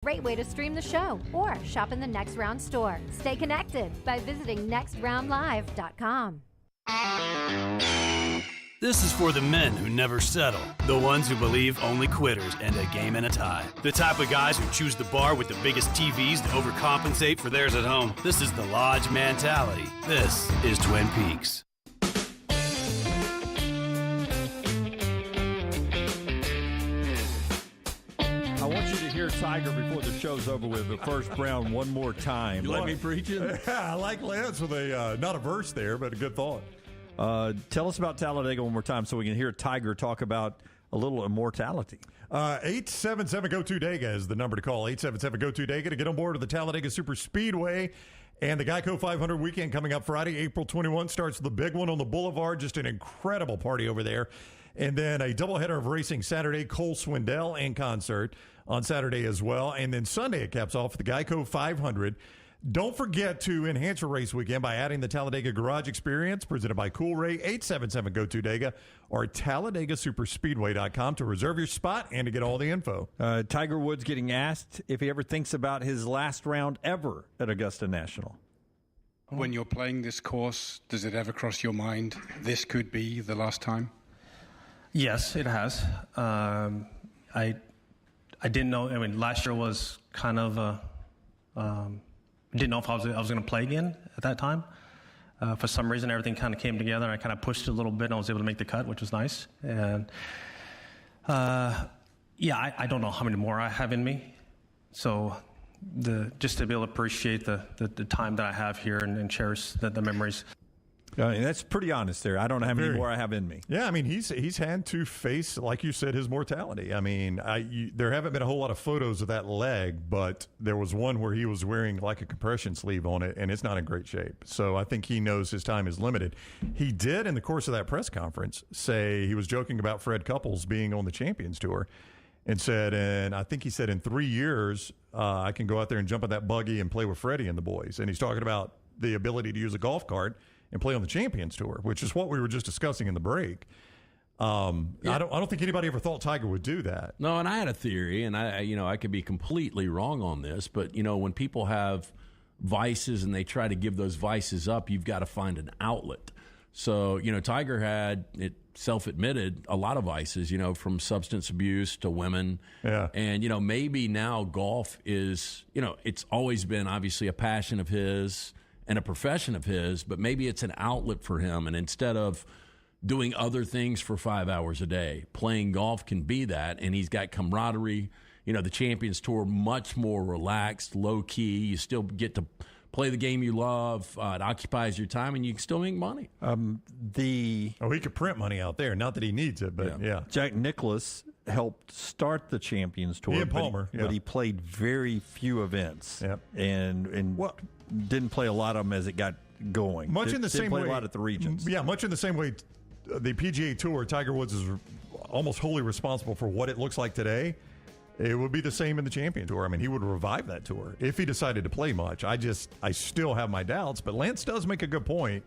Great way to stream the show or shop in the Next Round store. Stay connected by visiting nextroundlive.com. This is for the men who never settle, the ones who believe only quitters end a game in a tie, the type of guys who choose the bar with the biggest TVs to overcompensate for theirs at home. This is the Lodge mentality. This is Twin Peaks. I want you to hear Tiger before the show's over with the first round one more time. You let me preach it? Yeah, I like Lance with a, not a verse there, but a good thought. Tell us about Talladega one more time so we can hear Tiger talk about a little immortality. 877-GO-2-DEGA is the number to call. 877-GO-2-DEGA to get on board with the Talladega Super Speedway. And the Geico 500 weekend coming up Friday, April 21, starts the big one on the Boulevard. Just an incredible party over there. And then a doubleheader of racing Saturday, Cole Swindell in concert on Saturday as well. And then Sunday it caps off the Geico 500. Don't forget to enhance your race weekend by adding the Talladega Garage Experience presented by Cool Ray. 877-GO-2-DEGA or TalladegaSuperspeedway.com to reserve your spot and to get all the info. Tiger Woods getting asked if he ever thinks about his last round ever at Augusta National. When you're playing this course, does it ever cross your mind this could be the last time? Yes, it has. I didn't know. I mean, last year was kind of didn't know if I was going to play again at that time. For some reason, everything kind of came together. I kind of pushed it a little bit, and I was able to make the cut, which was nice. And I don't know how many more I have in me. So just to be able to appreciate the time that I have here and cherish the memories. That's pretty honest there. I don't know how many more I have in me. Yeah, I mean, he's had to face, like you said, his mortality. I mean, there haven't been a whole lot of photos of that leg, but there was one where he was wearing like a compression sleeve on it, and it's not in great shape. So I think he knows his time is limited. He did, in the course of that press conference, say he was joking about Fred Couples being on the Champions Tour and said, and I think he said in 3 years, I can go out there and jump in that buggy and play with Freddie and the boys. And he's talking about the ability to use a golf cart and play on the Champions Tour, which is what we were just discussing in the break. I don't think anybody ever thought Tiger would do that. No, and I had a theory, and I could be completely wrong on this, but when people have vices and they try to give those vices up, you've got to find an outlet. So Tiger had it self-admitted a lot of vices, from substance abuse to women. Yeah. And maybe now golf is it's always been obviously a passion of his and a profession of his, but maybe it's an outlet for him. And instead of doing other things for 5 hours a day, playing golf can be that. And he's got camaraderie. The Champions Tour, much more relaxed, low key. You still get to play the game you love. It occupies your time, and you can still make money. He could print money out there. Not that he needs it, but yeah. Jack Nicklaus helped start the Champions Tour. Ian Palmer, but he played very few events. Yep. And didn't play a lot of them as it got going. Much in the same way, a lot at the regions. Yeah, much in the same way, the PGA Tour, Tiger Woods is almost wholly responsible for what it looks like today. It would be the same in the Champion Tour. I mean, he would revive that tour if he decided to play much. I still have my doubts, but Lance does make a good point.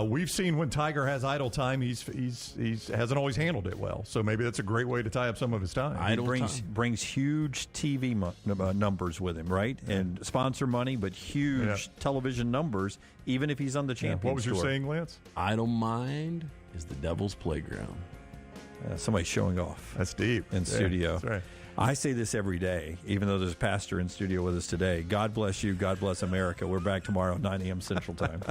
We've seen when Tiger has idle time, he hasn't always handled it well. So maybe that's a great way to tie up some of his time. He brings huge TV numbers with him, right? Yeah. And sponsor money, but huge television numbers, even if he's on the Champions Tour. What was your saying, Lance? Idle mind is the devil's playground. Somebody's showing off. That's deep. In studio. That's right. I say this every day, even though there's a pastor in studio with us today. God bless you. God bless America. We're back tomorrow, 9 a.m. Central Time.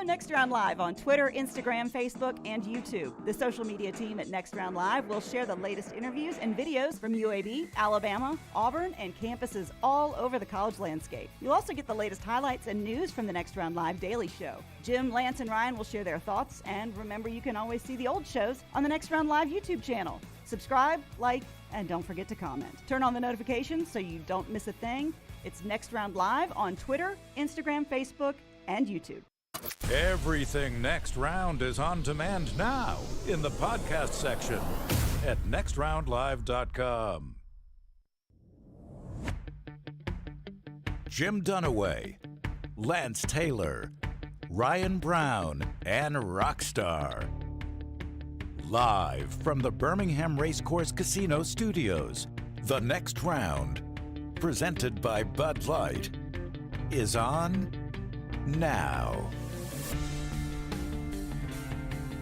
Next Round Live on Twitter, Instagram, Facebook, and YouTube. The social media team at Next Round Live will share the latest interviews and videos from UAB, Alabama, Auburn, and campuses all over the college landscape. You'll also get the latest highlights and news from the Next Round Live Daily Show. Jim, Lance, and Ryan will share their thoughts, and remember, you can always see the old shows on the Next Round Live YouTube channel. Subscribe, like, and don't forget to comment. Turn on the notifications so you don't miss a thing. It's Next Round Live on Twitter, Instagram, Facebook, and YouTube. Everything Next Round is on demand now in the podcast section at nextroundlive.com. Jim Dunaway, Lance Taylor, Ryan Brown, and Rockstar. Live from the Birmingham Racecourse Casino Studios, the Next Round, presented by Bud Light, is on now.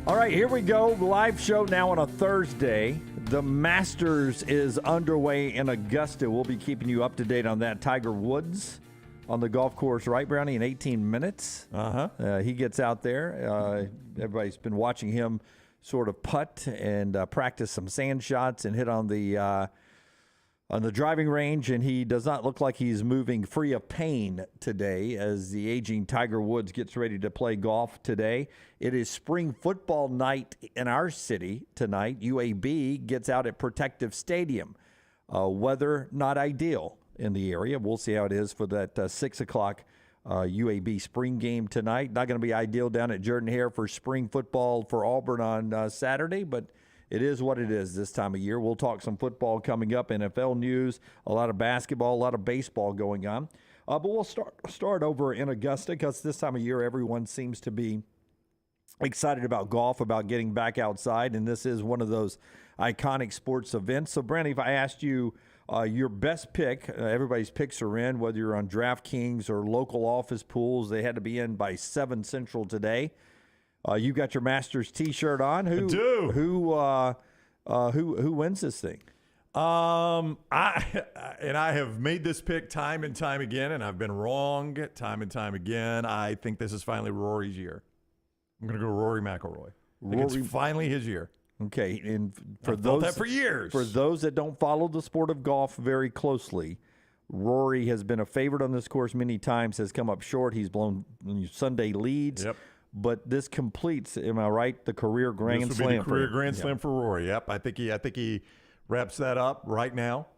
All right, here we go. Live show now on a Thursday. The Masters is underway in Augusta. We'll be keeping you up to date on that. Tiger Woods on the golf course, right, Brownie, in 18 minutes. He gets out there. Everybody's been watching him sort of putt and practice some sand shots and hit on the driving range, and he does not look like he's moving free of pain today as the aging Tiger Woods gets ready to play golf today. It is spring football night in our city tonight. UAB gets out at Protective Stadium. Weather not ideal in the area. We'll see how it is for that 6 o'clock UAB spring game tonight. Not going to be ideal down at Jordan-Hare for spring football for Auburn on Saturday, but it is what it is this time of year. We'll talk some football coming up, NFL news, a lot of basketball, a lot of baseball going on. But we'll start over in Augusta because this time of year everyone seems to be excited about golf, about getting back outside, and this is one of those iconic sports events. So, Brandy, if I asked you your best pick, everybody's picks are in, whether you're on DraftKings or local office pools, they had to be in by 7 Central today. You got your Masters T-shirt on. I do. Who wins this thing? I have made this pick time and time again, and I've been wrong time and time again. I think this is finally Rory's year. I'm going to go Rory McIlroy. I think it's finally his year. Okay, and for I've those felt that for years. For those that don't follow the sport of golf very closely, Rory has been a favorite on this course many times. Has come up short. He's blown Sunday leads. Yep. But this completes, am I right, the career Grand Slam? This would be the career Grand Slam for Rory. Yep, I think he wraps that up right now,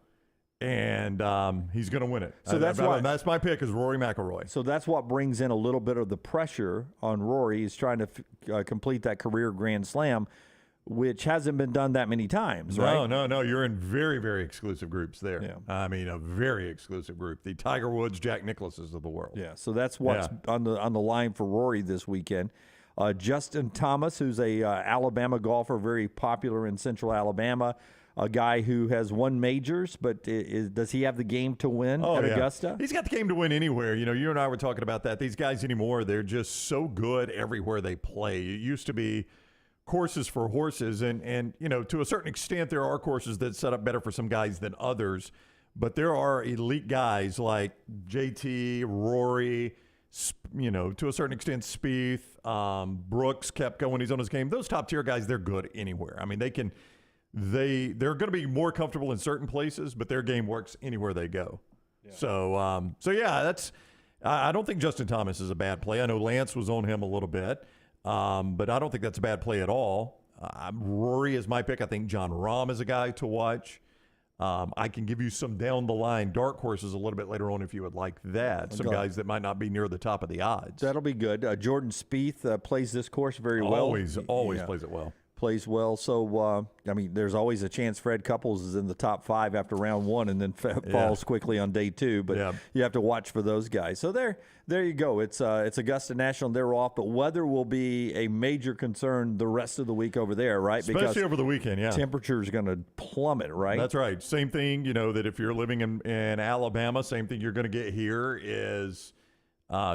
and he's going to win it. So that's my pick is Rory McIlroy. So that's what brings in a little bit of the pressure on Rory. He's trying to complete that career Grand Slam, which hasn't been done that many times, right? No. You're in very, very exclusive groups there. Yeah. I mean, a very exclusive group. The Tiger Woods, Jack Nicklauses of the world. Yeah, so that's what's on the line for Rory this weekend. Justin Thomas, who's a Alabama golfer, very popular in Central Alabama, a guy who has won majors, but does he have the game to win at Augusta? He's got the game to win anywhere. You know, you and I were talking about that. These guys anymore, they're just so good everywhere they play. It used to be courses for horses, and you know, to a certain extent there are courses that set up better for some guys than others, but there are elite guys like JT, Rory, you know, to a certain extent Spieth, Brooks, Koepka when he's on his game. Those top tier guys, they're good anywhere. I mean, they're going to be more comfortable in certain places, but their game works anywhere they go. Yeah. So that's I don't think Justin Thomas is a bad play. I know Lance was on him a little bit. But I don't think that's a bad play at all. Rory is my pick. I think John Rahm is a guy to watch. I can give you some down-the-line dark horses a little bit later on if you would like that. Some guys that might not be near the top of the odds. That'll be good. Jordan Spieth plays this course very well. Always plays it well. Plays well. So, I mean, there's always a chance Fred Couples is in the top 5 after round 1 and then falls quickly on day 2. But you have to watch for those guys. So there you go. It's Augusta National. They're off, but weather will be a major concern the rest of the week over there, right? Especially over the weekend, yeah. Temperature is going to plummet, right? That's right. Same thing, you know, that if you're living in Alabama, same thing you're going to get here is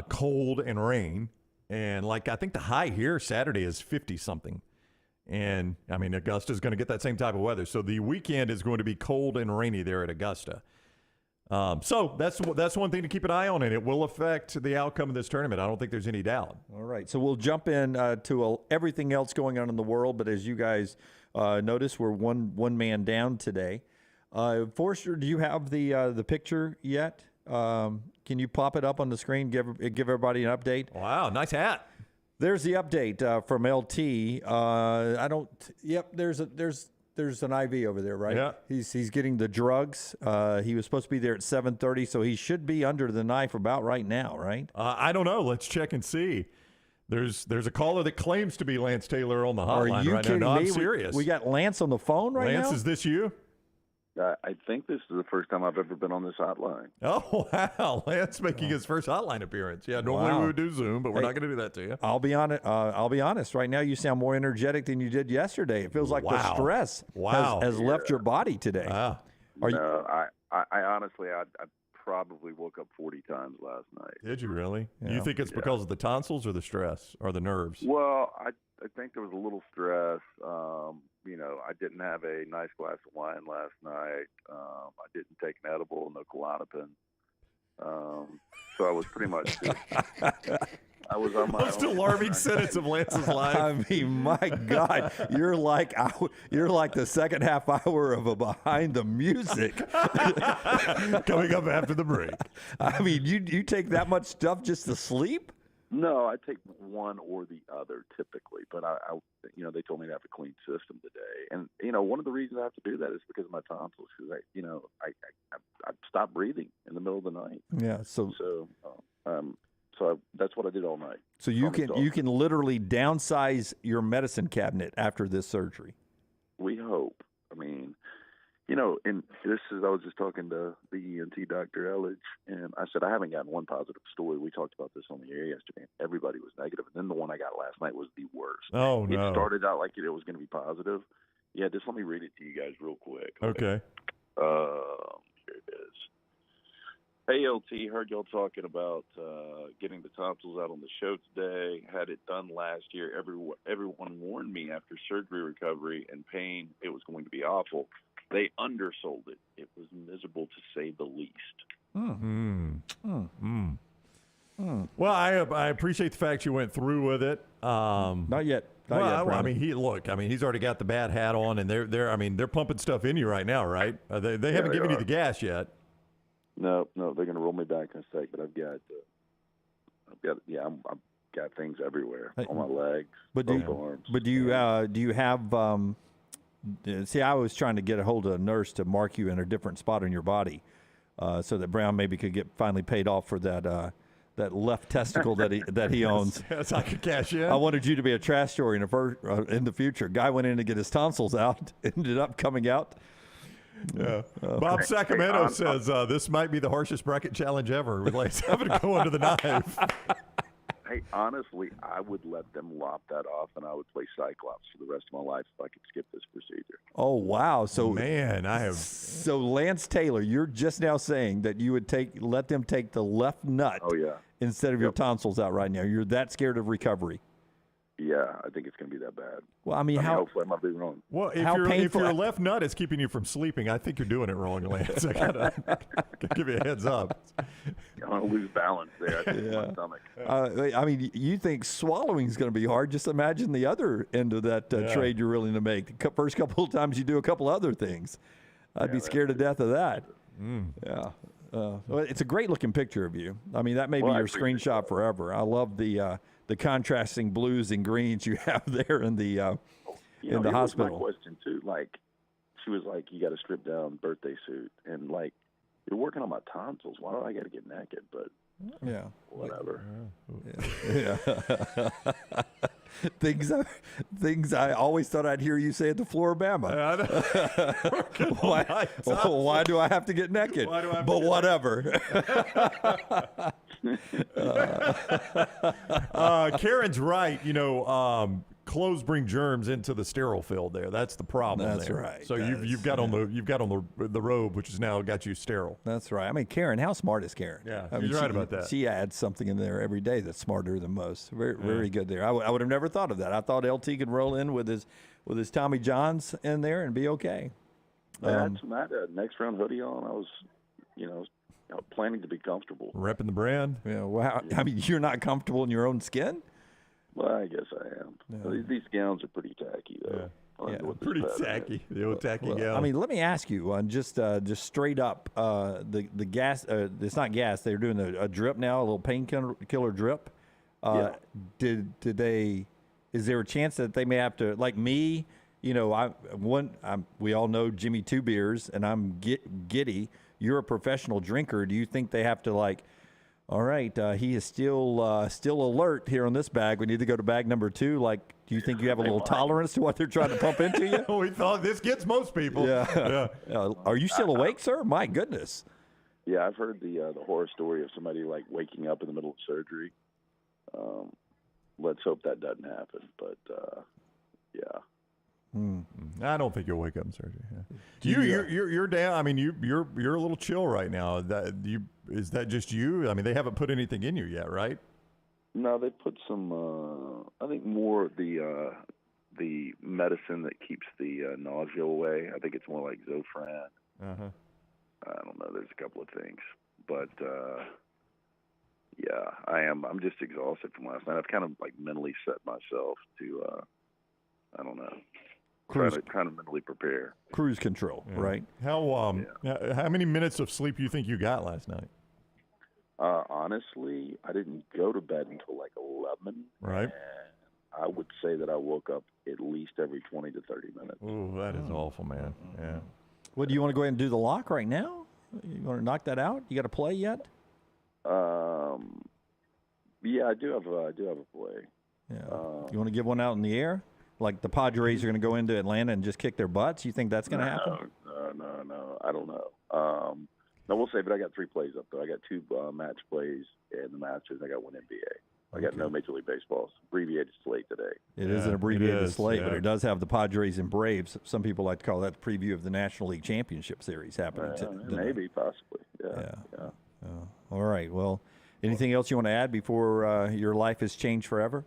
cold and rain. And, like, I think the high here Saturday is 50-something. And, I mean, Augusta's going to get that same type of weather. So the weekend is going to be cold and rainy there at Augusta. So that's one thing to keep an eye on, and it will affect the outcome of this tournament. I don't think there's any doubt. All right, so we'll jump in to everything else going on in the world. But as you guys notice, we're one man down today. Forrester, do you have the picture yet? Can you pop it up on the screen? Give everybody an update. Wow, nice hat. There's the update from LT. There's an IV over there, right? Yeah. He's getting the drugs. He was supposed to be there at 7:30, so he should be under the knife about right now, right? I don't know. Let's check and see. There's a caller that claims to be Lance Taylor on the Are hotline you right now. kidding No, I'm me? serious. We got Lance on the phone right now? Lance, is this you? I think this is the first time I've ever been on this hotline. Oh, wow. Lance making his first hotline appearance. Yeah, normally Wow. we would do Zoom, but we're not going to do that to you. I'll be honest. Right now, you sound more energetic than you did yesterday. It feels like the stress has left your body today. Wow. I honestly, I probably woke up 40 times last night. Did you really? Yeah. Do you think it's because of the tonsils or the stress or the nerves? Well, I think there was a little stress. I didn't have a nice glass of wine last night. I didn't take an edible, no Klonopin. So I was pretty much I was on my Most alarming sentence of Lance's life. I mean, my God, you're like the second half hour of a Behind the Music. Coming up after the break. I mean, you take that much stuff just to sleep? No, I take one or the other typically, but I they told me to have a clean system today, and one of the reasons I have to do that is because of my tonsils. Because I stopped breathing in the middle of the night. Yeah. So that's what I did all night. So you can literally downsize your medicine cabinet after this surgery. We hope. I mean, and I was just talking to the ENT Dr. Elledge, and I said I haven't gotten one positive story. We talked about this on the air yesterday, and everybody was negative. And then the one I got last night was the worst. Oh, no. It started out like it was going to be positive. Yeah, just let me read it to you guys real quick. Okay. Here it is. Hey, LT, heard y'all talking about getting the tonsils out on the show today. Had it done last year. Everyone warned me after surgery recovery and pain it was going to be awful. They undersold it. It was miserable to say the least. Well, I appreciate the fact you went through with it. Not yet. Not yet, I Brownie. mean, he's already got the bad hat on, and they're pumping stuff in you right now, right? They haven't given you the gas yet. No, they're going to roll me back in a sec, but I've got things everywhere on my legs, both arms. But do you have? See, I was trying to get a hold of a nurse to mark you in a different spot on your body, so that Brown maybe could get finally paid off for that left testicle that he owns. So I could cash in. I wanted you to be a trash story in the future. Guy went in to get his tonsils out, ended up coming out. Yeah. Bob Sacramento says this might be the harshest bracket challenge ever. With like having to go under the knife. Hey, honestly, I would let them lop that off, and I would play Cyclops for the rest of my life if I could skip this procedure. Oh wow! So man, So Lance Taylor, you're just now saying that you would let them take the left nut. Oh yeah. Instead of your tonsils out right now. You're that scared of recovery. Yeah, I think it's going to be that bad. Well, I mean, hopefully I might be wrong. Well, if your left nut is keeping you from sleeping, I think you're doing it wrong, Lance. I gotta give you a heads up. I'm going to lose balance there. I think my stomach. I mean, you think swallowing is going to be hard. Just imagine the other end of that trade you're willing to make. The first couple of times you do a couple other things. I'd be scared to death of that. Yeah. Well, it's a great looking picture of you. I mean, that may be your screenshot forever. I love the contrasting blues and greens you have there in the hospital. My question too, she was like, "You got a stripped down birthday suit," and you're working on my tonsils. Why do I got to get naked? But whatever. Yeah. Things I always thought I'd hear you say at the Floribama. Why do I have to get naked? But whatever. Karen's right. Clothes bring germs into the sterile field there. That's the problem. That's there. right. So you've got on the robe, which has now got you sterile. That's right. I mean, Karen, how smart is Karen? Yeah, I mean, you're right about that. She adds something in there every day that's smarter than most. Very good there. I would have never thought of that. I thought LT could roll in with his Tommy Johns in there and be okay. I had some next round hoodie on. I was, planning to be comfortable. Repping the brand. Yeah. Well, I mean, you're not comfortable in your own skin? Well, I guess I am. Yeah. These gowns are pretty tacky, though. Yeah, pretty tacky. The old tacky gown. I mean, let me ask you, just straight up, the gas. It's not gas. They're doing a drip now, a little painkiller drip. Did they? Is there a chance that they may have to, like me? We all know Jimmy Two Beers, and I'm giddy. You're a professional drinker. Do you think they have to All right. He is still alert here on this bag. We need to go to bag number 2. Like, do you think you have a little tolerance to what they're trying to pump into you? We thought this gets most people. Yeah. Are you still awake, sir? My goodness. Yeah, I've heard the horror story of somebody like waking up in the middle of surgery. Let's hope that doesn't happen. But yeah. I don't think you'll wake up in surgery. Yeah. You're down. I mean, you're a little chill right now. Is that just you? I mean, they haven't put anything in you yet, right? No, they put some. I think more the medicine that keeps the nausea away. I think it's more like Zofran. I don't know. There's a couple of things, but yeah, I'm just exhausted from last night. I've kind of like mentally set myself to. I don't know. Trying to mentally prepare. Cruise control, right? How many minutes of sleep you think you got last night? Honestly, I didn't go to bed until like 11. Right. And I would say that I woke up at least every 20 to 30 minutes. Ooh, that is awful, man. Yeah. What, do you want to go ahead and do the lock right now? You want to knock that out? You got to play yet? Yeah, I do have a play. Yeah. You want to give one out in the air? Like the Padres are going to go into Atlanta and just kick their butts? You think that's going to happen? No. I don't know. No, we'll say, but I got 3 plays up, though. I got 2 match plays in the Masters. I got 1 NBA. I got no Major League Baseball. Abbreviated slate today. It is an abbreviated slate, but it does have the Padres and Braves. Some people like to call that the preview of the National League Championship Series happening tonight. Maybe, possibly. Yeah. All right. Well, anything else you want to add before your life has changed forever?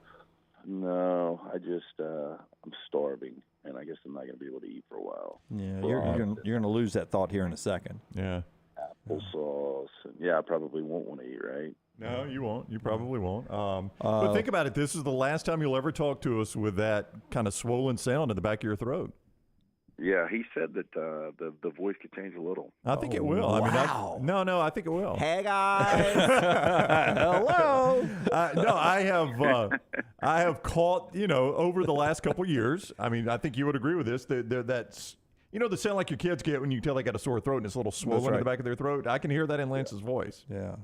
No, I just I'm starving, and I guess I'm not going to be able to eat for a while. Yeah, you're going to lose that thought here in a second. Yeah. Applesauce. And I probably won't want to eat, right? No, you won't. You probably won't. But think about it. This is the last time you'll ever talk to us with that kind of swollen sound in the back of your throat. Yeah, he said that the voice could change a little. I think it will. Wow. I mean, I think it will. Hey, guys. Hello. No, I have caught, over the last couple of years. I mean, I think you would agree with this. That's, the sound like your kids get when you tell they got a sore throat and it's a little swollen in the back of their throat. I can hear that in Lance's voice. Yeah.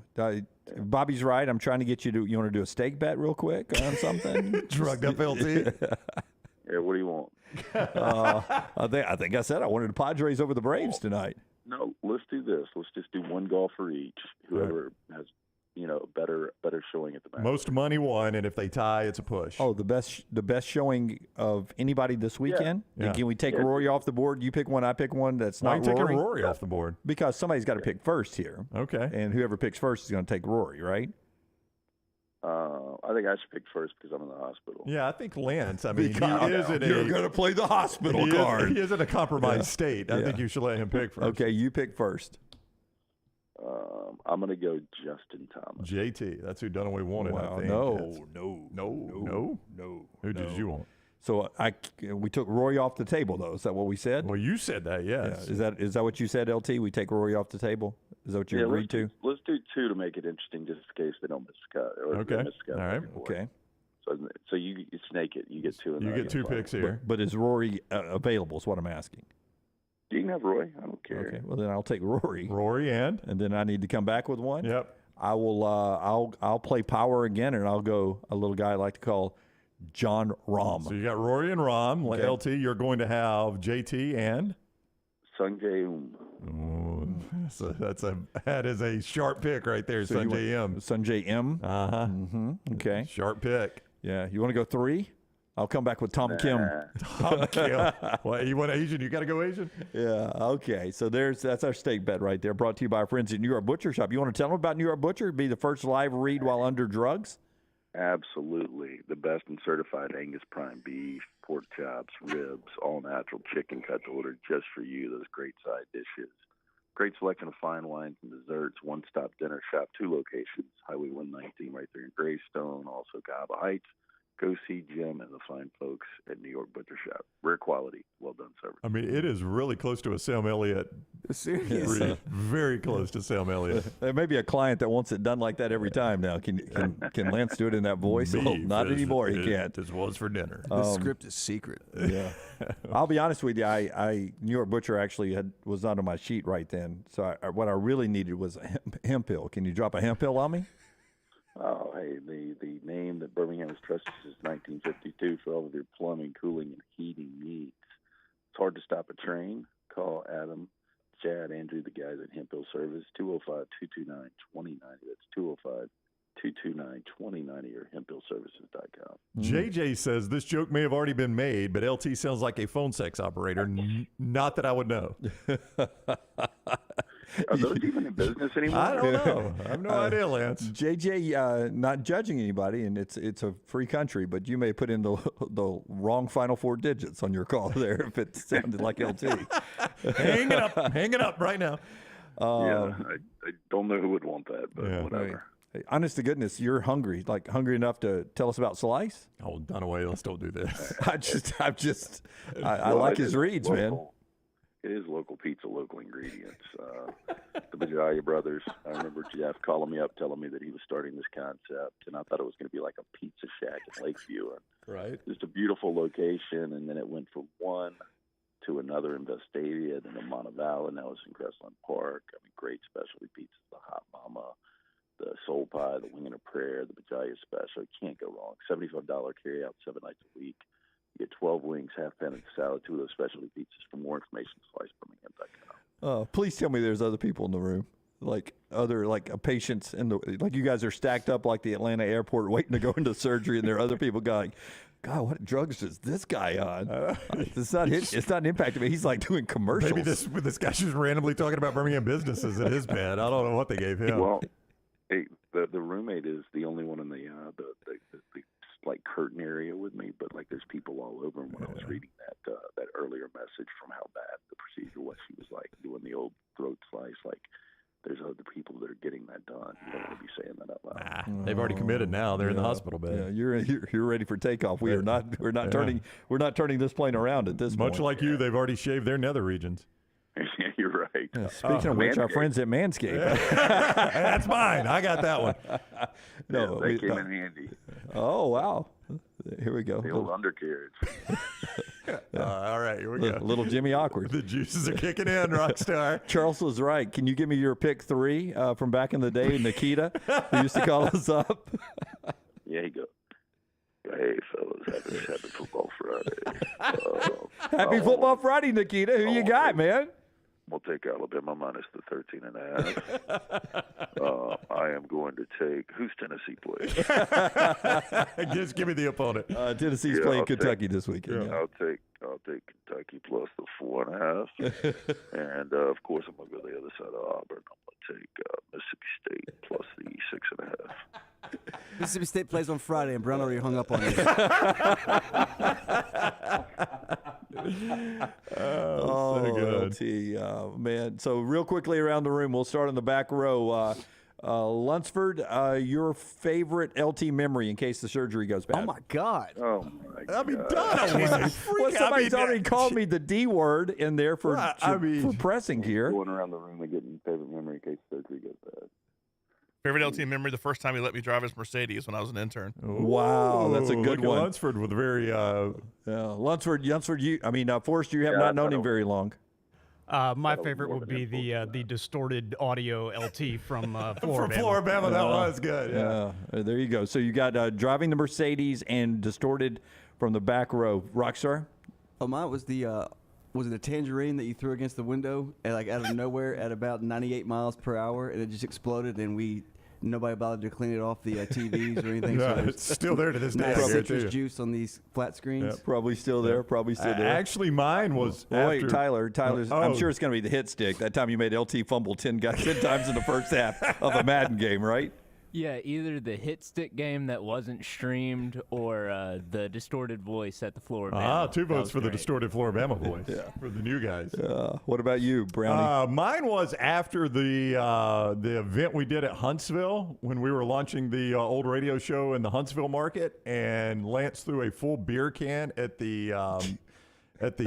Bobby's right. I'm trying to get you to, you want to do a steak bet real quick on something? Drugged up LT. Yeah, what do you want? I think I said I wanted the Padres over the Braves tonight. No, let's do this. Let's just do one golfer each. Whoever has, better showing at the back. Most money won, and if they tie, it's a push. Oh, the best showing of anybody this weekend? Yeah. Can we take Rory off the board? You pick one, I pick one. That's Why not are you Rory. taking Rory off the board? Because somebody's got to pick first here. Okay. And whoever picks first is going to take Rory, right? I think I should pick first because I'm in the hospital. Yeah, I think Lance. I mean, you're going to play the hospital card. He is in a compromised state. I think you should let him pick first. Okay, you pick first. I'm going to go Justin Thomas. JT. That's who Dunaway wanted. Wow, I think. No. Who did you want? So we took Rory off the table, though. Is that what we said? Well, you said that, yes. Yeah. Is that what you said, LT? We take Rory off the table? Is that what you agreed to? Let's do 2 to make it interesting, just in case they don't miscut. Okay. All right. Okay. So you snake it. You get 2. You get 2 picks here. But is Rory available? Is what I'm asking. You can have Roy. I don't care. Okay. Well, then I'll take Rory. And then I need to come back with one. Yep. I will. I'll play power again, and I'll go a little guy I like to call John Rahm. So you got Rory and Rahm. Okay. LT, you're going to have JT and Sungjae. That is a sharp pick right there, So Sungjae M. Mm-hmm. Okay. Sharp pick. Yeah. You want to go 3? I'll come back with Tom Kim. Tom Kim. What, you want Asian? You got to go Asian? Yeah. Okay. So that's our steak bet right there. Brought to you by our friends at New York Butcher Shop. You want to tell them about New York Butcher? Be the first live read while under drugs? Absolutely. The best and certified Angus prime beef, pork chops, ribs, all natural chicken cuts ordered just for you. Those great side dishes. Great selection of fine wines and desserts. One-stop dinner shop, 2 locations. Highway 119 right there in Greystone. Also Cava Heights. Go see Jim and the fine folks at New York Butcher Shop. Rare quality, well done service. I mean, it is really close to a Sam Elliott. Seriously. Very close to Sam Elliott. There may be a client that wants it done like that every time now. Can Lance do it in that voice? Well, not anymore. He can't. This was for dinner. The script is secret. Yeah. I'll be honest with you. I New York Butcher actually was not on my sheet right then. So what I really needed was a hemp pill. Can you drop a hemp pill on me? Oh, hey, the name that Birmingham has trusted since 1952 for all of their plumbing, cooling, and heating needs. It's hard to stop a train. Call Adam, Chad, Andrew, the guys at Hemp Hill Service, 205-229-2090. That's 205-229-2090 or hemphillservices.com. JJ says this joke may have already been made, but LT sounds like a phone sex operator. Not that I would know. Are those even in business anymore? I don't know. I have no idea, Lance. JJ, not judging anybody, and it's a free country, but you may put in the wrong final 4 digits on your call there if it sounded like LT. Hang it up right now. I don't know who would want that, but whatever. Right. Hey, honest to goodness, you're hungry enough to tell us about Slice? Oh, Dunaway, let's don't do this. I like his reads, local. man. It is local pizza, local ingredients. The Bajaya brothers. I remember Jeff calling me up, telling me that he was starting this concept, and I thought it was going to be like a pizza shack in Lakeview. Right. Just a beautiful location, and then it went from one to another in Vestavia, then in Montevallo, and now it's in Crestline Park. I mean, great specialty pizzas, the Hot Mama, the Soul Pie, the Wing and a Prayer, the Bajaya Special. You can't go wrong. $75 carry out 7 nights a week. You get 12 wings, half penne salad, 2 of those specialty pizzas. For more information, slicebirmingham.com. Please tell me there's other people in the room, like patients like you guys are stacked up like the Atlanta airport waiting to go into surgery, and there are other people going, God, what drugs is this guy on? It's not impacting me. He's like doing commercials. Maybe this guy's just randomly talking about Birmingham businesses in his bed. I don't know what they gave him. Well, hey, the roommate is the only one in the like curtain area with me, but like there's people all over. And when I was reading that earlier message from how bad the procedure was, she was like doing the old throat slice. Like there's other people that are getting that done. You don't want to be saying that out loud. They've already committed now. They're in the hospital bed. Yeah, you're ready for takeoff. We're not turning this plane around at this point. Much like you, they've already shaved their nether regions. Yeah, you're right. Yeah, speaking of which, our friends at Manscaped. That's mine. I got that one. No, they came in handy. Oh, wow. Here we go. The old undercarriage. All right, here we go. Little Jimmy Awkward. The juices are kicking in, Rockstar. Charles was right. Can you give me your pick 3 from back in the day, Nikita, who used to call us up? Yeah, he goes. Hey, fellas, happy Football Friday. Happy Football Friday, Nikita. Who you got, man? We'll take Alabama minus the 13.5. I am going to take who's Tennessee plays. Just give me the opponent. Tennessee's playing Kentucky this weekend. Yeah. I'll take Kentucky plus the 4.5, and of course I'm gonna go the other side of Auburn. I'm gonna take Mississippi State plus the 6.5. Mississippi State plays on Friday, and Brown already hung up on you. So good. LT, man. So real quickly around the room, we'll start in the back row. Lunsford, your favorite LT memory in case the surgery goes bad. Oh, my God. Oh, my God. I mean, Donna, somebody's already called me the D word in there for pressing here. Going around the room and getting favorite memory in case surgery goes bad. Favorite LT memory, the first time he let me drive his Mercedes when I was an intern. Wow, that's a good one. Lunsford with a very... Lunsford, Forrest, you have not known him very long. My favorite would be the distorted audio LT from Florida. From Florida, that was good. Yeah, there you go. So you got driving the Mercedes and distorted from the back row. Rockstar? Oh, mine was was it a tangerine that you threw against the window out of nowhere at about 98 miles per hour, and it just exploded, and nobody bothered to clean it off the TVs or anything. No, so it's still there to this day. Citrus juice on these flat screens. Yeah, probably still there. Actually, mine was. Wait, Tyler's. I'm sure it's going to be the hit stick. That time you made LT fumble 10 times in the first half of a Madden game, right? Yeah, either the hit stick game that wasn't streamed or the distorted voice at the Floribama. 2 votes for the distorted Floribama voice for the new guys. What about you, Brownie? Mine was after the event we did at Huntsville when we were launching the old radio show in the Huntsville market, and Lance threw a full beer can at the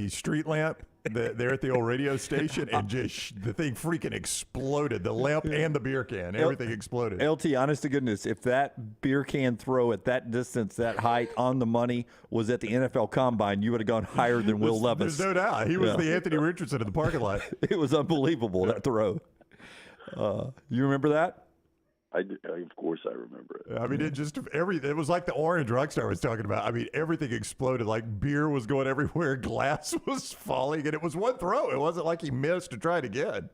street lamp there at the old radio station, and just the thing freaking exploded. The lamp and the beer can, everything exploded. LT, honest to goodness, if that beer can throw at that distance, that height, on the money was at the NFL Combine, you would have gone higher than Will Levis. There's no doubt. He was the Anthony Richardson in the parking lot. It was unbelievable, that throw. You remember that? Of course I remember it. I mean, it was like the orange Rockstar was talking about. I mean, everything exploded. Like beer was going everywhere, glass was falling, and it was one throw. It wasn't like he missed to try it again.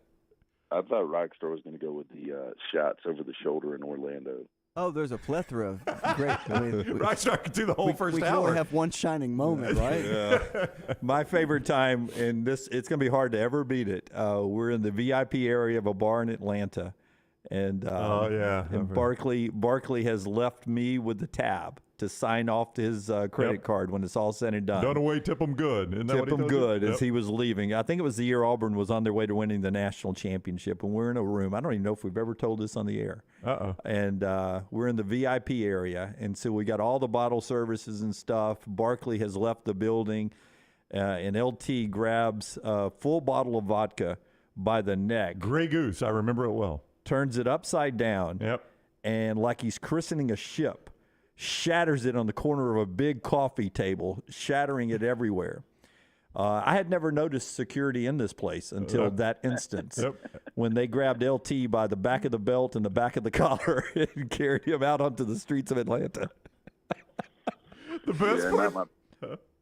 I thought Rockstar was going to go with the shots over the shoulder in Orlando. Oh, there's a plethora of great. I mean, Rockstar could do the whole first we can hour. only have one shining moment, right? Yeah. My favorite time, and it's going to be hard to ever beat it. We're in the VIP area of a bar in Atlanta, and and Barkley has left me with the tab to sign off his credit card when it's all said and done. Don't away, tip them good. Isn't that Tip what he him does? good Yep. as he was leaving. I think it was the year Auburn was on their way to winning the national championship, and we're in a room. I don't even know if we've ever told this on the air. And we're in the VIP area, and so we got all the bottle services and stuff. Barkley has left the building, and LT grabs a full bottle of vodka by the neck. Grey Goose, I remember it well. Turns it upside down, and like he's christening a ship, shatters it on the corner of a big coffee table, shattering it everywhere. I had never noticed security in this place until that instance, when they grabbed LT by the back of the belt and the back of the collar and carried him out onto the streets of Atlanta. The best part.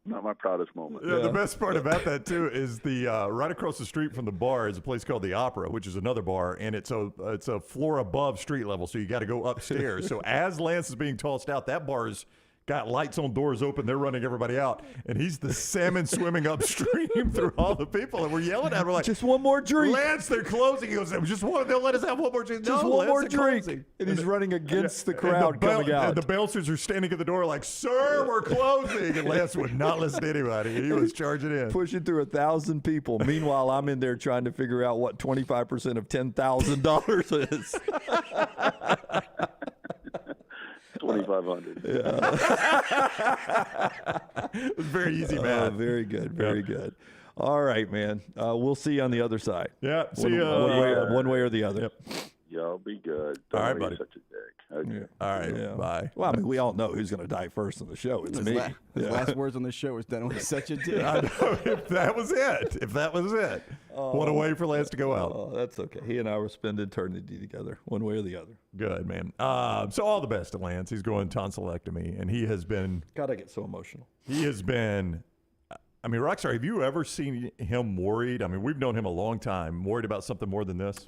Not my proudest moment. Yeah, the best part about that too is the right across the street from the bar is a place called the Opera, which is another bar, and it's a floor above street level, so you got to go upstairs. So as Lance is being tossed out, that bar's got lights on, doors open, they're running everybody out, and he's the salmon swimming upstream through all the people, and we're yelling at him, we're like, just one more drink. Lance, they're closing. He goes, just one, they'll let us have one more drink. Just no, one Lance, more they're drink. closing. And he's running against the And crowd coming out. And the bouncers are standing at the door like, sir, we're closing. And Lance would not listen to anybody. He was charging in. Pushing through 1,000 people. Meanwhile, I'm in there trying to figure out what 25% of $10,000 is. 2,500. It was very easy, man. Very good. Very good. All right, man. We'll see you on the other side. Yeah. See you. One way or the other. Yep. Y'all be good. All right, Don't buddy. be such a dick. Okay. All right. Bye. Well, I mean, we all know who's going to die first in the show. It's me. His last words on the show was done with such a dick. I know. If that was it. What a way for Lance to go out. Oh, that's okay. He and I will spend eternity together, one way or the other. Good, man. So all the best to Lance. He's going tonsillectomy, and he has been. God, I get so emotional. He has been. I mean, Rockstar, have you ever seen him worried? I mean, we've known him a long time. Worried about something more than this?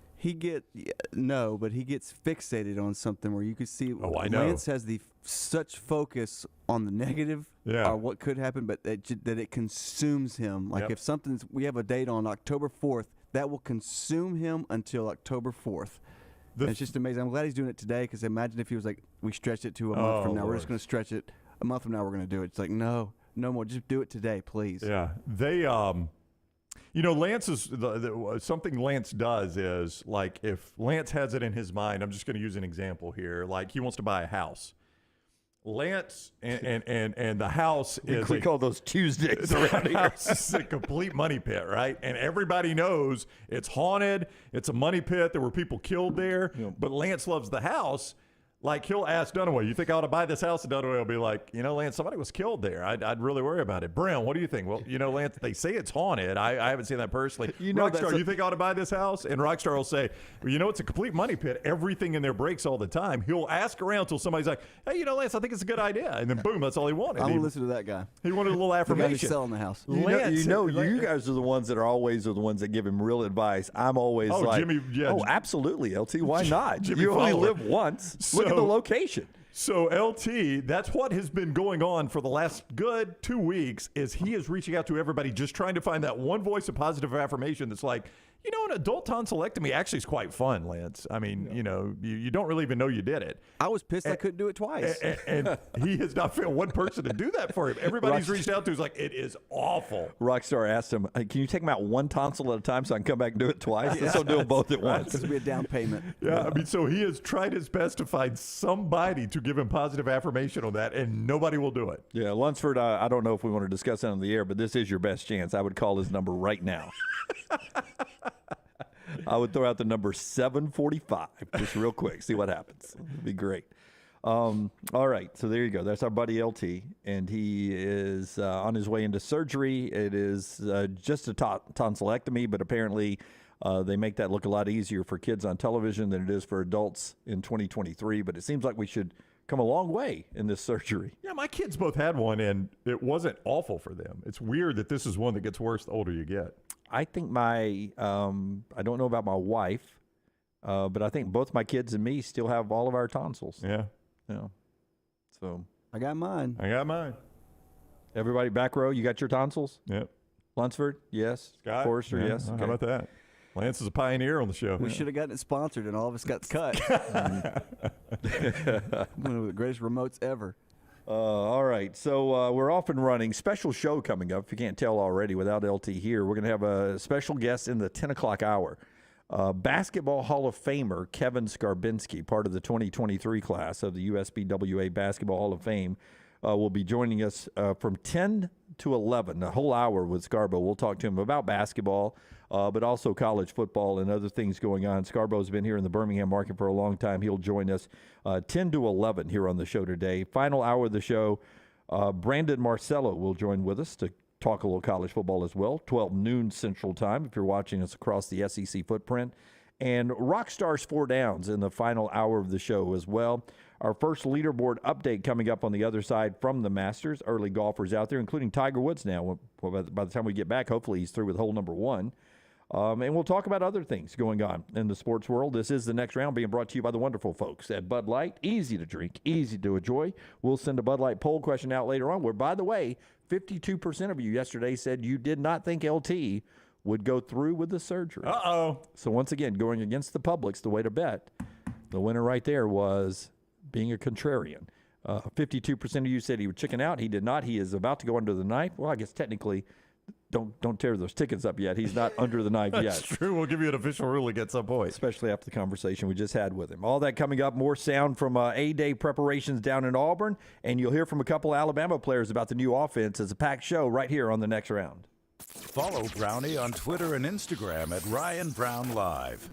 No, but he gets fixated on something where you could see. Oh, I know. Lance has such focus on the negative or what could happen, but that it consumes him. Like if we have a date on October 4th, that will consume him until October 4th. It's just amazing. I'm glad he's doing it today, because imagine if he was like, we stretched it to a month from now. Lord. We're just going to stretch it. A month from now, we're going to do it. It's like, no more. Just do it today, please. Yeah. They, Lance is something Lance does is, like, if Lance has it in his mind, I'm just going to use an example here. Like, he wants to buy a house. Lance and the house is we call those Tuesdays around here. It's a complete money pit, right? And everybody knows it's haunted. It's a money pit. There were people killed there. But Lance loves the house. Like, he'll ask Dunaway, you think I ought to buy this house? And Dunaway will be like, Lance, somebody was killed there. I'd really worry about it. Brown, what do you think? Well, Lance, they say it's haunted. I haven't seen that personally. Rockstar, you think I ought to buy this house? And Rockstar will say, well, it's a complete money pit. Everything in there breaks all the time. He'll ask around until somebody's like, hey, Lance, I think it's a good idea. And then boom, that's all he wanted. I'm going to listen to that guy. He wanted a little affirmation. The guy who's selling the house. You guys are the ones that are always the ones that give him real advice. I'm always like, Jimmy, absolutely, LT. Why not? Jimmy you only Fowler. live once. Look at the location. So LT, that's what has been going on for the last good 2 weeks, is he is reaching out to everybody, just trying to find that one voice of positive affirmation that's like, an adult tonsillectomy actually is quite fun, Lance. I mean, you don't really even know you did it. I was pissed I couldn't do it twice. And he has not found one person to do that for him. Everybody's reached out to is like, it is awful. Rockstar asked him, hey, can you take him out one tonsil at a time so I can come back and do it twice? Let's do them both at once. This will be a down payment. Yeah, I mean, so he has tried his best to find somebody to give him positive affirmation on that, and nobody will do it. Yeah, Lunsford, I don't know if we want to discuss that on the air, but this is your best chance. I would call his number right now. I would throw out the number 745 just real quick, see what happens. It'd be great. All right, so there you go. That's our buddy LT, and he is on his way into surgery. It is just a tonsillectomy, but apparently They make that look a lot easier for kids on television than it is for adults in 2023, but it seems like we should come a long way in this surgery. Yeah, my kids both had one, and it wasn't awful for them. It's weird that this is one that gets worse the older you get. I think I don't know about my wife, but I think both my kids and me still have all of our tonsils. Yeah. Yeah. So I got mine. Everybody back row, you got your tonsils? Yep. Lunsford, yes. Scott? Forrester, Yeah. yes. How about that? Lance is a pioneer on the show. We should have gotten it sponsored, and all of us got cut. One of the greatest remotes ever. All right, so we're off and running. Special show coming up. If you can't tell already, without LT here, we're going to have a special guest in the 10 o'clock hour. Basketball Hall of Famer Kevin Scarbinsky, part of the 2023 class of the USBWA Basketball Hall of Fame, will be joining us from 10 to 11, a whole hour with Scarbo. We'll talk to him about basketball, but also college football and other things going on. Scarbo's been here in the Birmingham market for a long time. He'll join us 10 to 11 here on the show today. Final hour of the show, Brandon Marcello will join with us to talk a little college football as well, 12 noon Central Time if you're watching us across the SEC footprint. And Rockstar's 4 Downs in the final hour of the show as well. Our first leaderboard update coming up on the other side from the Masters. Early golfers out there, including Tiger Woods now. By the time we get back, hopefully he's through with hole number 1. And we'll talk about other things going on in the sports world. This is the next round being brought to you by the wonderful folks at Bud Light. Easy to drink, easy to enjoy. We'll send a Bud Light poll question out later on where, by the way, 52% of you yesterday said you did not think LT would go through with the surgery. Uh-oh. So once again, going against the public's the way to bet. The winner right there was being a contrarian. 52% of you said he would chicken out. He did not. He is about to go under the knife. Well, I guess technically, don't tear those tickets up yet. He's not under the knife yet. That's true. We'll give you an official ruling at some point. Especially after the conversation we just had with him. All that coming up, more sound from A-Day preparations down in Auburn, and you'll hear from a couple Alabama players about the new offense. It's a packed show right here on the next round. Follow Brownie on Twitter and Instagram at Ryan Brown Live.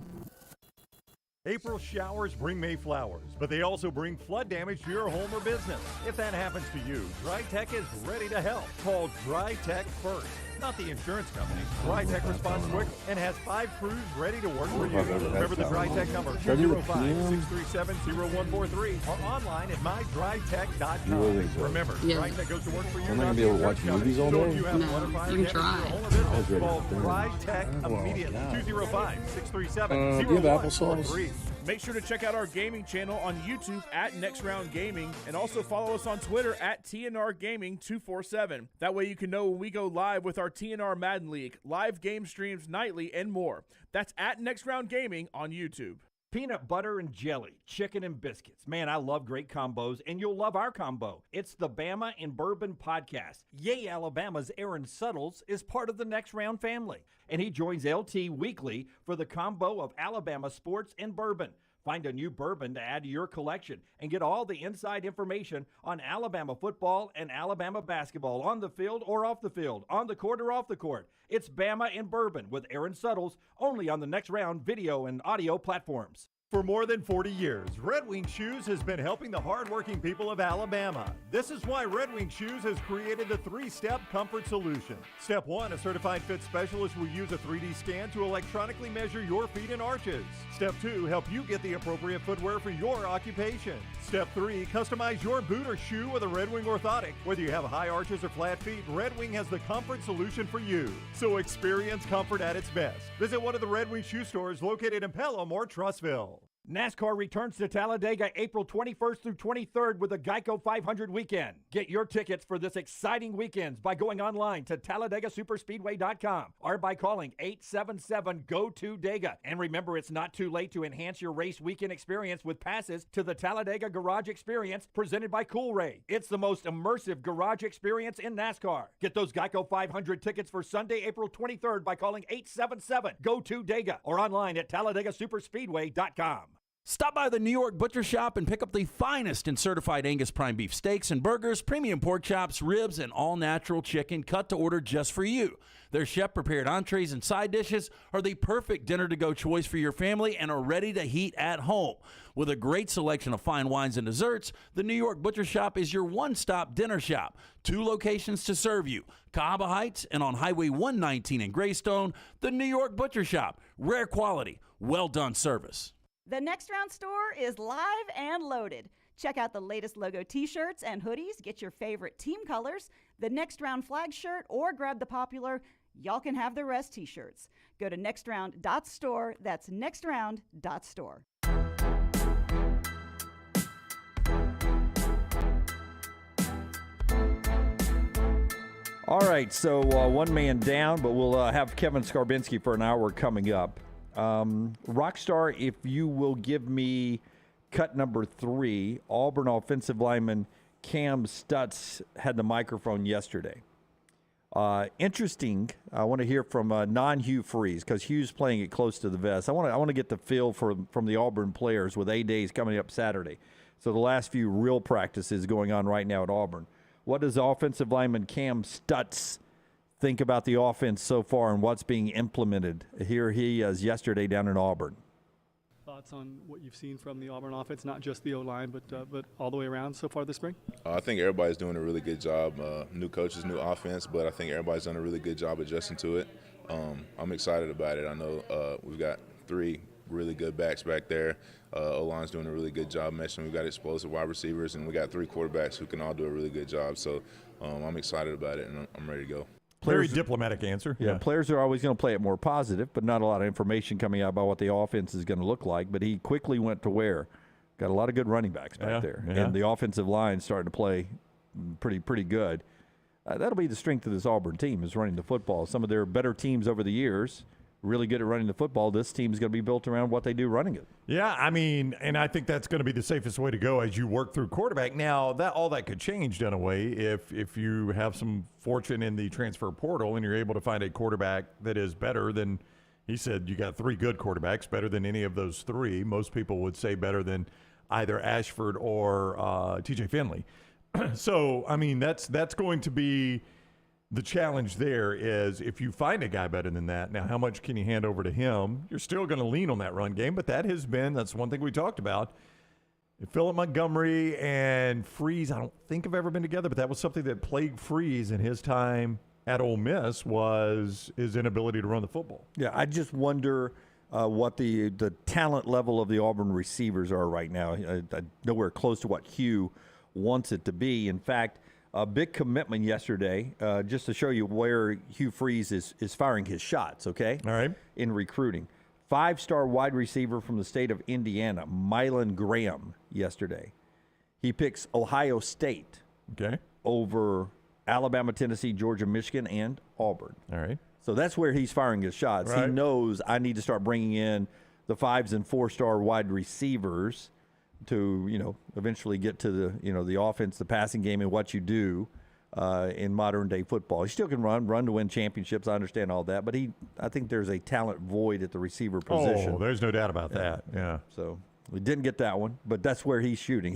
April showers bring May flowers, but they also bring flood damage to your home or business. If that happens to you, Dry Tech is ready to help. Call Dry Tech first, not the insurance company. Dry Tech responds quick and has 5 crews ready to work for you. Remember the Dry Tech number, 205-637-0143, or online at mydrytech.com. Remember, Dry Tech goes to work for you. I'm not going to be able to watch movies all day. So if you have water fire, you can try. Call Dry Tech immediately, 205-637-0143. Do you have applesauce? Make sure to check out our gaming channel on YouTube at Next Round Gaming, and also follow us on Twitter at TNR Gaming 247. That way you can know when we go live with our TNR Madden League, live game streams nightly, and more. That's at Next Round Gaming on YouTube. Peanut butter and jelly, chicken and biscuits. Man, I love great combos, and you'll love our combo. It's the Bama and Bourbon Podcast. Yay, Alabama's Aaron Suttles is part of the Next Round family, and he joins LT weekly for the combo of Alabama sports and bourbon. Find a new bourbon to add to your collection and get all the inside information on Alabama football and Alabama basketball on the field or off the field, on the court or off the court. It's Bama and Bourbon with Aaron Suttles, only on the Next Round video and audio platforms. For more than 40 years, Red Wing Shoes has been helping the hardworking people of Alabama. This is why Red Wing Shoes has created the 3-step comfort solution. Step 1, a certified fit specialist will use a 3D scan to electronically measure your feet and arches. Step 2, help you get the appropriate footwear for your occupation. Step 3, customize your boot or shoe with a Red Wing orthotic. Whether you have high arches or flat feet, Red Wing has the comfort solution for you. So experience comfort at its best. Visit one of the Red Wing shoe stores located in Pelham or Trussville. NASCAR returns to Talladega April 21st through 23rd with the Geico 500 weekend. Get your tickets for this exciting weekend by going online to TalladegaSuperspeedway.com or by calling 877-GO-TO-DEGA. And remember, it's not too late to enhance your race weekend experience with passes to the Talladega Garage Experience presented by Coolray. It's the most immersive garage experience in NASCAR. Get those Geico 500 tickets for Sunday, April 23rd by calling 877-GO-TO-DEGA or online at TalladegaSuperspeedway.com. Stop by the New York Butcher Shop and pick up the finest in certified Angus prime beef steaks and burgers, premium pork chops, ribs, and all-natural chicken cut to order just for you. Their chef-prepared entrees and side dishes are the perfect dinner-to-go choice for your family and are ready to heat at home. With a great selection of fine wines and desserts, the New York Butcher Shop is your one-stop dinner shop. 2 locations to serve you, Cahaba Heights and on Highway 119 in Greystone. The New York Butcher Shop, rare quality, well-done service. The Next Round store is live and loaded. Check out the latest logo t-shirts and hoodies. Get your favorite team colors, the Next Round flag shirt, or grab the popular Y'all Can Have the Rest t-shirts. Go to nextround.store. That's nextround.store. All right, so one man down, but we'll have Kevin Scarbinsky for an hour coming up. Rockstar, if you will give me cut number 3, Auburn offensive lineman Cam Stutz had the microphone yesterday. Interesting. I want to hear from non-Hugh Freeze because Hugh's playing it close to the vest. I want to get the feel from the Auburn players with A-Days coming up Saturday. So the last few real practices going on right now at Auburn. What does offensive lineman Cam Stutz think about the offense so far and what's being implemented? Here he is yesterday down in Auburn. Thoughts on what you've seen from the Auburn offense, not just the O-line, but all the way around so far this spring? I think everybody's doing a really good job. New coaches, new offense, but I think everybody's done a really good job adjusting to it. I'm excited about it. I know we've got 3 really good backs back there. O-line's doing a really good job meshing. We've got explosive wide receivers, and we got 3 quarterbacks who can all do a really good job. So I'm excited about it, and I'm ready to go. Very diplomatic answer. Yeah, players are always going to play it more positive, but not a lot of information coming out about what the offense is going to look like. But he quickly went to where? Got a lot of good running backs back there. Yeah. And the offensive line starting to play pretty good. That'll be the strength of this Auburn team is running the football. Some of their better teams over the years, really good at running the football. This team is going to be built around what they do running it. Yeah, I mean, and I think that's going to be the safest way to go as you work through quarterback. Now, all that could change in a way if you have some fortune in the transfer portal and you're able to find a quarterback that is better than, he said, you got 3 good quarterbacks, better than any of those 3. Most people would say better than either Ashford or T.J. Finley. So, I mean, that's going to be the challenge there is if you find a guy better than that, now how much can you hand over to him? You're still going to lean on that run game, but that's one thing we talked about. Philip Montgomery and Freeze, I don't think have ever been together, but that was something that plagued Freeze in his time at Ole Miss was his inability to run the football. Yeah, I just wonder what the talent level of the Auburn receivers are right now. Nowhere close to what Hugh wants it to be. In fact, a big commitment yesterday, just to show you where Hugh Freeze is firing his shots, okay? All right. In recruiting. 5-star wide receiver from the state of Indiana, Mylan Graham, yesterday. He picks Ohio State over Alabama, Tennessee, Georgia, Michigan, and Auburn. All right. So that's where he's firing his shots. Right. He knows I need to start bringing in the 5s and 4-star wide receivers to, eventually get to the offense, the passing game, and what you do in modern day football. He still can run to win championships. I understand all that, but I think there's a talent void at the receiver position. Oh, there's no doubt about that. Yeah. So we didn't get that one, but that's where he's shooting.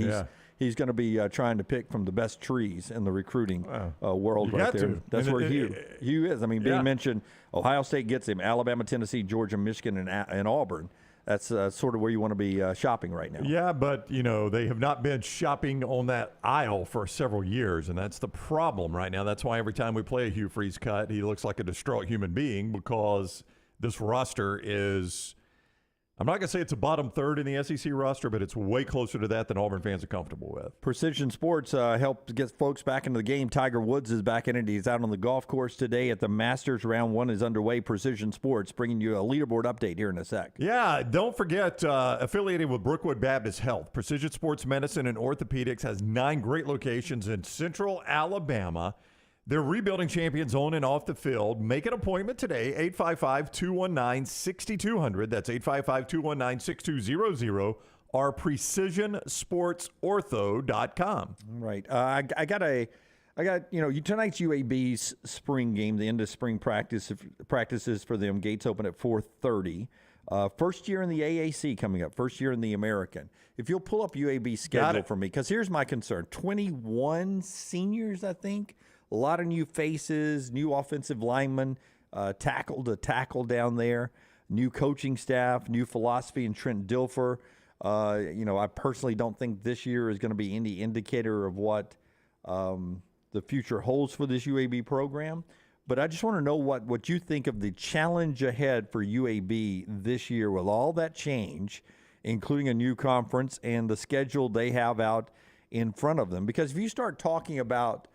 He's going to be trying to pick from the best trees in the recruiting world right there. That's where Hugh is. I mean, being mentioned, Ohio State gets him, Alabama, Tennessee, Georgia, Michigan, and Auburn. That's sort of where you want to be shopping right now. Yeah, but, they have not been shopping on that aisle for several years, and that's the problem right now. That's why every time we play a Hugh Freeze cut, he looks like a distraught human being because this roster is – I'm not going to say it's a bottom third in the SEC roster, but it's way closer to that than Auburn fans are comfortable with. Precision Sports helped get folks back into the game. Tiger Woods is back in it. He's out on the golf course today at the Masters. Round 1 is underway. Precision Sports bringing you a leaderboard update here in a sec. Yeah, don't forget, affiliated with Brookwood Baptist Health, Precision Sports Medicine and Orthopedics has 9 great locations in central Alabama. They're rebuilding champions on and off the field. Make an appointment today, 855-219-6200. That's 855-219-6200 or precisionsportsortho.com. Right. I got tonight's UAB's spring game, the end of spring practices for them. Gates open at 4:30. First year in the AAC coming up, first year in the American. If you'll pull up UAB's schedule for me, because here's my concern. 21 seniors, I think. A lot of new faces, new offensive linemen, tackle to tackle down there, new coaching staff, new philosophy in Trent Dilfer. I personally don't think this year is going to be any indicator of what the future holds for this UAB program. But I just want to know what you think of the challenge ahead for UAB this year with all that change, including a new conference and the schedule they have out in front of them. Because if you start talking about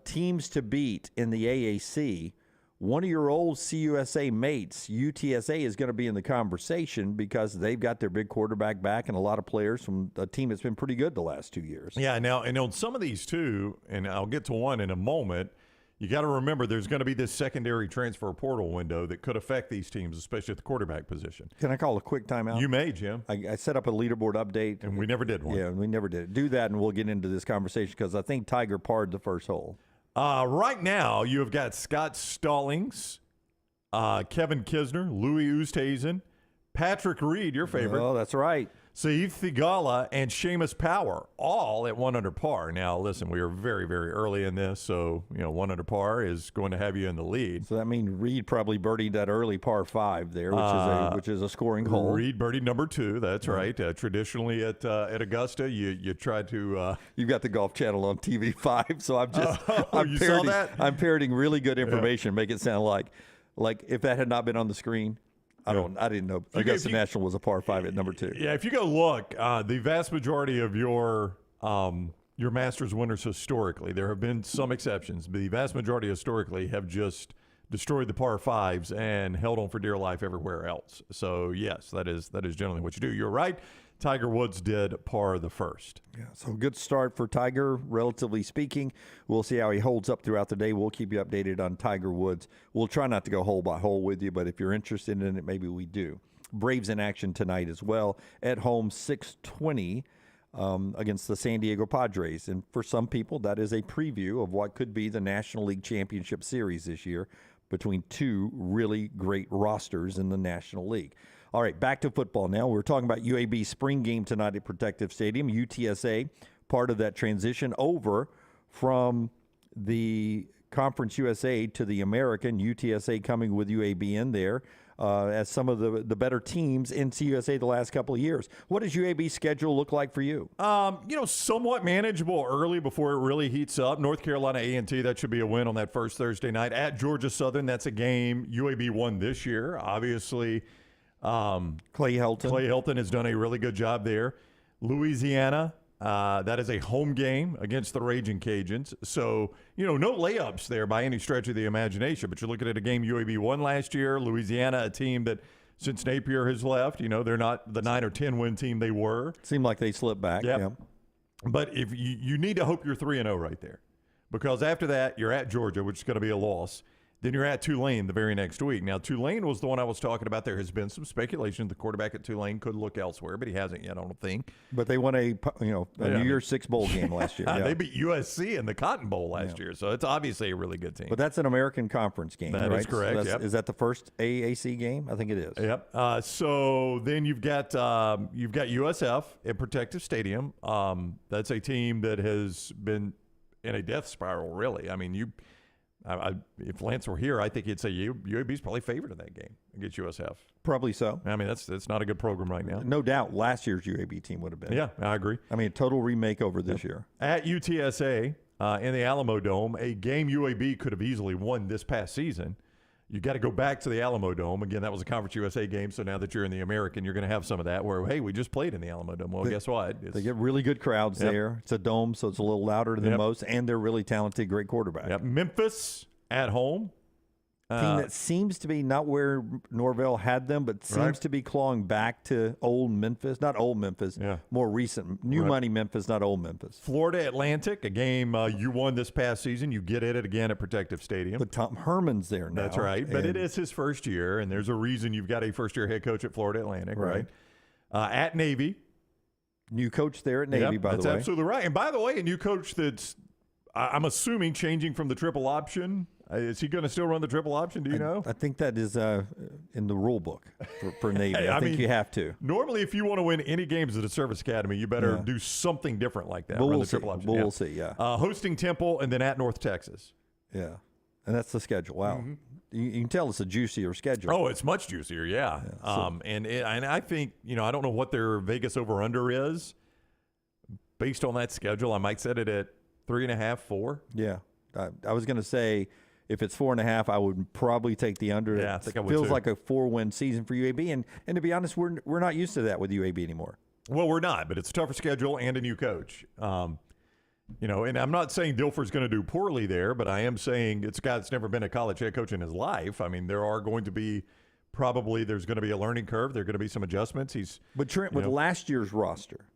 teams to beat in the AAC, one of your old CUSA mates, UTSA, is going to be in the conversation because they've got their big quarterback back and a lot of players from a team that's been pretty good the last 2 years. Yeah, now, and on some of these too, and I'll get to one in a moment, you got to remember there's going to be this secondary transfer portal window that could affect these teams, especially at the quarterback position. Can I call a quick timeout? You may, Jim. I set up a leaderboard update. And we never did one. Yeah, we never did. Do that, and we'll get into this conversation because I think Tiger parred the first hole. Right now, you have got Scott Stallings, Kevin Kisner, Louis Oosthuizen, Patrick Reed, your favorite. Oh, that's right. Saif Thigala and Seamus Power, all at 1 under par. Now, listen, we are very, very early in this, so 1 under par is going to have you in the lead. So that means Reed probably birdied that early par 5 there, which is a scoring hole. Reed birdied number 2. That's right. Traditionally at Augusta, you try to. You've got the Golf Channel on TV5, so I'm parroting really good information. Make it sound like if that had not been on the screen. I didn't know Augusta National was a par 5 at number 2. Yeah, if you go look, the vast majority of your Masters winners historically, there have been some exceptions, but the vast majority historically have just destroyed the par 5s and held on for dear life everywhere else. So yes, that is generally what you do. You're right. Tiger Woods did par the first. Yeah, so good start for Tiger, relatively speaking. We'll see how he holds up throughout the day. We'll keep you updated on Tiger Woods. We'll try not to go hole by hole with you, but if you're interested in it, maybe we do. Braves in action tonight as well. At home, 6:20 against the San Diego Padres. And for some people, that is a preview of what could be the National League Championship Series this year between two really great rosters in the National League. All right, back to football now. We're talking about UAB spring game tonight at Protective Stadium. UTSA, part of that transition over from the Conference USA to the American. UTSA coming with UAB in there as some of the better teams in CUSA the last couple of years. What does UAB's schedule look like for you? Somewhat manageable early before it really heats up. North Carolina A&T, that should be a win on that first Thursday night. At Georgia Southern, that's a game UAB won this year. Obviously, Clay Helton has done a really good job there. Louisiana, that is a home game against the Raging Cajuns. So, no layups there by any stretch of the imagination. But you're looking at a game UAB won last year. Louisiana, a team that since Napier has left, they're not the 9 or 10 win team they were. Seemed like they slipped back. Yep. Yeah. But if you need to hope you're 3-0 right there, because after that you're at Georgia, which is going to be a loss. Then you're at Tulane the very next week. Now, Tulane was the one I was talking about. There has been some speculation the quarterback at Tulane could look elsewhere, but he hasn't yet, I don't think. But they won a New Year's Six bowl game last year. Yeah. They beat USC in the Cotton Bowl last year, so it's obviously a really good team. But that's an American Conference game, That right? is correct. So is that the first AAC game? I think it is. Yep. So then you've got USF at Protective Stadium. That's a team that has been in a death spiral, really. I mean, if Lance were here, I think he'd say UAB's probably favored in that game against USF. Probably so. I mean, that's not a good program right now. No doubt last year's UAB team would have been. Yeah, I agree. I mean, a total remake over this year. At UTSA in the Alamo Dome, a game UAB could have easily won this past season. You got to go back to the Alamo Dome. Again, that was a Conference USA game, so now that you're in the American, you're going to have some of that where, hey, we just played in the Alamo Dome. Well, guess what? They get really good crowds there. It's a dome, so it's a little louder than most, and they're really talented, great quarterback. Yep. Memphis at home. Team that seems to be not where Norvell had them, but seems to be clawing back to old Memphis. Not old Memphis, more recent. New money Memphis, not old Memphis. Florida Atlantic, a game you won this past season. You get it again at Protective Stadium. But Tom Herman's there now. That's right. But it is his first year, and there's a reason you've got a first-year head coach at Florida Atlantic, right? At Navy. New coach there at Navy, by the way. That's absolutely right. And by the way, a new coach that's, I'm assuming, changing from the triple option. Is he going to still run the triple option? Do you know? I think that is in the rule book for Navy. Hey, I think you have to. Normally, if you want to win any games at a service academy, you better do something different like that. But Run we'll the see. triple option. We'll see, yeah. Hosting Temple and then at North Texas. Yeah. And that's the schedule. Wow. You can tell it's a juicier schedule. Oh, it's much juicier, yeah. And I think, I don't know what their Vegas over-under is. Based on that schedule, I might set it at 3.5, 4. Yeah. I was going to say, if it's 4.5, I would probably take the under. Yeah, I think I would feels too. like a 4-win season for UAB. And to be honest, we're not used to that with UAB anymore. Well, we're not, but it's a tougher schedule and a new coach. And I'm not saying Dilfer's going to do poorly there, but I am saying it's a guy that's never been a college head coach in his life. I mean, there's going to be a learning curve. There are going to be some adjustments. But Trent, with last year's roster,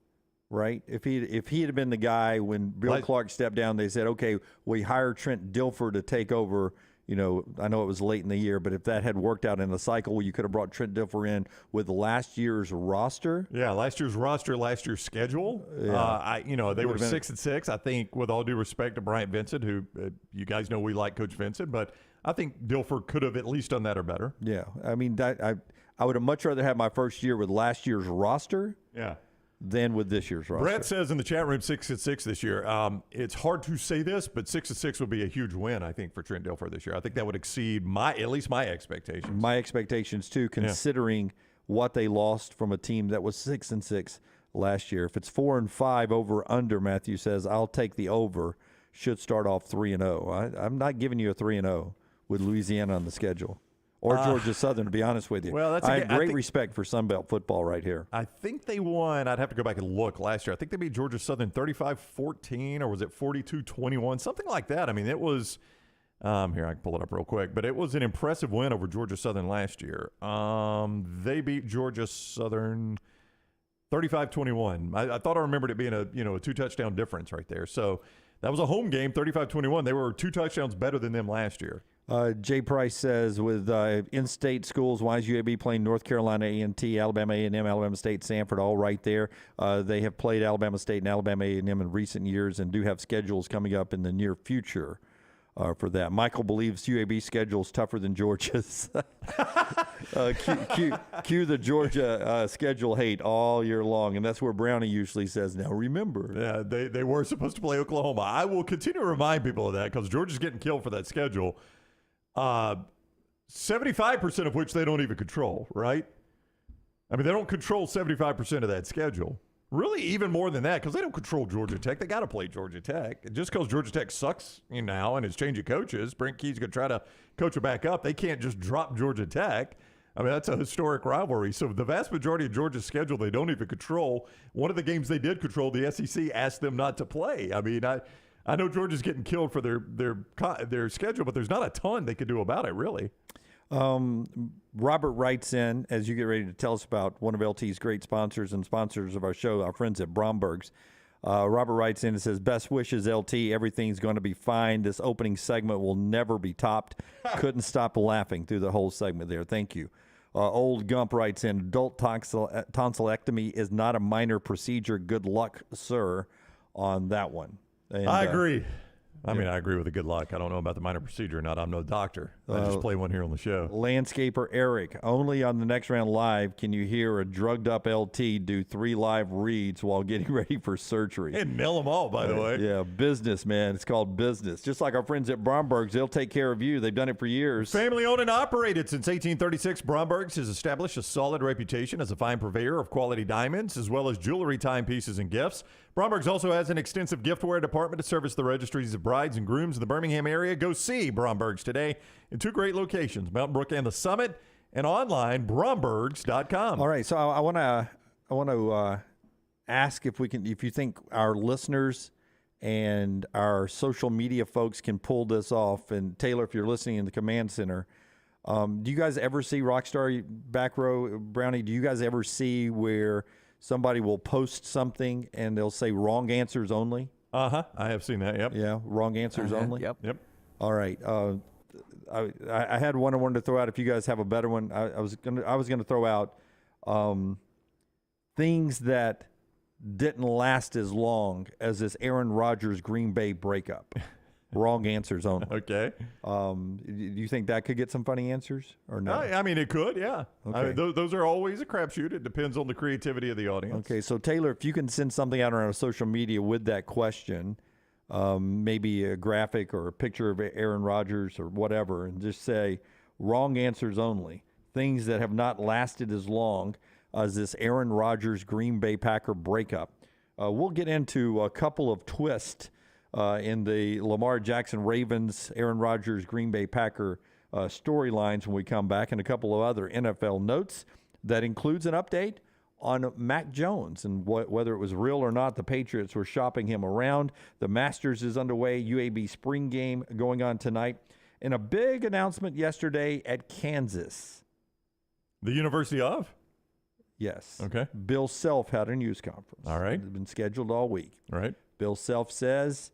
right? If he had been the guy when Bill Clark stepped down, they said, okay, we hire Trent Dilfer to take over. I know it was late in the year, but if that had worked out in the cycle, you could have brought Trent Dilfer in with last year's roster. Yeah, last year's roster, last year's schedule. Yeah. They were 6-6. I think, with all due respect to Bryant Vincent, who you guys know we like Coach Vincent, but I think Dilfer could have at least done that or better. Yeah, I mean, I would have much rather have my first year with last year's roster. Yeah. Than with this year's roster. Brett says in the chat room 6-6 this year. It's hard to say this, but 6-6 would be a huge win, I think, for Trent Dilfer this year. I think that would exceed at least my expectations. My expectations too, considering what they lost from a team that was 6-6 last year. If it's 4-5 over under, Matthew says I'll take the over. Should start off 3-0. I'm not giving you a 3-0 with Louisiana on the schedule. Or Georgia Southern, to be honest with you. Well, I have great respect for Sunbelt football right here. I think they won. I'd have to go back and look last year. I think they beat Georgia Southern 35-14, or was it 42-21? Something like that. I mean, it was here, I can pull it up real quick. But it was an impressive win over Georgia Southern last year. They beat Georgia Southern 35-21. I thought I remembered it being a 2-touchdown difference right there. So that was a home game, 35-21. They were 2 touchdowns better than them last year. Jay Price says, with in-state schools, why is UAB playing North Carolina A&T, Alabama A&M, Alabama State, Samford, all right there? They have played Alabama State and Alabama A&M in recent years and do have schedules coming up in the near future for that. Michael believes UAB schedule is tougher than Georgia's. Cue the Georgia schedule hate all year long, and that's where Brownie usually says, now remember. Yeah, they were supposed to play Oklahoma. I will continue to remind people of that because Georgia's getting killed for that schedule. 75% of which they don't even control, right? I mean, they don't control 75% of that schedule. Really, even more than that, because they don't control Georgia Tech. They got to play Georgia Tech. Just because Georgia Tech sucks now and is changing coaches, Brent Key's going to try to coach it back up. They can't just drop Georgia Tech. I mean, that's a historic rivalry. So the vast majority of Georgia's schedule, they don't even control. One of the games they did control, the SEC asked them not to play. I mean, I know Georgia's getting killed for their schedule, but there's not a ton they could do about it, really. Robert writes in, as you get ready to tell us about one of LT's great sponsors and sponsors of our show, our friends at Bromberg's. Robert writes in and says, best wishes, LT. Everything's going to be fine. This opening segment will never be topped. Couldn't stop laughing through the whole segment there. Thank you. Old Gump writes in, adult tonsillectomy is not a minor procedure. Good luck, sir, on that one. And, I agree. I mean, I agree with the good luck. I don't know about the minor procedure or not. I'm no doctor. I just play one here on the show. Landscaper Eric, only on the Next Round Live can you hear a drugged-up LT do 3 live reads while getting ready for surgery. And nail them all, by the way. Yeah, business, man. It's called business. Just like our friends at Bromberg's, they'll take care of you. They've done it for years. Family owned and operated since 1836, Bromberg's has established a solid reputation as a fine purveyor of quality diamonds, as well as jewelry, timepieces, and gifts. Bromberg's also has an extensive giftware department to service the registries of brides and grooms in the Birmingham area. Go see Bromberg's today in 2 great locations, Mountain Brook and the Summit, and online, brombergs.com. All right, so I want to ask if you think our listeners and our social media folks can pull this off. And Taylor, if you're listening in the command center, do you guys ever see Rockstar Back Row, Brownie? Do you guys ever see where somebody will post something and they'll say wrong answers only? I have seen that. Yep. Yeah, wrong answers only. Yep. All right. I had one I wanted to throw out. If you guys have a better one, I was gonna throw out things that didn't last as long as this Aaron Rodgers Green Bay breakup. Wrong answers only. Okay. Do you think that could get some funny answers or no? I mean, it could, yeah. Okay. I mean, those are always a crapshoot. It depends on the creativity of the audience. Okay, so Taylor, if you can send something out on our social media with that question, maybe a graphic or a picture of Aaron Rodgers or whatever, and just say wrong answers only, things that have not lasted as long as this Aaron Rodgers Green Bay Packer breakup. We'll get into a couple of twists in the Lamar Jackson Ravens, Aaron Rodgers Green Bay Packer storylines when we come back, and a couple of other NFL notes that includes an update on Mac Jones and whether it was real or not. The Patriots were shopping him around. The Masters is underway, UAB spring game going on tonight, and a big announcement yesterday at Kansas. The University of? Yes. Okay. Bill Self had a news conference. All right. It's been scheduled all week. All right. Bill Self says,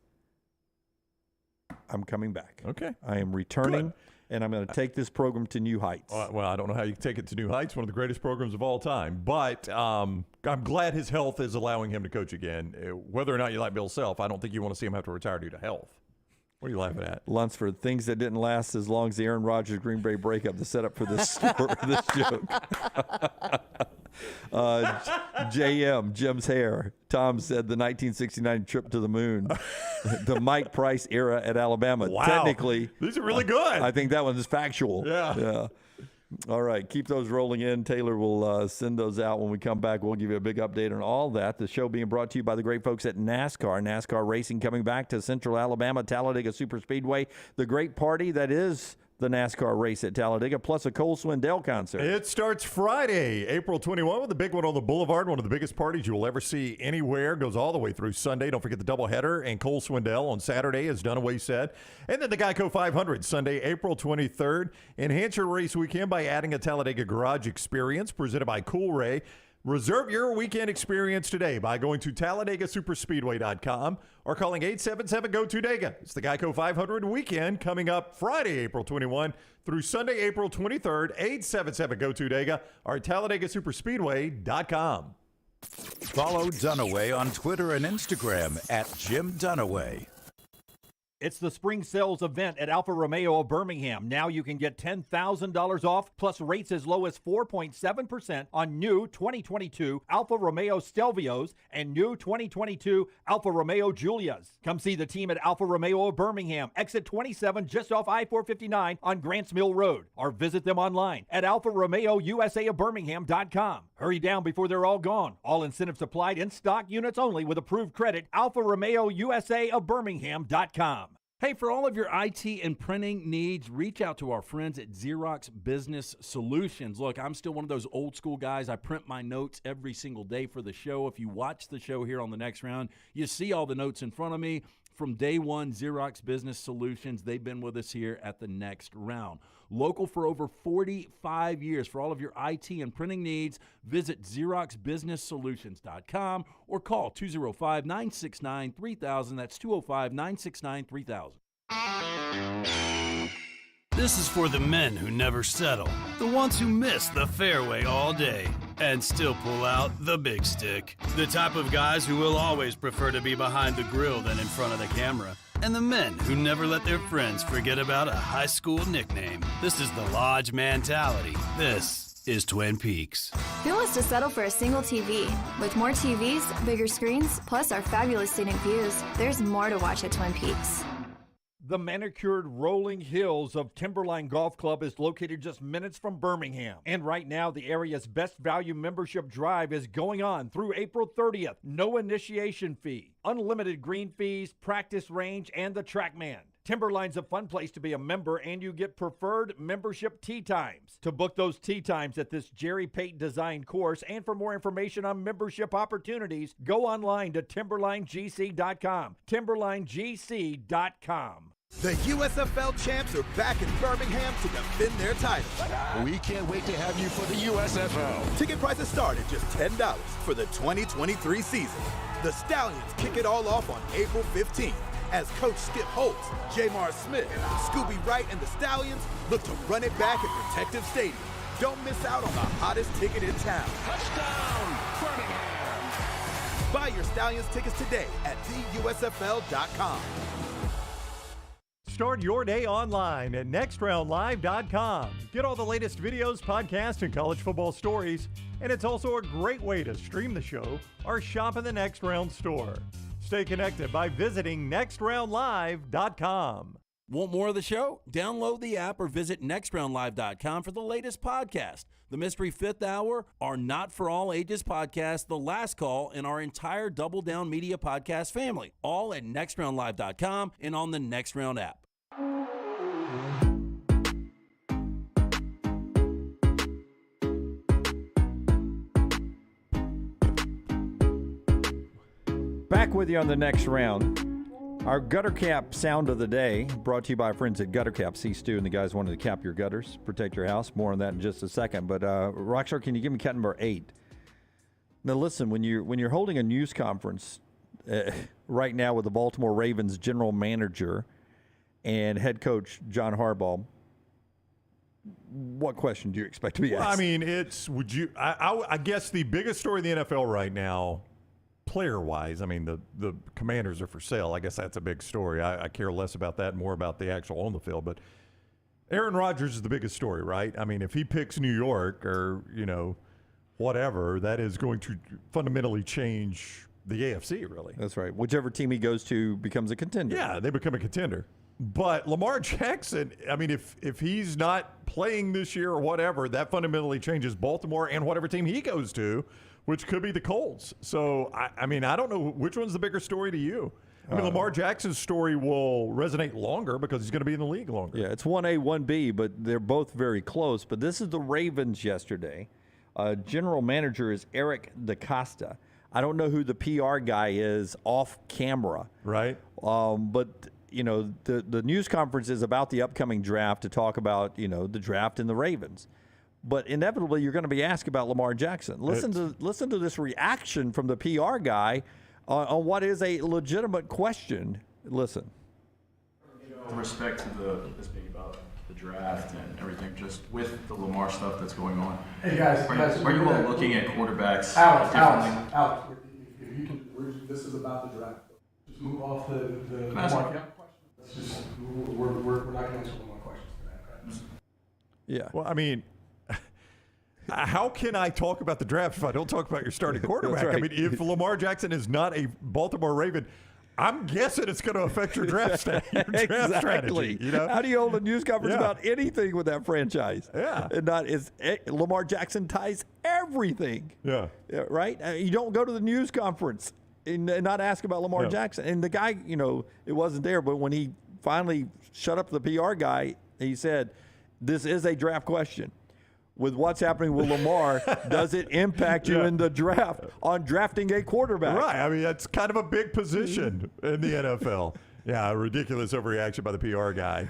I'm coming back. Okay. I am returning, Good. and I'm going to take this program to new heights. Well, I don't know how you can take it to new heights, one of the greatest programs of all time. But I'm glad his health is allowing him to coach again. Whether or not you like Bill Self, I don't think you want to see him have to retire due to health. What are you laughing at? Lunsford, things that didn't last as long as the Aaron Rodgers Green Bay breakup, the setup for this story, this joke. Jim's hair. Tom said the 1969 trip to the moon, the Mike Price era at Alabama. Wow. Technically, these are really good. I think that one is factual. Yeah. All right, keep those rolling in. Taylor will send those out when we come back. We'll give you a big update on all that. The show being brought to you by the great folks at NASCAR. NASCAR racing coming back to Central Alabama, Talladega Superspeedway. The great party that is the NASCAR race at Talladega, plus a Cole Swindell concert. It starts Friday, April 21, with a big one on the Boulevard, one of the biggest parties you will ever see anywhere. Goes all the way through Sunday. Don't forget the doubleheader, and Cole Swindell on Saturday, as Dunaway said. And then the Geico 500, Sunday, April 23rd. Enhance your race weekend by adding a Talladega Garage Experience, presented by Cool Ray. Reserve your weekend experience today by going to TalladagaSuperspeedway.com or calling 877-GO-TODAGA. It's the Geico 500 weekend coming up Friday, April 21 through Sunday, April 23rd. 877-GO-TODAGA or TalladagaSuperspeedway.com. Follow Dunaway on Twitter and Instagram at Jim Dunaway. It's the spring sales event at Alfa Romeo of Birmingham. Now you can get $10,000 off, plus rates as low as 4.7% on new 2022 Alfa Romeo Stelvios and new 2022 Alfa Romeo Giulias. Come see the team at Alfa Romeo of Birmingham, exit 27 just off I-459 on Grants Mill Road, or visit them online at alfaromeousa of Birmingham.com. Hurry down before they're all gone. All incentives applied, in stock units only with approved credit. Alfa Romeo USA of Birmingham.com. Hey, for all of your IT and printing needs, reach out to our friends at Xerox Business Solutions. Look, I'm still one of those old school guys. I print my notes every single day for the show. If you watch the show here on the Next Round, you see all the notes in front of me. From day one, Xerox Business Solutions, they've been with us here at the Next Round. Local for over 45 years. For all of your IT and printing needs, visit XeroxBusinessSolutions.com or call 205-969-3000. That's 205-969-3000. This is for the men who never settle, the ones who miss the fairway all day and still pull out the big stick, the type of guys who will always prefer to be behind the grill than in front of the camera, and the men who never let their friends forget about a high school nickname. This is the Lodge mentality. This is Twin Peaks. Who wants to settle for a single TV? With more TVs, bigger screens, plus our fabulous scenic views, there's more to watch at Twin Peaks. The manicured rolling hills of Timberline Golf Club is located just minutes from Birmingham. And right now, the area's best value membership drive is going on through April 30th. No initiation fee, unlimited green fees, practice range, and the TrackMan. Timberline's a fun place to be a member, and you get preferred membership tee times. To book those tee times at this Jerry Payton designed course, and for more information on membership opportunities, go online to TimberlineGC.com. TimberlineGC.com. The USFL champs are back in Birmingham to defend their title. We can't wait to have you for the USFL. Ticket prices start at just $10 for the 2023 season. The Stallions kick it all off on April 15th as Coach Skip Holtz, Jamar Smith, Scooby Wright, and the Stallions look to run it back at Protective Stadium. Don't miss out on the hottest ticket in town. Touchdown, Birmingham! Buy your Stallions tickets today at theusfl.com. Start your day online at nextroundlive.com. Get all the latest videos, podcasts, and college football stories. And it's also a great way to stream the show or shop in the Next Round store. Stay connected by visiting nextroundlive.com. Want more of the show? Download the app or visit nextroundlive.com for the latest podcast. The Mystery Fifth Hour, our Not For All Ages podcast, The Last Call, and our entire Double Down Media podcast family. All at nextroundlive.com and on the Next Round app. Back with you on the Next Round. Our gutter cap sound of the day brought to you by our friends at Gutter Cap. See Stu and the guys wanted to cap your gutters, protect your house. More on that in just a second. But Rockstar, can you give me cat number 8? Now listen, when you're holding a news conference right now with the Baltimore Ravens general manager and head coach John Harbaugh, what question do you expect to be asked? Well, I mean, I guess the biggest story in the NFL right now, player-wise, I mean, the Commanders are for sale. I guess that's a big story. I care less about that, more about the actual on the field. But Aaron Rodgers is the biggest story, right? I mean, if he picks New York or, whatever, that is going to fundamentally change the AFC, really. That's right. Whichever team he goes to becomes a contender. Yeah, they become a contender. But Lamar Jackson, I mean, if he's not playing this year or whatever, that fundamentally changes Baltimore and whatever team he goes to, which could be the Colts. So, I mean, I don't know which one's the bigger story to you. I mean, Lamar Jackson's story will resonate longer because he's going to be in the league longer. Yeah, it's 1A, 1B, but they're both very close. But this is the Ravens yesterday. General manager is Eric DaCosta. I don't know who the PR guy is off camera. Right. But, the news conference is about the upcoming draft to talk about, the draft and the Ravens. But inevitably, you're going to be asked about Lamar Jackson. Listen to this reaction from the PR guy on what is a legitimate question. Listen. With respect to this being about the draft and everything, just with the Lamar stuff that's going on. Hey guys, are you all looking at quarterbacks Alex, differently? if you can, this is about the draft. Just move off the Lamar question. Let's just we're not going to answer one more questions today. Okay? Yeah. Well, I mean, how can I talk about the draft if I don't talk about your starting quarterback? Right. I mean, if Lamar Jackson is not a Baltimore Raven, I'm guessing it's going to affect your draft strategy. How do you hold a news conference about anything with that franchise? Yeah. And Lamar Jackson ties everything. Yeah. Right? You don't go to the news conference and not ask about Lamar Jackson. And the guy, it wasn't there, but when he finally shut up the PR guy, he said, this is a draft question. With what's happening with Lamar, does it impact you in the draft on drafting a quarterback? Right. I mean, that's kind of a big position in the NFL. Yeah, a ridiculous overreaction by the PR guy.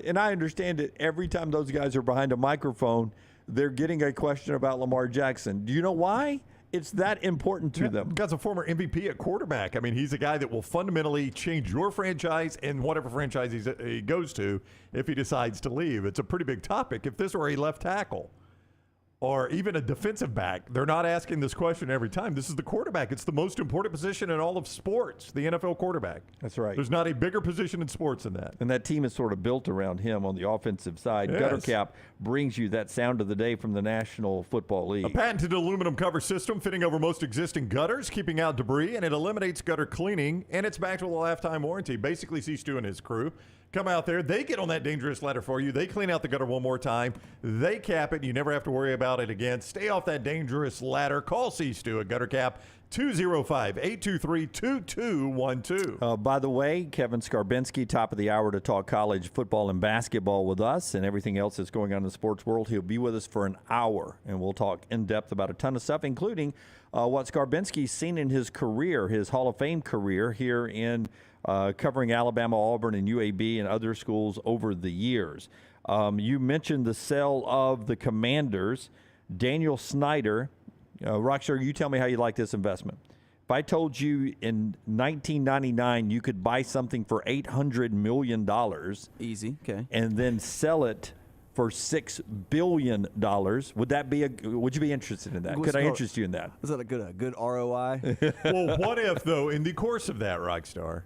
And I understand it. Every time those guys are behind a microphone, they're getting a question about Lamar Jackson. Do you know why? It's that important to them. The guy's a former MVP at quarterback. I mean, he's a guy that will fundamentally change your franchise and whatever franchise he goes to if he decides to leave. It's a pretty big topic. If this were a left tackle or even a defensive back, they're not asking this question every time. This is the quarterback. It's the most important position in all of sports, the NFL quarterback. That's right. There's not a bigger position in sports than that. And that team is sort of built around him on the offensive side. Yes. Gutter Cap brings you that sound of the day from the National Football League. A patented aluminum cover system fitting over most existing gutters, keeping out debris, and it eliminates gutter cleaning, and it's backed with a lifetime warranty. Basically, Stu and his crew come out there. They get on that dangerous ladder for you. They clean out the gutter one more time. They cap it. You never have to worry about it again. Stay off that dangerous ladder. Call Stu at Gutter Cap 205-823-2212. By the way, Kevin Scarbinsky, top of the hour to talk college football and basketball with us and everything else that's going on in the sports world. He'll be with us for an hour, and we'll talk in depth about a ton of stuff, including what Scarbinsky's seen in his career, his Hall of Fame career here in covering Alabama, Auburn, and UAB and other schools over the years. You mentioned the sale of the Commanders. Daniel Snyder, Rockstar, you tell me how you like this investment. If I told you in 1999 you could buy something for $800 million. Easy, okay. And then sell it for $6 billion, would you be interested in that? Could I interest you in that? Is that a good ROI? Well, what if, though, in the course of that, Rockstar,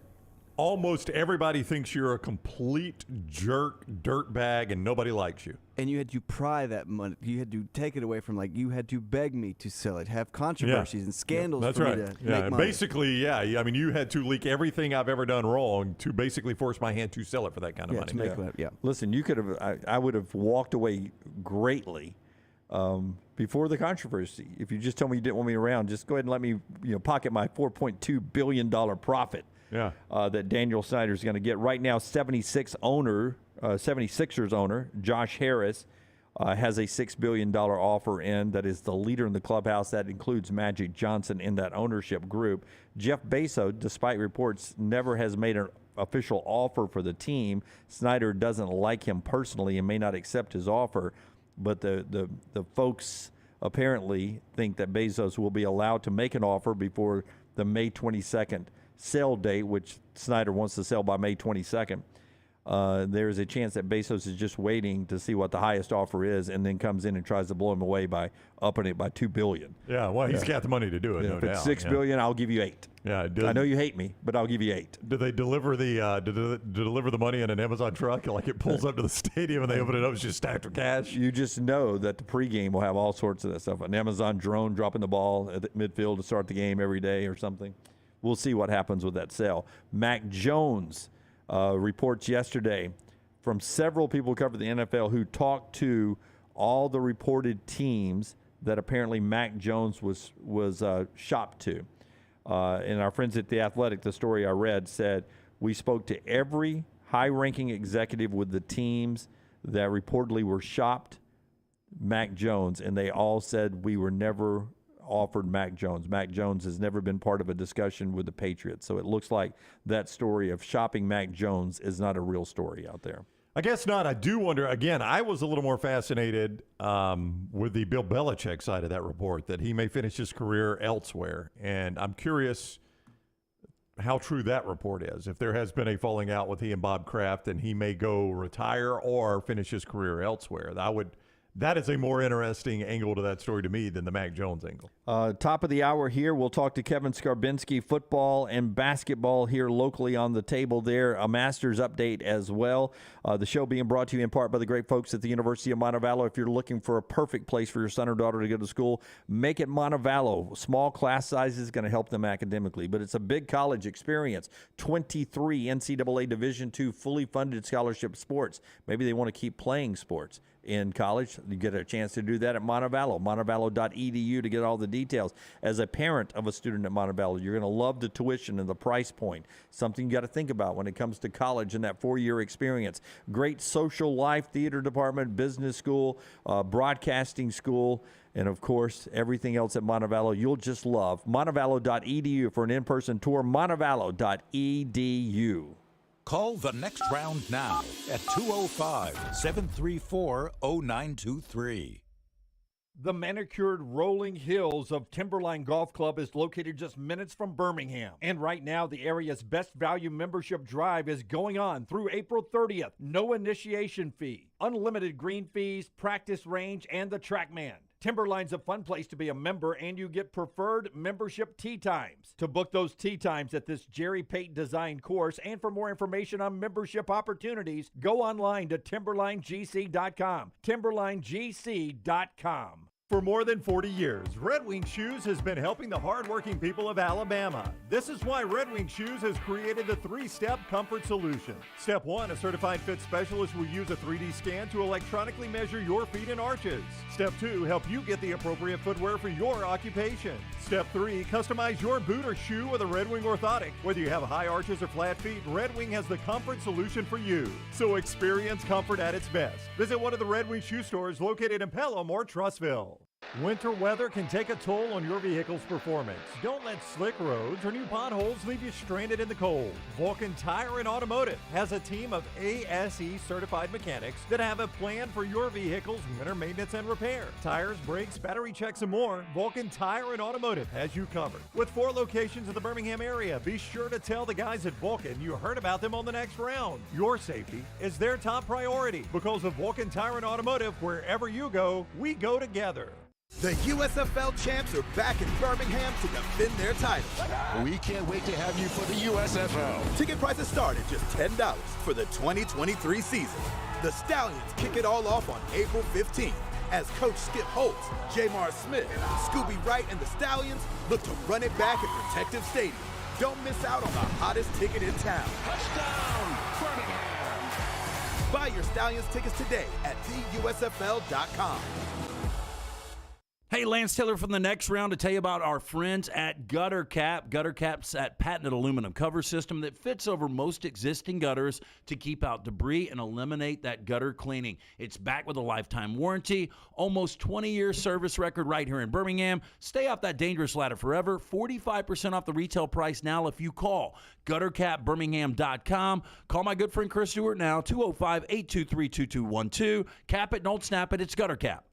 almost everybody thinks you're a complete jerk, dirtbag, and nobody likes you. And you had to pry that money. You had to take it away from, like, you had to beg me to sell it, have controversies and scandals That's for right. me to make money. Basically, I mean, you had to leak everything I've ever done wrong to basically force my hand to sell it for that kind of money. To make money. Listen, you could have. I would have walked away greatly before the controversy. If you just told me you didn't want me around, just go ahead and let me, pocket my $4.2 billion profit. That Daniel Snyder is going to get. Right now, 76ers owner Josh Harris has a $6 billion offer in. That is the leader in the clubhouse. That includes Magic Johnson in that ownership group. Jeff Bezos, despite reports, never has made an official offer for the team. Snyder doesn't like him personally and may not accept his offer, but the folks apparently think that Bezos will be allowed to make an offer before the May 22nd sell date, which Snyder wants to sell by May 22nd. There's a chance that Bezos is just waiting to see what the highest offer is and then comes in and tries to blow him away by upping it by $2 billion. Yeah, well, he's got the money to do it, no if it's doubt. $6 billion, I'll give you $8 billion. Yeah, I know you hate me, but I'll give you $8 billion. Do they deliver the money in an Amazon truck? Like it pulls up to the stadium and they open it up, it's just stacked with cash? You just know that the pregame will have all sorts of that stuff. An Amazon drone dropping the ball at the midfield to start the game every day or something. We'll see what happens with that sale. Mac Jones reports yesterday from several people who cover the NFL who talked to all the reported teams that apparently Mac Jones was shopped to. And our friends at The Athletic, the story I read, said, we spoke to every high-ranking executive with the teams that reportedly were shopped Mac Jones, and they all said we were never offered Mac Jones. Mac Jones has never been part of a discussion with the Patriots. So it looks like that story of shopping Mac Jones is not a real story out there. I guess not. I do wonder, again, I was a little more fascinated with the Bill Belichick side of that report, that he may finish his career elsewhere. And I'm curious how true that report is. If there has been a falling out with he and Bob Kraft and he may go retire or finish his career elsewhere. That is a more interesting angle to that story to me than the Mac Jones angle. Top of the hour here, we'll talk to Kevin Scarbinsky, football and basketball here locally on the table there. A Masters update as well. The show being brought to you in part by the great folks at the University of Montevallo. If you're looking for a perfect place for your son or daughter to go to school, make it Montevallo. Small class size is going to help them academically, but it's a big college experience. 23 NCAA Division II fully funded scholarship sports. Maybe they want to keep playing sports in college. You get a chance to do that at Montevallo, montevallo.edu to get all the details. As a parent of a student at Montevallo, you're going to love the tuition and the price point. Something you got to think about when it comes to college and that 4-year experience. Great social life, theater department, business school, broadcasting school, and of course, everything else at Montevallo you'll just love. Montevallo.edu for an in-person tour, montevallo.edu. Call the Next Round now at 205-734-0923. The manicured rolling hills of Timberline Golf Club is located just minutes from Birmingham. And right now, the area's best value membership drive is going on through April 30th. No initiation fee, unlimited green fees, practice range, and the TrackMan. Timberline's a fun place to be a member, and you get preferred membership tee times. To book those tee times at this Jerry Payton designed course and for more information on membership opportunities, go online to timberlinegc.com. timberlinegc.com. For more than 40 years, Red Wing Shoes has been helping the hardworking people of Alabama. This is why Red Wing Shoes has created the 3-step comfort solution. Step 1, a certified fit specialist will use a 3D scan to electronically measure your feet and arches. Step 2, help you get the appropriate footwear for your occupation. Step 3, customize your boot or shoe with a Red Wing orthotic. Whether you have high arches or flat feet, Red Wing has the comfort solution for you. So experience comfort at its best. Visit one of the Red Wing shoe stores located in Pelham or Trussville. Winter weather can take a toll on your vehicle's performance. Don't let slick roads or new potholes leave you stranded in the cold. Vulcan Tire and Automotive has a team of ASE certified mechanics that have a plan for your vehicle's winter maintenance and repair. Tires, brakes, battery checks, and more. Vulcan Tire and Automotive has you covered. With 4 locations in the Birmingham area, be sure to tell the guys at Vulcan you heard about them on the Next Round. Your safety is their top priority because of Vulcan Tire and Automotive. Wherever you go, we go together. The USFL champs are back in Birmingham to defend their title. We can't wait to have you for the USFL. Ticket prices start at just $10 for the 2023 season. The Stallions kick it all off on April 15th as Coach Skip Holtz, Jamar Smith, Scooby Wright, and the Stallions look to run it back at Protective Stadium. Don't miss out on the hottest ticket in town. Touchdown, Birmingham! Buy your Stallions tickets today at theusfl.com. Hey, Lance Taylor from the Next Round to tell you about our friends at Gutter Cap. Gutter Cap's that patented aluminum cover system that fits over most existing gutters to keep out debris and eliminate that gutter cleaning. It's backed with a lifetime warranty, almost 20-year service record right here in Birmingham. Stay off that dangerous ladder forever. 45% off the retail price now if you call guttercapbirmingham.com. Call my good friend Chris Stewart now, 205-823-2212. Cap it, don't snap it. It's Gutter Cap.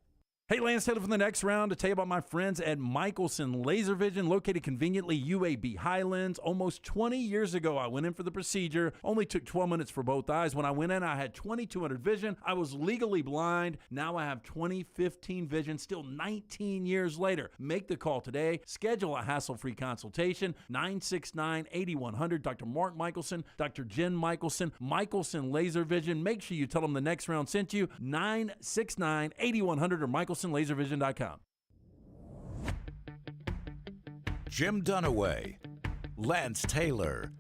Hey, Lance Taylor from the Next Round to tell you about my friends at Michelson Laser Vision, located conveniently UAB Highlands. Almost 20 years ago, I went in for the procedure. Only took 12 minutes for both eyes. When I went in, I had 2200 vision. I was legally blind. Now I have 20/15 vision, still 19 years later. Make the call today. Schedule a hassle-free consultation. 969-8100. Dr. Mark Michelson, Dr. Jen Michelson, Michelson Laser Vision. Make sure you tell them the Next Round sent you. 969-8100 or MichelsonLaserVision.com. Jim Dunaway, Lance Taylor,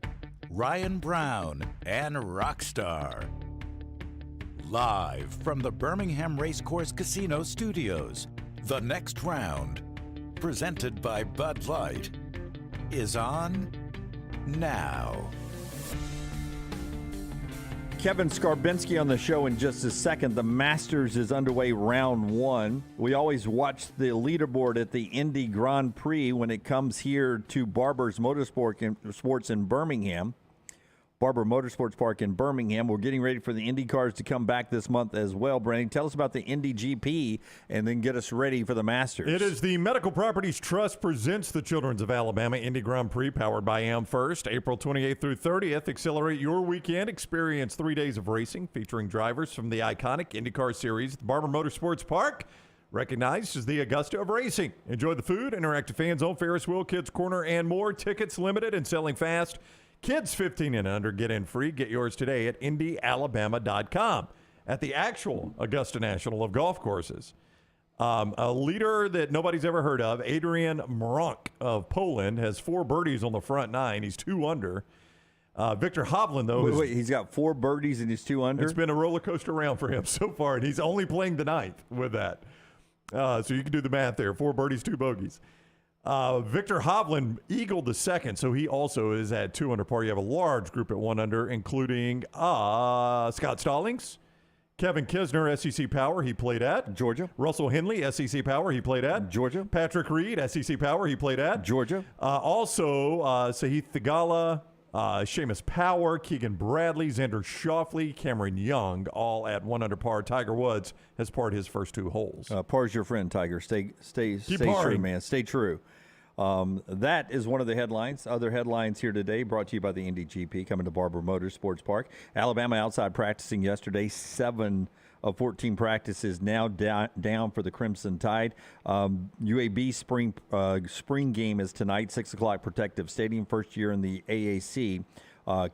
Ryan Brown, and Rockstar. Live from the Birmingham Racecourse Casino Studios, The Next Round, presented by Bud Light, is on now. Kevin Scarbinsky on the show in just a second. The Masters is underway, round one. We always watch the leaderboard at the Indy Grand Prix when it comes here to Barber's Motorsports in Birmingham. Barber Motorsports Park in Birmingham. We're getting ready for the Indy cars to come back this month as well. Brandon, tell us about the Indy GP and then get us ready for the Masters. It is the Medical Properties Trust presents the Children's of Alabama Indy Grand Prix, powered by AmFirst, April 28th through 30th. Accelerate your weekend. Experience 3 days of racing featuring drivers from the iconic IndyCar series at the Barber Motorsports Park, recognized as the Augusta of racing. Enjoy the food, interactive fan zone, Ferris wheel, kids corner, and more. Tickets limited and selling fast. Kids 15 and under get in free. Get yours today at IndyAlabama.com. At the actual Augusta National of Golf Courses, a leader that nobody's ever heard of, Adrian Mronk of Poland, has 4 birdies on the front 9. He's 2 under. Victor Hovland, though, wait, he's got 4 birdies and he's 2 under? It's been a roller coaster round for him so far, and he's only playing the 9th with that. So you can do the math there. 4 birdies, 2 bogeys. Victor Hovland eagled the second, so he also is at 2 under par. You have a large group at 1 under, including Scott Stallings, Kevin Kisner, SEC Power, he played at Georgia. Russell Henley, SEC Power, he played at Georgia. Patrick Reed, SEC Power, he played at Georgia. Also, Sahith Theegala, Seamus Power, Keegan Bradley, Xander Schauffele, Cameron Young, all at 1 under par. Tiger Woods has parred his first 2 holes. Par's your friend, Tiger. Stay true, man. Stay true. That is one of the headlines. Other headlines here today brought to you by the Indy GP coming to Barber Motorsports Park. Alabama outside practicing yesterday. 7 of 14 practices now down for the Crimson Tide. UAB spring game is tonight, 6 o'clock, Protective Stadium, first year in the AAC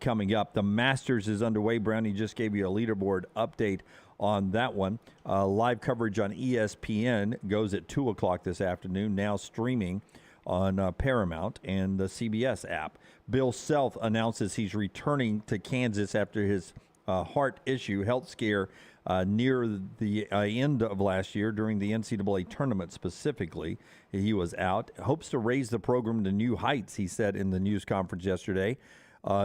coming up. The Masters is underway. Brownie just gave you a leaderboard update on that one. Live coverage on ESPN goes at 2 o'clock this afternoon, now streaming on Paramount and the CBS app. Bill Self announces he's returning to Kansas after his heart issue, health scare near the end of last year during the NCAA tournament specifically. He was out. Hopes to raise the program to new heights, he said in the news conference yesterday.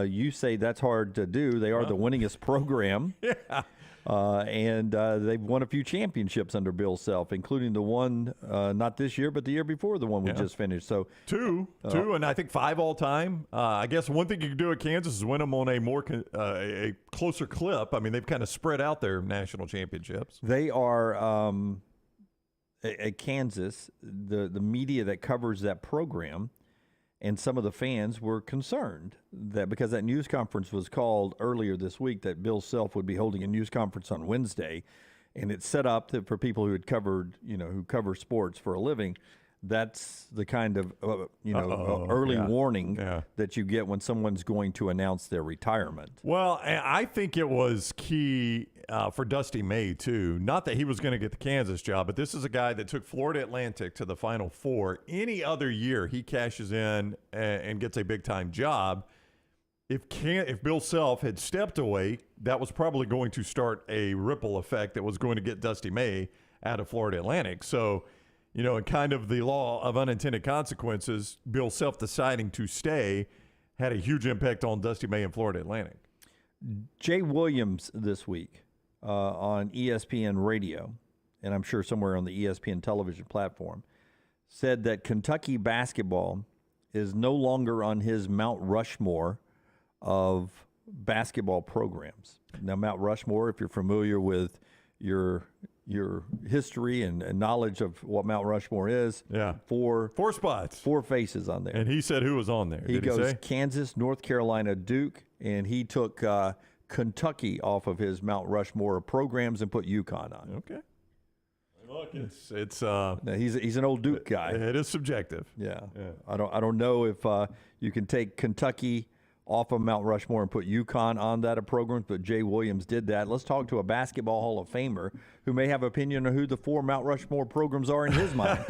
You say that's hard to do. They are the winningest program. Yeah. And they've won a few championships under Bill Self, including the one not this year, but the year before, the one we just finished. So two, and I think 5 all time. I guess one thing you can do at Kansas is win them on a more a closer clip. I mean, they've kind of spread out their national championships. They are at Kansas. The media that covers that program and some of the fans were concerned that because that news conference was called earlier this week, that Bill Self would be holding a news conference on Wednesday, and it's set up for people who who cover sports for a living. That's the kind of early warning that you get when someone's going to announce their retirement. Well, I think it was key for Dusty May too. Not that he was going to get the Kansas job, but this is a guy that took Florida Atlantic to the Final Four. Any other year, he cashes in and gets a big time job. If Bill Self had stepped away, that was probably going to start a ripple effect that was going to get Dusty May out of Florida Atlantic. So, and kind of the law of unintended consequences, Bill Self deciding to stay had a huge impact on Dusty May and Florida Atlantic. Jay Williams this week on ESPN Radio, and I'm sure somewhere on the ESPN television platform, said that Kentucky basketball is no longer on his Mount Rushmore of basketball programs. Now, Mount Rushmore, if you're familiar with your history and knowledge of what Mount Rushmore is, four spots, 4 faces on there. And he said who was on there. He goes Kansas, North Carolina, Duke, and he took Kentucky off of his Mount Rushmore of programs and put UConn on. Okay. Look, it's he's an old Duke guy. It is subjective. Yeah. I don't know if you can take Kentucky off of Mount Rushmore and put UConn on that of programs, but Jay Williams did that. Let's talk to a basketball Hall of Famer who may have opinion on who the 4 Mount Rushmore programs are in his mind.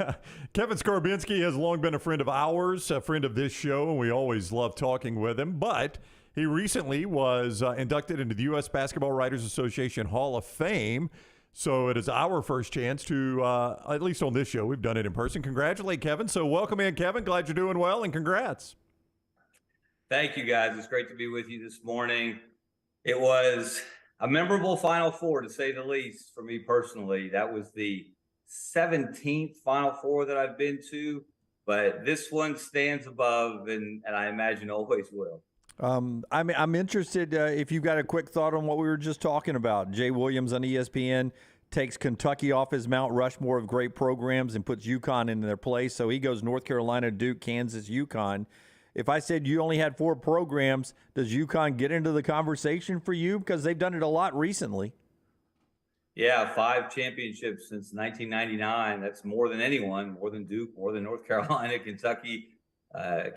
Kevin Scarbinsky has long been a friend of ours, a friend of this show, and we always love talking with him. But he recently was inducted into the U.S. Basketball Writers Association Hall of Fame. So it is our first chance to, at least on this show, we've done it in person, congratulate Kevin. So welcome in, Kevin. Glad you're doing well, and congrats. Thank you, guys. It's great to be with you this morning. It was a memorable Final Four, to say the least, for me personally. That was the 17th Final Four that I've been to, but this one stands above, and I imagine always will. I'm interested if you've got a quick thought on what we were just talking about. Jay Williams on ESPN takes Kentucky off his Mount Rushmore of great programs and puts UConn in their place. So he goes North Carolina, Duke, Kansas, UConn. If I said you only had 4 programs, does UConn get into the conversation for you? Because they've done it a lot recently. Yeah, 5 championships since 1999. That's more than anyone, more than Duke, more than North Carolina, Kentucky,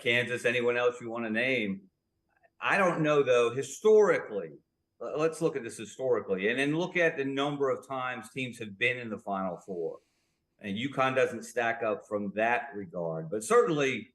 Kansas, anyone else you want to name. I don't know, though, historically. Let's look at this historically and then look at the number of times teams have been in the Final Four. And UConn doesn't stack up from that regard. But certainly,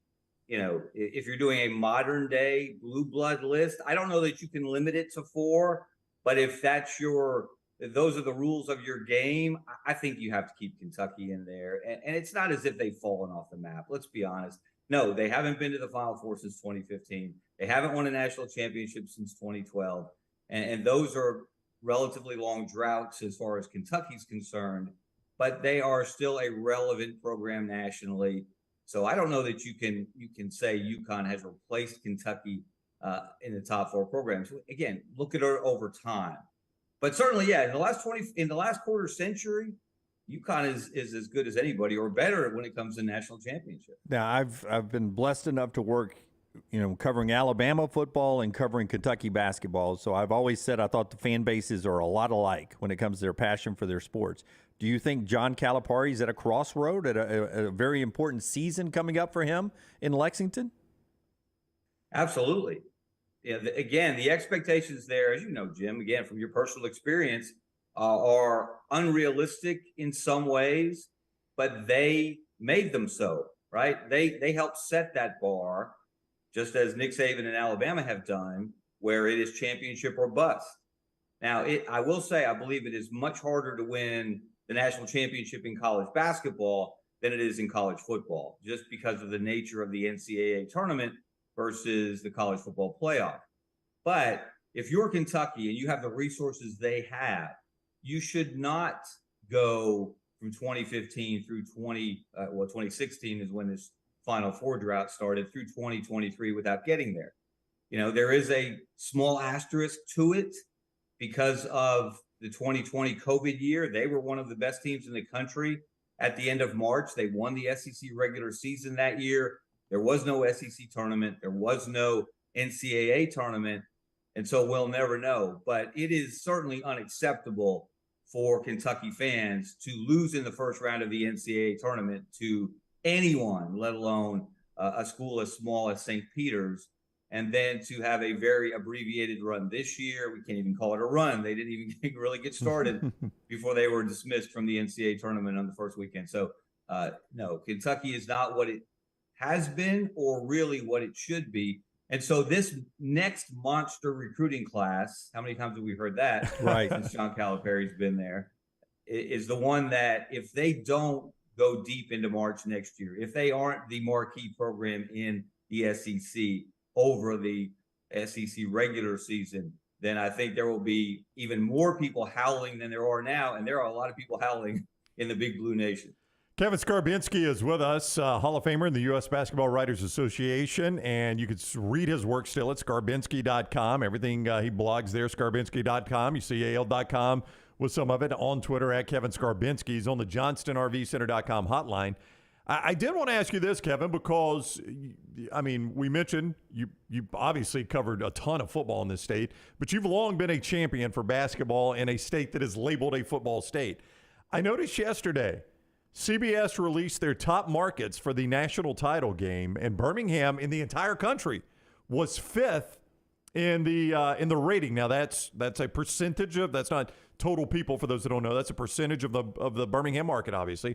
if you're doing a modern day blue blood list, I don't know that you can limit it to 4, but if those are the rules of your game, I think you have to keep Kentucky in there. And it's not as if they've fallen off the map. Let's be honest. No, they haven't been to the Final Four since 2015. They haven't won a national championship since 2012. And those are relatively long droughts as far as Kentucky's concerned, but they are still a relevant program nationally. So I don't know that you can say UConn has replaced Kentucky in the top 4 programs. Again, look at it over time. But certainly, in the last quarter century, UConn is as good as anybody or better when it comes to national championship. Now, I've been blessed enough to work, covering Alabama football and covering Kentucky basketball. So I've always said I thought the fan bases are a lot alike when it comes to their passion for their sports. Do you think John Calipari is at a crossroad at a very important season coming up for him in Lexington? Absolutely. Yeah. Again, the expectations there, as you know, Jim, again, from your personal experience, are unrealistic in some ways, but they made them so, right? They helped set that bar, just as Nick Saban and Alabama have done, where it is championship or bust. Now, I will say, I believe it is much harder to win the national championship in college basketball than it is in college football, just because of the nature of the NCAA tournament versus the college football playoff. But if you're Kentucky and you have the resources they have, you should not go from 2015 through 2016 is when this Final Four drought started, through 2023 without getting there. There is a small asterisk to it because of the 2020 COVID year. They were one of the best teams in the country at the end of March. They won the SEC regular season that year. There was no SEC tournament. There was no NCAA tournament. And so we'll never know. But it is certainly unacceptable for Kentucky fans to lose in the first round of the NCAA tournament to anyone, let alone a school as small as St. Peter's, and then to have a very abbreviated run this year. We can't even call it a run. They didn't even really get started before they were dismissed from the NCAA tournament on the first weekend. So, no, Kentucky is not what it has been or really what it should be. And so this next monster recruiting class, how many times have we heard that? Right. Since John Calipari's been there, is the one that if they don't go deep into March next year, if they aren't the marquee program in the SEC over the SEC regular season, then I think there will be even more people howling than there are now. And there are a lot of people howling in the Big Blue Nation. Kevin Scarbinsky is with us, Hall of Famer in the U.S. Basketball Writers Association, and you can read his work still at scarbinsky.com. Everything he blogs there, scarbinsky.com. You see AL.com with some of it on Twitter at Kevin Scarbinsky. He's on the JohnstonRVCenter.com hotline. I did want to ask you this, Kevin, because, I mean, we mentioned you obviously covered a ton of football in this state, but you've long been a champion for basketball in a state that is labeled a football state. I noticed yesterday CBS released their top markets for the national title game, and Birmingham in the entire country was 5th in the rating. Now that's a percentage of, that's not total people for those that don't know. That's a percentage of the Birmingham market, obviously.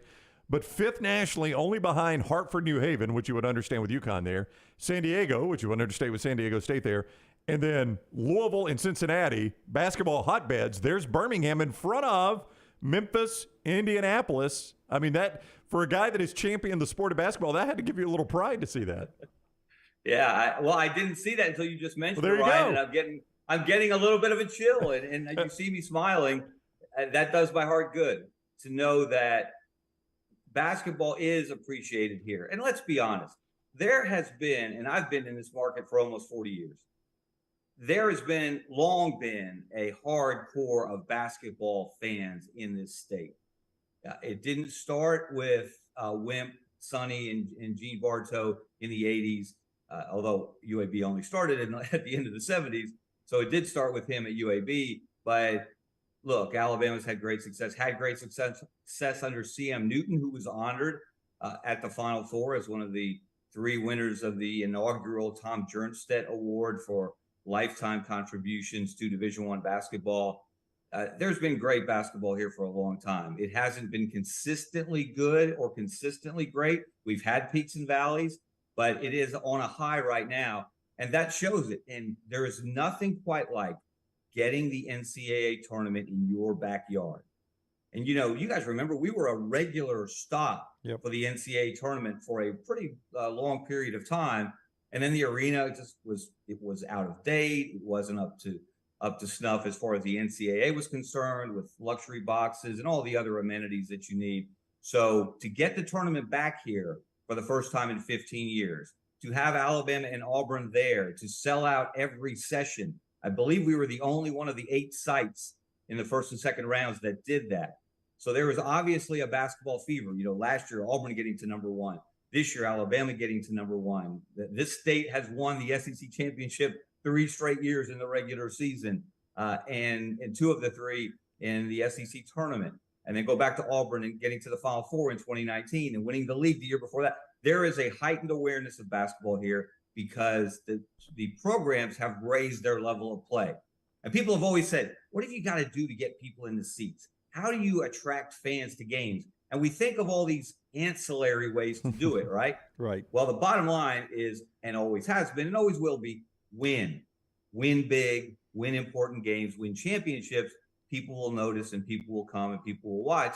But 5th nationally, only behind Hartford, New Haven, which you would understand with UConn there, San Diego, which you would understand with San Diego State there, and then Louisville and Cincinnati, basketball hotbeds. There's Birmingham in front of Memphis, Indianapolis. I mean, that for a guy that has championed the sport of basketball, that had to give you a little pride to see that. Yeah, I didn't see that until you just mentioned Well, it, there you Ryan, go. and I'm getting a little bit of a chill, and you see me smiling. That does my heart good to know that basketball is appreciated here. And let's be honest, there has been, and I've been in this market for almost 40 years, there has long been a hardcore of basketball fans in this state. It didn't start with Wimp, Sonny, and Gene Bartow in the 80s, although UAB only started at the end of the 70s. So it did start with him at UAB. But look, Alabama's had great success under C.M. Newton, who was honored at the Final Four as one of the 3 winners of the inaugural Tom Jernstedt Award for lifetime contributions to Division I basketball. There's been great basketball here for a long time. It hasn't been consistently good or consistently great. We've had peaks and valleys, but it is on a high right now, and that shows it. And there is nothing quite like getting the NCAA tournament in your backyard. And, you guys remember we were a regular stop for the NCAA tournament for a pretty long period of time. And then the arena was out of date. It wasn't up to snuff as far as the NCAA was concerned, with luxury boxes and all the other amenities that you need. So to get the tournament back here for the first time in 15 years, to have Alabama and Auburn there, to sell out every session. I believe we were the only one of the 8 sites in the first and second rounds that did that. So there was obviously a basketball fever. Last year, Auburn getting to number 1. This year, Alabama getting to number 1. This state has won the SEC championship 3 straight years in the regular season, and 2 of the 3 in the SEC tournament. And then go back to Auburn and getting to the Final Four in 2019 and winning the league the year before that. There is a heightened awareness of basketball here because the programs have raised their level of play. And people have always said, what have you got to do to get people in the seats? How do you attract fans to games? And we think of all these ancillary ways to do it, right? Right. Well, the bottom line is, and always has been and always will be, win big, win important games, win championships. People will notice and people will come and people will watch,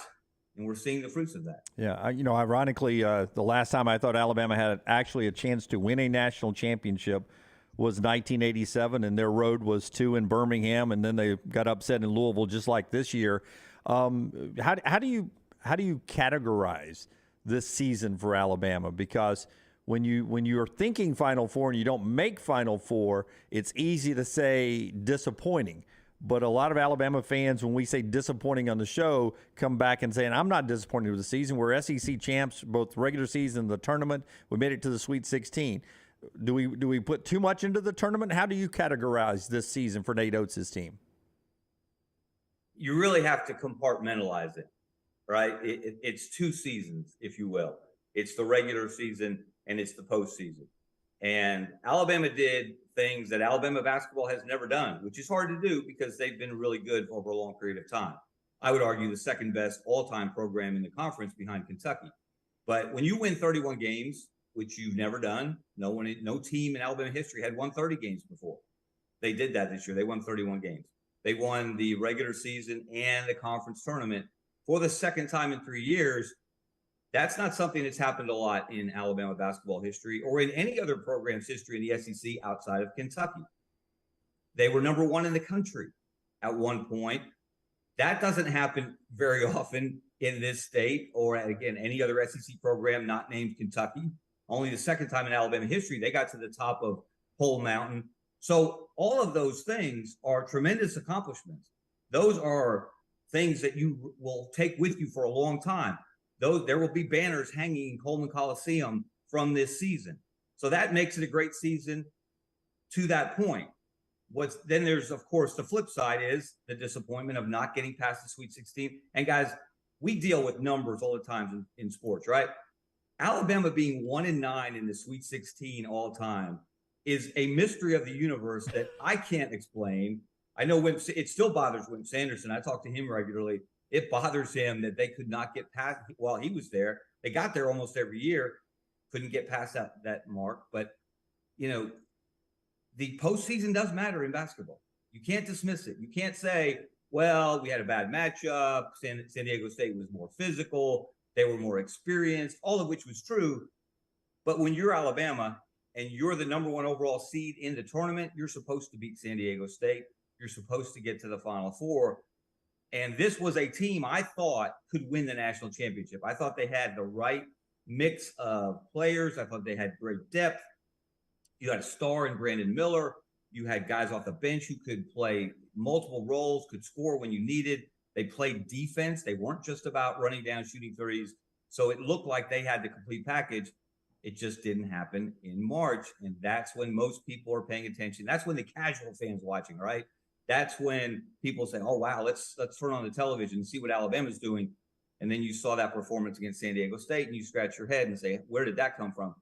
and we're seeing the fruits of that. Yeah, ironically, the last time I thought Alabama had actually a chance to win a national championship was 1987, and their road was 2 in Birmingham, and then they got upset in Louisville just like this year. How do you categorize this season for Alabama? Because when you're thinking Final Four and you don't make Final Four, it's easy to say disappointing. But a lot of Alabama fans, when we say disappointing on the show, come back and saying, I'm not disappointed with the season. We're SEC champs, both regular season and the tournament. We made it to the Sweet 16. Do we put too much into the tournament? How do you categorize this season for Nate Oates' team? you really have to compartmentalize it, right? It's 2 seasons, if you will. It's the regular season and it's the postseason. And Alabama did things that Alabama basketball has never done, which is hard to do because they've been really good over a long period of time. I would argue the second best all-time program in the conference behind Kentucky. But when you win 31 games, which you've never done, no team in Alabama history had won 30 games before. They did that this year. They won 31 games. They won the regular season and the conference tournament for the second time in 3 years. That's not something that's happened a lot in Alabama basketball history or in any other program's history in the SEC outside of Kentucky. They were number 1 in the country at one point. That doesn't happen very often in this state or, again, any other SEC program not named Kentucky. Only the second time in Alabama history they got to the top of Pole Mountain. So all of those things are tremendous accomplishments. Those are things that you will take with you for a long time. There will be banners hanging in Coleman Coliseum from this season. So that makes it a great season to that point. Then there's, of course, the flip side is the disappointment of not getting past the Sweet 16. And guys, we deal with numbers all the time in sports, right? Alabama being 1-9 in the Sweet 16 all time is a mystery of the universe that I can't explain. I know it still bothers Wimp Sanderson. I talk to him regularly. It bothers him that they could not get past while he was there. They got there almost every year, couldn't get past that mark. But, the postseason does matter in basketball. You can't dismiss it. You can't say, well, we had a bad matchup. San Diego State was more physical. They were more experienced, all of which was true. But when you're Alabama and you're the number 1 overall seed in the tournament, you're supposed to beat San Diego State. You're supposed to get to the Final Four. And this was a team I thought could win the national championship. I thought they had the right mix of players. I thought they had great depth. You had a star in Brandon Miller. You had guys off the bench who could play multiple roles, could score when you needed. They played defense. They weren't just about running down, shooting threes. So it looked like they had the complete package. It just didn't happen in March. And that's when most people are paying attention. That's when the casual fans watching, right? That's when people say, oh, wow, let's turn on the television and see what Alabama's doing. And then you saw that performance against San Diego State and you scratch your head and say, where did that come from?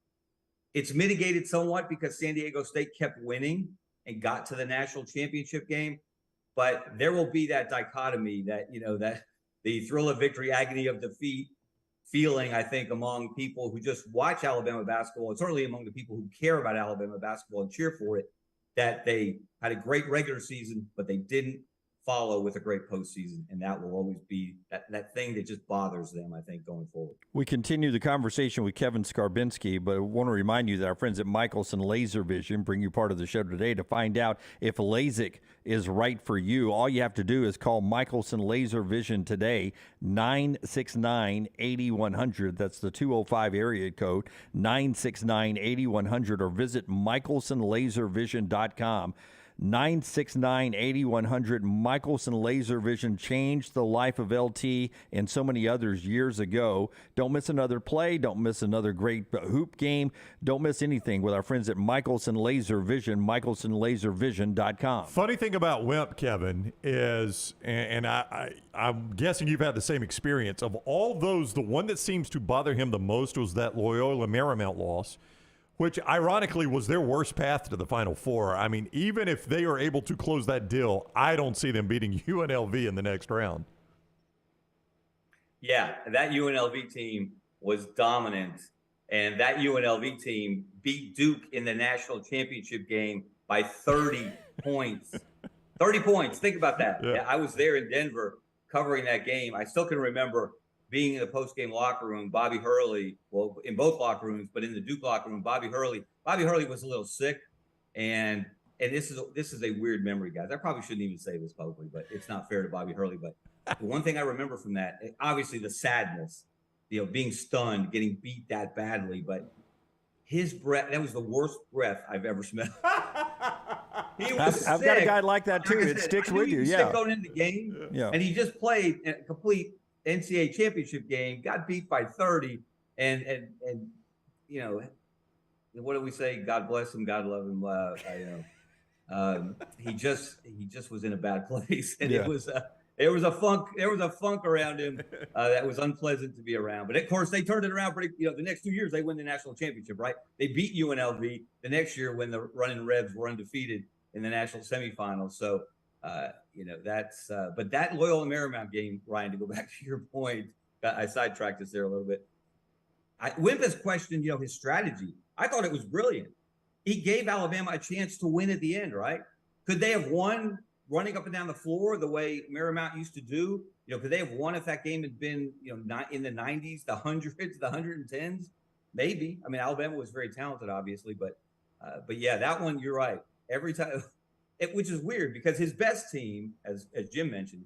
It's mitigated somewhat because San Diego State kept winning and got to the national championship game. But there will be that dichotomy that the thrill of victory, agony of defeat feeling, I think, among people who just watch Alabama basketball, and certainly among the people who care about Alabama basketball and cheer for it, that they had a great regular season, but they didn't follow with a great postseason. And that will always be that thing that just bothers them, I think, going forward. We continue the conversation with Kevin Scarbinsky, but I want to remind you that our friends at Michelson Laser Vision bring you part of the show today to find out if LASIK is right for you. All you have to do is call Michelson Laser Vision today, 969-8100. That's the 205 area code, 969-8100, or visit michelsonlaservision.com. 969-8100. Michelson Laser Vision changed the life of LT and so many others years ago. Don't miss another play. Don't miss another great hoop game. Don't miss anything with our friends at Michelson Laser Vision, michelsonlaservision.com. Funny thing about Wimp, Kevin, is, and I'm guessing you've had the same experience, of all those, the one that seems to bother him the most was that Loyola Marymount loss, which ironically was their worst path to the Final Four. I mean, even if they are able to close that deal, I don't see them beating UNLV in the next round. Yeah, that UNLV team was dominant, and that UNLV team beat Duke in the national championship game by 30 points. 30 points. Think about that. Yeah. I was there in Denver covering that game. I still can remember being in the post-game locker room, Bobby Hurley, well, in both locker rooms, but in the Duke locker room, Bobby Hurley was a little sick, and this is a weird memory, guys. I probably shouldn't even say this publicly, but it's not fair to Bobby Hurley. But the one thing I remember from that, obviously the sadness, being stunned, getting beat that badly, but his breath, that was the worst breath I've ever smelled. He was I've got a guy like that too. It sticks with you, yeah. Sick going into the game, yeah. And he just played a complete NCAA championship game, got beat by 30, and what do we say? God bless him, God love him. He just was in a bad place, and it There was a funk around him that was unpleasant to be around. But of course, they turned it around pretty. The next 2 years they win the national championship, right? They beat UNLV the next year when the Running Rebs were undefeated in the national semifinals. So, that's. But that Loyola Marymount game, Ryan, to go back to your point, I sidetracked us there a little bit. Wimp has questioned, his strategy. I thought it was brilliant. He gave Alabama a chance to win at the end, right? Could they have won running up and down the floor the way Marymount used to do? Could they have won if that game had been, not in the 90s, the 100s, the 110s? Maybe. I mean, Alabama was very talented, obviously, but yeah, that one, you're right. Every time, which is weird because his best team, as Jim mentioned,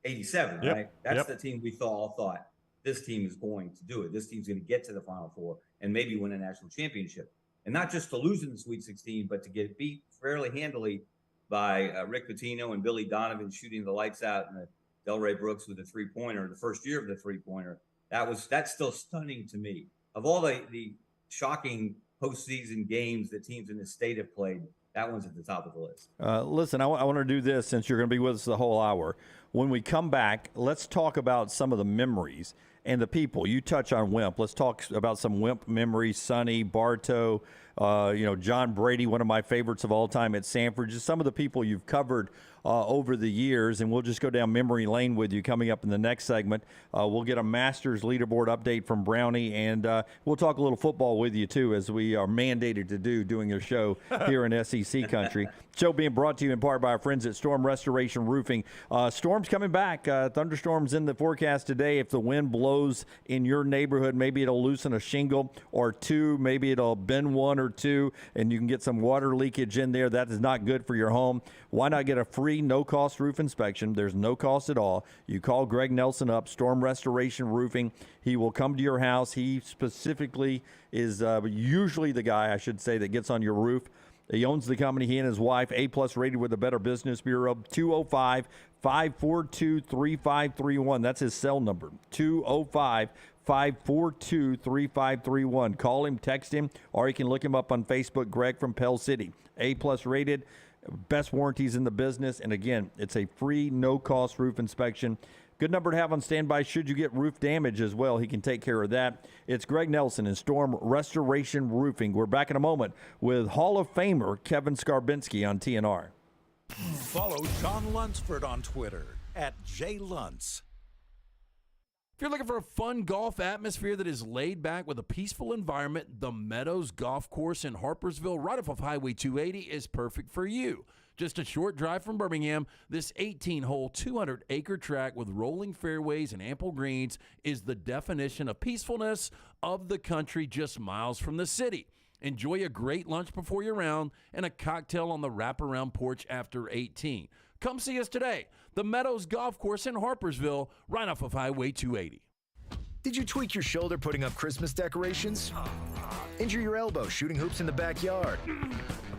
87, yep. right? That's the team we all thought this team is going to do it. This team's going to get to the Final Four and maybe win a national championship. And not just to lose in the Sweet 16, but to get beat fairly handily by Rick Pitino and Billy Donovan shooting the lights out and Delray Brooks with a three-pointer, the first year of the three-pointer. That's still stunning to me. Of all the shocking postseason games that teams in the state have played, that one's at the top of the list. Listen, I want to do this since you're going to be with us the whole hour. When we come back, let's talk about some of the memories and the people. You touch on Wimp. Let's talk about some Wimp memories. Sonny, Bartow, John Brady, one of my favorites of all time at Sanford. Just some of the people you've covered over the years, and we'll just go down memory lane with you coming up in the next segment. We'll get a Masters leaderboard update from Brownie, and we'll talk a little football with you, too, as we are mandated to do doing a show here in SEC country. Show being brought to you in part by our friends at Storm Restoration Roofing. Storm's coming back. Thunderstorms in the forecast today. If the wind blows in your neighborhood, maybe it'll loosen a shingle or two. Maybe it'll bend one or two, and you can get some water leakage in there. That is not good for your home. Why not get a free, no-cost roof inspection? There's no cost at all. You call Greg Nelson up, Storm Restoration Roofing. He will come to your house. He specifically is usually the guy, I should say, that gets on your roof. He owns the company. He and his wife, A-plus rated with the Better Business Bureau, 205-542-3531. That's his cell number, 205-542-3531. Call him, text him, or you can look him up on Facebook, Greg from Pell City. A-plus rated, best warranties in the business. And again, it's a free, no-cost roof inspection. Good number to have on standby should you get roof damage as well. He can take care of that. It's Greg Nelson and Storm Restoration Roofing. We're back in a moment with Hall of Famer Kevin Scarbinsky on TNR. Follow Sean Lunsford on Twitter @JLuntz. If you're looking for a fun golf atmosphere that is laid back with a peaceful environment, the Meadows Golf Course in Harpersville, right off of Highway 280, is perfect for you. Just a short drive from Birmingham, this 18-hole, 200-acre track with rolling fairways and ample greens is the definition of peacefulness of the country just miles from the city. Enjoy a great lunch before your round and a cocktail on the wraparound porch after 18. Come see us today. The Meadows Golf Course in Harpersville, right off of Highway 280. Did you tweak your shoulder putting up Christmas decorations? Injure your elbow shooting hoops in the backyard?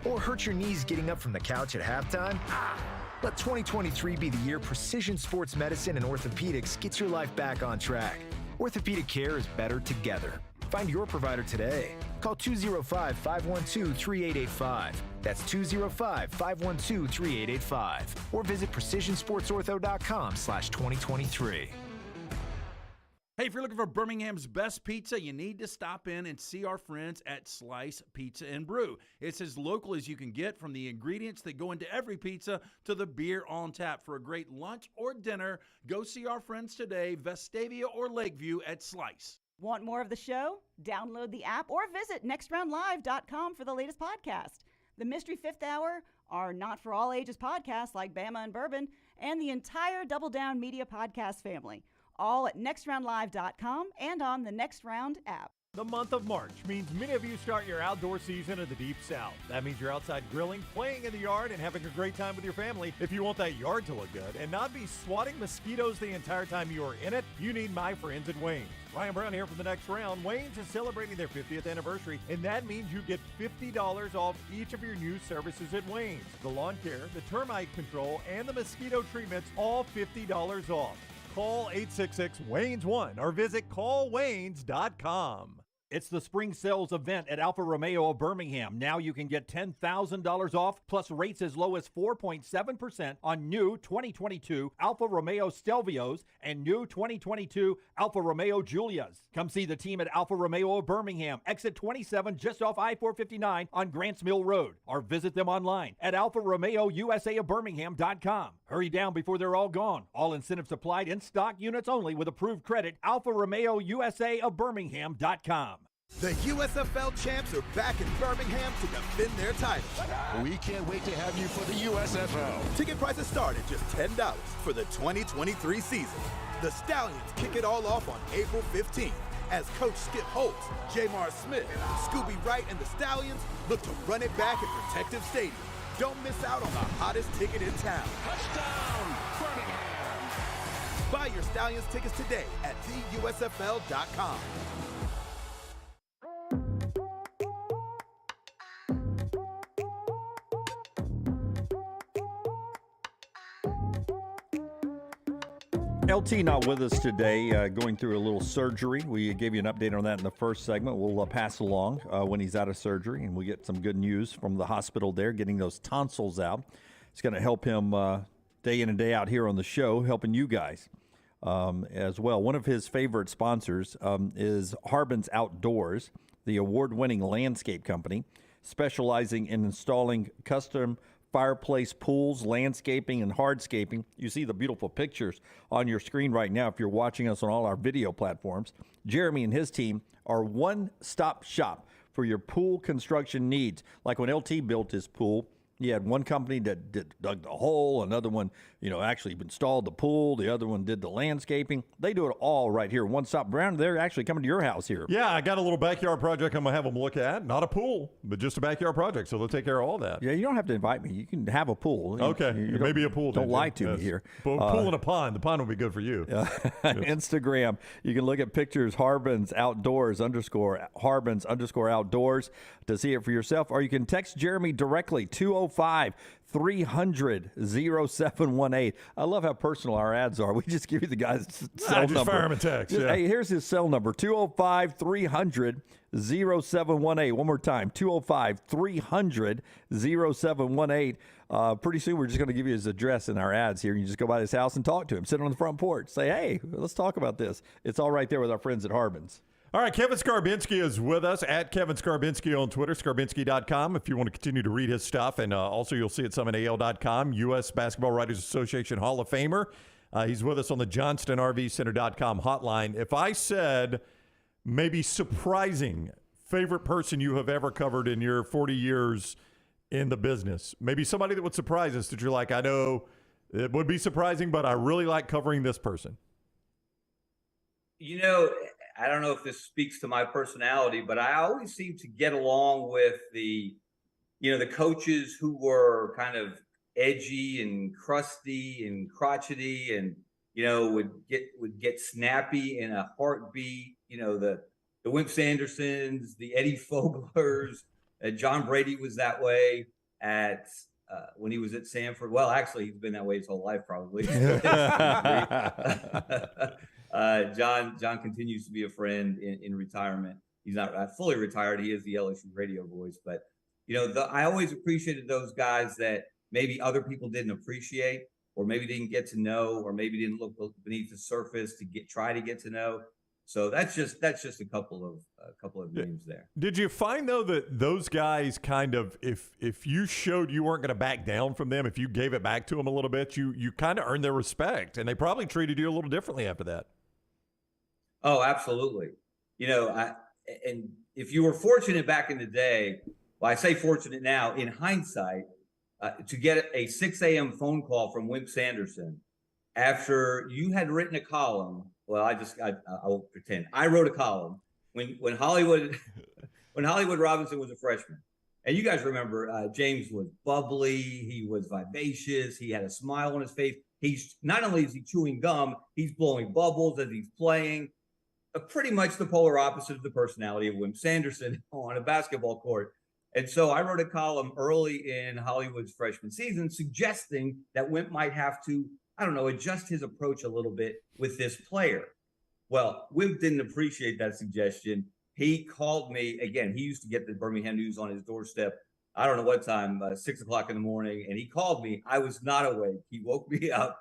Or hurt your knees getting up from the couch at halftime? Let 2023 be the year precision sports medicine and orthopedics gets your life back on track. Orthopedic care is better together. Find your provider today. Call 205-512-3885. That's 205-512-3885. Or visit precisionsportsortho.com/2023. Hey, if you're looking for Birmingham's best pizza, you need to stop in and see our friends at Slice Pizza and Brew. It's as local as you can get, from the ingredients that go into every pizza to the beer on tap. For a great lunch or dinner, go see our friends today, Vestavia or Lakeview at Slice. Want more of the show? Download the app or visit nextroundlive.com for the latest podcast. The Mystery Fifth Hour, our Not For All Ages podcast like Bama and Bourbon, and the entire Double Down Media podcast family. All at nextroundlive.com and on the Next Round app. The month of March means many of you start your outdoor season in the Deep South. That means you're outside grilling, playing in the yard, and having a great time with your family. If you want that yard to look good and not be swatting mosquitoes the entire time you are in it, you need my friends at Wayne's. Ryan Brown here for the Next Round. Wayne's is celebrating their 50th anniversary, and that means you get $50 off each of your new services at Wayne's. The lawn care, the termite control, and the mosquito treatments, all $50 off. Call 866-WAYNES1 or visit callwaynes.com. It's the spring sales event at Alfa Romeo of Birmingham. Now you can get $10,000 off plus rates as low as 4.7% on new 2022 Alfa Romeo Stelvios and new 2022 Alfa Romeo Giulias. Come see the team at Alfa Romeo of Birmingham, exit 27 just off I-459 on Grants Mill Road, or visit them online at alfaromeousa of Birmingham.com. Hurry down before they're all gone. All incentives applied, in stock units only with approved credit. Alfa Romeo USA of Birmingham.com. The USFL champs are back in Birmingham to defend their title. We can't wait to have you for the USFL. Ticket prices start at just $10 for the 2023 season. The Stallions kick it all off on April 15th as Coach Skip Holtz, Jamar Smith, Scooby Wright, and the Stallions look to run it back at Protective Stadium. Don't miss out on the hottest ticket in town. Touchdown, Birmingham. Buy your Stallions tickets today at theusfl.com. LT not with us today, going through a little surgery. We gave you an update on that in the first segment. We'll pass along when he's out of surgery, and we'll get some good news from the hospital there, getting those tonsils out. It's going to help him day in and day out here on the show, helping you guys as well. One of his favorite sponsors is Harbin's Outdoors, the award-winning landscape company, specializing in installing custom fireplace pools, landscaping, and hardscaping. You see the beautiful pictures on your screen right now if you're watching us on all our video platforms. Jeremy and his team are one-stop shop for your pool construction needs. Like when LT built his pool, he had one company that dug the hole, another one, actually installed the pool, the other one did the landscaping. They do it all right here. One stop. Brown, they're actually coming to your house here. Yeah, I got a little backyard project I'm going to have them look at. Not a pool, but just a backyard project, so they'll take care of all that. Yeah, you don't have to invite me. You can have a pool. Okay, maybe a pool. Don't lie to me here. Pool and a pond. The pond will be good for you. Instagram, you can look at pictures, Harbin's Outdoors _Harbin's _Outdoors to see it for yourself, or you can text Jeremy directly, 205-300-0718. I love how personal our ads are. We just give you the guy's cell number. Just fire him a text. Yeah. Hey, here's his cell number, 205-300-0718. One more time, 205-300-0718. Pretty soon we're just going to give you his address in our ads here. You just go by his house and talk to him. Sit on the front porch. Say, hey, let's talk about this. It's all right there with our friends at Harbin's. All right, Kevin Scarbinsky is with us at Kevin Scarbinsky on Twitter, Scarbinsky.com, if you want to continue to read his stuff. And also you'll see it some at AL.com, U.S. Basketball Writers Association Hall of Famer. He's with us on the JohnstonRVCenter.com hotline. If I said maybe surprising favorite person you have ever covered in your 40 years in the business, maybe somebody that would surprise us that you're like, I know it would be surprising, but I really like covering this person. I don't know if this speaks to my personality, but I always seem to get along with the coaches who were kind of edgy and crusty and crotchety and, would get snappy in a heartbeat. The Wimp Sandersons, the Eddie Foglers, John Brady was that way when he was at Sanford. Well, actually, he's been that way his whole life, probably. John continues to be a friend in retirement. He's not fully retired. He is the LSU radio voice, but I always appreciated those guys that maybe other people didn't appreciate, or maybe didn't get to know, or maybe didn't look beneath the surface to try to get to know. So that's just a couple of names there. Did you find though that those guys kind of, if you showed you weren't going to back down from them, if you gave it back to them a little bit, you kind of earned their respect, and they probably treated you a little differently after that. Oh, absolutely. And if you were fortunate back in the day, well, I say fortunate now, in hindsight, to get a 6 a.m. phone call from Wimp Sanderson after you had written a column. Well, I won't pretend. I wrote a column when Hollywood Robinson was a freshman. And you guys remember James was bubbly, he was vivacious, he had a smile on his face. He's not only is he chewing gum, he's blowing bubbles as he's playing. Pretty much the polar opposite of the personality of Wimp Sanderson on a basketball court. And so I wrote a column early in Hollywood's freshman season suggesting that Wimp might have to, adjust his approach a little bit with this player. Well, Wimp didn't appreciate that suggestion. he called me again. He used to get the Birmingham News on his doorstep. I don't know what time, 6 o'clock in the morning. And he called me. I was not awake. He woke me up,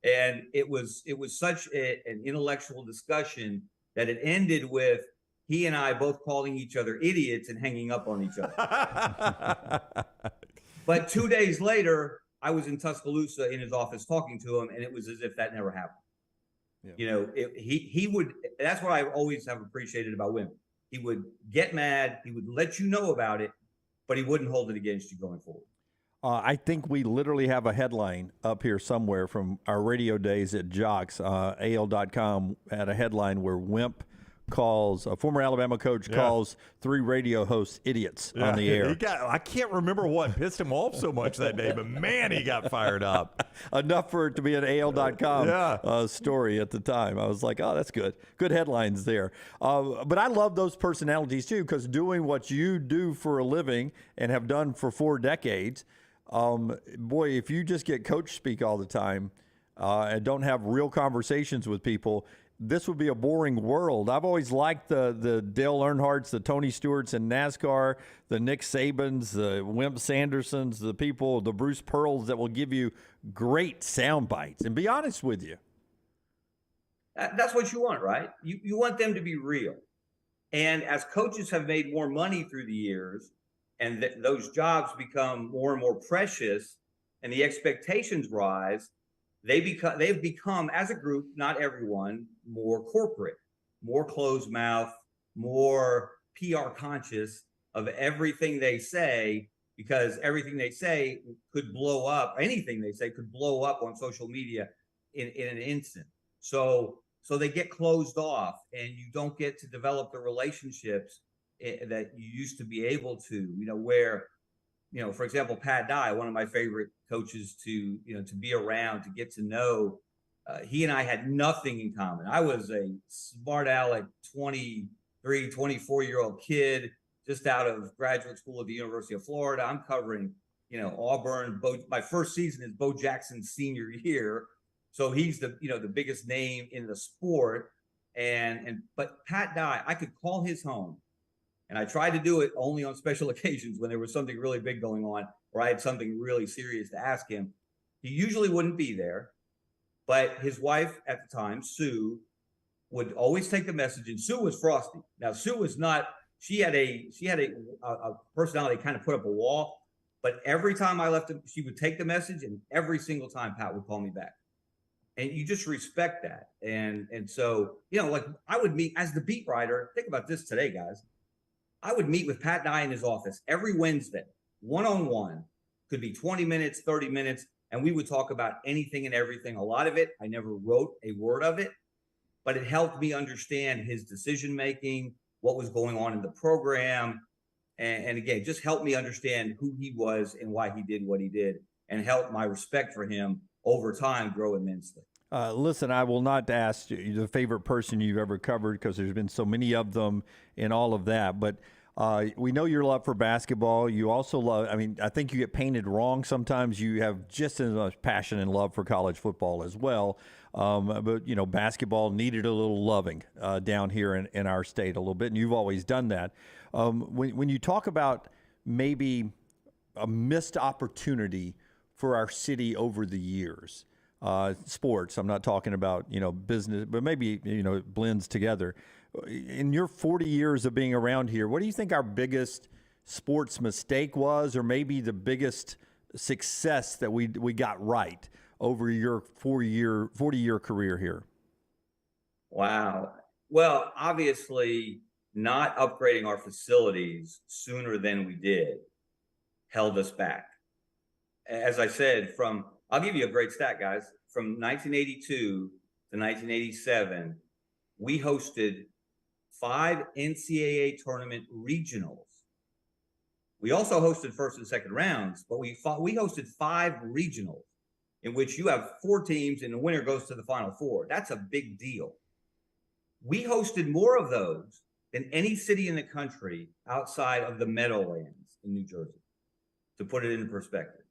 and it was such an intellectual discussion that it ended with he and I both calling each other idiots and hanging up on each other. But 2 days later, I was in Tuscaloosa in his office talking to him, and it was as if that never happened. Yeah. You know, he would, that's what I always have appreciated about women. He would get mad, he would let you know about it, but he wouldn't hold it against you going forward. I think we literally have a headline up here somewhere from our radio days at Jocks. AL.com had a headline where Wimp calls, a former Alabama coach calls 3 radio hosts idiots on the air. I can't remember what pissed him off so much that day, but man, he got fired up. Enough for it to be an AL.com story at the time. I was like, oh, that's good. Good headlines there. But I love those personalities too, because doing what you do for a living and have done for 4 decades, boy, if you just get coach speak all the time and don't have real conversations with people, this would be a boring world. I've always liked the Dale Earnhardts, the Tony Stewarts in NASCAR, the Nick Sabans, the Wimp Sandersons, the people, the Bruce Pearls that will give you great sound bites and be honest with you. That's what you want, right? You want them to be real. And as coaches have made more money through the years and those jobs become more and more precious and the expectations rise, they've become, as a group, not everyone, more corporate, more closed mouth, more PR conscious of everything they say, because everything they say could blow up. Anything they say could blow up on social media in an instant. So they get closed off, and you don't get to develop the relationships that you used to be able to. You know, where, you know, for example, Pat Dye, one of my favorite coaches to be around, to get to know. He and I had nothing in common. I was a smart aleck 23, 24-year-old kid just out of graduate school at the University of Florida. I'm covering, Auburn. My first season is Bo Jackson's senior year. So he's the biggest name in the sport. But Pat Dye, I could call his home. And I tried to do it only on special occasions when there was something really big going on or I had something really serious to ask him. He usually wouldn't be there, but his wife at the time, Sue, would always take the message, and Sue was frosty. Now, Sue was not, she had a personality kind of put up a wall, but every time I left him, she would take the message, and every single time Pat would call me back. And you just respect that. And so, like I would meet as the beat writer. Think about this today, guys. I would meet with Pat Dye in his office every Wednesday, one-on-one, could be 20 minutes, 30 minutes, and we would talk about anything and everything. A lot of it, I never wrote a word of it, but it helped me understand his decision-making, what was going on in the program, and again, just helped me understand who he was and why he did what he did, and helped my respect for him over time grow immensely. Listen, I will not ask you the favorite person you've ever covered because there's been so many of them and all of that. But we know your love for basketball. You also love, I think you get painted wrong sometimes. You have just as much passion and love for college football as well. But, basketball needed a little loving down here in our state a little bit, and you've always done that. When you talk about maybe a missed opportunity for our city over the years, sports, I'm not talking about, business, but maybe, it blends together. In your 40 years of being around here, what do you think our biggest sports mistake was, or maybe the biggest success that we got right over your 40-year career here? Wow. Well, obviously not upgrading our facilities sooner than we did held us back. As I said, I'll give you a great stat, guys. From 1982 to 1987, we hosted 5 NCAA tournament regionals. We also hosted first and second rounds, but we hosted 5 regionals in which you have 4 teams and the winner goes to the Final Four. That's a big deal. We hosted more of those than any city in the country outside of the Meadowlands in New Jersey, to put it in perspective.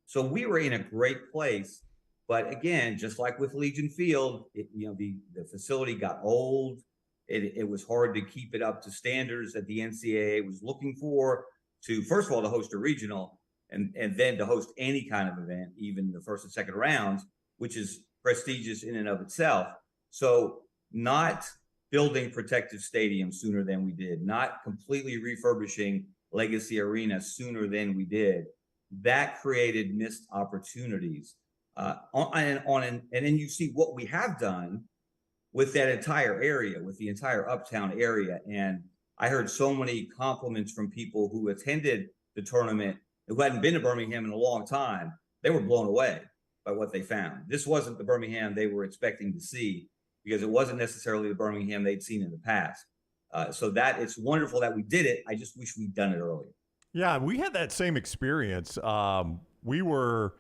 So we were in a great place, but again, just like with Legion Field, the facility got old. It was hard to keep it up to standards that the NCAA was looking for, to first of all to host a regional, and then to host any kind of event, even the first and second rounds, which is prestigious in and of itself. So not building protective stadiums sooner than we did, not completely refurbishing Legacy Arena sooner than we did, that created missed opportunities. And then you see what we have done with that entire area, with the entire Uptown area. And I heard so many compliments from people who attended the tournament who hadn't been to Birmingham in a long time. They were blown away by what they found. This wasn't the Birmingham they were expecting to see, because it wasn't necessarily the Birmingham they'd seen in the past. So that it's wonderful that we did it. I just wish we'd done it earlier. Yeah, we had that same experience. We were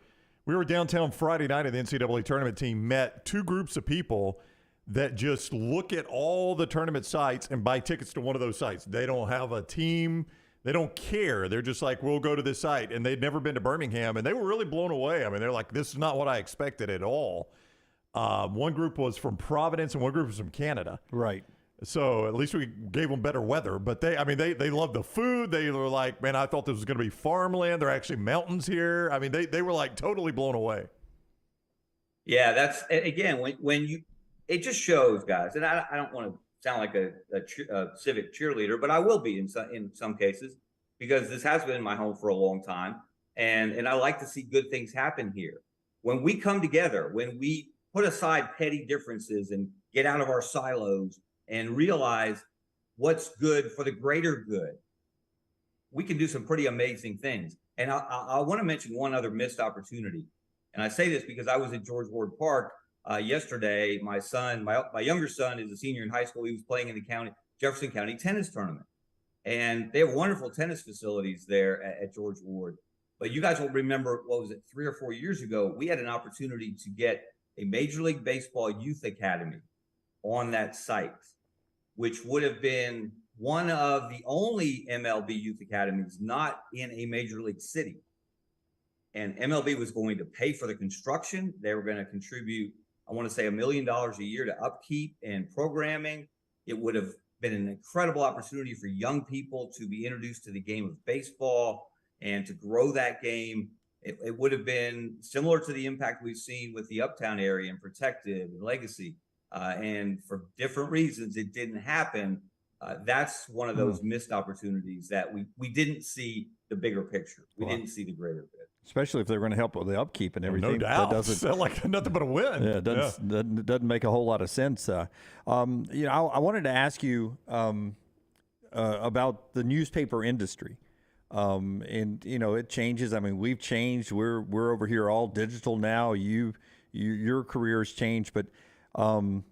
downtown Friday night, and the NCAA tournament team met two groups of people that just look at all the tournament sites and buy tickets to one of those sites. They don't have a team. They don't care. They're just like, we'll go to this site. And they'd never been to Birmingham, and they were really blown away. I mean, they're like, this is not what I expected at all. One group was from Providence, and one group was from Canada. Right. So at least we gave them better weather. But they loved the food. They were like, man, I thought this was going to be farmland. There are actually mountains here. I mean, they were like totally blown away. Yeah, that's, again, when you, it just shows, guys, and I don't want to sound like a civic cheerleader, but I will be in some cases, because this has been my home for a long time. And I like to see good things happen here. When we come together, when we put aside petty differences and get out of our silos and realize what's good for the greater good, we can do some pretty amazing things. And I want to mention one other missed opportunity. And I say this because I was at George Ward Park yesterday. My younger son is a senior in high school. He was playing in the Jefferson County tennis tournament. And they have wonderful tennis facilities there at George Ward. But you guys will remember, what was it, 3 or 4 years ago, we had an opportunity to get a Major League Baseball youth academy on that site, which would have been one of the only MLB youth academies not in a major league city. And MLB was going to pay for the construction. They were going to contribute, I want to say, $1 million a year to upkeep and programming. It would have been an incredible opportunity for young people to be introduced to the game of baseball and to grow that game. It would have been similar to the impact we've seen with the Uptown area and Protective and Legacy. And for different reasons, it didn't happen. That's one of those missed opportunities that we didn't see the bigger picture. We didn't see the greater bit. Especially if they're going to help with the upkeep and everything. No doubt. That doesn't sound like nothing but a win. Yeah, it doesn't make a whole lot of sense. I wanted to ask you about the newspaper industry. And it changes. I mean, we've changed. We're over here all digital now. Your career's changed, but I'm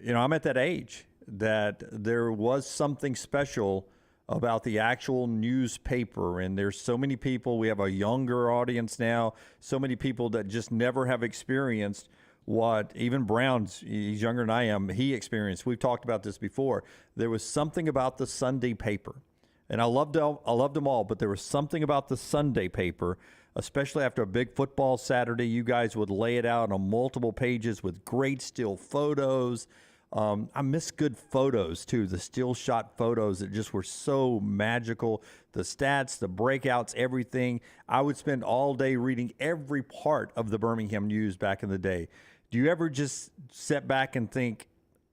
at that age that there was something special about the actual newspaper. And there's so many people. We have a younger audience now. So many people that just never have experienced what even Brown's, he's younger than I am, he experienced. We've talked about this before. There was something about the Sunday paper. And I loved them all, but there was something about the Sunday paper, especially after a big football Saturday. You guys would lay it out on multiple pages with great still photos. I miss good photos, too, the still shot photos that just were so magical. The stats, the breakouts, everything. I would spend all day reading every part of the Birmingham News back in the day. Do you ever just sit back and think,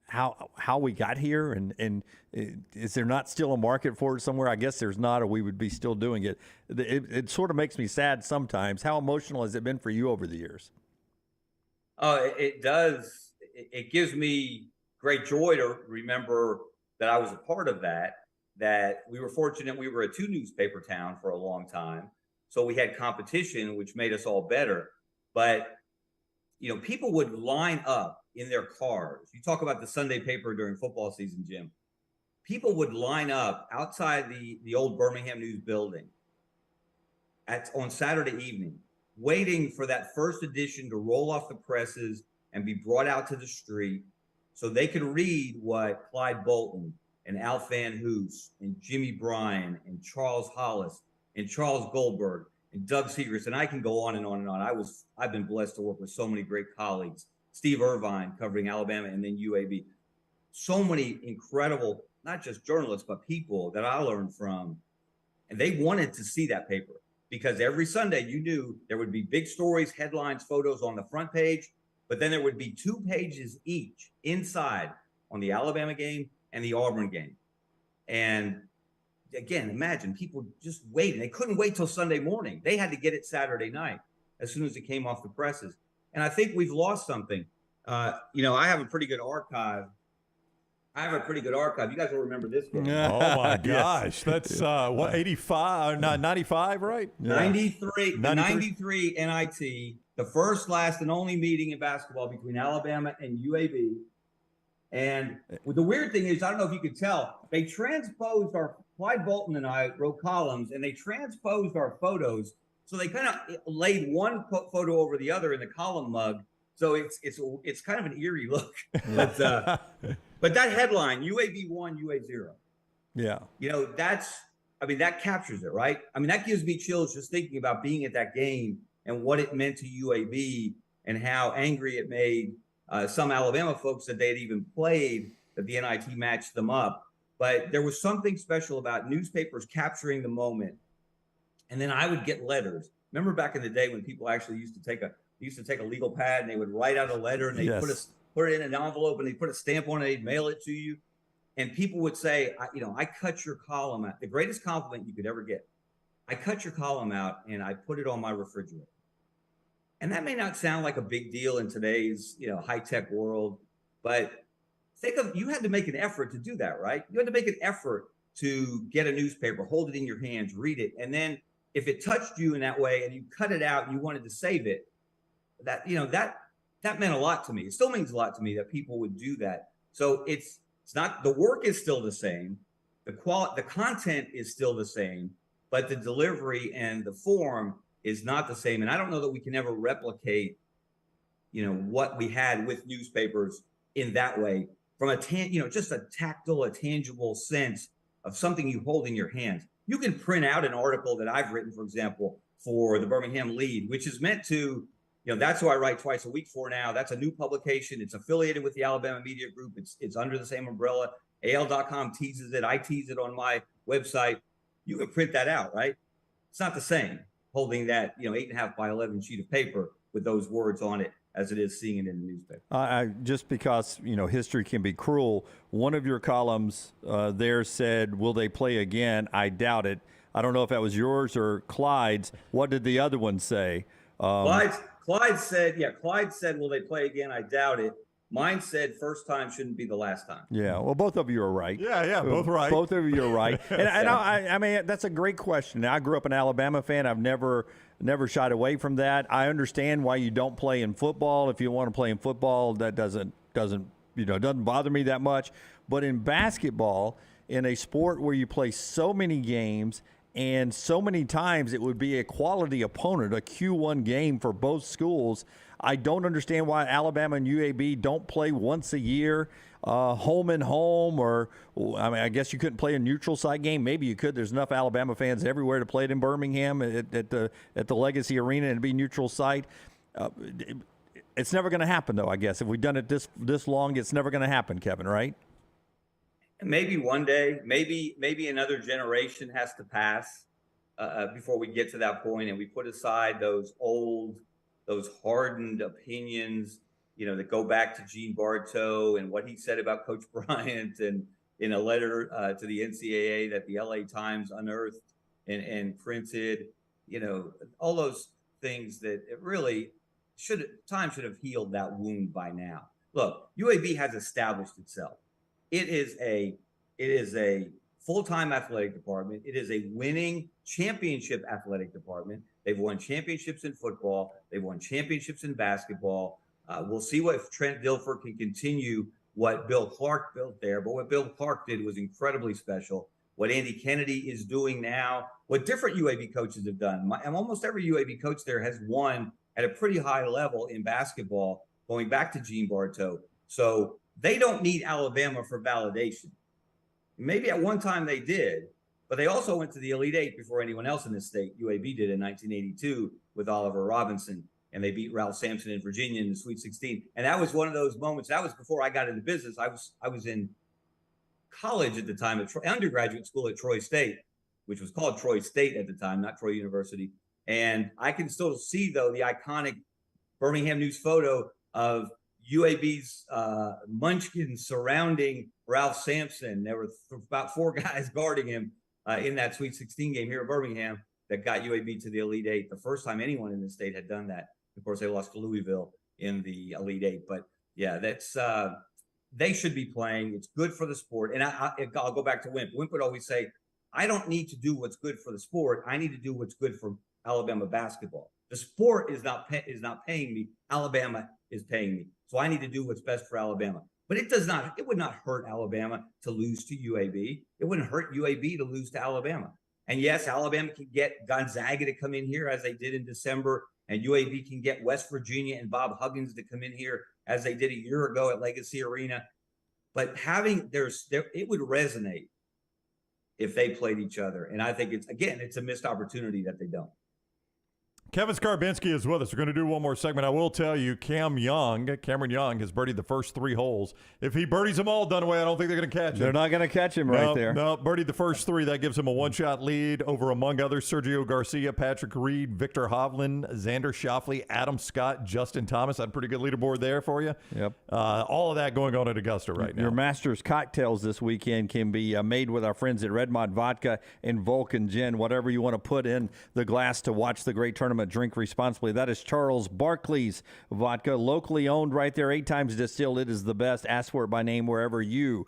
how we got here, and is there not still a market for it somewhere? I guess there's not, or we would be still doing it. It sort of makes me sad sometimes. How emotional has it been for you over the years? Oh, it does. It gives me great joy to remember that I was a part of that we were fortunate. We were a 2 newspaper town for a long time. So we had competition, which made us all better. But, people would line up in their cars. You talk about the Sunday paper during football season, Jim. People would line up outside the old Birmingham News building on Saturday evening, waiting for that first edition to roll off the presses and be brought out to the street so they could read what Clyde Bolton and Alf Van Hoos and Jimmy Bryan and Charles Hollis and Charles Goldberg and Doug Segrist, and I can go on and on and on. I've been blessed to work with so many great colleagues. Steve Irvine covering Alabama and then UAB. so many incredible, not just journalists, but people that I learned from. And they wanted to see that paper because every Sunday you knew there would be big stories, headlines, photos on the front page, but then there would be 2 pages each inside on the Alabama game and the Auburn game. And again, imagine people just waiting. They couldn't wait till Sunday morning. They had to get it Saturday night as soon as it came off the presses. And I think we've lost something. I have a pretty good archive. You guys will remember this game. Oh my gosh, that's 85, 95, right? 93 NIT, the first, last, and only meeting in basketball between Alabama and UAB. And the weird thing is, I don't know if you could tell, they transposed Clyde Bolton and I wrote columns, and they transposed our photos. So they kind of laid one photo over the other in the column mug. So it's kind of an eerie look. But that headline, UAB 1, UA 0. Yeah. That captures it, right? I mean, that gives me chills just thinking about being at that game and what it meant to UAB and how angry it made some Alabama folks that they had even played, that the NIT matched them up. But there was something special about newspapers capturing the moment. And then I would get letters. Remember back in the day when people actually used to take a legal pad and they would write out a letter and they put it in an envelope and they put a stamp on it, they'd mail it to you. And people would say, I cut your column out. The greatest compliment you could ever get. I cut your column out and I put it on my refrigerator. And that may not sound like a big deal in today's, high-tech world, but you had to make an effort to do that, right? You had to make an effort to get a newspaper, hold it in your hands, read it. And then if it touched you in that way and you cut it out and you wanted to save it, that meant a lot to me. It still means a lot to me that people would do that. So it's not, the work is still the same. The content is still the same, but the delivery and the form is not the same. And I don't know that we can ever replicate, what we had with newspapers in that way from just a tactile, a tangible sense of something you hold in your hands. You can print out an article that I've written, for example, for the Birmingham Lead, which is meant to, that's who I write twice a week for now. That's a new publication. It's affiliated with the Alabama Media Group. It's under the same umbrella. AL.com teases it. I tease it on my website. You can print that out, right? It's not the same holding that, 8.5 by 11 sheet of paper with those words on it as it is seeing it in the newspaper. Just because, history can be cruel, one of your columns there said, will they play again? I doubt it. I don't know if that was yours or Clyde's. What did the other one say? Clyde said, will they play again? I doubt it. Mine said, first time shouldn't be the last time. Yeah, well, both of you are right. Yeah, both right. Both of you are right. And I mean, that's a great question. I grew up an Alabama fan. I've never shied away from that. I understand why you don't play in football. If you want to play in football, that doesn't bother me that much. But in basketball, in a sport where you play so many games and so many times it would be a quality opponent, a Q1 game for both schools, I don't understand why Alabama and UAB don't play once a year, home and home, or I guess you couldn't play a neutral site game. Maybe you could. There's enough Alabama fans everywhere to play it in Birmingham at the Legacy Arena and it'd be neutral site. It's never going to happen, though. I guess if we've done it this long, it's never going to happen, Kevin. Right? Maybe one day, maybe another generation has to pass before we get to that point, and we put aside those hardened opinions, that go back to Gene Bartow and what he said about Coach Bryant, and in a letter to the NCAA that the LA Times unearthed and printed, all those things that it really should have healed that wound by now. Look, UAB has established itself. It is a full-time athletic department. It is a winning championship athletic department. They've won championships in football. They've won championships in basketball. We'll see if Trent Dilfer can continue what Bill Clark built there. But what Bill Clark did was incredibly special. What Andy Kennedy is doing now, what different UAB coaches have done. And almost every UAB coach there has won at a pretty high level in basketball, going back to Gene Bartow. So they don't need Alabama for validation. Maybe at one time they did, but they also went to the Elite Eight before anyone else in this state. UAB did in 1982 with Oliver Robinson. and they beat Ralph Sampson in Virginia in the Sweet 16. And that was one of those moments. That was before I got into business. I was in college at the time, at undergraduate school at Troy State, which was called Troy State at the time, not Troy University. And I can still see, though, the iconic Birmingham News photo of UAB's Munchkins surrounding Ralph Sampson. There were about 4 guys guarding him in that Sweet 16 game here in Birmingham that got UAB to the Elite Eight. The first time anyone in the state had done that. Of course, they lost to Louisville in the Elite Eight. But yeah, that's they should be playing. It's good for the sport. And I'll go back to Wimp. Wimp would always say, I don't need to do what's good for the sport. I need to do what's good for Alabama basketball. The sport is not paying me. Alabama is paying me. So I need to do what's best for Alabama. But it would not hurt Alabama to lose to UAB. It wouldn't hurt UAB to lose to Alabama. And yes, Alabama can get Gonzaga to come in here as they did in December, and UAB can get West Virginia and Bob Huggins to come in here as they did a year ago at Legacy Arena. But it would resonate if they played each other. And I think it's a missed opportunity that they don't. Kevin Scarbinsky is with us. We're going to do one more segment. I will tell you, Cameron Young has birdied the first 3 holes. If he birdies them all, Dunaway, I don't think they're going to catch him. They're not going to catch him right there. No, birdied the first 3. That gives him a 1-shot lead over, among others, Sergio Garcia, Patrick Reed, Victor Hovland, Xander Schauffele, Adam Scott, Justin Thomas. Had a pretty good leaderboard there for you. Yep. All of that going on at Augusta right now. Your Masters cocktails this weekend can be made with our friends at Redmond Vodka and Vulcan Gin. Whatever you want to put in the glass to watch the great tournament, drink responsibly. That is Charles Barkley's vodka, locally owned right there, 8 times distilled. It is the best. Ask for it by name wherever you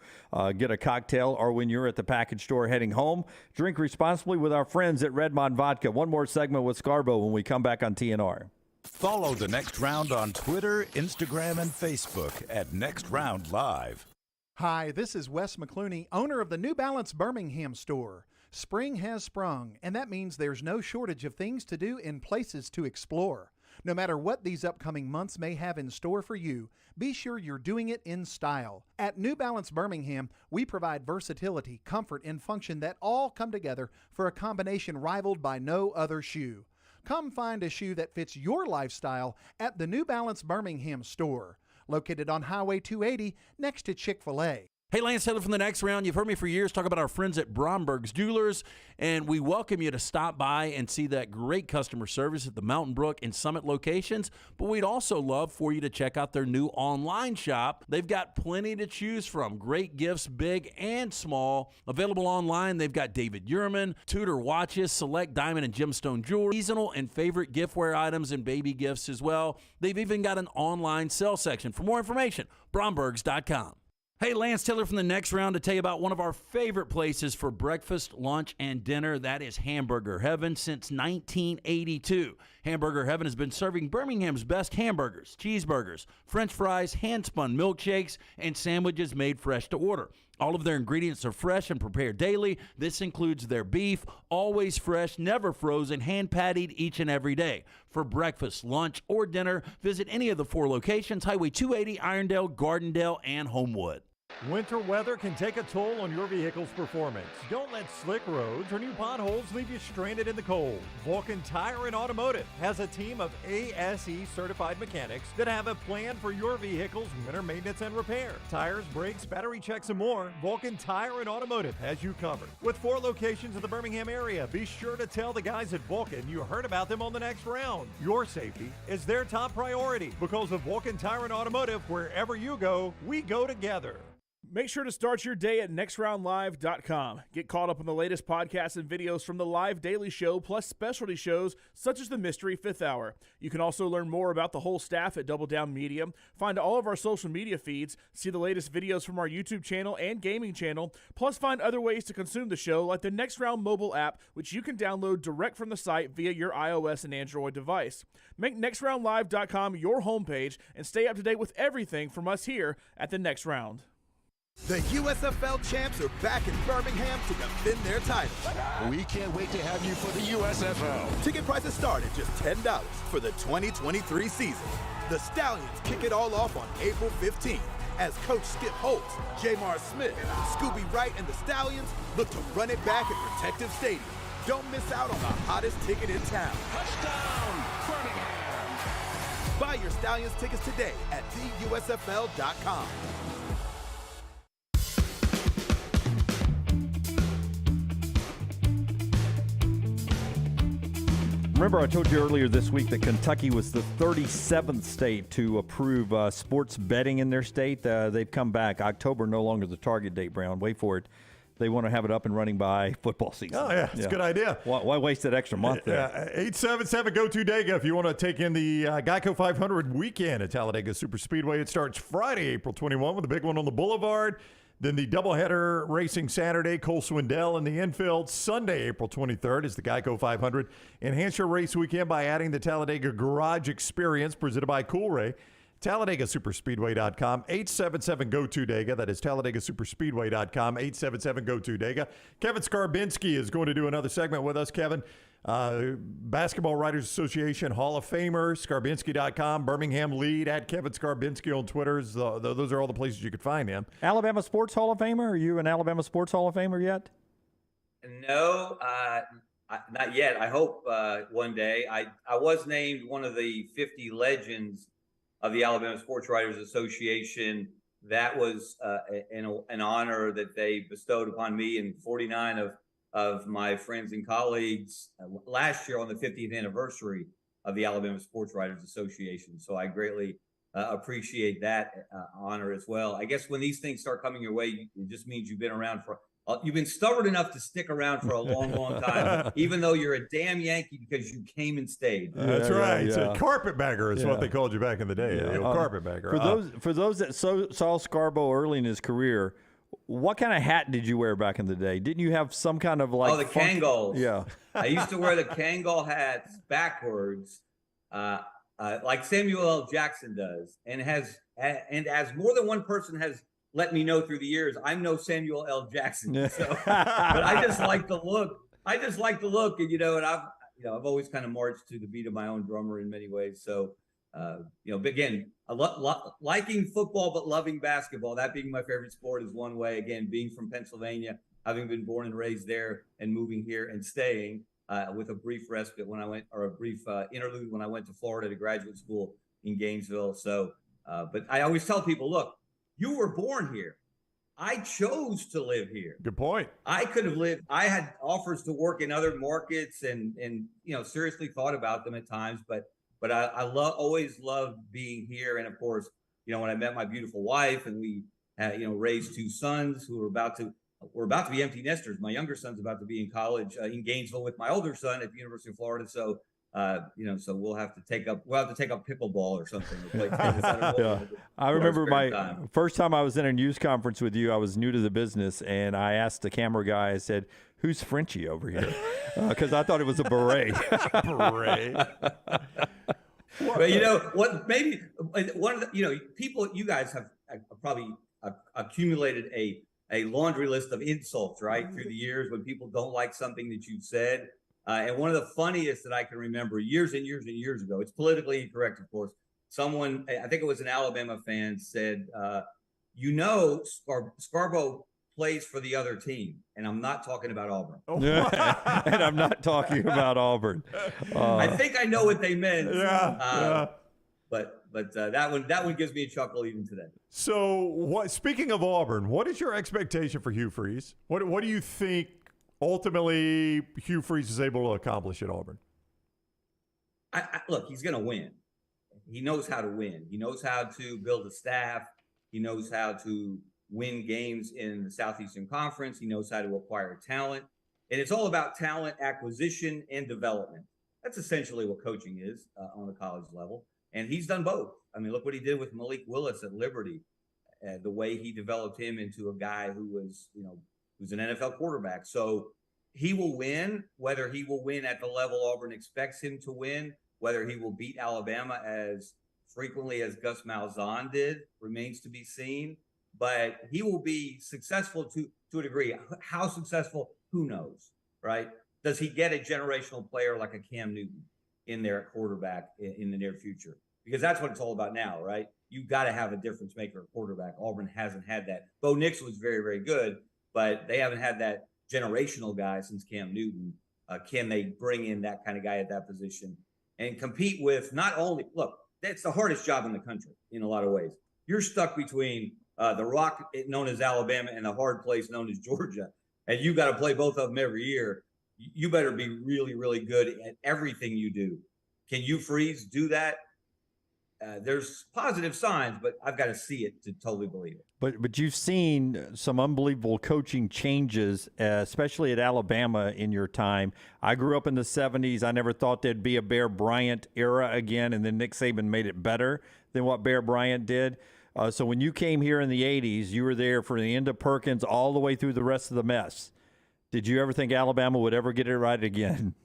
get a cocktail or when you're at the package store heading home. Drink responsibly with our friends at Redmond Vodka. One more segment with Scarbo when we come back on TNR. Follow The Next Round on Twitter, Instagram, and Facebook at Next Round Live. Hi, this is Wes McClooney, owner of the New Balance Birmingham store. Spring has sprung, and that means there's no shortage of things to do and places to explore. No matter what these upcoming months may have in store for you, be sure you're doing it in style. At New Balance Birmingham, we provide versatility, comfort, and function that all come together for a combination rivaled by no other shoe. Come find a shoe that fits your lifestyle at the New Balance Birmingham store, located on Highway 280 next to Chick-fil-A. Hey, Lance Taylor from The Next Round. You've heard me for years talk about our friends at Bromberg's Jewelers, and we welcome you to stop by and see that great customer service at the Mountain Brook and Summit locations, but we'd also love for you to check out their new online shop. They've got plenty to choose from. Great gifts, big and small. Available online, they've got David Yurman, Tudor watches, select diamond and gemstone jewelry, seasonal and favorite giftware items, and baby gifts as well. They've even got an online sale section. For more information, brombergs.com. Hey, Lance Taylor from The Next Round to tell you about one of our favorite places for breakfast, lunch, and dinner. That is Hamburger Heaven since 1982. Hamburger Heaven has been serving Birmingham's best hamburgers, cheeseburgers, French fries, hand-spun milkshakes, and sandwiches made fresh to order. All of their ingredients are fresh and prepared daily. This includes their beef, always fresh, never frozen, hand-pattied each and every day. For breakfast, lunch, or dinner, visit any of the 4 locations, Highway 280, Irondale, Gardendale, and Homewood. Winter weather can take a toll on your vehicle's performance. Don't let slick roads or new potholes leave you stranded in the cold. Vulcan Tire and Automotive has a team of ASE certified mechanics that have a plan for your vehicle's winter maintenance and repair. Tires, brakes, battery checks, and more. Vulcan Tire and Automotive has you covered. With 4 locations in the Birmingham area, be sure to tell the guys at Vulcan you heard about them on The Next Round. Your safety is their top priority because of Vulcan Tire and Automotive. Wherever you go, we go together. Make sure to start your day at nextroundlive.com. Get caught up on the latest podcasts and videos from the live daily show, plus specialty shows such as the Mystery Fifth Hour. You can also learn more about the whole staff at Double Down Media, find all of our social media feeds, see the latest videos from our YouTube channel and gaming channel, plus find other ways to consume the show like the Next Round mobile app, which you can download direct from the site via your iOS and Android device. Make nextroundlive.com your homepage and stay up to date with everything from us here at the Next Round. The USFL champs are back in Birmingham to defend their title. We can't wait to have you for the USFL. Ticket prices start at just $10 for the 2023 season. The Stallions kick it all off on April 15th as Coach Skip Holtz, Jamar Smith, Scooby Wright, and the Stallions look to run it back at Protective Stadium. Don't miss out on the hottest ticket in town. Touchdown, Birmingham. Buy your Stallions tickets today at theusfl.com. Remember, I told you earlier this week that Kentucky was the 37th state to approve sports betting in their state. They've come back. October no longer the target date, Brown. Wait for it. They want to have it up and running by football season. Oh, yeah. It's a good idea. Why waste that extra month there? 877-GO-TO-DAGA if you want to take in the Geico 500 weekend at Talladega Superspeedway. It starts Friday, April 21 with a big one on the Boulevard. Then the doubleheader racing Saturday, Cole Swindell in the infield. Sunday, April 23rd is the Geico 500. Enhance your race weekend by adding the Talladega Garage Experience presented by Coolray. TalladegaSuperspeedway.com, 877-GO-TO-DAGA. That is TalladegaSuperspeedway.com, 877-GO-TO-DAGA. Kevin Scarbinsky is going to do another segment with us. Kevin, Basketball Writers Association Hall of Famer, Scarbinsky.com, Birmingham lead, at Kevin Scarbinsky on Twitter. Those are all the places you could find him. Alabama Sports Hall of Famer? Are you an Alabama Sports Hall of Famer yet? No, not yet. I hope one day. I was named one of the 50 legends of the Alabama Sports Writers Association. That was an honor that they bestowed upon me and 49 of my friends and colleagues last year on the 50th anniversary of the Alabama Sports Writers Association. So I greatly appreciate that honor as well. I guess when these things start coming your way, it just means you've been around you've been stubborn enough to stick around for a long, long time, even though you're a damn Yankee because you came and stayed. That's right. Yeah. Carpetbagger is what they called you back in the day. The old carpetbagger. For those that saw Scarbo early in his career, what kind of hat did you wear back in the day? Didn't you have some kind of like? Oh, the Kangols. Yeah. I used to wear the Kangol hats backwards, like Samuel L. Jackson does, and as more than one person has let me know through the years, I'm no Samuel L. Jackson. So, but I just like the look. And and I've always kind of marched to the beat of my own drummer in many ways. So, but again, liking football but loving basketball, that being my favorite sport, is one way. Again, being from Pennsylvania, having been born and raised there, and moving here and staying with a brief respite when I went, or a brief interlude when I went to Florida to graduate school in Gainesville. So, but I always tell people, look, you were born here. I chose to live here. Good point. I could have lived. I had offers to work in other markets, and seriously thought about them at times. But I always loved being here. And of course, when I met my beautiful wife, and we raised two sons who were about to be empty nesters. My younger son's about to be in college in Gainesville with my older son at the University of Florida. So. So we'll have to take up pickleball or something. I remember my first time I was in a news conference with you. I was new to the business, and I asked the camera guy. I said, "Who's Frenchie over here?" Because I thought it was a beret. Beret. But what? Maybe one of the people. You guys have probably accumulated a laundry list of insults, right, through the years when people don't like something that you've said. And one of the funniest that I can remember years and years and years ago, it's politically incorrect, of course. Someone, I think it was an Alabama fan, said, Scarbo plays for the other team. And I'm not talking about Auburn. And I'm not talking about Auburn. I think I know what they meant. Yeah. But that one gives me a chuckle even today. So, speaking of Auburn, what is your expectation for Hugh Freeze? What do you think ultimately Hugh Freeze is able to accomplish at Auburn? Look, he's going to win. He knows how to win. He knows how to build a staff. He knows how to win games in the Southeastern Conference. He knows how to acquire talent. And it's all about talent acquisition and development. That's essentially what coaching is on the college level. And he's done both. I mean, look what he did with Malik Willis at Liberty. The way he developed him into a guy who was, who's an NFL quarterback. So he will win. Whether he will win at the level Auburn expects him to win, whether he will beat Alabama as frequently as Gus Malzahn did, remains to be seen. But he will be successful to a degree. How successful, who knows, right? Does he get a generational player like a Cam Newton in there at quarterback in the near future? Because that's what it's all about now, right? You've got to have a difference maker at quarterback. Auburn hasn't had that. Bo Nix was very, very good, but they haven't had that generational guy since Cam Newton. Can they bring in that kind of guy at that position and compete with not only, look, that's the hardest job in the country in a lot of ways. You're stuck between the rock known as Alabama and the hard place known as Georgia, and you got to play both of them every year. You better be really, really good at everything you do. Can you freeze? Do that? There's positive signs, but I've got to see it to totally believe it. But you've seen some unbelievable coaching changes, especially at Alabama in your time. I grew up in the 70s. I never thought there'd be a Bear Bryant era again, and then Nick Saban made it better than what Bear Bryant did. So when you came here in the 80s, you were there for the end of Perkins all the way through the rest of the mess. Did you ever think Alabama would ever get it right again?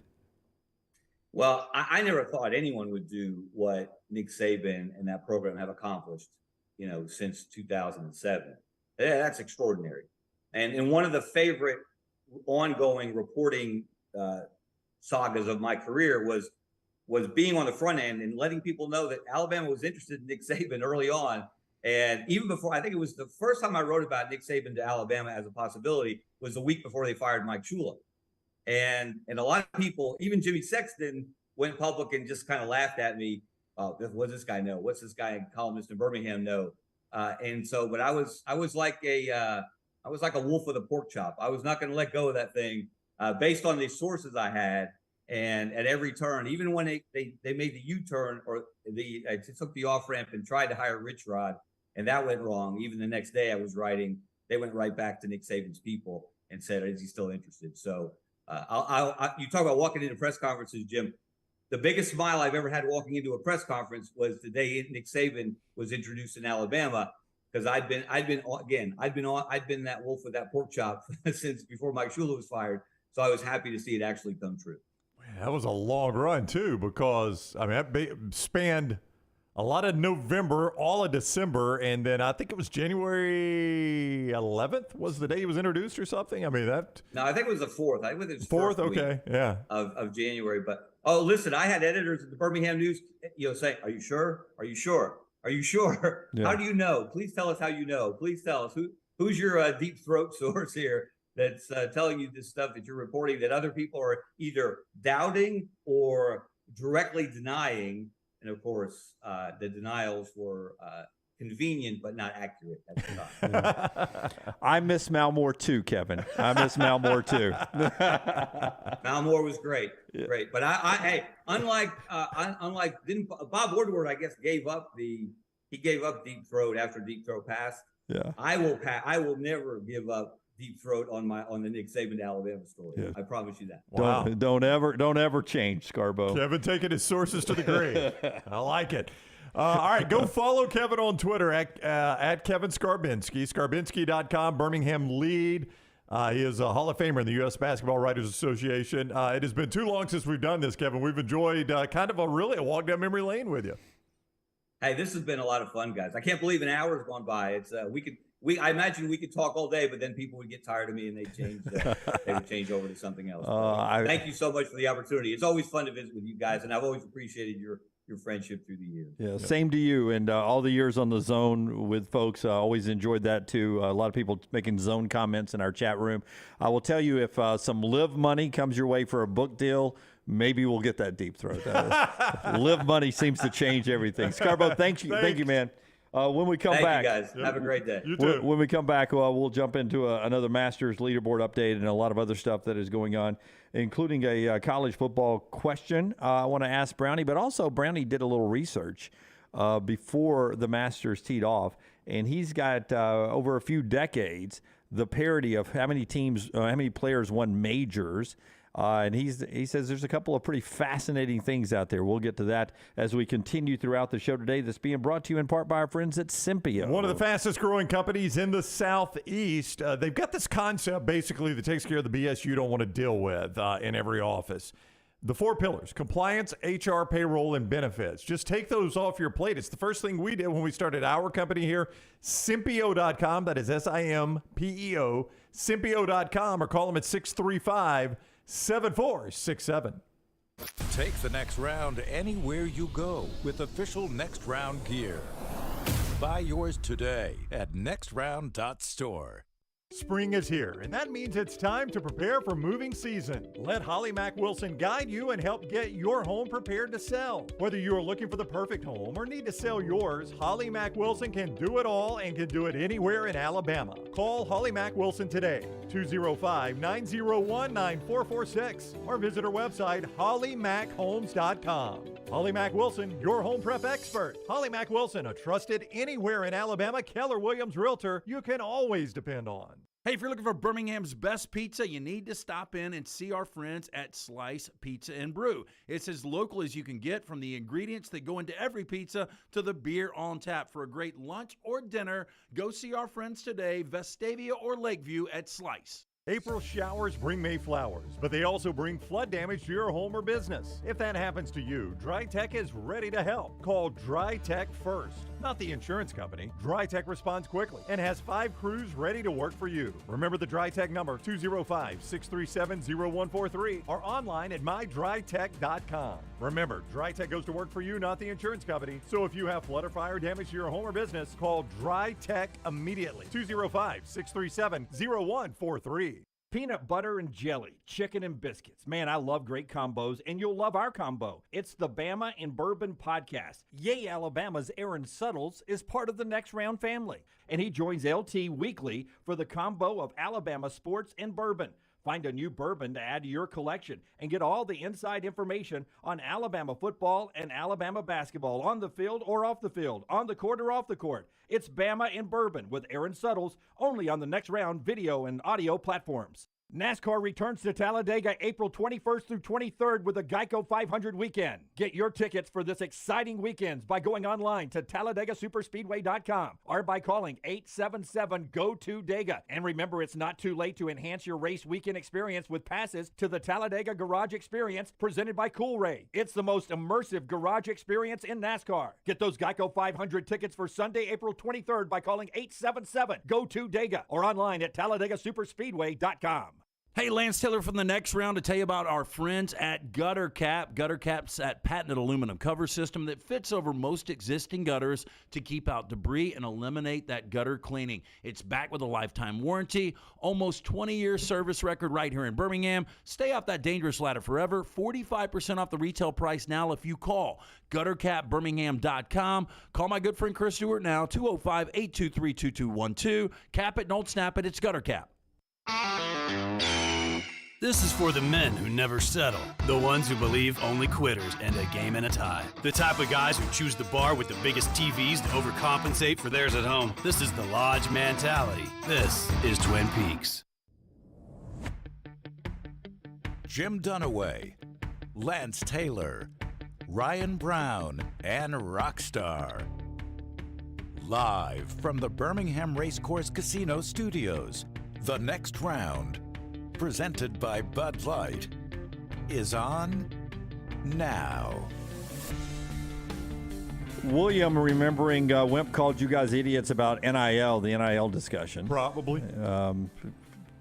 Well, I never thought anyone would do what Nick Saban and that program have accomplished, since 2007. Yeah, that's extraordinary. And one of the favorite ongoing reporting sagas of my career was being on the front end and letting people know that Alabama was interested in Nick Saban early on. And even before, I think it was the first time I wrote about Nick Saban to Alabama as a possibility was the week before they fired Mike Shula. And a lot of people, even Jimmy Sexton, went public and just kind of laughed at me. Oh, what does this guy know? What's this guy columnist in Birmingham know? And so, but I was like a wolf with a pork chop. I was not going to let go of that thing based on the sources I had. And at every turn, even when they made the U-turn or they took the off ramp and tried to hire Rich Rod, and that went wrong. Even the next day I was writing, they went right back to Nick Saban's people and said, is he still interested? So you talk about walking into press conferences, Jim. The biggest smile I've ever had walking into a press conference was the day Nick Saban was introduced in Alabama, because I'd been that wolf with that pork chop since before Mike Shula was fired. So I was happy to see it actually come true. That was a long run too, because that spanned a lot of November, all of December, and then I think it was January 11th was the day he was introduced or something. No, I think it was the 4th. I think it was the 4th. Okay, yeah, of January. But listen, I had editors at the Birmingham News, saying, "Are you sure? Are you sure? Are you sure? Yeah. How do you know? Please tell us how you know. Please tell us who's your deep throat source here that's telling you this stuff that you're reporting that other people are either doubting or directly denying." And of course, the denials were convenient but not accurate at the time. I miss Mal Moore too, Kevin. I miss Mal Moore too. Mal Moore was great, great. But unlike didn't Bob Woodward, I guess, gave up Deep Throat after Deep Throat passed. Yeah, I will never give up Deep Throat on the Nick Saban to Alabama story. Yeah. I promise you that. Wow. Don't ever change, Scarbo. Kevin taking his sources to the grave. I like it. All right, go follow Kevin on Twitter at Kevin Scarbinsky, Scarbinsky.com, Birmingham lead. He is a Hall of Famer in the U.S. Basketball Writers Association. It has been too long since we've done this, Kevin. We've enjoyed kind of a walk down memory lane with you. Hey, this has been a lot of fun, guys. I can't believe an hour has gone by. It's I imagine we could talk all day, but then people would get tired of me and they would change over to something else. Thank you so much for the opportunity. It's always fun to visit with you guys, and I've always appreciated your friendship through the years. Yeah, same to you. And all the years on the Zone with folks, always enjoyed that too. A lot of people making Zone comments in our chat room. I will tell you, if some live money comes your way for a book deal, maybe we'll get that Deep Throat. Live money seems to change everything. Scarbo, thank you, man. When we come back, you guys. Have a great day. You too. When we come back, we'll jump into another Masters leaderboard update and a lot of other stuff that is going on, including a college football question I want to ask Brownie. But also, Brownie did a little research before the Masters teed off, and he's got over a few decades the parity of how many players won majors. And he says there's a couple of pretty fascinating things out there. We'll get to that as we continue throughout the show today. That's being brought to you in part by our friends at Sympio. One of the fastest growing companies in the Southeast. They've got this concept basically that takes care of the BS you don't want to deal with in every office. The 4 pillars: compliance, HR, payroll, and benefits. Just take those off your plate. It's the first thing we did when we started our company here. Sympio.com. That is Sympeo. Sympio.com, or call them at 635-7467. Take the next round anywhere you go with official Next Round gear. Buy yours today at nextround.store. Spring is here, and that means it's time to prepare for moving season. Let Holly Mack Wilson guide you and help get your home prepared to sell. Whether you are looking for the perfect home or need to sell yours, Holly Mack Wilson can do it all and can do it anywhere in Alabama. Call Holly Mack Wilson today, 205-901-9446, or visit her website, hollymackhomes.com. Holly Mack Wilson, your home prep expert. Holly Mack Wilson, a trusted anywhere in Alabama Keller Williams realtor you can always depend on. Hey, if you're looking for Birmingham's best pizza, you need to stop in and see our friends at Slice Pizza and Brew. It's as local as you can get, from the ingredients that go into every pizza to the beer on tap. For a great lunch or dinner, go see our friends today, Vestavia or Lakeview at Slice. April showers bring May flowers, but they also bring flood damage to your home or business. If that happens to you, Dry Tech is ready to help. Call Dry Tech first, not the insurance company. Dry Tech responds quickly and has 5 crews ready to work for you. Remember the Dry Tech number, 205-637-0143, or online at mydrytech.com. Remember, Dry Tech goes to work for you, not the insurance company. So if you have flood or fire damage to your home or business, call Dry Tech immediately, 205-637-0143. Peanut butter and jelly, chicken and biscuits. Man, I love great combos, and you'll love our combo. It's the Bama and Bourbon Podcast. Yay, Alabama's Aaron Suttles is part of the Next Round family, and he joins LT weekly for the combo of Alabama sports and bourbon. Find a new bourbon to add to your collection and get all the inside information on Alabama football and Alabama basketball, on the field or off the field, on the court or off the court. It's Bama and Bourbon with Aaron Suttles, only on the Next Round video and audio platforms. NASCAR returns to Talladega April 21st through 23rd with a Geico 500 weekend. Get your tickets for this exciting weekend by going online to TalladegaSuperspeedway.com or by calling 877-GO-TO-DEGA. And remember, it's not too late to enhance your race weekend experience with passes to the Talladega Garage Experience presented by Cool Ray. It's the most immersive garage experience in NASCAR. Get those Geico 500 tickets for Sunday, April 23rd by calling 877-GO-TO-DEGA or online at TalladegaSuperspeedway.com. Hey, Lance Taylor from the Next Round to tell you about our friends at Gutter Cap. Gutter Cap's that patented aluminum cover system that fits over most existing gutters to keep out debris and eliminate that gutter cleaning. It's backed with a lifetime warranty, almost 20-year service record right here in Birmingham. Stay off that dangerous ladder forever. 45% off the retail price now if you call GutterCapBirmingham.com. Call my good friend Chris Stewart now, 205-823-2212. Cap it, don't snap it. It's Gutter Cap. This is for the men who never settle, the ones who believe only quitters and a game and a tie, the type of guys who choose the bar with the biggest TVs to overcompensate for theirs at home. This is the Lodge mentality. This is Twin Peaks. Jim Dunaway, Lance Taylor, Ryan Brown, and Rockstar. Live from the Birmingham Racecourse Casino Studios, the Next Round, presented by Bud Light, is on now. William, remembering Wimp called you guys idiots about NIL, the NIL discussion. Probably.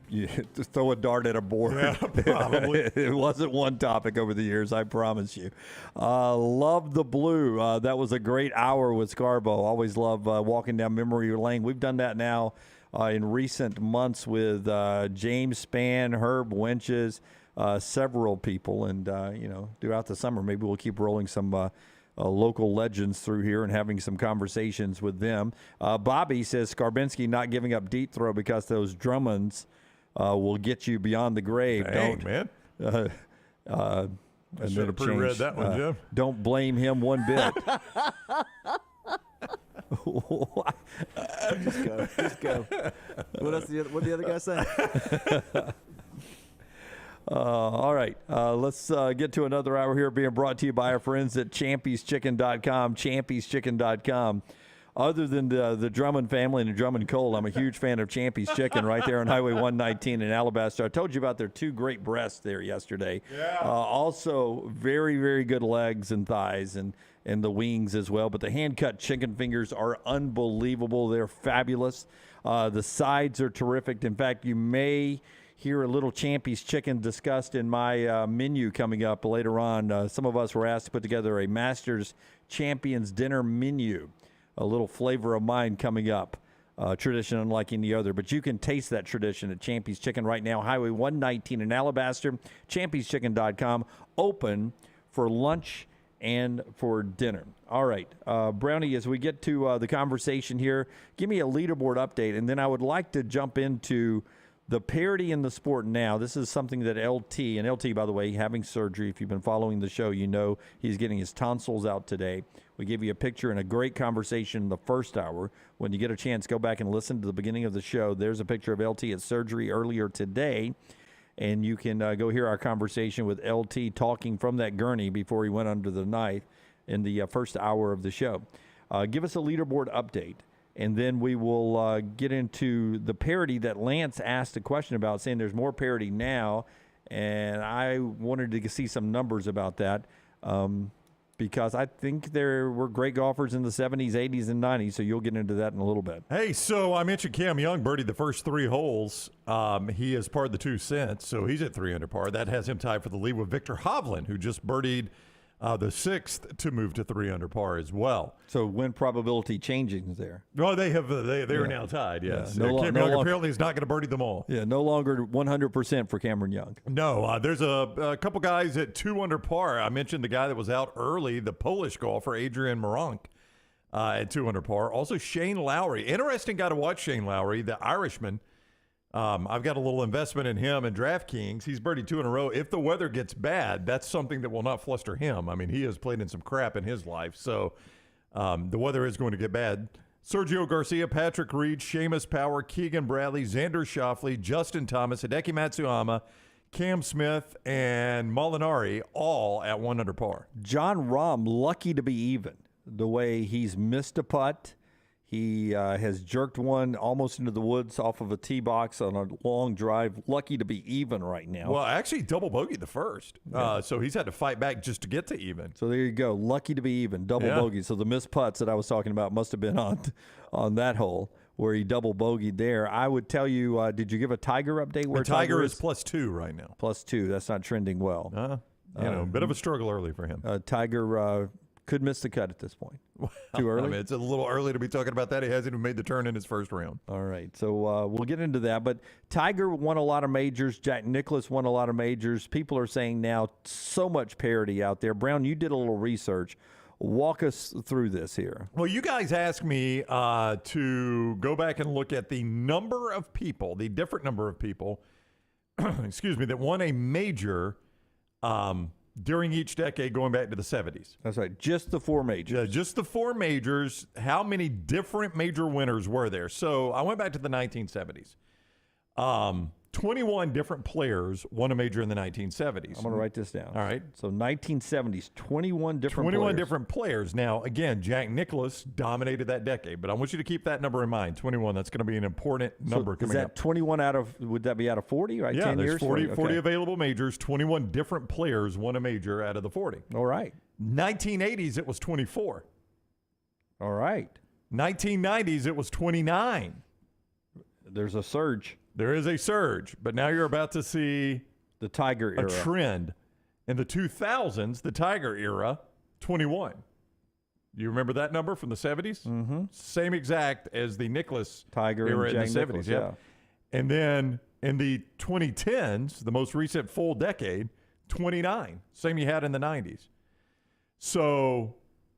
You just throw a dart at a board. Yeah, probably. It wasn't one topic over the years, I promise you. Love the Blue. That was a great hour with Scarbo. Always love walking down memory lane. We've done that now in recent months with James Spann, Herb Wenches, several people. And, throughout the summer, maybe we'll keep rolling some local legends through here and having some conversations with them. Bobby says Scarbinsky not giving up deep throw because those Drummonds will get you beyond the grave. Dang, man. I should have pre-read that one, Jim. Don't blame him one bit. Just go. What the other guy say? All right. Let's get to another hour here being brought to you by our friends at Champy'sChicken.com. Champy'sChicken.com. Other than the Drummond family and the Drummond Cole, I'm a huge fan of Champy's Chicken right there on Highway 119 in Alabaster. I told you about their 2 great breasts there yesterday. Yeah. Also, very, very good legs and thighs and the wings as well. But the hand-cut chicken fingers are unbelievable. They're fabulous. The sides are terrific. In fact, you may hear a little Champy's Chicken discussed in my menu coming up later on. Some of us were asked to put together a Masters Champions dinner menu. A little flavor of mine coming up tradition unlike any other. But you can taste that tradition at Champy's Chicken right now, Highway 119 in Alabaster, champy'schicken.com, open for lunch and for dinner. All right, Brownie, as we get to the conversation here, give me a leaderboard update, and then I would like to jump into the parity in the sport now. This is something that LT, by the way, having surgery. If you've been following the show, you know he's getting his tonsils out today. We gave you a picture and a great conversation in the first hour. When you get a chance, go back and listen to the beginning of the show. There's a picture of LT at surgery earlier today, and you can go hear our conversation with LT talking from that gurney before he went under the knife in the first hour of the show. Give us a leaderboard update. And then we will get into the parity that Lance asked a question about, saying there's more parity now. And I wanted to see some numbers about that because I think there were great golfers in the 70s, 80s, and 90s. So you'll get into that in a little bit. Hey, so I mentioned Cam Young birdied the first 3 holes. He has parred the 2 since, so he's at 3 under par. That has him tied for the lead with Victor Hovland, who just birdied the 6th to move to 3 under par as well. So win probability changing there. Well, they are now tied. Yes, Yeah, Cam Young apparently is not going to birdie them all. Yeah, no longer 100% for Cameron Young. No, there's a couple guys at 2 under par. I mentioned the guy that was out early, the Polish golfer Adrian Moronk, at 2 under par. Also Shane Lowry, interesting guy to watch. Shane Lowry, the Irishman. I've got a little investment in him and DraftKings. He's birdied 2 in a row. If the weather gets bad, that's something that will not fluster him. I mean, he has played in some crap in his life, so the weather is going to get bad. Sergio Garcia, Patrick Reed, Seamus Power, Keegan Bradley, Xander Schauffele, Justin Thomas, Hideki Matsuyama, Cam Smith, and Molinari, all at 1 under par. John Rahm, lucky to be even. The way he's missed a putt. He has jerked one almost into the woods off of a tee box on a long drive. Lucky to be even right now. Well, actually, double bogeyed the first. Yeah. So he's had to fight back just to get to even. So there you go. Lucky to be even. Double bogey. So the missed putts that I was talking about must have been on that hole where he double bogeyed there. I would tell you, did you give a Tiger update? Where the Tiger is +2 right now. +2. That's not trending well. A bit of a struggle early for him. Tiger could miss the cut at this point. Too early? I mean, it's a little early to be talking about that. He hasn't even made the turn in his first round. All right. So we'll get into that. But Tiger won a lot of majors. Jack Nicklaus won a lot of majors. People are saying now so much parity out there. Brown, you did a little research. Walk us through this here. Well, you guys asked me to go back and look at the number of people, the different number of people, excuse me, that won a major during each decade going back to the 70s. That's right. Just the 4 majors. Yeah, just the 4 majors. How many different major winners were there? So I went back to the 1970s. 21 different players won a major in the 1970s. I'm going to write this down. All right. So 1970s, 21 different 21 players. different players. Now, again, Jack Nicklaus dominated that decade, but I want you to keep that number in mind, 21. That's going to be an important number coming up. Is that 21 out of, would that be out of 40, right? Yeah, 10 there's years? 40 available majors. 21 different players won a major out of the 40. All right. 1980s, it was 24. All right. 1990s, it was 29. There's a surge. There is a surge, but now you're about to see the Tiger era. A trend. In the 2000s, the Tiger era, 21. You remember that number from the 70s? Mm-hmm. Same exact as the Nicklaus Tiger era in the Jack 70s. Nicklaus, yeah. And then in the 2010s, the most recent full decade, 29. Same you had in the 90s. So,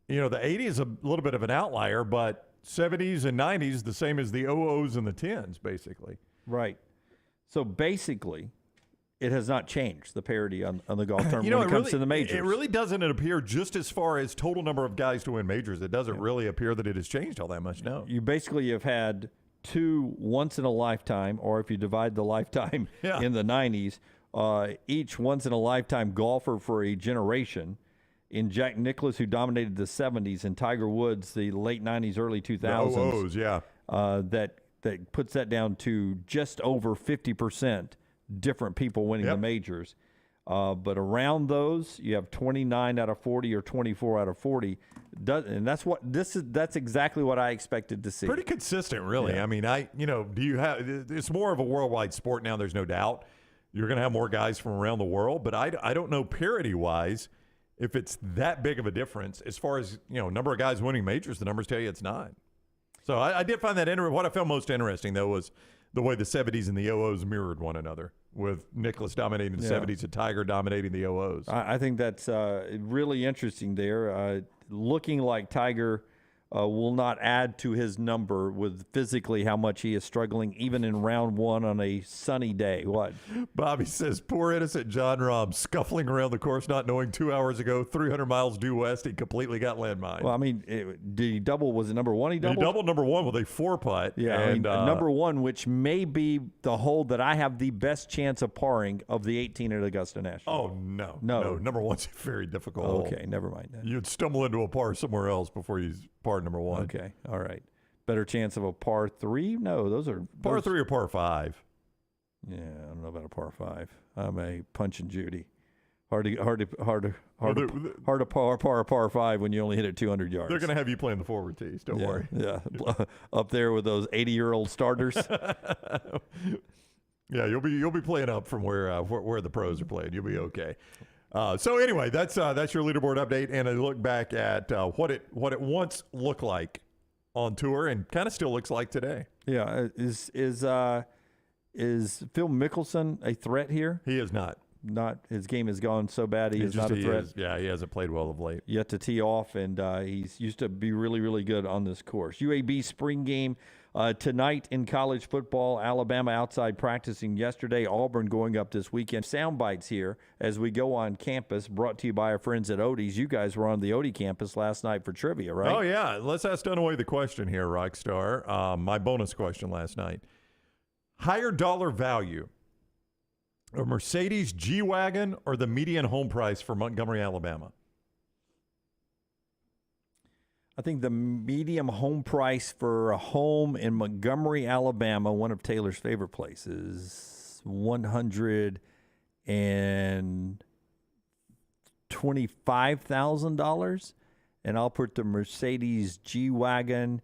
the 80s is a little bit of an outlier, but 70s and 90s, the same as the 00s and the 10s, basically. Right. So basically, it has not changed, the parity on the golf tournament when it comes to the majors. It really doesn't appear, just as far as total number of guys to win majors, it doesn't really appear that it has changed all that much, no. You basically have had 2 once-in-a-lifetime, or if you divide the lifetime in the 90s, each once-in-a-lifetime golfer for a generation. In Jack Nicklaus, who dominated the 70s, and Tiger Woods, the late 90s, early 2000s. The 00s, yeah. That puts that down to just over 50% different people winning the majors. But around those, you have 29 out of 40 or 24 out of 40. And that's exactly what I expected to see. Pretty consistent, really. Yeah. I mean, it's more of a worldwide sport now, there's no doubt. You're going to have more guys from around the world, but I don't know parity-wise if it's that big of a difference. As far as, number of guys winning majors, the numbers tell you it's not. So I did find that interesting. What I found most interesting, though, was the way the 70s and the 00s mirrored one another, with Nicholas dominating the 70s and Tiger dominating the 00s. I think that's really interesting there. Looking like Tiger will not add to his number with physically how much he is struggling, even in round one on a sunny day. What? Bobby says, poor innocent John Rahm scuffling around the course, not knowing 2 hours ago, 300 miles due west, he completely got landmined. Well, I mean, did he double? Was it number one he doubled? He doubled number one with a 4-putt. Yeah, and, number one, which may be the hole that I have the best chance of parring of the 18 at Augusta National. Oh, no. Number one's very difficult. Okay, never mind then. You'd stumble into a par somewhere else before you par number one. Okay, all right. Better chance of a par 3? No, those are par 3 or par 5. Yeah, I don't know about a par 5. I'm a Punch and Judy. Hard to par a par 5 when you only hit it 200 yards. They're going to have you playing the forward tees. Don't worry. Yeah, up there with those 80-year-old starters. Yeah, you'll be playing up from where the pros are playing. You'll be okay. So anyway, that's your leaderboard update and a look back at what it once looked like on tour and kind of still looks like today. Yeah, is Phil Mickelson a threat here? He is not. His game has gone so bad he is not a threat. He hasn't played well of late. Yet to tee off, and he's used to be really, really good on this course. UAB spring game tonight in college football. Alabama outside practicing yesterday. Auburn going up this weekend. Sound bites here as we go on campus, brought to you by our friends at Odie's. You guys were on the Odie campus last night for trivia, right? Oh, yeah. Let's ask Dunaway the question here, Rockstar. My bonus question last night. Higher dollar value, a Mercedes G-Wagon or the median home price for Montgomery, Alabama? I think the medium home price for a home in Montgomery, Alabama, one of Taylor's favorite places, $125,000. And I'll put the Mercedes G-Wagon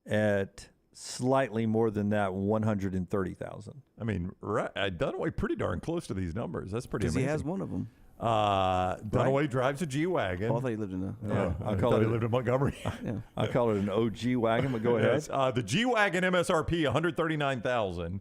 at slightly more than that, $130,000. I mean, Dunaway pretty darn close to these numbers. That's pretty amazing. Because he has one of them. Dunaway drives a G-Wagon. Oh, I thought he lived in I thought he lived in Montgomery. Yeah. I call it an OG wagon, but go ahead. Yes, the G-Wagon MSRP, $139,000.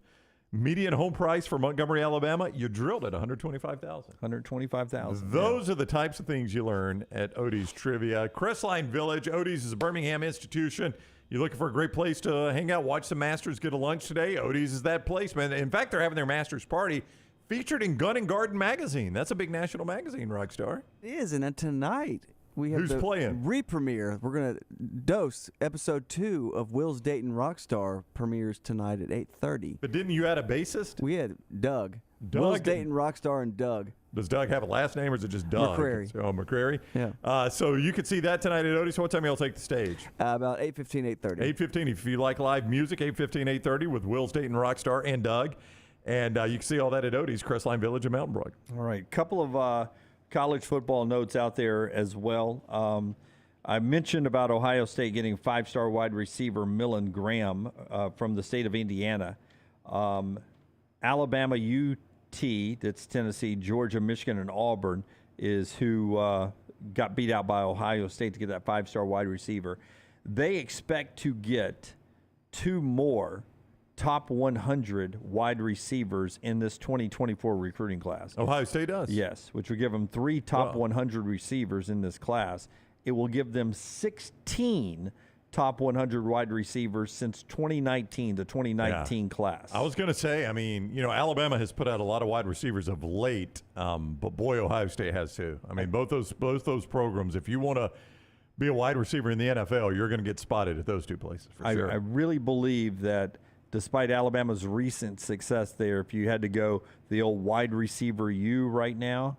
Median home price for Montgomery, Alabama, you drilled at $125,000. $125,000. Those are the types of things you learn at Odie's Trivia. Crestline Village. Odie's is a Birmingham institution. You're looking for a great place to hang out, watch the Masters, get a lunch today. Odie's is that place, man. In fact, they're having their Masters party featured in Gun and Garden magazine. That's a big national magazine, Rockstar. It is, and then tonight we have Who's the playing? re-premiere. We're going to dose episode 2 of Will's Dayton Rockstar premieres tonight at 8:30. But didn't you add a bassist? We had Doug. Doug Will's and- Dayton Rockstar and Doug. Does Doug have a last name or is it just Doug? McCrary. Oh, McCrary. Yeah. So you can see that tonight at Odie's. What time y'all take the stage? About 8:15, 8:30. 8:15. If you like live music, 8:15, 8:30 with Will's Dayton Rockstar and Doug. And you can see all that at Odie's, Crestline Village in Mountain Brook. All right. Couple of college football notes out there as well. I mentioned about Ohio State getting 5-star wide receiver Millen Graham from the state of Indiana. Alabama, UT, that's Tennessee, Georgia, Michigan, and Auburn is who got beat out by Ohio State to get that 5-star wide receiver. They expect to get 2 more top 100 wide receivers in this 2024 recruiting class. Ohio State does? Yes, which will give them 3 top 100 receivers in this class. It will give them 16 top 100 wide receivers since 2019, the 2019 class. I was going to say, I mean, Alabama has put out a lot of wide receivers of late, but boy, Ohio State has too. I mean, both those programs, if you want to be a wide receiver in the NFL, you're going to get spotted at those 2 places for sure. I really believe that despite Alabama's recent success there, if you had to go the old wide receiver right now,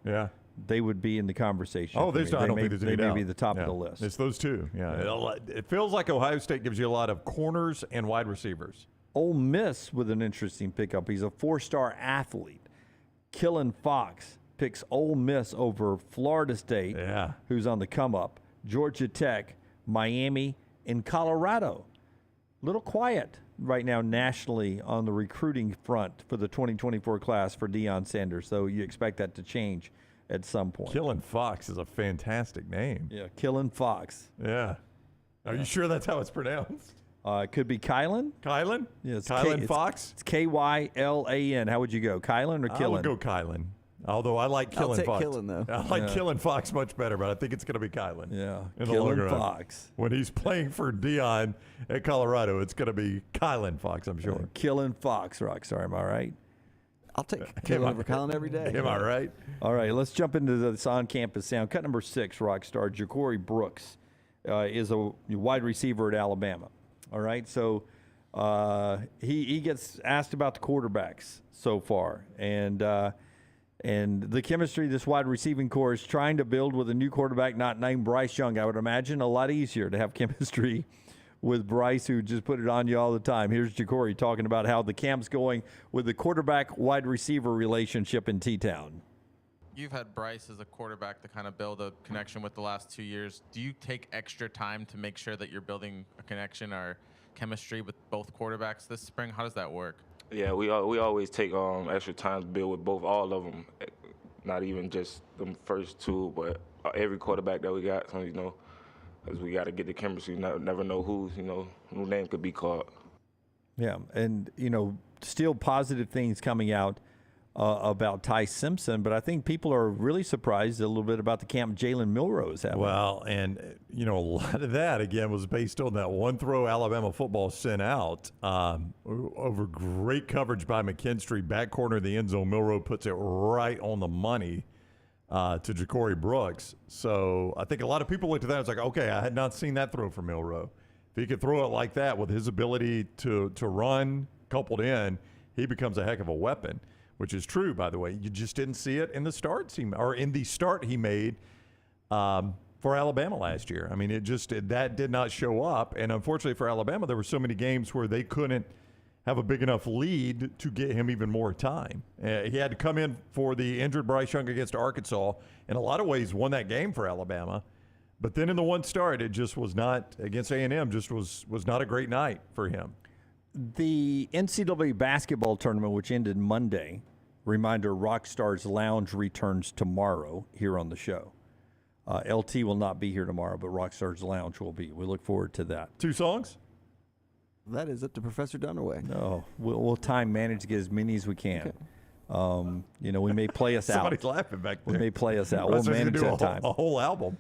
they would be in the conversation. Oh, I don't think there's any doubt. They may be the top of the list. It's those 2. Yeah. It feels like Ohio State gives you a lot of corners and wide receivers. Ole Miss with an interesting pickup. He's a 4-star athlete. Killin Fox picks Ole Miss over Florida State, who's on the come-up, Georgia Tech, Miami, and Colorado. Little quiet right now nationally on the recruiting front for the 2024 class for Deion Sanders, so you expect that to change at some point. Killin Fox is a fantastic name. Yeah, Killin Fox. Yeah. Are you sure that's how it's pronounced? It could be Kylan. Kylan? Yeah, it's Kylan Fox? It's Kylan. How would you go? Kylan or Killen? I would go Kylan. Although I like I'll Killen take Fox. Killen, though. I like Killen Fox much better, but I think it's going to be Kylan. Yeah, in the long Killen run. Fox. When he's playing for Dion at Colorado, it's going to be Kylan Fox, I'm sure. Killen Fox, Rockstar. Am I right? I'll take Killen over Kylan every day. Am I right? All right, let's jump into this on-campus sound. Cut number 6, Rockstar. Ja'Cory Brooks is a wide receiver at Alabama. All right, so he gets asked about the quarterbacks so far, and the chemistry this wide receiving core is trying to build with a new quarterback not named Bryce Young. I would imagine a lot easier to have chemistry with Bryce, who just put it on you all the time. Here's Ja'Cory talking about how the camp's going with the quarterback-wide receiver relationship in T-Town. You've had Bryce as a quarterback to kind of build a connection with the last 2 years. Do you take extra time to make sure that you're building a connection or chemistry with both quarterbacks this spring? How does that work? Yeah, we always take extra time to build with all of them. Not even just the first two, but every quarterback that we got. So, because we got to get the chemistry. Never know who name could be called. Yeah, and still positive things coming out about Ty Simpson, but I think people are really surprised a little bit about the camp Jalen Milroe is having. Well, and a lot of that again was based on that one throw Alabama football sent out over great coverage by McKinstry, back corner of the end zone. Milroe puts it right on the money to Ja'Cory Brooks. So I think a lot of people looked at that and was like, okay, I had not seen that throw from Milroe. If he could throw it like that with his ability to run coupled in, he becomes a heck of a weapon. Which is true, by the way. You just didn't see it in the start he made for Alabama last year. I mean, that did not show up. And unfortunately for Alabama, there were so many games where they couldn't have a big enough lead to get him even more time. He had to come in for the injured Bryce Young against Arkansas. In a lot of ways, won that game for Alabama. But then in the one start, it just was not against A&M. Just was not a great night for him. The NCAA basketball tournament, which ended Monday, reminder, Rockstar's Lounge returns tomorrow here on the show. LT will not be here tomorrow, but Rockstar's Lounge will be. We look forward to that. 2 songs? That is up to Professor Dunaway. No, we'll time manage to get as many as we can. Okay. We may play us out. Somebody's laughing back there. We may play us out. We'll manage that time. A whole album.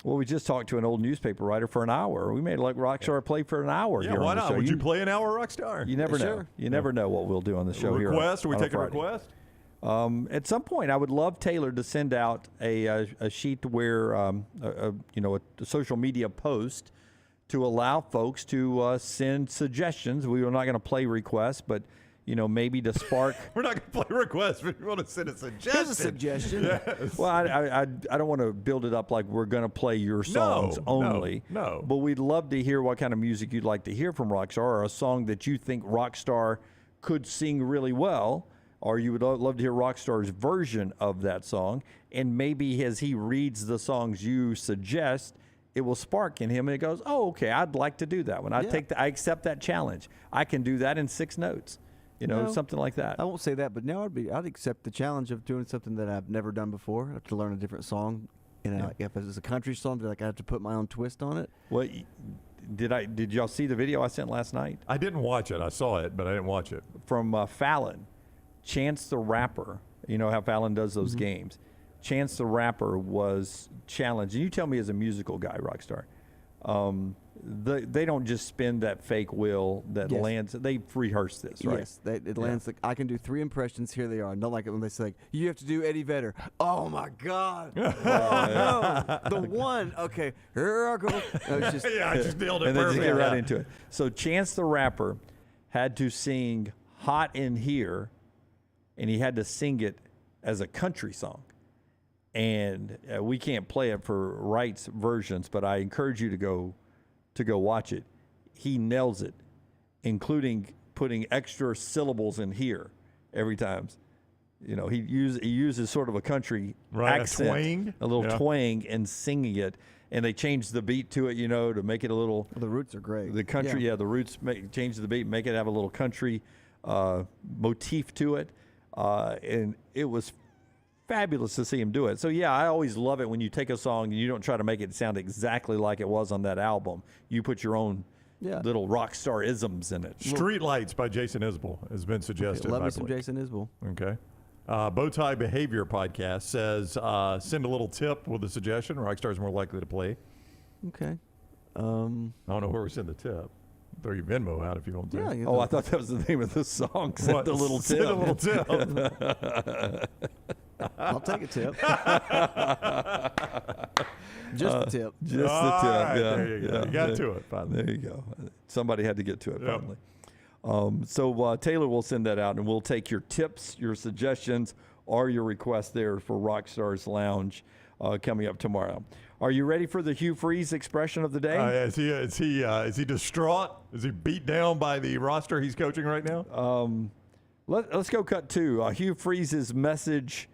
Well, we just talked to an old newspaper writer for an hour. We made Rockstar play for an hour here why on the not? show. Would you play an hour, Rockstar? You never know. Sure. You never know what we'll do on the show here. Request? Are we taking a Friday. request? At some point, I would love Taylor to send out a sheet where a social media post to allow folks to send suggestions. We are not going to play requests, but maybe to spark. We're not going to play requests. We want to send a suggestion. Here's a suggestion. Yes. Well, I don't want to build it up like we're going to play your songs only. No. But we'd love to hear what kind of music you'd like to hear from Rockstar, or a song that you think Rockstar could sing really well, or you would love to hear Rockstar's version of that song. And maybe as he reads the songs you suggest, it will spark in him, and it goes, "Oh, okay, I'd like to do that one. I accept that challenge. I can do that in 6 notes." Something like that. I won't say that, but now I'd accept the challenge of doing something that I've never done before. I have to learn a different song. If it's a country song, I have to put my own twist on it. Well, did y'all see the video I sent last night? I didn't watch it. I saw it, but I didn't watch it. From Fallon, Chance the Rapper. You know how Fallon does those games. Chance the Rapper was challenged. And you tell me as a musical guy, Rockstar, they don't just spin that fake wheel that lands. They rehearse this, right? Yes, it lands. Like, I can do 3 impressions. Here they are. Don't like it when they say, you have to do Eddie Vedder. Oh, my God. No. The one. Okay, here I go. I just nailed it and then just perfect. get right into it. So Chance the Rapper had to sing Hot in Here, and he had to sing it as a country song. And we can't play it for rights versions, but I encourage you to go watch it. He nails it, including putting extra syllables in here every time. He uses sort of a country accent, a little twang, and singing it. And they change the beat to it, to make it a little. The roots are great. The country, the roots change the beat, make it have a little country motif to it, and it was fabulous to see him do it. So I always love it when you take a song and you don't try to make it sound exactly like it was on that album. You put your own little rock star isms in it. Street Lights by Jason Isbell has been suggested. Love by me some Blake. Jason Isbell. Okay. Bowtie Behavior Podcast says, send a little tip with a suggestion. Rockstar's more likely to play. Okay. I don't know where we send the tip. Throw your Venmo out if you want to. Yeah, I thought that was the name of the song. Send a little tip. Send a little tip. I'll take a tip. Just the tip. Just the tip. Right, Yeah, there you go. yeah. You got to it finally. There you go. Somebody had to get to it Yep. finally. So Taylor will send that out, and we'll take your tips, your suggestions, or your requests there for Rockstars Lounge coming up tomorrow. Are you ready for the Hugh Freeze expression of the day? Is he distraught? Is he beat down by the roster he's coaching right now? Let's go cut to Hugh Freeze's message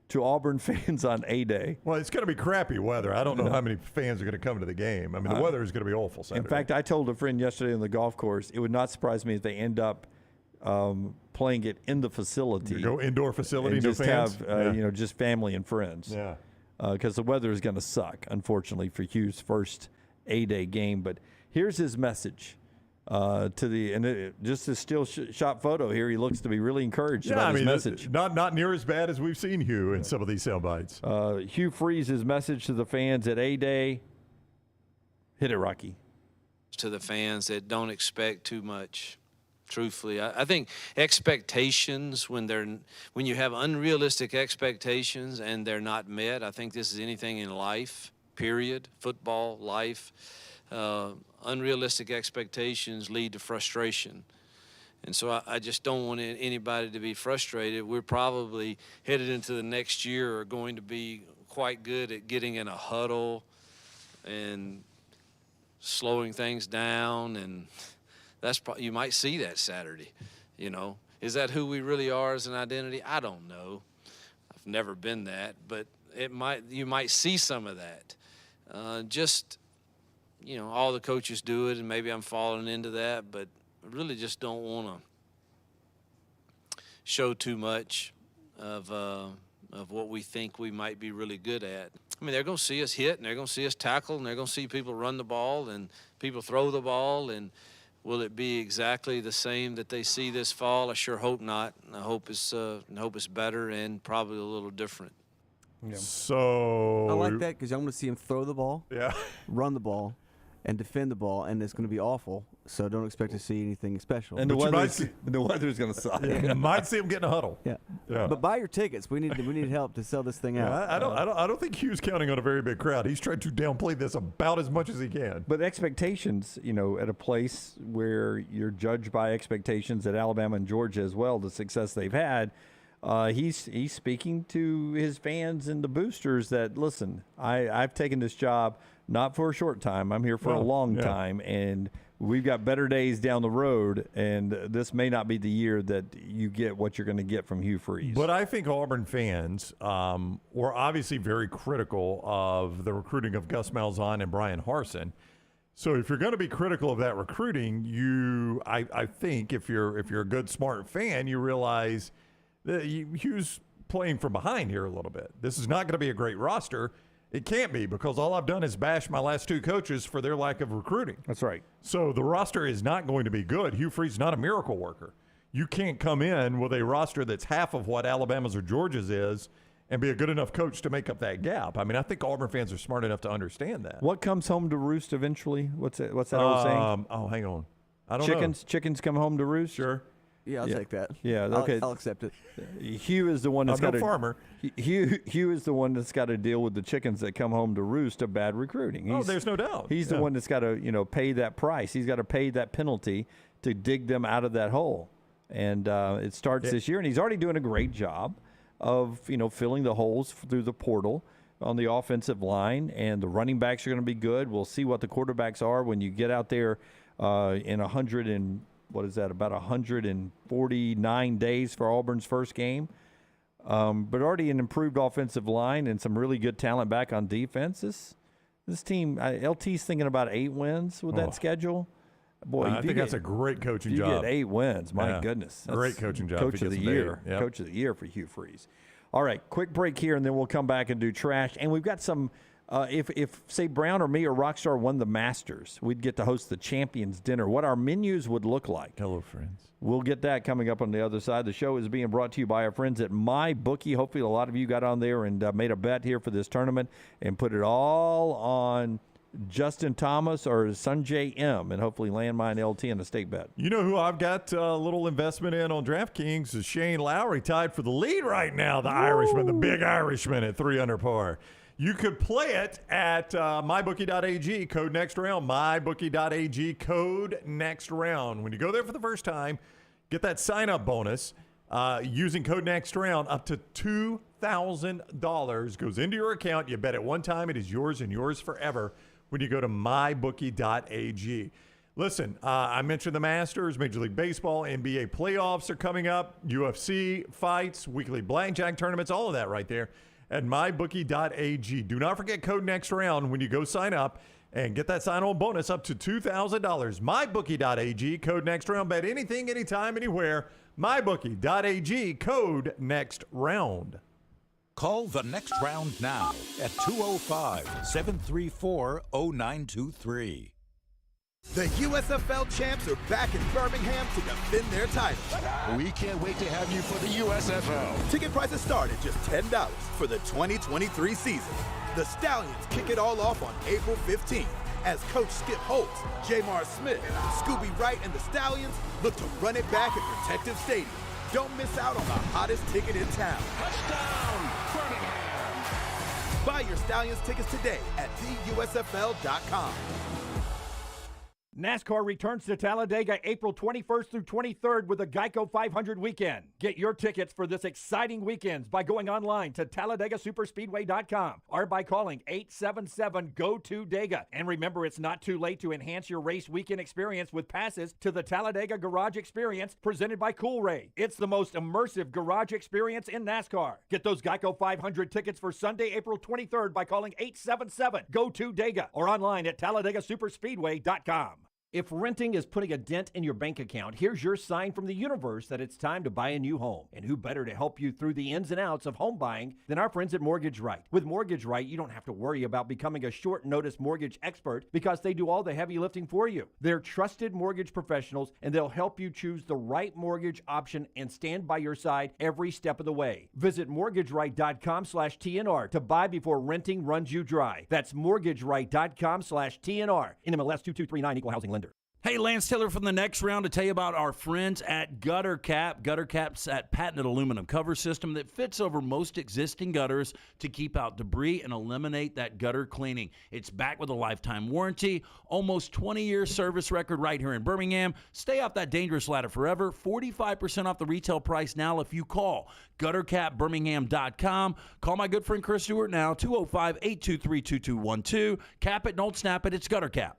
to Auburn fans on A-Day. Well, it's going to be crappy weather. I don't know how many fans are going to come to the game. I mean, the weather is going to be awful Saturday. In fact, I told a friend yesterday on the golf course, it would not surprise me if they end up playing it in the facility. You go indoor facility, and no just fans? have just family and friends. Yeah. Because the weather is going to suck, unfortunately, for Hugh's first A-Day game. But here's his message just a still shot photo here. He looks to be really encouraged about his message. Not near as bad as we've seen Hugh in some of these sound bites. Hugh Freeze's message to the fans at A-Day. Hit it, Rocky. To the fans that don't expect too much. Truthfully, I think expectations when you have unrealistic expectations and they're not met, I think this is anything in life, period, football, life. Unrealistic expectations lead to frustration. And so I just don't want anybody to be frustrated. We're probably headed into the next year are going to be quite good at getting in a huddle and slowing things down, and you might see that Saturday. Is that who we really are as an identity? I don't know. I've never been that, but you might see some of that. All the coaches do it, and maybe I'm falling into that, but I really just don't want to show too much of what we think we might be really good at. I mean, they're going to see us hit, and they're going to see us tackle, and they're going to see people run the ball and people throw the ball, and will it be exactly the same that they see this fall? I sure hope not. I hope it's better and probably a little different. Yeah. So I like that because I want to see him throw the ball, run the ball, and defend the ball, and it's going to be awful. So don't expect to see anything special. And the weather's going to suck. You might see him get in a huddle. Yeah. But buy your tickets. We need help to sell this thing out. I don't think Hugh's counting on a very big crowd. He's trying to downplay this about as much as he can. But expectations, at a place where you're judged by expectations at Alabama and Georgia as well, the success they've had. He's speaking to his fans and the boosters that, listen, I've taken this job not for a short time. I'm here for a long time, and we've got better days down the road, and this may not be the year that you get what you're going to get from Hugh Freeze. But I think Auburn fans were obviously very critical of the recruiting of Gus Malzahn and Brian Harsin. So if you're going to be critical of that recruiting, I think if you're a good, smart fan, you realize that Hugh's playing from behind here a little bit. This is not going to be a great roster. It can't be, because all I've done is bash my last two coaches for their lack of recruiting. That's right. So the roster is not going to be good. Hugh Freeze is not a miracle worker. You can't come in with a roster that's half of what Alabama's or Georgia's is and be a good enough coach to make up that gap. I mean, I think Auburn fans are smart enough to understand that. What comes home to roost eventually? What's that old saying? Hang on. I don't know. Chickens come home to roost? Sure. Yeah, I'll take that. Yeah, okay. I'll accept it. Hugh is the one that's I'm got no farmer. Hugh is the one that's got to deal with the chickens that come home to roost of bad recruiting. There's no doubt. He's the one that's got to pay that price. He's got to pay that penalty to dig them out of that hole. And it starts this year, and he's already doing a great job of filling the holes through the portal on the offensive line, and the running backs are going to be good. We'll see what the quarterbacks are when you get out there in 149 days for Auburn's first game. But already an improved offensive line and some really good talent back on defense. This team, LT's thinking about 8 wins with that schedule. Boy, I think that's a great coaching job. You get 8 wins. My goodness. That's great coaching job. Coach of the year. Yep. Coach of the year for Hugh Freeze. All right, quick break here, and then we'll come back and do trash. And we've got some if say Brown or me or Rockstar won the Masters, we'd get to host the Champions Dinner. What our menus would look like. Hello, friends. We'll get that coming up on the other side. The show is being brought to you by our friends at MyBookie. Hopefully a lot of you got on there and made a bet here for this tournament and put it all on Justin Thomas or Sanjay M. and hopefully land mine LT in a state bet. You know who I've got a little investment in on DraftKings is Shane Lowry, tied for the lead right now. The Irishman, the big Irishman at 3 under par. You could play it at mybookie.ag, code next round, mybookie.ag, code next round. When you go there for the first time, get that sign-up bonus using code next round. Up to $2,000 goes into your account. You bet it one time. It is yours and yours forever when you go to mybookie.ag. Listen, I mentioned the Masters, Major League Baseball, NBA playoffs are coming up, UFC fights, weekly blackjack tournaments, all of that right there at mybookie.ag. Do not forget code next round when you go sign up and get that sign-on bonus up to $2,000. mybookie.ag, code next round. Bet anything, anytime, anywhere. mybookie.ag, code next round. Call the next round now at 205-734-0923. The USFL champs are back in Birmingham to defend their title. We can't wait to have you for the USFL. Ticket prices start at just $10 for the 2023 season. The Stallions kick it all off on April 15th as Coach Skip Holtz, Jamar Smith, Scooby Wright, and the Stallions look to run it back at Protective Stadium. Don't miss out on the hottest ticket in town. Touchdown, Birmingham! Buy your Stallions tickets today at theusfl.com. NASCAR returns to Talladega April 21st through 23rd with a Geico 500 weekend. Get your tickets for this exciting weekend by going online to TalladegaSuperspeedway.com or by calling 877-GO-TO-DEGA. And remember, it's not too late to enhance your race weekend experience with passes to the Talladega Garage Experience presented by Coolray. It's the most immersive garage experience in NASCAR. Get those Geico 500 tickets for Sunday, April 23rd by calling 877-GO-TO-DEGA or online at TalladegaSuperspeedway.com. If renting is putting a dent in your bank account, here's your sign from the universe that it's time to buy a new home. And who better to help you through the ins and outs of home buying than our friends at Mortgage Right. With Mortgage Right, you don't have to worry about becoming a short notice mortgage expert because they do all the heavy lifting for you. They're trusted mortgage professionals and they'll help you choose the right mortgage option and stand by your side every step of the way. Visit mortgageright.com/TNR to buy before renting runs you dry. That's mortgageright.com/TNR. NMLS 2239, Equal Housing Lender. Hey, Lance Taylor from the next round to tell you about our friends at Gutter Cap. Gutter Cap's that patented aluminum cover system that fits over most existing gutters to keep out debris and eliminate that gutter cleaning. It's backed with a lifetime warranty, almost 20-year service record right here in Birmingham. Stay off that dangerous ladder forever. 45% off the retail price now if you call guttercapbirmingham.com. Call my good friend Chris Stewart now, 205-823-2212. Cap it, don't snap it. It's Gutter Cap.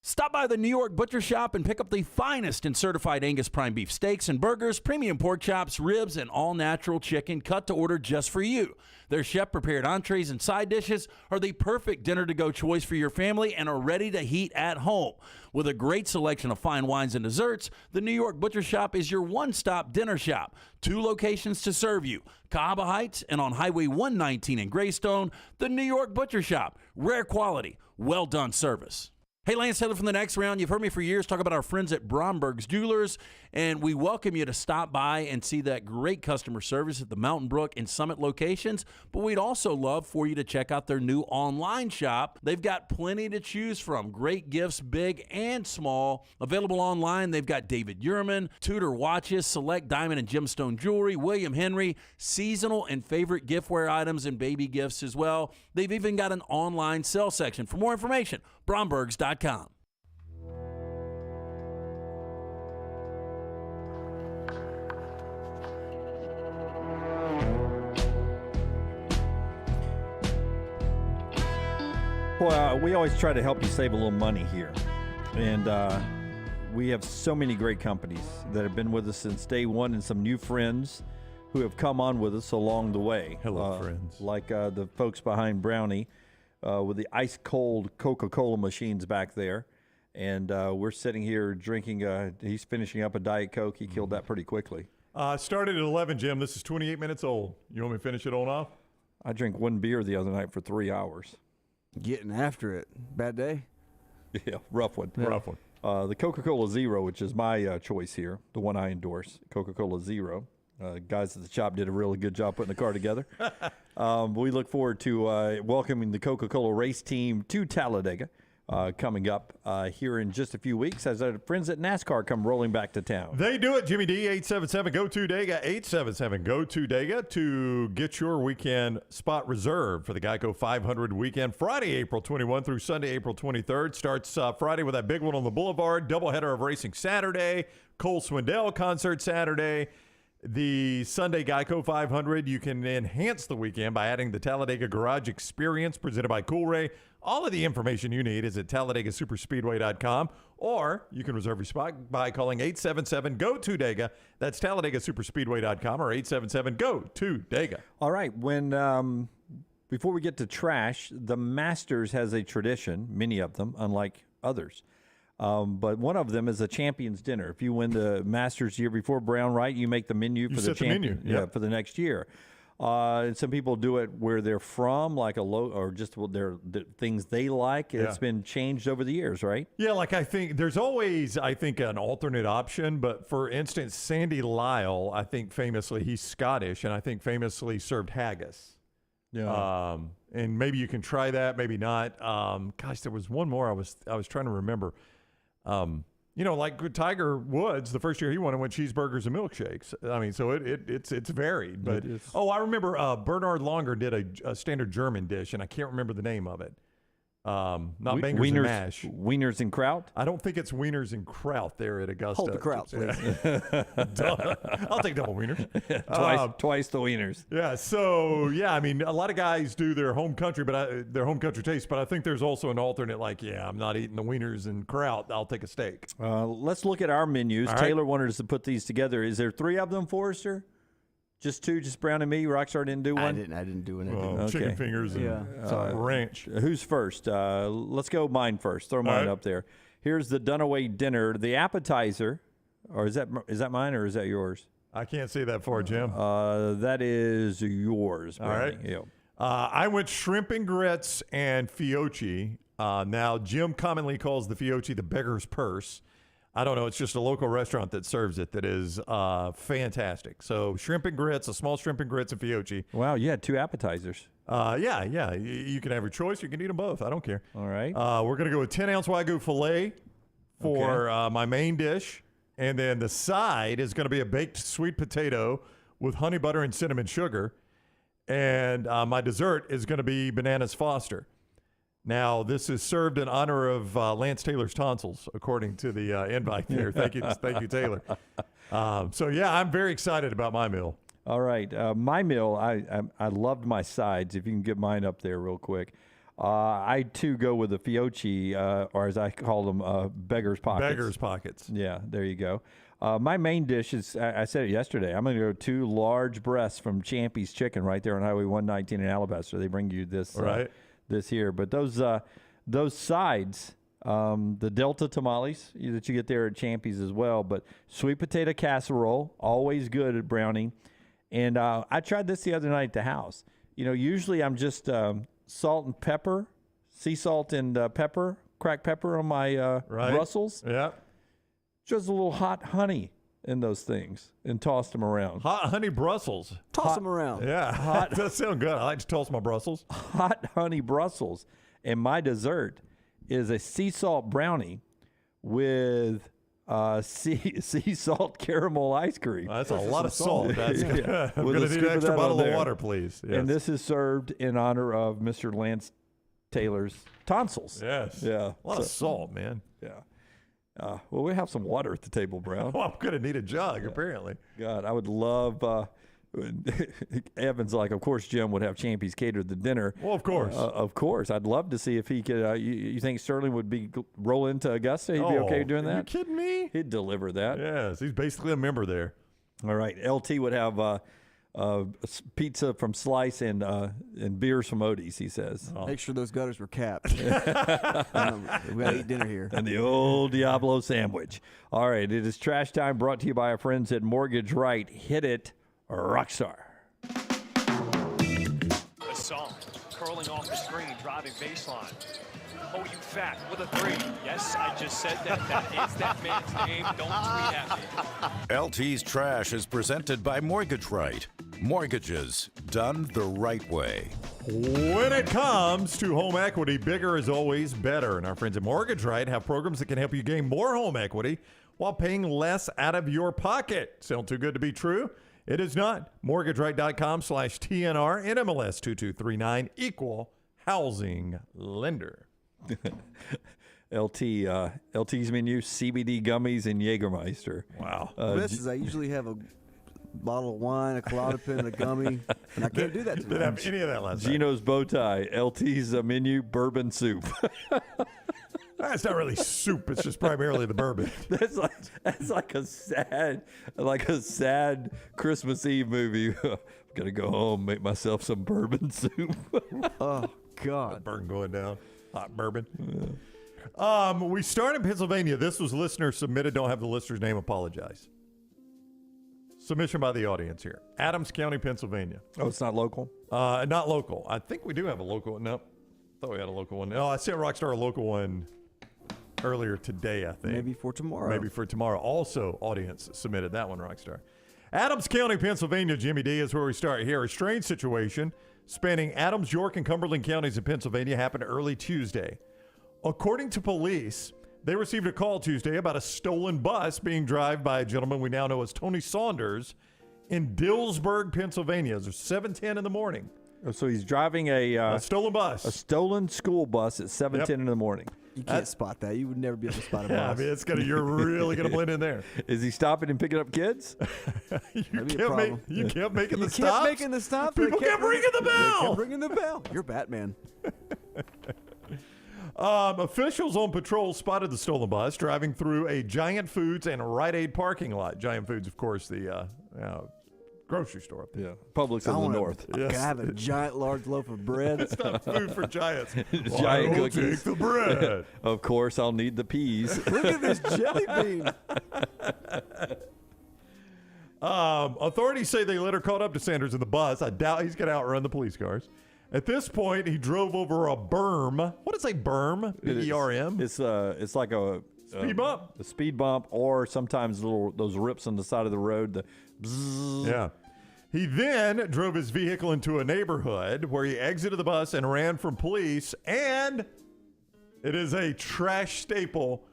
Stop by the New York Butcher Shop and pick up the finest in certified Angus prime beef steaks and burgers, premium pork chops, ribs, and all-natural chicken cut to order just for you. Their chef-prepared entrees and side dishes are the perfect dinner-to-go choice for your family and are ready to heat at home. With a great selection of fine wines and desserts, the New York Butcher Shop is your one-stop dinner shop. 2 locations to serve you, Cahaba Heights and on Highway 119 in Greystone. The New York Butcher Shop, rare quality, well-done service. Hey, Lance Taylor from the next round. You've heard me for years talk about our friends at Bromberg's Jewelers, and we welcome you to stop by and see that great customer service at the Mountain Brook and Summit locations. But we'd also love for you to check out their new online shop. They've got plenty to choose from. Great gifts, big and small. Available online, they've got David Yurman, Tudor watches, select diamond and gemstone jewelry, William Henry, seasonal and favorite giftware items and baby gifts as well. They've even got an online sale section. For more information, Brombergs.com. Well, we always try to help you save a little money here. And we have so many great companies that have been with us since day one and some new friends who have come on with us along the way. Hello, friends. Like the folks behind Brownie with the ice-cold Coca-Cola machines back there. And we're sitting here drinking, he's finishing up a Diet Coke. He killed that pretty quickly. Started at 11, Jim. This is 28 minutes old. You want me to finish it on off? I drank one beer the other night for 3 hours. Getting after it. Bad day? Yeah, rough one. Yeah. Rough one. The Coca-Cola Zero, which is my choice here, the one I endorse, Coca-Cola Zero. Guys at the shop did a really good job putting the car together. We look forward to welcoming the Coca-Cola race team to Talladega coming up here in just a few weeks as our friends at NASCAR come rolling back to town. They do it, Jimmy D, 877-GO-TO-DEGA, 877-GO-TO-DEGA to get your weekend spot reserved for the Geico 500 weekend. Friday, April 21 through Sunday, April 23rd. Starts Friday with that big one on the Boulevard. Doubleheader of racing Saturday. Cole Swindell concert Saturday. The Sunday Geico 500, you can enhance the weekend by adding the Talladega Garage Experience presented by Coolray. All of the information you need is at TalladegaSuperspeedway.com, or you can reserve your spot by calling 877-GO-TO-DEGA. That's TalladegaSuperspeedway.com or 877-GO-TO-DEGA. All right, before we get to trash, the Masters has a tradition, many of them, unlike others. But one of them is a champions dinner. If you win the Masters year before, Brown, right, you make the menu for the champion, for the next year. And some people do it where they're from, like or just the things they like. Yeah. It's been changed over the years, right? Yeah, like I think there's always, an alternate option. But for instance, Sandy Lyle, I think famously, he's Scottish, and I think famously served haggis. Yeah. And maybe you can try that, maybe not. Gosh, there was one more I was trying to remember. Like with Tiger Woods, the first year he won, it went cheeseburgers and milkshakes. I mean, so it's varied. But I remember Bernard Longer did a standard German dish, and I can't remember the name of it. Not bangers and mash. Wieners and kraut? I don't think it's wieners and kraut there at Augusta. Hold the kraut, please. I'll take double wieners. Twice the wieners. Yeah. So a lot of guys do their home country, but their home country taste. But I think there's also an alternate. Like, I'm not eating the wieners and kraut. I'll take a steak. Let's look at our menus. All Taylor wanted us to put these together. Is there 3 of them, Forrester? Just 2, just Brown and me. Rockstar didn't do one. I didn't do anything. Well, chicken fingers and ranch. Who's first? Let's go mine first. Throw mine up there. Here's the Dunaway dinner. The appetizer, or is that mine or is that yours? I can't say that far, Jim. That is yours. All right. Yeah. I went shrimp and grits and fiocchi. Now, Jim commonly calls the fiocchi the beggar's purse. I don't know. It's just a local restaurant that serves it that is fantastic. So shrimp and grits, a small shrimp and grits and fiocchi. Wow, you had 2 appetizers. Yeah. You can have your choice. You can eat them both. I don't care. All right. We're going to go with 10-ounce Wagyu filet for my main dish. And then the side is going to be a baked sweet potato with honey butter and cinnamon sugar. And my dessert is going to be bananas Foster. Now, this is served in honor of Lance Taylor's tonsils, according to the invite there. Thank you, Taylor. I'm very excited about my meal. All right, my meal. I loved my sides. If you can get mine up there real quick, I too go with the fiocchi, or as I call them, beggars pockets. Beggars pockets. Yeah, there you go. My main dish is, I said it yesterday, I'm going to go 2 large breasts from Champy's Chicken right there on Highway 119 in Alabaster. They bring you this. Right. This here, but those sides, the Delta tamales that you get there at Champy's as well, but sweet potato casserole, always good at Browning. And I tried this the other night at the house. Usually I'm just salt and pepper, sea salt and pepper, cracked pepper on my Brussels. Yeah. Just a little hot honey in those things and tossed them around. Hot honey Brussels. Toss them around. Yeah, that sounds good. I like to toss my Brussels. Hot honey Brussels. And my dessert is a sea salt brownie with sea salt caramel ice cream. That's a lot of salt. That's I'm With going a to need scoop an of extra that bottle on of there. water, please. Yes. And this is served in honor of Mr. Lance Taylor's tonsils. Yes. Yeah. A lot of salt, man. Yeah. Well, we have some water at the table, Brown. Well, I'm going to need a jug, apparently. God, I would love. Evan's like, of course, Jim would have Champy's cater the dinner. Well, of course. Of course. I'd love to see if he could. You think Sterling would roll into Augusta? He'd be okay doing that? Are you kidding me? He'd deliver that. Yes. He's basically a member there. All right. LT would have pizza from Slice and beers from Odie's, he says. Make sure those gutters were capped. We got to eat dinner here. And the old Diablo sandwich. All right. It is Trash Time, brought to you by our friends at Mortgage Right. Hit it, Rockstar. Assault, curling off the screen, driving baseline. Oh, you fat with a 3. Yes, I just said that. That is that man's name. Don't tweet at me. LT's Trash is presented by Mortgage Right. Mortgages done the right way. When it comes to home equity, bigger is always better. And our friends at Mortgage Right have programs that can help you gain more home equity while paying less out of your pocket. Sound too good to be true? It is not. MortgageRight.com/TNR, NMLS 2239, equal housing lender. LT's menu, CBD gummies and Jägermeister. Wow. This is I usually have a bottle of wine, a Klonopin, a gummy, and I can't do that today. Didn't have any of that last night. Gino's bow tie, LT's menu, bourbon soup. That's not really soup. It's just primarily the bourbon. That's like a sad Christmas Eve movie. I'm gonna go home, make myself some bourbon soup. Oh God, burn going down. Hot bourbon. Yeah. We start in Pennsylvania. This was listener submitted. Don't have the listener's name. Apologize. Submission by the audience here. Adams County, Pennsylvania. Oh, it's not local? Not local. I think we do have a local one. No, thought we had a local one. No, I sent Rockstar a local one earlier today, I think. Maybe for tomorrow. Maybe for tomorrow. Also, audience submitted that one, Rockstar. Adams County, Pennsylvania, Jimmy D, is where we start here. A strange situation spanning Adams, York, and Cumberland counties in Pennsylvania happened early Tuesday. According to police, they received a call Tuesday about a stolen bus being driven by a gentleman we now know as Tony Saunders in Dillsburg, Pennsylvania. It's 7:10 in the morning. So he's driving a stolen bus. A stolen school bus at 7:10 in the morning. You can't spot that. You would never be able to spot a Yeah, I bus. mean, you're really going to blend in there. Is he stopping and picking up kids? You kept making the You stops. kept making the stops. People kept ringing the They bell. kept ringing the bell. You're Batman. Officials on patrol spotted the stolen bus driving through a Giant Foods and Rite Aid parking lot. Giant Foods, of course, the grocery store up there. Yeah, Publix in the north. Can I have a giant, large loaf of bread? It's not food for giants. Giant I'll cookies. take the bread. Of course, I'll need the peas. Look at this jelly bean. Authorities say they later caught up to Sanders in the bus. I doubt he's going to outrun the police cars. At this point, he drove over a berm. What is a berm? B-E-R-M? It's like a speed bump. A speed bump, or sometimes those rips on the side of the road. The bzzz. Yeah. He then drove his vehicle into a neighborhood where he exited the bus and ran from police. And it is a trash staple.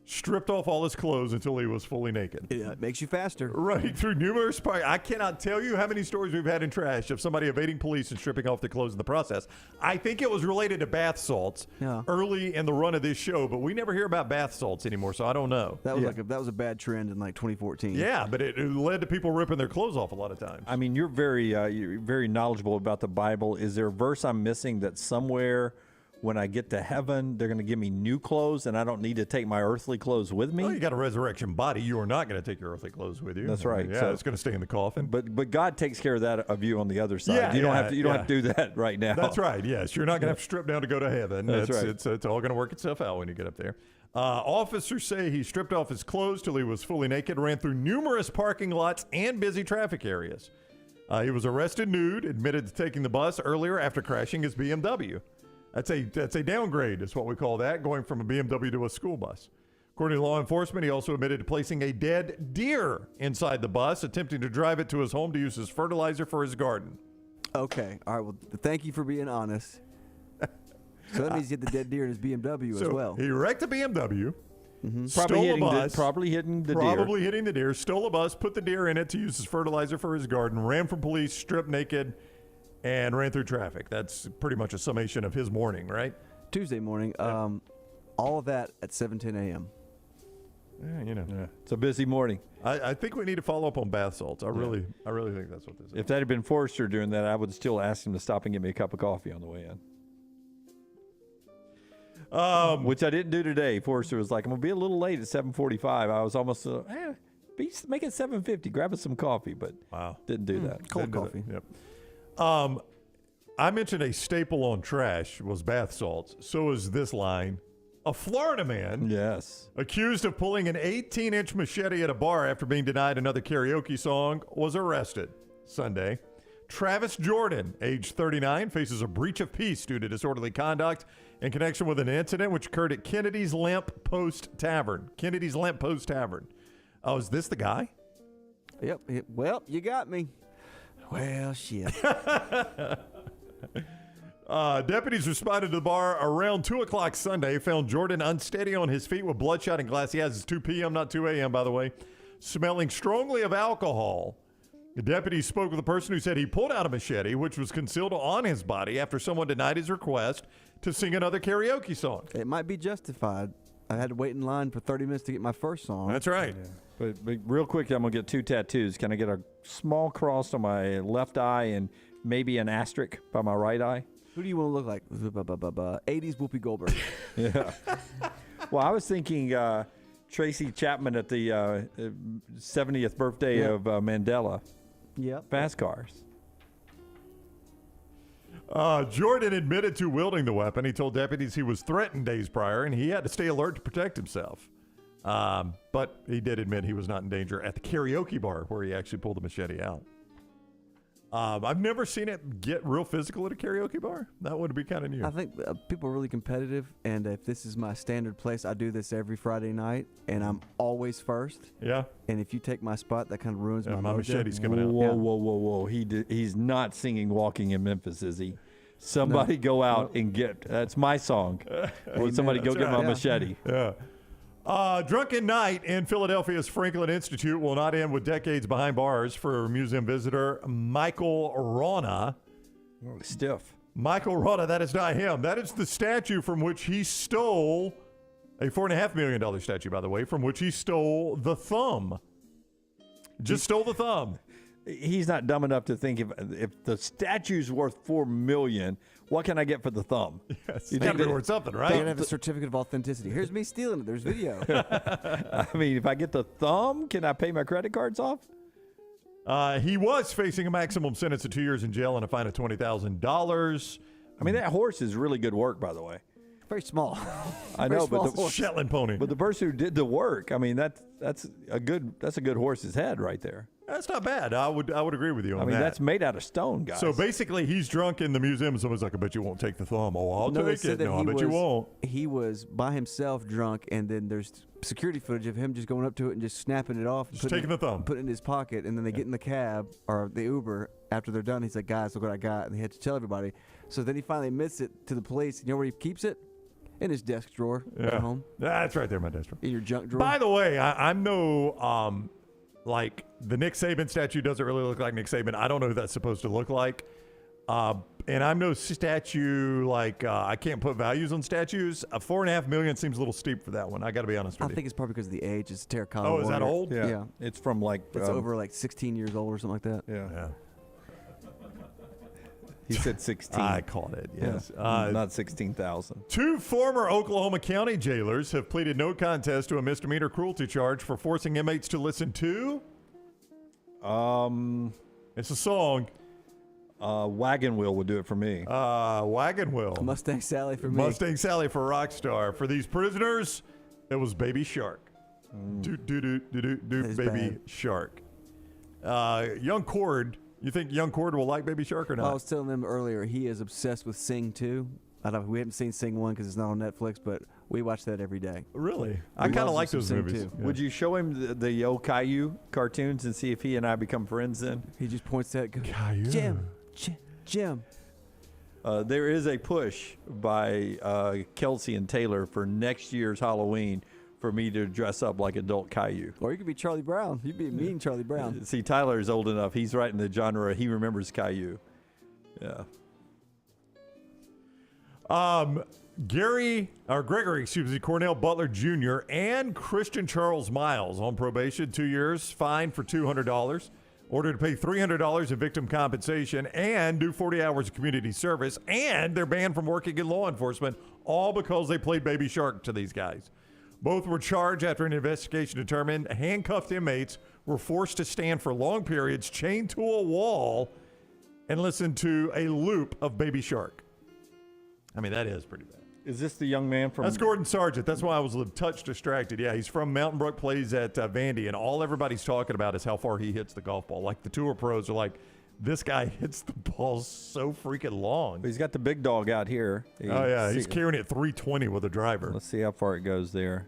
Stripped off all his clothes until he was fully naked. Yeah, it makes you faster. Running through numerous parts. I cannot tell you how many stories we've had in trash of somebody evading police and stripping off their clothes in the process. I think it was related to bath salts early in the run of this show, but we never hear about bath salts anymore, so I don't know. That was that was a bad trend in like 2014. Yeah, but it led to people ripping their clothes off a lot of times. I mean, you're very knowledgeable about the Bible. Is there a verse I'm missing that somewhere when I get to heaven, they're going to give me new clothes and I don't need to take my earthly clothes with me? Well, you got a resurrection body. You are not going to take your earthly clothes with you. That's right. Yeah, So it's going to stay in the coffin. But God takes care of that of you on the other side. Yeah, you don't have to do that right now. That's right. Yes, you're not going to have to strip down to go to heaven. That's right. It's all going to work itself out when you get up there. Officers say he stripped off his clothes till he was fully naked, ran through numerous parking lots and busy traffic areas. He was arrested nude, admitted to taking the bus earlier after crashing his BMW. That's a downgrade, is what we call that, going from a BMW to a school bus. According to law enforcement, he also admitted to placing a dead deer inside the bus, attempting to drive it to his home to use as fertilizer for his garden. Okay. All right. Well, thank you for being honest. So that means he had the dead deer in his BMW as well. He wrecked a BMW, Probably stole hitting the deer. Probably hitting the deer, stole a bus, put the deer in it to use as fertilizer for his garden, ran from police, stripped naked, and ran through traffic. That's pretty much a summation of his morning, right? Tuesday morning. All of that at 7:10 a.m. Yeah, It's a busy morning. I think we need to follow up on bath salts. I really think that's what this is. If that had been Forrester doing that, I would still ask him to stop and get me a cup of coffee on the way in. Which I didn't do today. Forrester was like, I'm going to be a little late at 7:45. I was almost, make it 7:50. Grab us some coffee, but didn't do that. Cold coffee. Yep. I mentioned a staple on trash was bath salts. So is this line. A Florida man, accused of pulling an 18-inch machete at a bar after being denied another karaoke song, was arrested Sunday. Travis Jordan, age 39, faces a breach of peace due to disorderly conduct in connection with an incident which occurred at Kennedy's Lamp Post Tavern. Kennedy's Lamp Post Tavern. Oh, is this the guy? Yep. Well, you got me. Well, shit. Deputies responded to the bar around 2 o'clock Sunday, found Jordan unsteady on his feet with bloodshot and glassy eyes. It's 2 p.m., not 2 a.m., by the way, smelling strongly of alcohol. The deputies spoke with a person who said he pulled out a machete, which was concealed on his body after someone denied his request to sing another karaoke song. It might be justified. I had to wait in line for 30 minutes to get my first song. That's right. But real quick, I'm going to get 2 tattoos. Can I get a small cross on my left eye and maybe an asterisk by my right eye? Who do you want to look like? 80s Whoopi Goldberg. Yeah. Well, I was thinking Tracy Chapman at the 70th birthday of Mandela. Yep. Fast cars. Jordan admitted to wielding the weapon. He told deputies he was threatened days prior, and he had to stay alert to protect himself. But he did admit he was not in danger at the karaoke bar where he actually pulled the machete out. I've never seen it get real physical at a karaoke bar. That would be kind of new. I think people are really competitive, and if this is my standard place, I do this every Friday night, and I'm always first. Yeah. And if you take my spot, that kind of ruins my mojo. machete's coming out. Whoa. He's not singing Walking in Memphis, is he? Somebody go out and get, that's my song. Or somebody go get my machete. Yeah. Drunken night in Philadelphia's Franklin Institute will not end with decades behind bars for museum visitor Michael Rana. Stiff. Michael Rana, that is not him. That is the statue from which he stole, a $4.5 million statue, by the way, from which he stole the thumb. Stole the thumb. He's not dumb enough to think if the statue's worth $4 million, what can I get for the thumb? Yes, it's got to be worth something, right? They don't have a certificate of authenticity. Here's me stealing it. There's video. I mean, if I get the thumb, can I pay my credit cards off? He was facing a maximum sentence of 2 years in jail and a fine of $20,000. I mean, that horse is really good work, by the way. Very small. I know, but the Shetland pony. But the person who did the work, I mean, that's a good horse's head right there. That's not bad. I would agree with you on that. I mean, that's made out of stone, guys. So basically, he's drunk in the museum, and someone's like, I bet you won't take the thumb. Oh, I'll take it. No, I bet you won't. He was by himself drunk, and then there's security footage of him just going up to it and just snapping it off. Just taking the thumb. Putting it in his pocket, and then they get in the cab or the Uber after they're done. He's like, guys, look what I got. And he had to tell everybody. So then he finally admits it to the police. You know where he keeps it? In his desk drawer at home. That's right there in my desk drawer. In your junk drawer. By the way, I'm no, like, the Nick Saban statue doesn't really look like Nick Saban. I don't know who that's supposed to look like. And I'm no statue, like, I can't put values on statues. $4.5 million seems a little steep for that one. I got to be honest with you. I think it's probably because of the age. It's terracotta. Oh, is that old? Yeah. It's from like... It's over like 16 years old or something like that. Yeah. He said 16. I called it, yes. Not 16,000. 2 former Oklahoma County jailers have pleaded no contest to a misdemeanor cruelty charge for forcing inmates to listen to... It's a song. Wagon Wheel would do it for me. Wagon Wheel. Mustang Sally for me. Mustang Sally for Rockstar. For these prisoners, it was Baby Shark. Baby bad. Shark. Young Cord. You think Young Cord will like Baby Shark or not? I was telling them earlier, he is obsessed with Sing 2. We haven't seen Sing 1 because it's not on Netflix, but we watch that every day. Really? I kind of like those movies. Yeah. Would you show him the old Caillou cartoons and see if he and I become friends then? He just points at Caillou. Jim. There is a push by Kelsey and Taylor for next year's Halloween for me to dress up like adult Caillou. Or you could be Charlie Brown. You'd be mean Charlie Brown. See, Tyler is old enough. He's right in the genre. He remembers Caillou. Yeah. Gregory, Cornell Butler Jr. and Christian Charles Miles on probation, 2 years, fined for $200, ordered to pay $300 in victim compensation and do 40 hours of community service, and they're banned from working in law enforcement, all because they played Baby Shark to these guys. Both were charged after an investigation determined handcuffed inmates were forced to stand for long periods, chained to a wall, and listen to a loop of Baby Shark. I mean, that is pretty bad. Is this the young man from... That's Gordon Sargent. That's why I was a touch distracted. Yeah, he's from Mountain Brook, plays at Vandy, and all everybody's talking about is how far he hits the golf ball. Like, the tour pros are like, this guy hits the ball so freaking long. He's got the big dog out here. He's carrying it 320 with a driver. Let's see how far it goes there.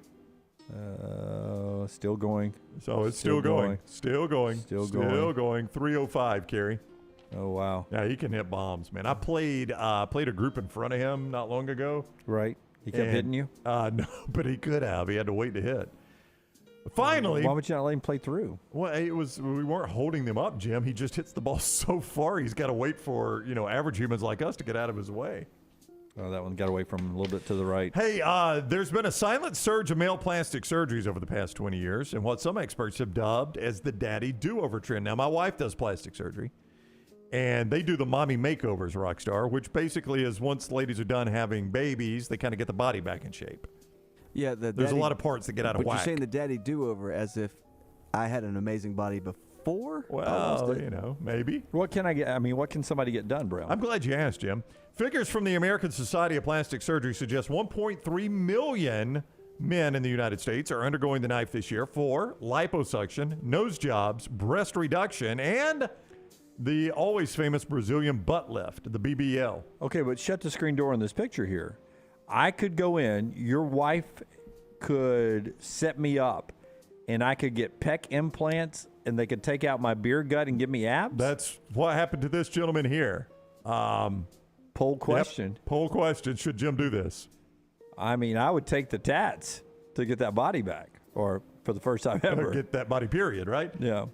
Still going. So it's still going. Still going. 305, Kerry. Oh, wow. Yeah, he can hit bombs, man. I played a group in front of him not long ago. Right. He kept hitting you? No, but he could have. He had to wait to hit. Finally. Why would you not let him play through? Well, we weren't holding them up, Jim. He just hits the ball so far, he's got to wait for, average humans like us to get out of his way. Oh, that one got away from him a little bit to the right. Hey, there's been a silent surge of male plastic surgeries over the past 20 years, and what some experts have dubbed as the daddy do-over trend. Now, my wife does plastic surgery, and they do the mommy makeovers, Rockstar, which basically is once ladies are done having babies, they kind of get the body back in shape. Yeah, there's a lot of parts that get out of whack. But you're saying the daddy do-over as if I had an amazing body before? Well, maybe. What can somebody get done, bro? I'm glad you asked, Jim. Figures from the American Society of Plastic Surgery suggest 1.3 million men in the United States are undergoing the knife this year for liposuction, nose jobs, breast reduction, and the always famous Brazilian butt lift, the BBL. Okay, but shut the screen door on this picture here. I could go in, your wife could set me up, and I could get pec implants, and they could take out my beer gut and give me abs? That's what happened to this gentleman here. Poll question. Yep. Poll question. Should Jim do this? I mean, I would take the tats to get that body back, or for the first time ever. Get that body, period, right? Yeah.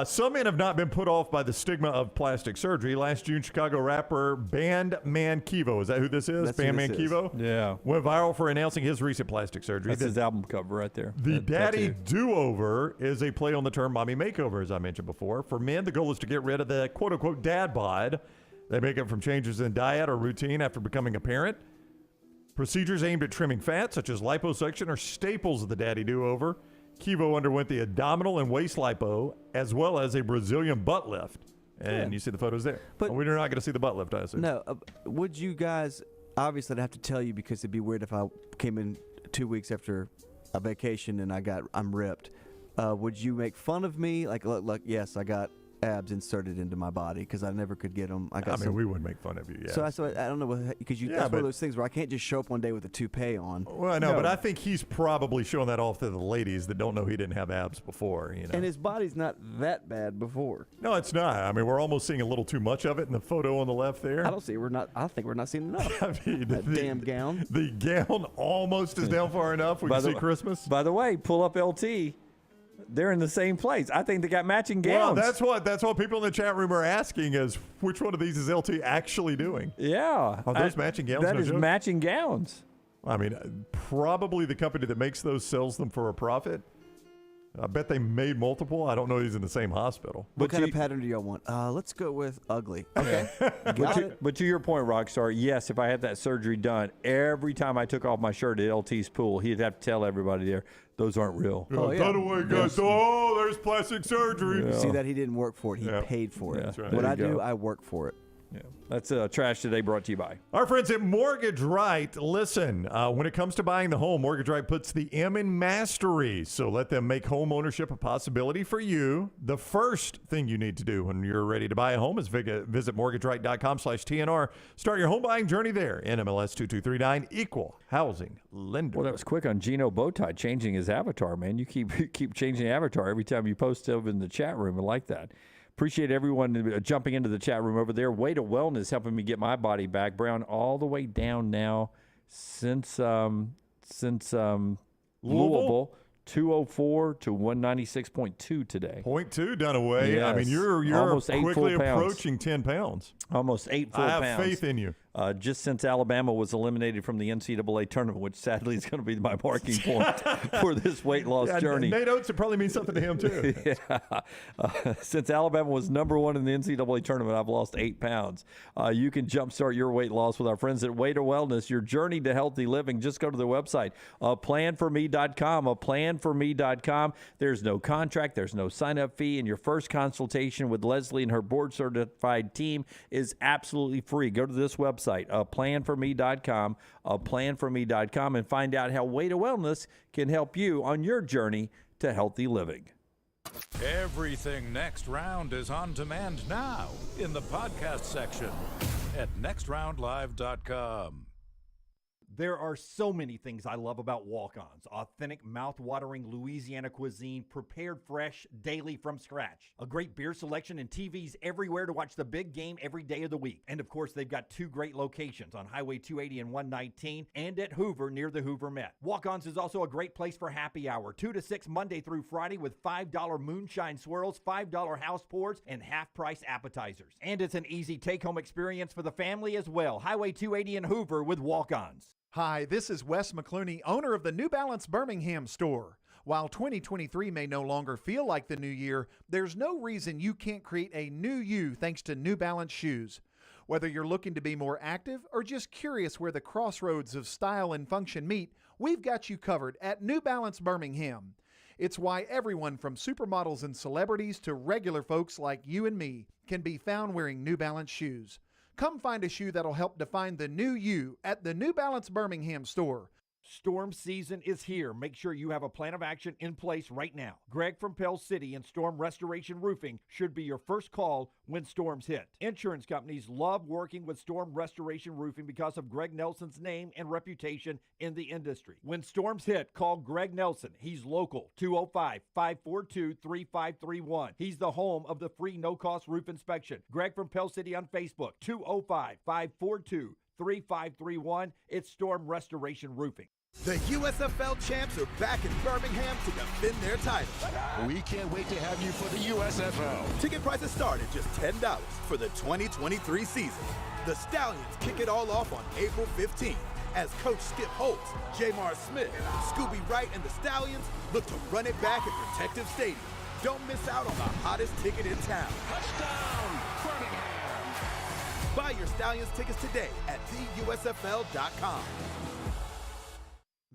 Some men have not been put off by the stigma of plastic surgery. Last June, Chicago rapper Bandman Kevo, is that who this is? Bandman Kevo? Yeah. Went viral for announcing his recent plastic surgery. That's his album cover right there. The daddy do-over is a play on the term mommy makeover, as I mentioned before. For men, the goal is to get rid of the quote-unquote dad bod. They make it from changes in diet or routine after becoming a parent. Procedures aimed at trimming fat, such as liposuction, are staples of the daddy do-over. Kevo underwent the abdominal and waist lipo, as well as a Brazilian butt lift. And you see the photos there. But we're not going to see the butt lift, I assume. No. Would you guys, obviously I'd have to tell you because it'd be weird if I came in 2 weeks after a vacation and I'm ripped. Would you make fun of me? Like, look, yes, I got abs inserted into my body because I never could get them. We wouldn't make fun of you, yeah. So I don't know, because that's one of those things where I can't just show up one day with a toupee on. Well, no, but I think he's probably showing that off to the ladies that don't know he didn't have abs before, And his body's not that bad before. No, it's not. I mean, we're almost seeing a little too much of it in the photo on the left there. I think we're not seeing enough. I mean, that damn gown. The gown almost is down far enough. We can see Christmas. By the way, pull up LT. They're in the same place. I think they got matching gowns. Well, that's what people in the chat room are asking is which one of these is LT actually doing? Yeah. Are those matching gowns? That is matching gowns. I mean, probably the company that makes those sells them for a profit. I bet they made multiple. I don't know he's in the same hospital. What kind of pattern do y'all want? Let's go with ugly. Okay. But to your point, Rockstar, yes, if I had that surgery done, every time I took off my shirt at LT's pool, he'd have to tell everybody there, those aren't real. By the way, guys, there's plastic surgery. See that he didn't work for it. He paid for it. That's right. What I do, I work for it. Yeah. That's Trash Today brought to you by our friends at Mortgage Right. Listen, when it comes to buying the home, Mortgage Right puts the M in mastery. So let them make home ownership a possibility for you. The first thing you need to do when you're ready to buy a home is visit mortgageright.com/TNR. Start your home buying journey there. NMLS 2239, equal housing lender. Well, that was quick on Gino Bowtie changing his avatar, man. You keep changing the avatar every time you post over in the chat room. I like that. Appreciate everyone jumping into the chat room over there. Way to Wellness helping me get my body back. Brown all the way down now since Louisville. 204 to 196.2 today. 0.2 done away. Yes. I mean, you're almost quickly approaching 10 pounds. Almost 8 full pounds. I have faith in you. Just since Alabama was eliminated from the NCAA tournament, which sadly is going to be my marking point for this weight loss journey. Nate Oates, it probably means something to him, too. Since Alabama was number one in the NCAA tournament, I've lost 8 pounds. You can jumpstart your weight loss with our friends at Way to Wellness, your journey to healthy living. Just go to their website, planforme.com, planforme.com. There's no contract, there's no sign-up fee, and your first consultation with Leslie and her board-certified team is absolutely free. Go to this website, planforme.com, planforme.com, and find out how Way to Wellness can help you on your journey to healthy living. Everything Next Round is on demand now in the podcast section at nextroundlive.com. There are so many things I love about walk-ons. Authentic, mouth-watering Louisiana cuisine, prepared fresh, daily from scratch. A great beer selection and TVs everywhere to watch the big game every day of the week. And of course, they've got 2 great locations on Highway 280 and 119 and at Hoover near the Hoover Met. Walk-ons is also a great place for happy hour, 2 to 6 Monday through Friday with $5 moonshine swirls, $5 house pours, and half-price appetizers. And it's an easy take-home experience for the family as well. Highway 280 in Hoover with walk-ons. Hi, this is Wes McClooney, owner of the New Balance Birmingham store. While 2023 may no longer feel like the new year, there's no reason you can't create a new you thanks to New Balance shoes. Whether you're looking to be more active or just curious where the crossroads of style and function meet, we've got you covered at New Balance Birmingham. It's why everyone from supermodels and celebrities to regular folks like you and me can be found wearing New Balance shoes. Come find a shoe that'll help define the new you at the New Balance Birmingham store. Storm season is here. Make sure you have a plan of action in place right now. Greg from Pell City and Storm Restoration Roofing should be your first call when storms hit. Insurance companies love working with Storm Restoration Roofing because of Greg Nelson's name and reputation in the industry. When storms hit, call Greg Nelson. He's local, 205-542-3531. He's the home of the free no-cost roof inspection. Greg from Pell City on Facebook, 205-542-3531. It's Storm Restoration Roofing. The USFL champs are back in Birmingham to defend their title. We can't wait to have you for the USFL. Ticket prices start at just $10 for the 2023 season. The Stallions kick it all off on April 15th as Coach Skip Holtz, Jamar Smith, Scooby Wright, and the Stallions look to run it back at Protective Stadium. Don't miss out on the hottest ticket in town. Touchdown, Birmingham. Buy your Stallions tickets today at theusfl.com.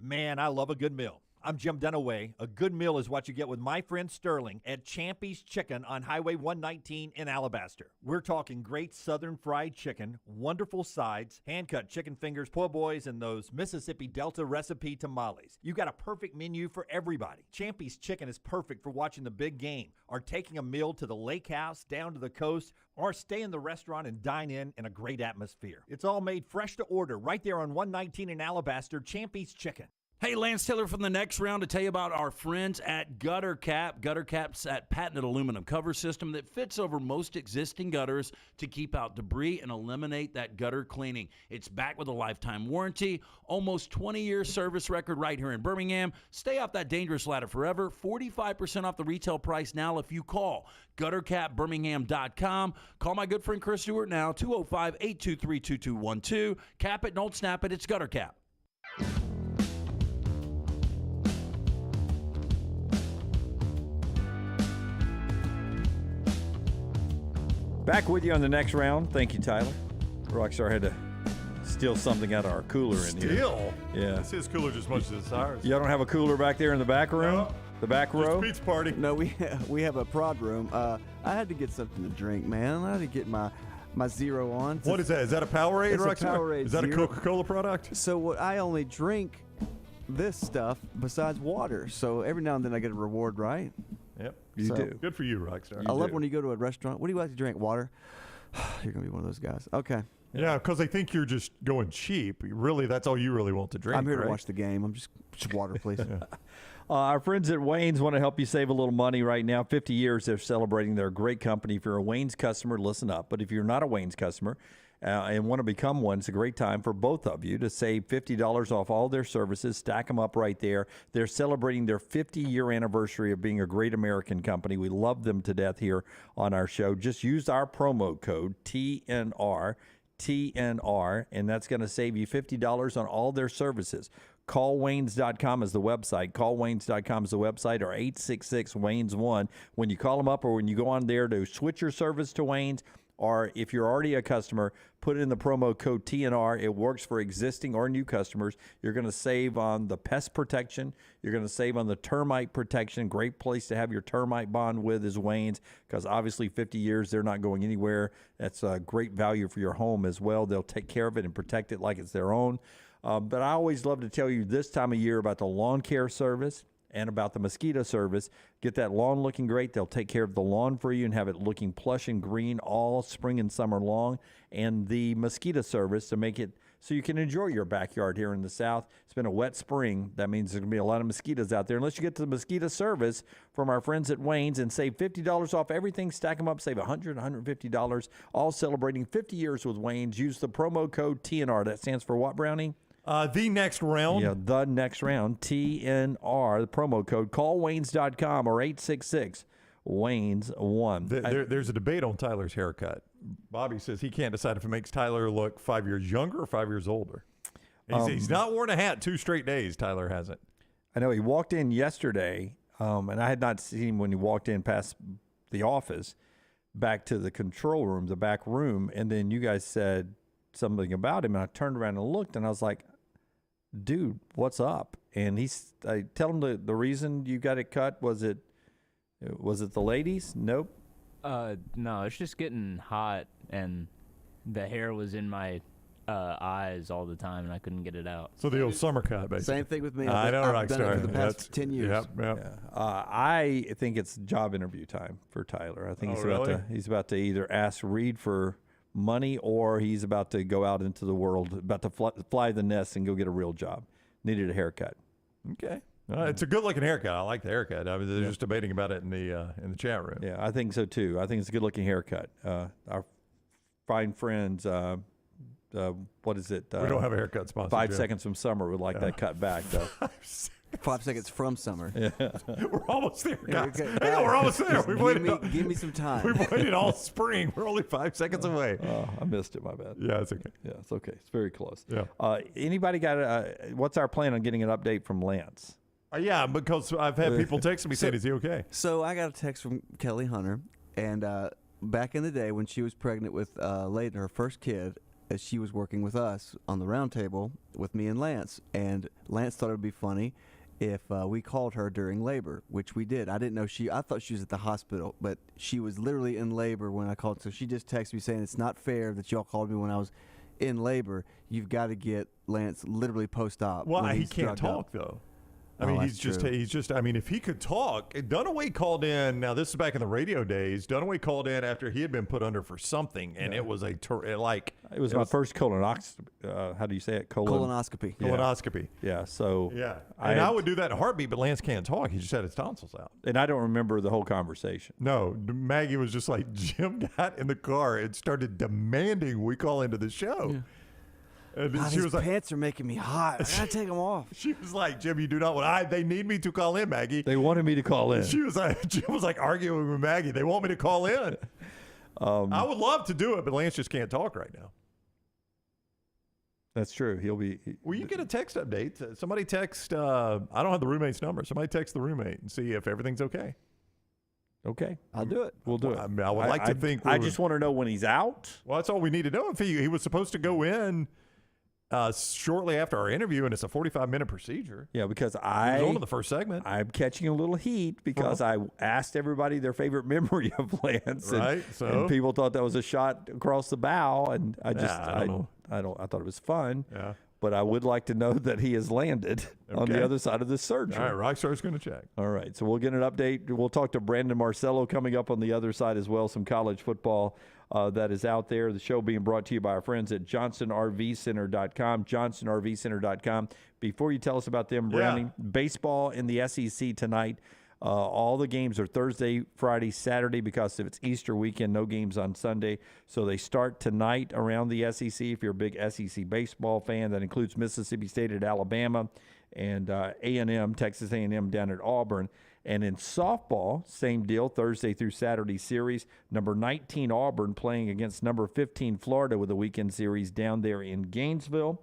Man, I love a good meal. I'm Jim Dunaway. A good meal is what you get with my friend Sterling at Champy's Chicken on Highway 119 in Alabaster. We're talking great southern fried chicken, wonderful sides, hand-cut chicken fingers, po' boys, and those Mississippi Delta recipe tamales. You got a perfect menu for everybody. Champy's Chicken is perfect for watching the big game or taking a meal to the lake house, down to the coast, or stay in the restaurant and dine in a great atmosphere. It's all made fresh to order right there on 119 in Alabaster, Champy's Chicken. Hey, Lance Taylor from the Next Round to tell you about our friends at Gutter Cap. Gutter Cap's that patented aluminum cover system that fits over most existing gutters to keep out debris and eliminate that gutter cleaning. It's backed with a lifetime warranty, almost 20-year service record right here in Birmingham. Stay off that dangerous ladder forever. 45% off the retail price now if you call guttercapbirmingham.com. Call my good friend Chris Stewart now, 205-823-2212. Cap it, don't snap it. It's Gutter Cap. Back with you on the Next Round. Thank you, Tyler. Rockstar had to steal something out of our cooler in here. Steal? Yeah. It's his cooler just as much as it's ours. Y'all don't have a cooler back there in the back room? No. The back row? Pizza party. No, we have a prod room. I had to get something to drink, man. I had to get my Zero on. What is that? Is that a Powerade? It's a Powerade. Is that Zero. a Coca-Cola product? So I only drink this stuff besides water. So every now and then I get a reward, right? Yep. You do. Good for you, Rockstar. I love when you go to a restaurant. What do you like to drink? Water? You're going to be one of those guys. Okay. Yeah, because they think you're just going cheap. Really, that's all you really want to drink. I'm here right? to watch the game. I'm just water, please. Our friends at Wayne's want to help you save a little money right now. 50 years they're celebrating their great company. If you're a Wayne's customer, listen up. But if you're not a Wayne's customer and want to become one, it's a great time for both of you to save $50 off all their services. Stack them up right there. They're celebrating their 50-year anniversary of being a great American company. We love them to death here on our show. Just use our promo code TNR, and that's going to save you $50 on all their services. CallWaynes.com is the website. CallWaynes.com is the website, or 866-WAYNES1. When you call them up or when you go on there to switch your service to Wayne's, or if you're already a customer, put in the promo code TNR. It works for existing or new customers. You're going to save on the pest protection. You're going to save on the termite protection. Great place to have your termite bond with is Wayne's, because obviously 50 years, they're not going anywhere. That's a great value for your home as well. They'll take care of it and protect it like it's their own. But I always love to tell you this time of year about the lawn care service. and about the mosquito service. Get that lawn looking great. They'll take care of the lawn for you and have it looking plush and green all spring and summer long. And the mosquito service to make it so you can enjoy your backyard here in the South. It's been a wet spring. That means there's going to be a lot of mosquitoes out there. Unless you get to the mosquito service from our friends at Wayne's and save $50 off everything, stack them up, save $100, $150, all celebrating 50 years with Wayne's. Use the promo code TNR. That stands for what, Brownie? The next round. Yeah, the next round, TNR, the promo code. Call Waynes.com or 866-WAYNES1. There's a debate on Tyler's haircut. Bobby says he can't decide if it makes Tyler look 5 years younger or 5 years older. He's not worn a hat 2 straight days, Tyler hasn't. I know he walked in yesterday, and I had not seen him when he walked in past the office, back to the control room, the back room, and then you guys said something about him, and I turned around and looked, and I was like, dude, what's up? And I tell him the reason you got it cut. Was it the ladies? Nope. No, it's just getting hot, and the hair was in my eyes all the time, and I couldn't get it out. So the old summer cut, basically. Same thing with me. I know, I've done it for the past 10 years. Yep. I think it's job interview time for Tyler. I think he's about to either ask Reed for money or he's about to go out into the world, about to fly the nest and go get a real job. Needed a haircut. Okay. It's a good-looking haircut. I like the haircut. I was just debating about it in the chat room. Yeah, I think so too. I think it's a good-looking haircut. Our fine friends, what is it? We don't have a haircut sponsor. 5 seconds from summer would like that cut back, though. 5 seconds from summer. Yeah. We're almost there, guys. Okay. Hang on, we're almost there. Give me some time. We've waited all spring. We're only 5 seconds away. I missed it. My bad. Yeah, it's okay. Yeah, it's okay. It's very close. Yeah. Anybody got what's our plan on getting an update from Lance? Yeah, because I've had people texting me saying, is he okay? So I got a text from Kelly Hunter, and back in the day when she was pregnant with Layden, her first kid, she was working with us on the round table with me and Lance. And Lance thought it would be funny if we called her during labor, which we did. I didn't know I thought she was at the hospital, but she was literally in labor when I called. So she just texted me saying, it's not fair that y'all called me when I was in labor. You've got to get Lance literally post-op. Well, he can't talk, though. I mean, he's just, I mean, if he could talk, Dunaway called in. Now, this is back in the radio days. Dunaway called in after he had been put under for something, and it was it was my first colonoscopy. How do you say it? Colonoscopy. Colonoscopy. Yeah. So yeah, I would do that in a heartbeat, but Lance can't talk. He just had his tonsils out, and I don't remember the whole conversation. No, Maggie was just like, Jim got in the car and started demanding we call into the show. Yeah. And God, she these was like, pants are making me hot. I gotta take them off. She was like, Jim, you do not want. They need me to call in, Maggie. They wanted me to call in. She was like, Jim was like arguing with Maggie. They want me to call in. I would love to do it, but Lance just can't talk right now. That's true. Will you get a text update? Somebody text. I don't have the roommate's number. Somebody text the roommate and see if everything's okay. Okay, I'll do it. We'll do it. I mean, I would like to think. I just want to know when he's out. Well, that's all we need to know. If he was supposed to go in shortly after our interview, and it's a 45-minute procedure. Yeah, because he was on in the first segment. I'm catching a little heat because I asked everybody their favorite memory of Lance, right? And people thought that was a shot across the bow, and I thought it was fun. Yeah. But I would like to know that he has landed on the other side of this surgery. All right, Rockstar's going to check. All right, so we'll get an update. We'll talk to Brandon Marcello coming up on the other side as well, some college football that is out there. The show being brought to you by our friends at JohnsonRVCenter.com, JohnsonRVCenter.com. Before you tell us about them, Brandon, baseball in the SEC tonight. All the games are Thursday, Friday, Saturday because if it's Easter weekend, no games on Sunday. So they start tonight around the SEC. If you're a big SEC baseball fan, that includes Mississippi State at Alabama and A&M, Texas A&M down at Auburn. And in softball, same deal, Thursday through Saturday series. Number 19 Auburn playing against number 15 Florida with a weekend series down there in Gainesville.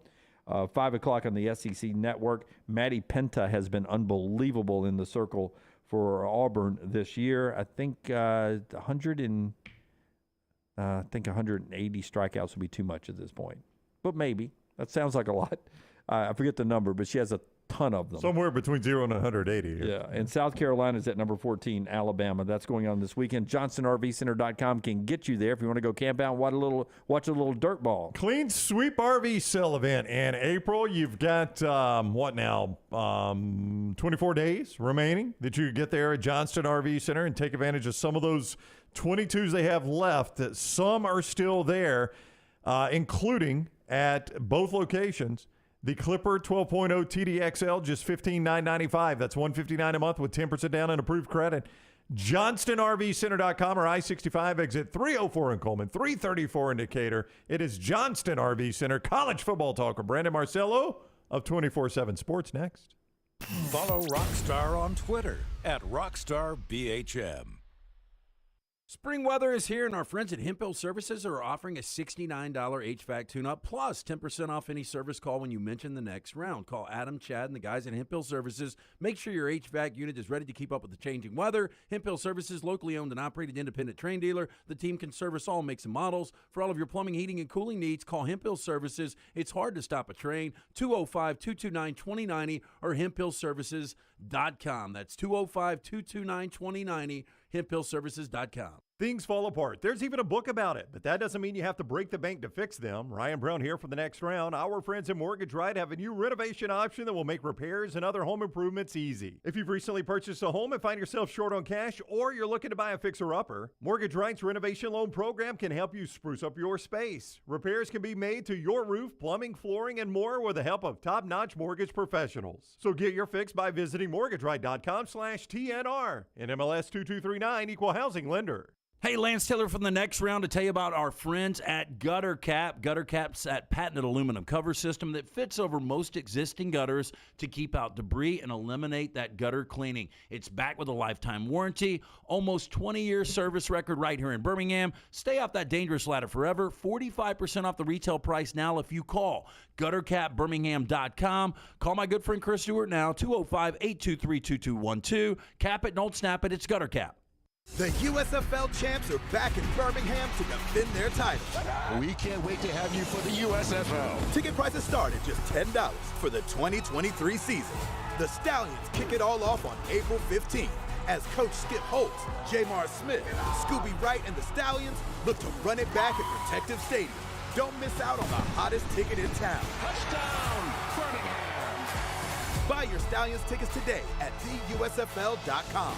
5 o'clock on the SEC Network. Maddie Penta has been unbelievable in the circle for Auburn this year. I think 180 strikeouts would be too much at this point, but maybe. That sounds like a lot. I forget the number, but she has a ton of them. Somewhere between 0 and 180. Yeah, and South Carolina is at number 14, Alabama. That's going on this weekend. JohnstonRVCenter.com can get you there if you want to go camp out and watch a little dirt ball. Clean Sweep RV Sale event in April. You've got, 24 days remaining that you get there at Johnston RV Center and take advantage of some of those 22s they have left. Some are still there, including at both locations. The Clipper 12.0 TDXL, just $15,995. That's $159 a month with 10% down and approved credit. JohnstonRVCenter.com or I-65 exit 304 in Coleman, 334 in Decatur. It is Johnston RV Center. College football talker Brandon Marcello of 24/7 Sports next. Follow Rockstar on Twitter at RockstarBHM. Spring weather is here, and our friends at Hemphill Services are offering a $69 HVAC tune-up plus 10% off any service call when you mention the next round. Call Adam, Chad, and the guys at Hemphill Services. Make sure your HVAC unit is ready to keep up with the changing weather. Hemphill Services, locally owned and operated independent train dealer. The team can service all makes and models. For all of your plumbing, heating, and cooling needs, call Hemphill Services. It's hard to stop a train. 205-229-2090 or hemphillservices.com. That's 205-229-2090. hemphillservices.com. Things fall apart. There's even a book about it, but that doesn't mean you have to break the bank to fix them. Ryan Brown here for the next round. Our friends at Mortgage Right have a new renovation option that will make repairs and other home improvements easy. If you've recently purchased a home and find yourself short on cash, or you're looking to buy a fixer-upper, Mortgage Right's renovation loan program can help you spruce up your space. Repairs can be made to your roof, plumbing, flooring, and more with the help of top-notch mortgage professionals. So get your fix by visiting mortgageright.com/TNR. And MLS 2239, Equal Housing Lender. Hey, Lance Taylor from the next round to tell you about our friends at Gutter Cap. Gutter Cap's that patented aluminum cover system that fits over most existing gutters to keep out debris and eliminate that gutter cleaning. It's backed with a lifetime warranty, almost 20-year service record right here in Birmingham. Stay off that dangerous ladder forever. 45% off the retail price now if you call GutterCapBirmingham.com. Call my good friend Chris Stewart now, 205-823-2212. Cap it, don't snap it. It's Gutter Cap. The USFL champs are back in Birmingham to defend their title. We can't wait to have you for the USFL. Ticket prices start at just $10 for the 2023 season. The Stallions kick it all off on April 15th as Coach Skip Holtz, Jamar Smith, Scooby Wright, and the Stallions look to run it back at Protective Stadium. Don't miss out on the hottest ticket in town. Touchdown, Birmingham! Buy your Stallions tickets today at theusfl.com.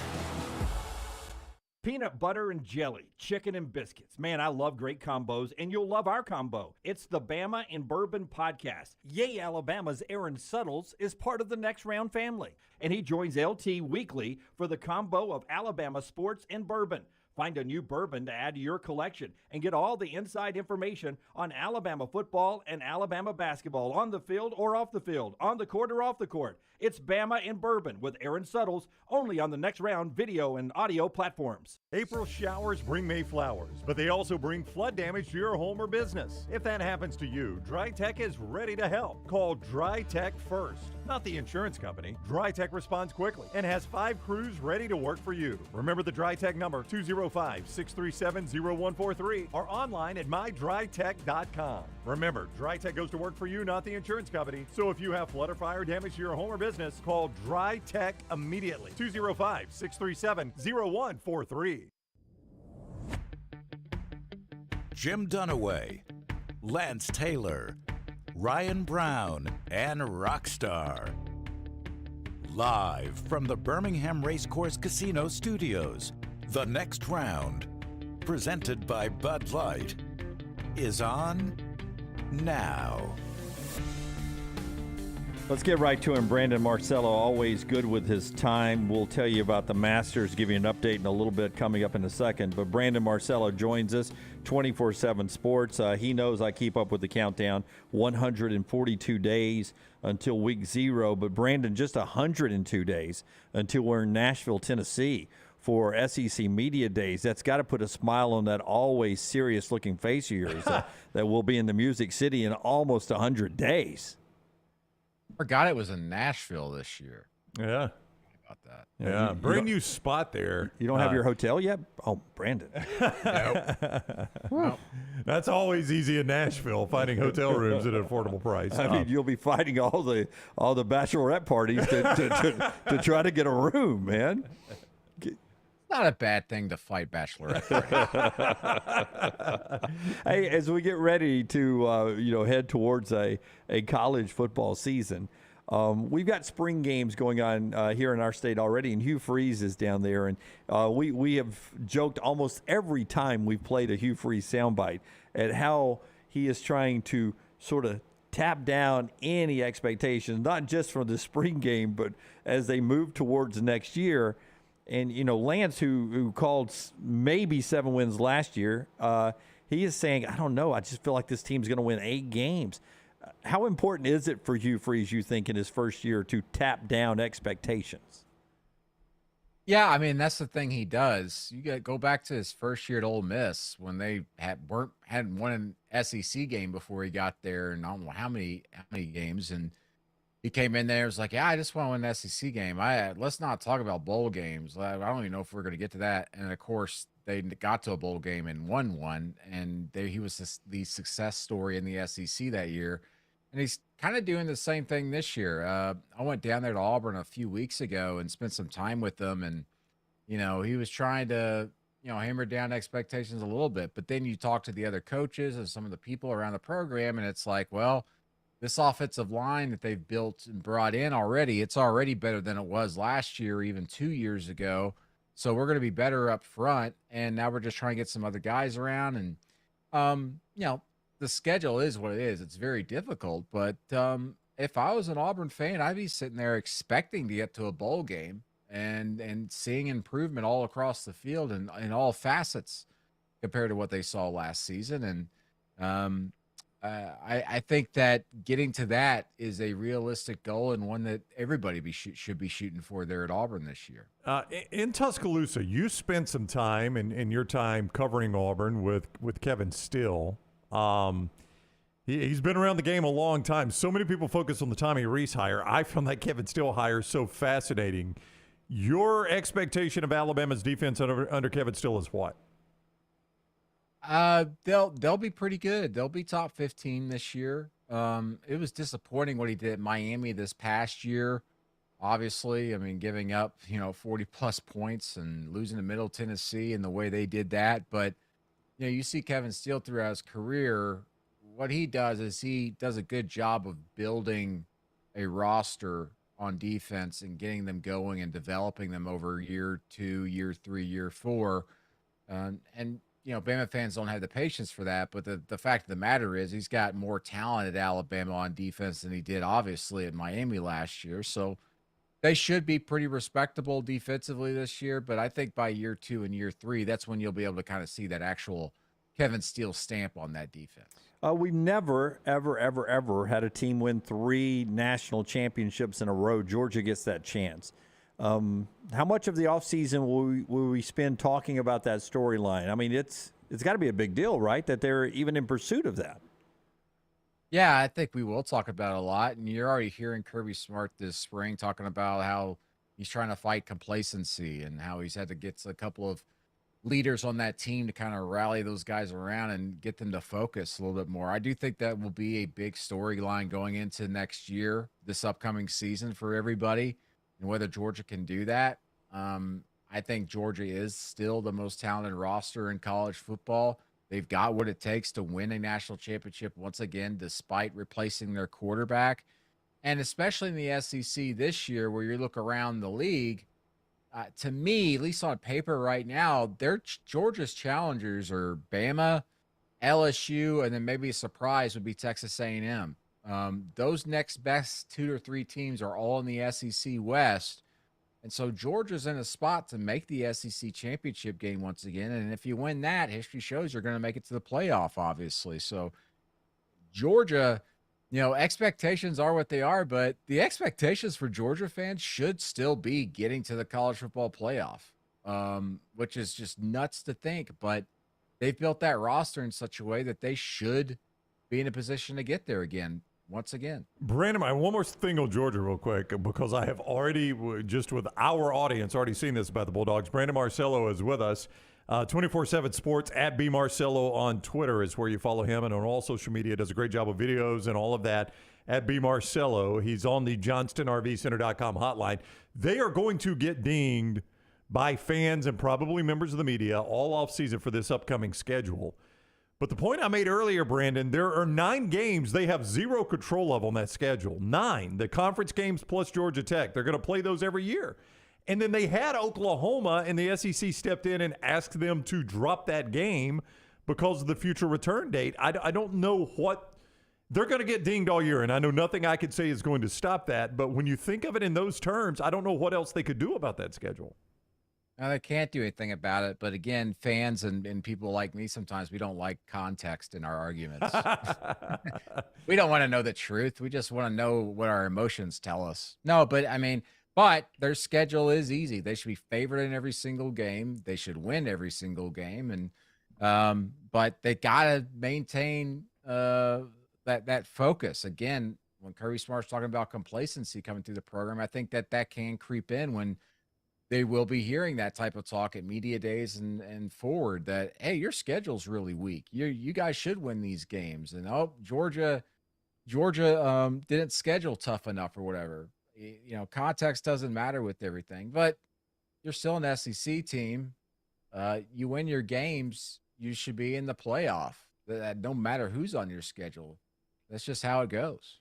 Peanut butter and jelly, chicken and biscuits. Man, I love great combos, and you'll love our combo. It's the Bama and Bourbon podcast. Yay, Alabama's Aaron Suttles is part of the Next Round family, and he joins LT weekly for the combo of Alabama sports and bourbon. Find a new bourbon to add to your collection and get all the inside information on Alabama football and Alabama basketball on the field or off the field, on the court or off the court. It's Bama and Bourbon with Aaron Suttles, only on the Next Round video and audio platforms. April showers bring May flowers, but they also bring flood damage to your home or business. If that happens to you, Dry Tech is ready to help. Call Dry Tech first, not the insurance company. Dry Tech responds quickly and has 5 crews ready to work for you. Remember the Dry Tech number, 205-637-0143, or online at mydrytech.com. Remember, Dry Tech goes to work for you, not the insurance company. So if you have flood or fire damage to your home or business, call Dry Tech immediately. 205-637-0143. Jim Dunaway, Lance Taylor, Ryan Brown, and Rockstar. Live from the Birmingham Racecourse Casino Studios, the Next Round, presented by Bud Light, is on now. Let's get right to him. Brandon Marcello, always good with his time. We'll tell you about the Masters, give you an update in a little bit coming up in a second. But Brandon Marcello joins us, 24/7 Sports. He knows I keep up with the countdown, 142 days until week 0. But Brandon, just 102 days until we're in Nashville, Tennessee for SEC Media Days. That's got to put a smile on that always serious-looking face of yours that will be in the Music City in almost 100 days. Forgot it was in Nashville this year. Yeah. about that. Yeah, brand new spot there. You don't have your hotel yet? Oh, Brandon. Nope. That's always easy in Nashville, finding hotel rooms at an affordable price. I mean, you'll be fighting all the bachelorette parties to try to get a room, man. Not a bad thing to fight bachelorette parties. Hey, as we get ready to head towards a college football season, we've got spring games going on here in our state already, and Hugh Freeze is down there, and we have joked almost every time we've played a Hugh Freeze soundbite at how he is trying to sort of tap down any expectations, not just from the spring game, but as they move towards next year. And, Lance, who called maybe 7 wins last year, he is saying, I don't know, I just feel like this team's going to win 8 games. How important is it for Hugh Freeze, you think, in his first year to tap down expectations? Yeah, I mean, that's the thing he does. You got to go back to his first year at Ole Miss when they hadn't won an SEC game before he got there, and I don't know how many games, and he came in there, was like, yeah, I just want to win an SEC game. Let's not talk about bowl games. I don't even know if we're going to get to that. And, of course, they got to a bowl game and won one, and he was the success story in the SEC that year. And he's kind of doing the same thing this year. I went down there to Auburn a few weeks ago and spent some time with them, and, he was trying to, hammer down expectations a little bit. But then you talk to the other coaches and some of the people around the program, and it's like, well, this offensive line that they've built and brought in already, it's already better than it was last year, even 2 years ago. So we're going to be better up front. And now we're just trying to get some other guys around. And, the schedule is what it is. It's very difficult. But if I was an Auburn fan, I'd be sitting there expecting to get to a bowl game and seeing improvement all across the field and in all facets compared to what they saw last season. And, I think that getting to that is a realistic goal and one that everybody should be shooting for there at Auburn this year. In Tuscaloosa, you spent some time in your time covering Auburn with Kevin Still. He's been around the game a long time. So many people focus on the Tommy Rees hire. I found that Kevin Still hire so fascinating. Your expectation of Alabama's defense under Kevin Still is what? They'll be pretty good. They'll be top 15 this year. It was disappointing what he did at Miami this past year. Obviously, I mean, giving up, 40 plus points and losing to Middle Tennessee and the way they did that. But, you see Kevin Steele throughout his career, what he does is he does a good job of building a roster on defense and getting them going and developing them over year 2, year 3, year 4. And Bama fans don't have the patience for that, but the fact of the matter is he's got more talent at Alabama on defense than he did, obviously, at Miami last year. So they should be pretty respectable defensively this year, but I think by year 2 and year 3, that's when you'll be able to kind of see that actual Kevin Steele stamp on that defense. We've never, ever, ever, ever had a team win 3 national championships in a row. Georgia gets that chance. How much of the offseason will we spend talking about that storyline? I mean, it's got to be a big deal, right, that they're even in pursuit of that? Yeah, I think we will talk about it a lot. And you're already hearing Kirby Smart this spring talking about how he's trying to fight complacency and how he's had to get a couple of leaders on that team to kind of rally those guys around and get them to focus a little bit more. I do think that will be a big storyline going into next year, this upcoming season for everybody. And whether Georgia can do that, I think Georgia is still the most talented roster in college football. They've got what it takes to win a national championship once again, despite replacing their quarterback. And especially in the SEC this year, where you look around the league, to me, at least on paper right now, Georgia's challengers are Bama, LSU, and then maybe a surprise would be Texas A&M. Those next best 2 or 3 teams are all in the SEC West. And so Georgia's in a spot to make the SEC championship game once again. And if you win that, history shows you're going to make it to the playoff, obviously. So Georgia, expectations are what they are, but the expectations for Georgia fans should still be getting to the college football playoff, which is just nuts to think. But they've built that roster in such a way that they should be in a position to get there again. once again. Brandon, one more thing on Georgia real quick, because I have already, just with our audience, already seen this about the Bulldogs. Brandon Marcello is with us. 24/7 Sports at B Marcello on Twitter is where you follow him, and on all social media does a great job of videos and all of that at B Marcello. He's on the JohnstonRVCenter.com hotline. They are going to get dinged by fans and probably members of the media all off season for this upcoming schedule. But the point I made earlier, Brandon, there are 9 games they have zero control of on that schedule. 9. The conference games plus Georgia Tech. They're going to play those every year. And then they had Oklahoma, and the SEC stepped in and asked them to drop that game because of the future return date. I don't know what – they're going to get dinged all year, and I know nothing I could say is going to stop that. But when you think of it in those terms, I don't know what else they could do about that schedule. No, they can't do anything about it. But again, fans and people like me, sometimes we don't like context in our arguments. We don't want to know the truth. We just want to know what our emotions tell us. No, but I mean – but their schedule is easy. They should be favored in every single game. They should win every single game. And but they got to maintain that focus. Again, when Kirby Smart's talking about complacency coming through the program, I think that can creep in when they will be hearing that type of talk at media days and forward that, hey, your schedule's really weak. You guys should win these games. And, Georgia didn't schedule tough enough or whatever. You know, context doesn't matter with everything, but you're still an SEC team. You win your games, you should be in the playoff. No matter who's on your schedule. That's just how it goes.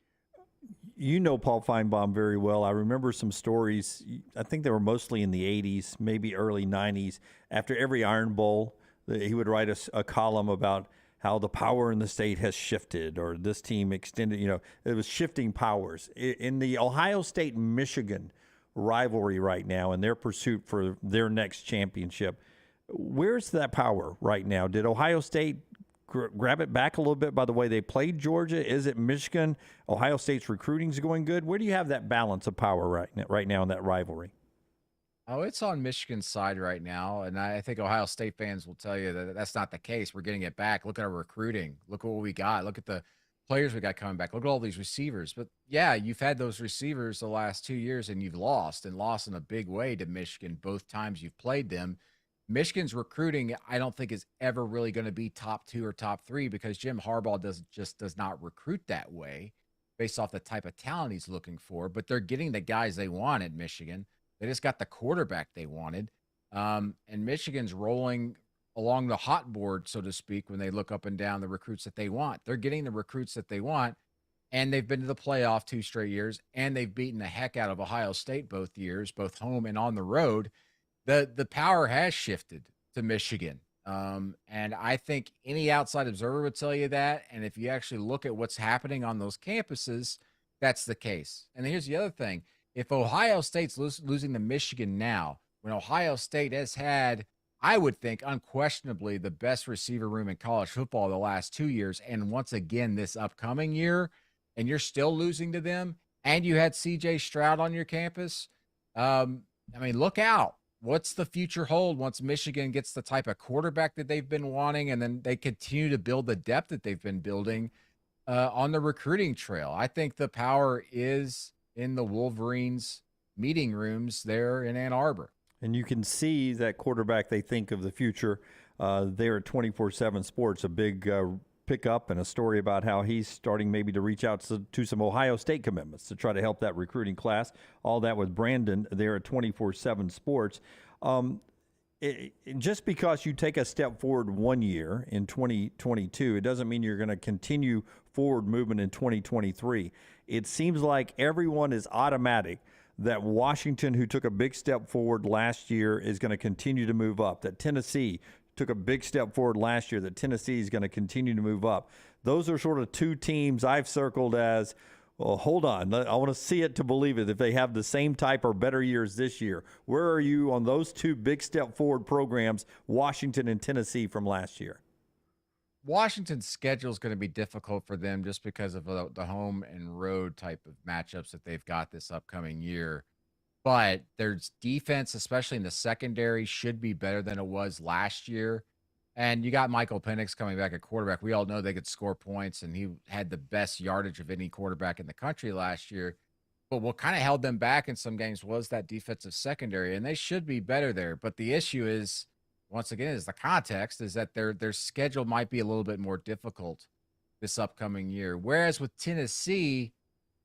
You know Paul Feinbaum very well. I remember some stories, I think they were mostly in the 80s, maybe early 90s. After every Iron Bowl, he would write a column about how the power in the state has shifted, or this team extended, it was shifting powers. In the Ohio State-Michigan rivalry right now, in their pursuit for their next championship, where's that power right now? Did Ohio State grab it back a little bit by the way they played Georgia? Is it Michigan? Ohio State's recruiting is going good. Where do you have that balance of power right now in that rivalry? Oh, it's on Michigan's side right now, and I think Ohio State fans will tell you that that's not the case. We're getting it back. Look at our recruiting. Look at what we got. Look at the players we got coming back. Look at all these receivers. But, yeah, you've had those receivers the last 2 years, and you've lost in a big way to Michigan both times you've played them. Michigan's recruiting, I don't think, is ever really going to be top 2 or top 3 because Jim Harbaugh does not recruit that way based off the type of talent he's looking for. But they're getting the guys they want at Michigan. They just got the quarterback they wanted. And Michigan's rolling along the hot board, so to speak, when they look up and down the recruits that they want. They're getting the recruits that they want, and they've been to the playoff 2 straight years, and they've beaten the heck out of Ohio State both years, both home and on the road. The power has shifted to Michigan. And I think any outside observer would tell you that. And if you actually look at what's happening on those campuses, that's the case. And here's the other thing. If Ohio State's losing to Michigan now, when Ohio State has had, I would think, unquestionably the best receiver room in college football the last 2 years, and once again this upcoming year, and you're still losing to them, and you had C.J. Stroud on your campus, look out. What's the future hold once Michigan gets the type of quarterback that they've been wanting, and then they continue to build the depth that they've been building on the recruiting trail? I think the power is in the Wolverines meeting rooms there in Ann Arbor. And you can see that quarterback they think of the future there at 24/7 Sports, a big pickup and a story about how he's starting maybe to reach out to some Ohio State commitments to try to help that recruiting class. All that with Brandon there at 24/7 Sports. Just because you take a step forward 1 year in 2022, it doesn't mean you're going to continue forward movement in 2023. It seems like everyone is automatic that Washington, who took a big step forward last year, is going to continue to move up, that Tennessee took a big step forward last year, that Tennessee is going to continue to move up. Those are sort of 2 teams I've circled as, well, hold on, I want to see it to believe it if they have the same type or better years this year. Where are you on those 2 big step forward programs, Washington and Tennessee, from last year? Washington's schedule is going to be difficult for them just because of the home and road type of matchups that they've got this upcoming year. But their defense, especially in the secondary, should be better than it was last year. And you got Michael Penix coming back at quarterback. We all know they could score points, and he had the best yardage of any quarterback in the country last year. But what kind of held them back in some games was that defensive secondary, and they should be better there. But the issue is, once again, is the context is that their schedule might be a little bit more difficult this upcoming year. Whereas with Tennessee,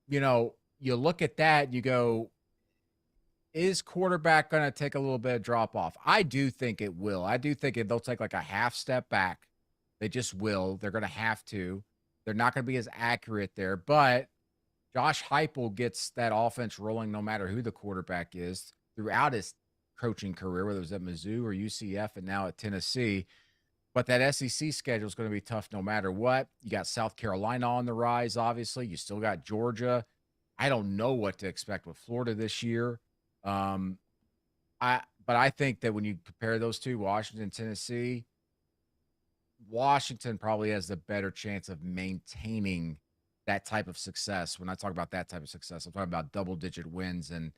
you know, you look at that and you go, is quarterback going to take a little bit of drop off? I do think it will. I do think they'll take like a half step back. They just will. They're going to have to. They're not going to be as accurate there. But Josh Heupel gets that offense rolling no matter who the quarterback is throughout his coaching career, whether it was at Mizzou or UCF and now at Tennessee. But that SEC schedule is going to be tough no matter what. You got South Carolina on the rise, obviously. You still got Georgia. I don't know what to expect with Florida this year. But I think that when you compare those two, Washington, Tennessee, Washington probably has the better chance of maintaining that type of success. When I talk about that type of success, I'm talking about double-digit wins and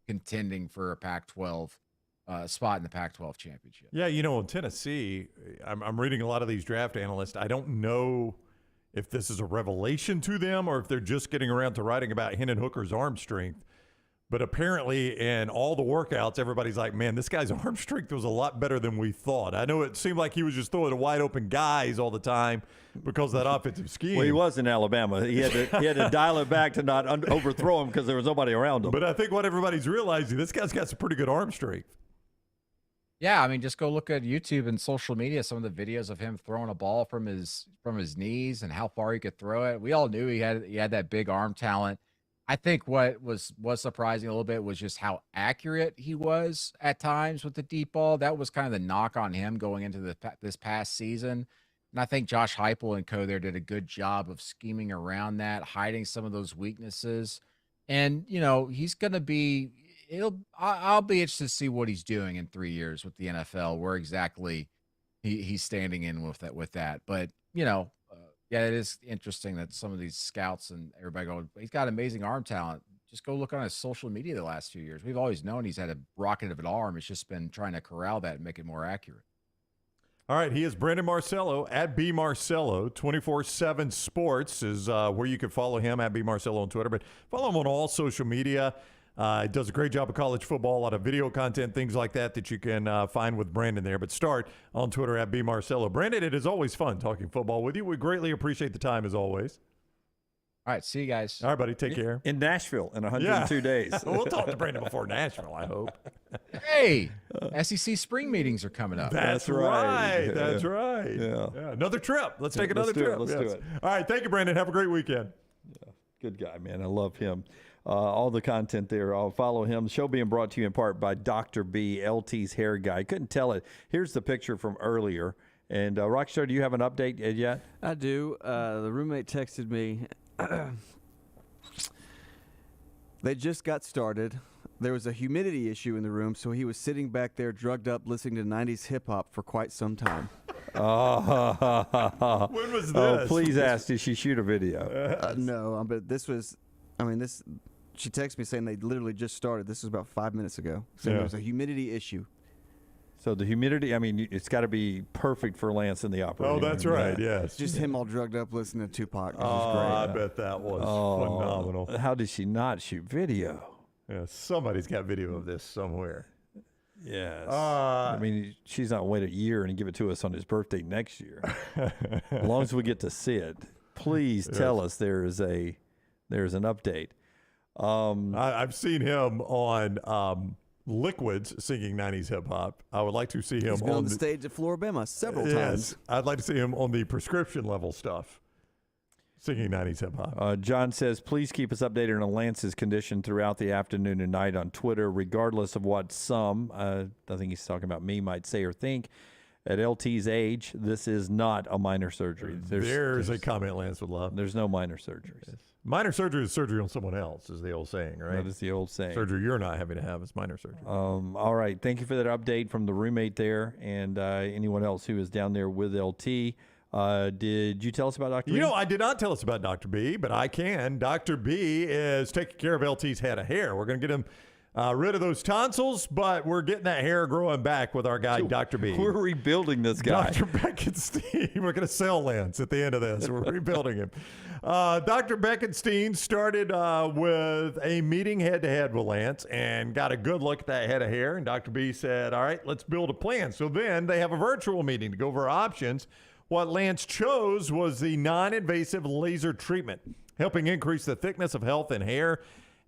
contending for a Pac-12 spot in the Pac-12 championship. Yeah, you know, in Tennessee, I'm reading a lot of these draft analysts. I don't know if this is a revelation to them or if they're just getting around to writing about Hendon Hooker's arm strength. But apparently in all the workouts, everybody's like, man, this guy's arm strength was a lot better than we thought. I know it seemed like he was just throwing to wide open guys all the time because of that offensive scheme. Well, he was in Alabama. He had to dial it back to not overthrow him because there was nobody around him. But I think what everybody's realizing, this guy's got some pretty good arm strength. Yeah, I mean, just go look at YouTube and social media, some of the videos of him throwing a ball from his knees and how far he could throw it. We all knew he had that big arm talent. I think what was surprising a little bit was just how accurate he was at times with the deep ball. That was kind of the knock on him going into this past season. And I think Josh Heupel and co there did a good job of scheming around that, hiding some of those weaknesses. And, you know, he's going to be I'll be interested to see what he's doing in 3 years with the NFL, where exactly he's standing in with that. But, you know, yeah, it is interesting that some of these scouts and everybody go, he's got amazing arm talent. Just go look on his social media the last few years. We've always known he's had a rocket of an arm. It's just been trying to corral that and make it more accurate. All right, he is Brandon Marcello at B Marcello. 24/7 Sports is where you can follow him at B Marcello on Twitter. But follow him on all social media. He does a great job of college football, a lot of video content, things like that you can find with Brandon there. But start on Twitter at B Marcello. Brandon, it is always fun talking football with you. We greatly appreciate the time as always. All right, see you guys. All right, buddy, take care. In Nashville in 102 days. We'll talk to Brandon before Nashville, I hope. Hey, SEC spring meetings are coming up. That's right. Yeah. That's right. Yeah. Another trip. Let's take another trip. Let's do it. All right, thank you, Brandon. Have a great weekend. Yeah. Good guy, man. I love him. All the content there. I'll follow him. The show being brought to you in part by Dr. B, LT's hair guy. Couldn't tell it. Here's the picture from earlier. And Rockstar, do you have an update yet? I do. The roommate texted me. They just got started. There was a humidity issue in the room, so he was sitting back there drugged up listening to 90s hip-hop for quite some time. When was this? Oh, please ask, did she shoot a video? No, but this was, she texted me saying they literally just started. This was about 5 minutes ago. So there was a humidity issue. So the humidity, it's got to be perfect for Lance in the operating room. Oh, that's right, yes. Just him all drugged up listening to Tupac. It was I great. bet that was phenomenal. How did she not shoot video? Yeah, somebody's got video of this somewhere. Yes. She's not wait a year and give it to us on his birthday next year. As long as we get to see it, please tell us there's an update. I've seen him on Liquids singing 90s hip hop. I would like to see him He's been on the stage at Floribama several times. I'd like to see him on the prescription level stuff. Singing 90s hip hop. John says, please keep us updated on Lance's condition throughout the afternoon and night on Twitter, regardless of what some, I think he's talking about me, might say or think. At LT's age, this is not a minor surgery. There's a comment Lance would love. There's no minor surgeries. Yes. Minor surgery is surgery on someone else, is the old saying, right? That is the old saying. Surgery you're not having to have is minor surgery. All right. Thank you for that update from the roommate there and anyone else who is down there with LT. Did you tell us about Dr. B? I did not tell us about Dr. B, but I can. Dr. B is taking care of LT's head of hair. We're going to get him rid of those tonsils, but we're getting that hair growing back with our guy, Dr. B. We're rebuilding this guy. Dr. Beckenstein. We're going to sell Lance at the end of this. We're rebuilding him. Dr. Beckenstein started with a meeting head-to-head with Lance and got a good look at that head of hair. And Dr. B said, all right, let's build a plan. So then they have a virtual meeting to go over options. What Lance chose was the non-invasive laser treatment, helping increase the thickness of health in hair.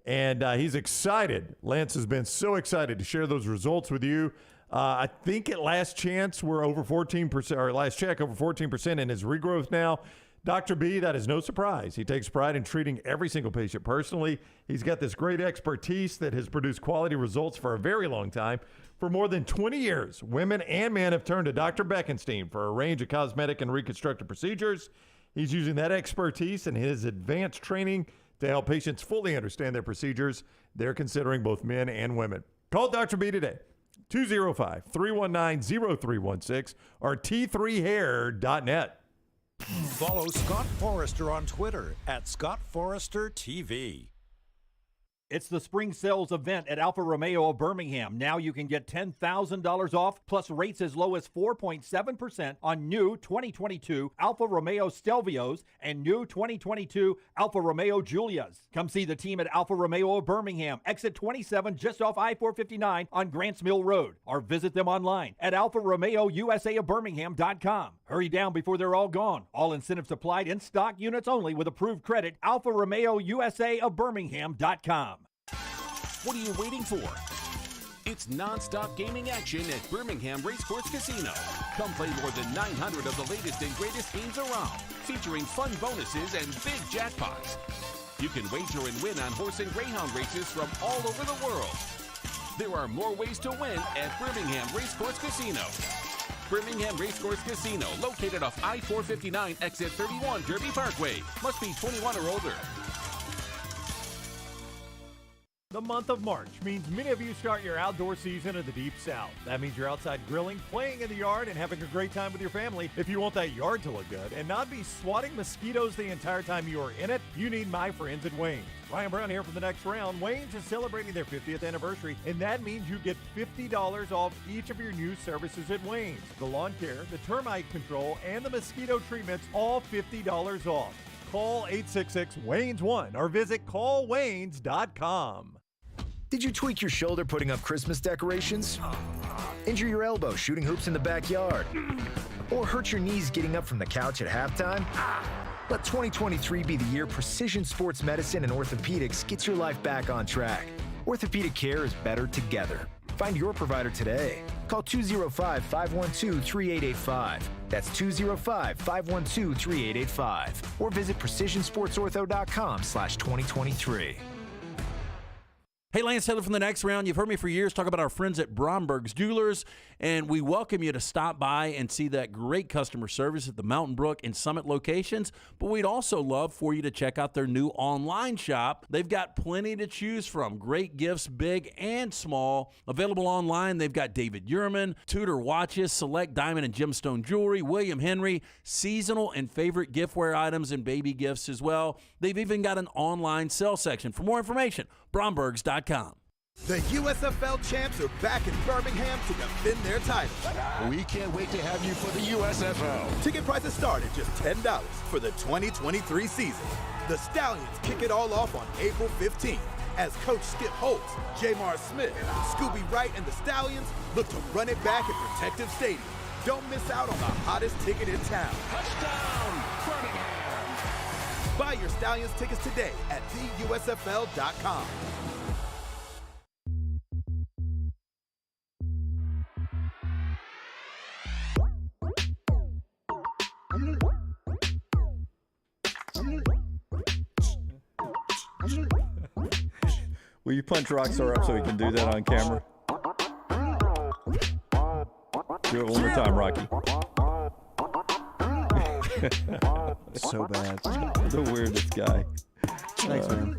And he's excited. Lance has been so excited to share those results with you. I think at last chance, we're over 14%, or last check, over 14% in his regrowth now. Dr. B, that is no surprise. He takes pride in treating every single patient personally. He's got this great expertise that has produced quality results for a very long time. For more than 20 years, women and men have turned to Dr. Beckenstein for a range of cosmetic and reconstructive procedures. He's using that expertise and his advanced training to help patients fully understand their procedures. They're considering both men and women. Call Dr. B today, 205-319-0316 or t3hair.net. Follow Scott Forrester on Twitter at Scott Forrester TV. It's the spring sales event at Alfa Romeo of Birmingham. Now you can get $10,000 off, plus rates as low as 4.7% on new 2022 Alfa Romeo Stelvios and new 2022 Alfa Romeo Giulias. Come see the team at Alfa Romeo of Birmingham, exit 27 just off I-459 on Grants Mill Road, or visit them online at alfaromeo.usa.birmingham.com. Hurry down before they're all gone. All incentives applied, in stock units only with approved credit. Alfa Romeo USA of Birmingham.com. What are you waiting for? It's non-stop gaming action at Birmingham Racecourse Casino. Come play more than 900 of the latest and greatest games around, featuring fun bonuses and big jackpots. You can wager and win on horse and greyhound races from all over the world. There are more ways to win at Birmingham Racecourse Casino. Birmingham Racecourse Casino, located off I-459, exit 31, Derby Parkway. Must be 21 or older. The month of March means many of you start your outdoor season in the Deep South. That means you're outside grilling, playing in the yard, and having a great time with your family. If you want that yard to look good and not be swatting mosquitoes the entire time you are in it, you need my friends at Wayne's. Ryan Brown here from the next round. Wayne's is celebrating their 50th anniversary, and that means you get $50 off each of your new services at Wayne's. The lawn care, the termite control, and the mosquito treatments, all $50 off. Call 866-WAYNES1 or visit callwaynes.com. Did you tweak your shoulder putting up Christmas decorations? Injure your elbow shooting hoops in the backyard? Or hurt your knees getting up from the couch at halftime? Let 2023 be the year precision sports medicine and orthopedics gets your life back on track. Orthopedic care is better together. Find your provider today. Call 205-512-3885. That's 205-512-3885. Or visit precisionsportsortho.com/2023. Hey, Lance Taylor from the next round. You've heard me for years talk about our friends at Bromberg's Jewelers, and we welcome you to stop by and see that great customer service at the Mountain Brook and Summit locations. But we'd also love for you to check out their new online shop. They've got plenty to choose from. Great gifts, big and small. Available online, they've got David Yurman, Tudor watches, select diamond and gemstone jewelry, William Henry, seasonal and favorite giftware items, and baby gifts as well. They've even got an online sale section. For more information, Brombergs.com. The USFL champs are back in Birmingham to defend their title. We can't wait to have you for the USFL. Ticket prices start at just $10 for the 2023 season. The Stallions kick it all off on April 15th as Coach Skip Holtz, Jamar Smith, Scooby Wright, and the Stallions look to run it back at Protective Stadium. Don't miss out on the hottest ticket in town. Touchdown, Birmingham! Buy your Stallions tickets today at theusfl.com. Will you punch Rockstar up so we can do that on camera? Do it one more time, Rocky. So bad. The weirdest guy. Thanks, man.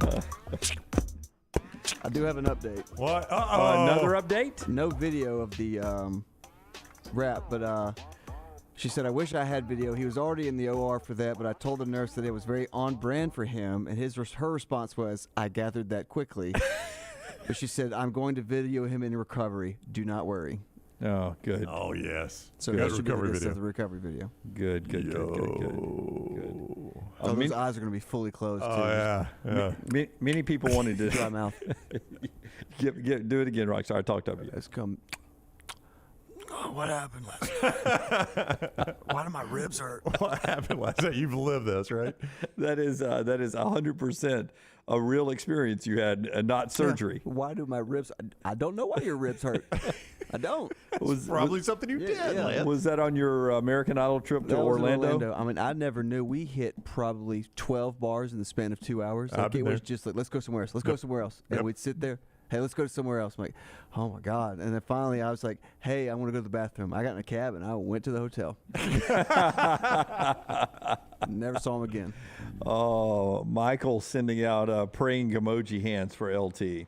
I do have an update. What? Another update? No video of the rap, but she said, I wish I had video. He was already in the OR for that, but I told the nurse that it was very on brand for him, and her response was, I gathered that quickly. But she said, I'm going to video him in recovery. Do not worry. Oh, good. Oh, yes. So good that should recovery be the video. The recovery video. Good. So those eyes are going to be fully closed, too. Oh, yeah. Many people wanted to dry mouth. do it again, Rock. Sorry, I talked over you. Let's come. Oh, what happened last night? Why do my ribs hurt? What happened last night? You've lived this, right? That is 100% a real experience you had, and not surgery. Yeah. Why do my ribs? I don't know why your ribs hurt. I don't. Probably something you did. Lance. Was that on your American Idol trip to Orlando? I mean, I never knew. We hit probably 12 bars in the span of 2 hours. Like, it was just like, let's go somewhere else. Let's go somewhere else. And we'd sit there. Hey, let's go to somewhere else. I'm like, oh my God. And then finally I was like, hey, I want to go to the bathroom. I got in a cab and I went to the hotel. Never saw him again. Oh, Michael sending out praying emoji hands for LT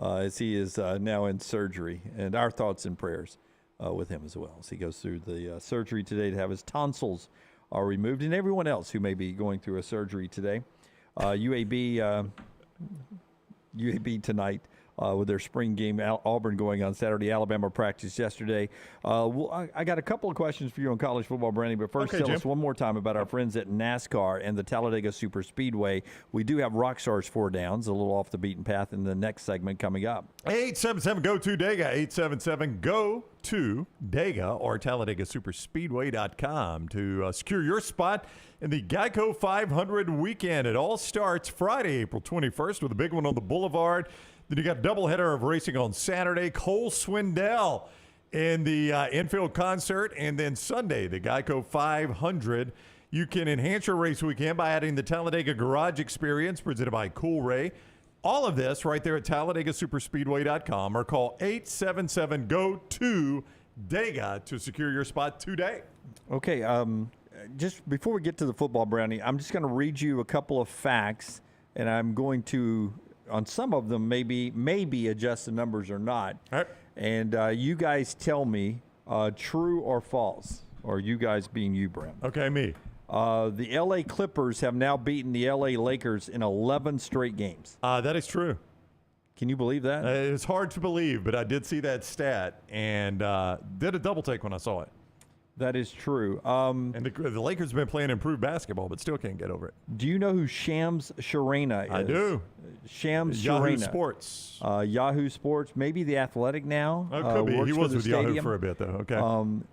as he is now in surgery. And our thoughts and prayers with him as well as he goes through the surgery today to have his tonsils removed, and everyone else who may be going through a surgery today. UAB tonight. With their spring game, Auburn going on Saturday, Alabama practice yesterday. I got a couple of questions for you on college football, Brandon, but first tell us one more time about our friends at NASCAR and the Talladega Super Speedway. We do have Rockstar's 4 Downs, a little off the beaten path in the next segment coming up. 877-GO-TO-DEGA, 877-GO-TO-DEGA, or TalladagaSuperspeedway.com to secure your spot in the Geico 500 weekend. It all starts Friday, April 21st with a big one on the Boulevard. Then you got a doubleheader of racing on Saturday. Cole Swindell in the infield concert. And then Sunday, the Geico 500. You can enhance your race weekend by adding the Talladega Garage Experience presented by Cool Ray. All of this right there at TalladagaSuperspeedway.com, or call 877-GO-TO-DEGA to secure your spot today. Okay, just before we get to the football, Brownie, I'm just going to read you a couple of facts, and I'm going to, on some of them, maybe adjust the numbers or not. All right. And you guys tell me true or false, or you guys being you, Brown. Okay, me. The L.A. Clippers have now beaten the L.A. Lakers in 11 straight games. That is true. Can you believe that? It's hard to believe, but I did see that stat and did a double take when I saw it. That is true. And the Lakers have been playing improved basketball, but still can't get over it. Do you know who Shams Charania is? I do. Shams Yahoo Charania. Sports. Yahoo Sports, maybe The Athletic now. Could be. He was with Yahoo for a bit, though. Okay.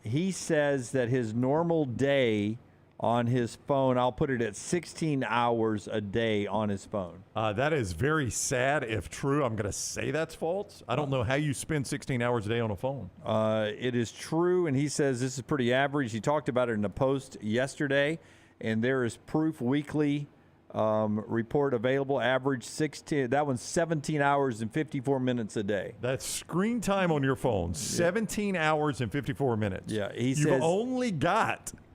He says that his normal day on his phone, I'll put it at 16 hours a day on his phone. That is very sad. If true, I'm going to say that's false. I don't know how you spend 16 hours a day on a phone. It is true, and he says this is pretty average. He talked about it in a post yesterday, and there is Proof Weekly report available. Average 16. That one's 17 hours and 54 minutes a day. That's screen time on your phone. 17 hours and 54 minutes. Yeah, he says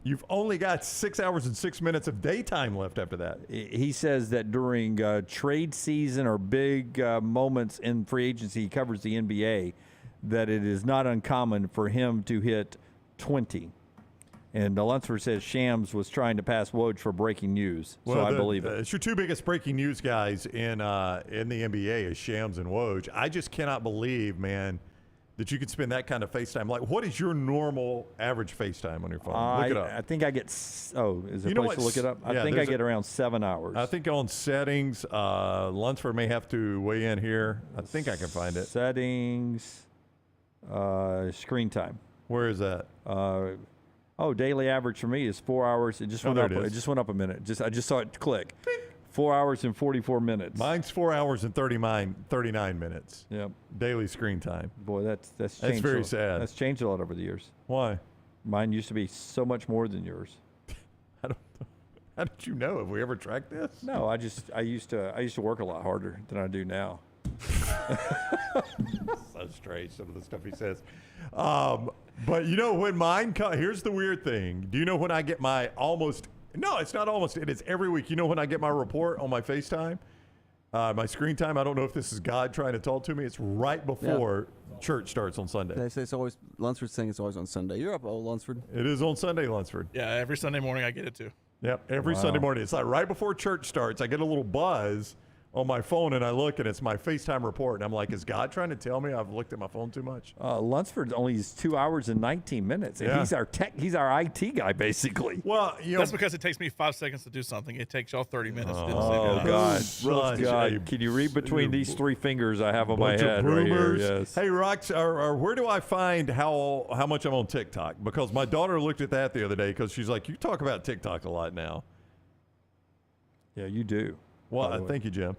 You've only got 6 hours and 6 minutes of daytime left after that. He says that during trade season or big moments in free agency, he covers the NBA, that it is not uncommon for him to hit 20. And Lunsford says Shams was trying to pass Woj for breaking news, so I believe it. It's your two biggest breaking news guys in the NBA is Shams and Woj. I just cannot believe, man, that you could spend that kind of FaceTime. Like, what is your normal average FaceTime on your phone? Look it up. I think I get, is there a place to look it up? I think I get around 7 hours. I think on settings, Lunsford may have to weigh in here. I think I can find it. Settings, screen time. Where is that? Daily average for me is 4 hours. It just went up. It just went up a minute. I just saw it click. 4 hours and 44 minutes. Mine's 4 hours and 39 minutes. Yep. Daily screen time. Boy, that's changed. Very sad. That's changed a lot over the years. Why? Mine used to be so much more than yours. How did you know? Have we ever tracked this? No, I used to work a lot harder than I do now. So strange, some of the stuff he says. But you know when mine here's the weird thing. Do you know when I get my No, it's not almost. It is every week. You know when I get my report on my FaceTime, my screen time? I don't know if this is God trying to talk to me. It's right before church starts on Sunday. They say it's always, Lunsford's saying it's always on Sunday. You're up, old Lunsford. It is on Sunday, Lunsford. Yeah, every Sunday morning I get it too. Yep, every Sunday morning. It's like right before church starts, I get a little buzz on my phone, and I look, and it's my FaceTime report, and I'm like, is God trying to tell me I've looked at my phone too much? Lunsford only is 2 hours and 19 minutes, and Yeah. he's our IT guy basically. Well, That's because it takes me 5 seconds to do something. It takes y'all 30 minutes. Oh God! Can you read between these three fingers I have on my Bunch of head right here? boomers. Yes. Hey, Rox, or where do I find how much I'm on TikTok? Because my daughter looked at that the other day because she's like, you talk about TikTok a lot now. Yeah, you do. Well, thank you, Jim.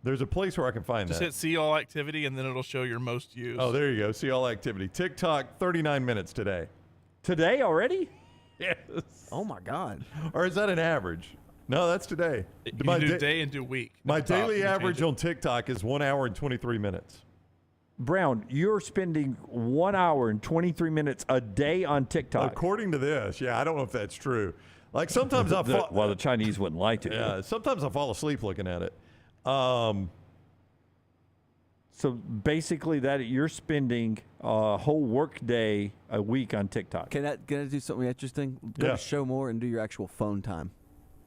There's a place where I can find Just that. hit see all activity, and then it'll show your most used. Oh, there you go. See all activity. TikTok, 39 minutes today. Today already? Yes. Oh, my God. Or is that an average? No, that's today. You can do day and do week. My At the top, daily you can average change it. on TikTok is 1 hour and 23 minutes. Brown, you're spending 1 hour and 23 minutes a day on TikTok. According to this, yeah, I don't know if that's true. Like sometimes I fall. Well, the Chinese wouldn't lie to you. Yeah, sometimes I fall asleep looking at it. So basically, that you're spending a whole work day a week on TikTok. Can I do something interesting? Go Yeah. to show more and do your actual phone time.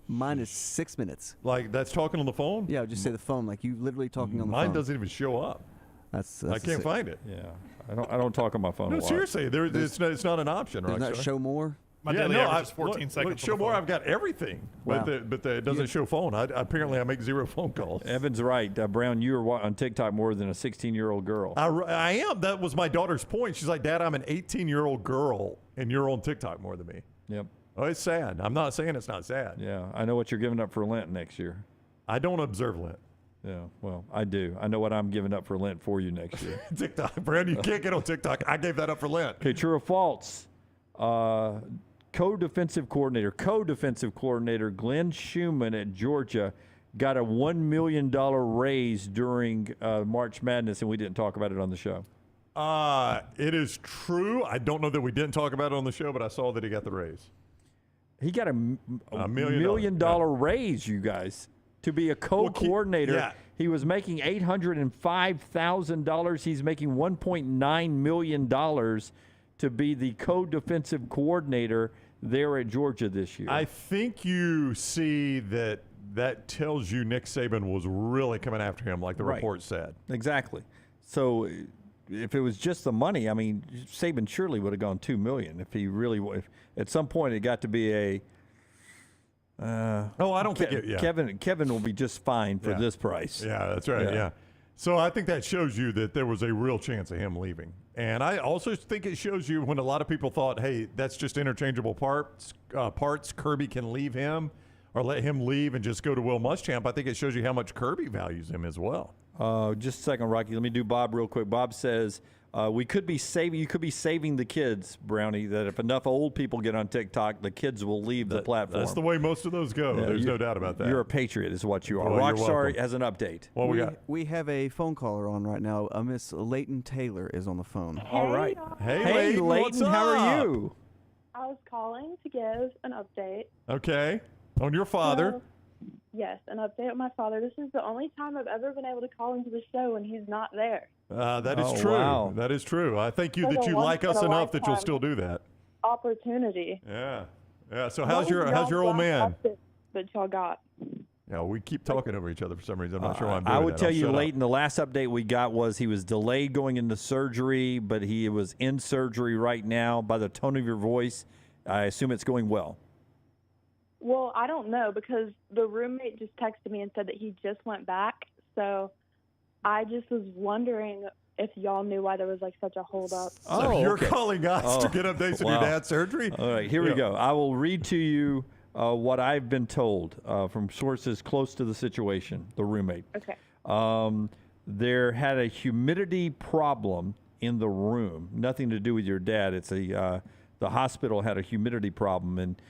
Mine is 6 minutes. Like that's talking on the phone? Yeah, just say the phone, like you literally talking on the phone. Mine doesn't even show up. That's I can't find it. Yeah, I don't talk on my phone. No, a lot. seriously, it's not an option. There's not Rockstar. show more. My daily average is 14 look, seconds. Show on the more. phone. I've got everything, but Wow. it doesn't show phone. Apparently, I make 0 phone calls. Evan's right. Brown, you are on TikTok more than a 16-year-old girl. I am. That was my daughter's point. She's like, Dad, I'm an 18-year-old girl, and you're on TikTok more than me. Yep. Oh, it's sad. I'm not saying it's not sad. Yeah, I know what you're giving up for Lent next year. I don't observe Lent. Yeah, well, I do. I know what I'm giving up for Lent for you next year. TikTok. Brad, you can't get on TikTok. I gave that up for Lent. Okay, true or false? Co-defensive coordinator Glenn Schumann at Georgia got a $1 million raise during March Madness, and we didn't talk about it on the show. It is true. I don't know that we didn't talk about it on the show, but I saw that he got the raise. He got a $1 million raise, you guys, to be a co-coordinator. yeah. He was making $805,000. He's making $1.9 million to be the co-defensive coordinator there at Georgia this year. I think you see that tells you Nick Saban was really coming after him, like the Right. report said. Exactly. So if it was just the money, I mean, Saban surely would have gone $2 million if he really. If at some point it got to be a. I don't think it. Yeah. Kevin will be just fine for Yeah. this price. Yeah, that's right. Yeah. So I think that shows you that there was a real chance of him leaving. And I also think it shows you when a lot of people thought, hey, that's just interchangeable parts. Kirby can leave him or let him leave and just go to Will Muschamp. I think it shows you how much Kirby values him as well. Just a second, Rocky. Let me do Bob real quick. Bob says you could be saving the kids, Brownie, that if enough old people get on TikTok, the kids will leave the platform. That's the way most of those go. Yeah, There's no doubt about that. You're a patriot is what you are. Well, you're Rockstar welcome. has an update. What we got? We have a phone caller on right now. Miss Leighton Taylor is on the phone. All right. Hey, Leighton, what's how are up? you? I was calling to give an update. Okay. On your father. So, yes, an update on my father. This is the only time I've ever been able to call into the show and he's not there. That is Oh, true. wow. That is true. I thank you For that the you once like in us a enough that you'll lifetime still do that. Opportunity. Yeah. Yeah. So how's your old man? That y'all got. Yeah, we keep talking over each other for some reason. I'm not sure why I'm doing I would that. tell I'll you, shut up. Leighton, the last update we got was he was delayed going into surgery, but he was in surgery right now. By the tone of your voice, I assume it's going well. Well, I don't know because the roommate just texted me and said that he just went back. So I just was wondering if y'all knew why there was like such a holdup. So you're calling us to get updates on your wow. dad's surgery? All right, here we go. I will read to you what I've been told from sources close to the situation, the roommate. Okay. There had a humidity problem in the room. Nothing to do with your dad. It's the hospital had a humidity problem, and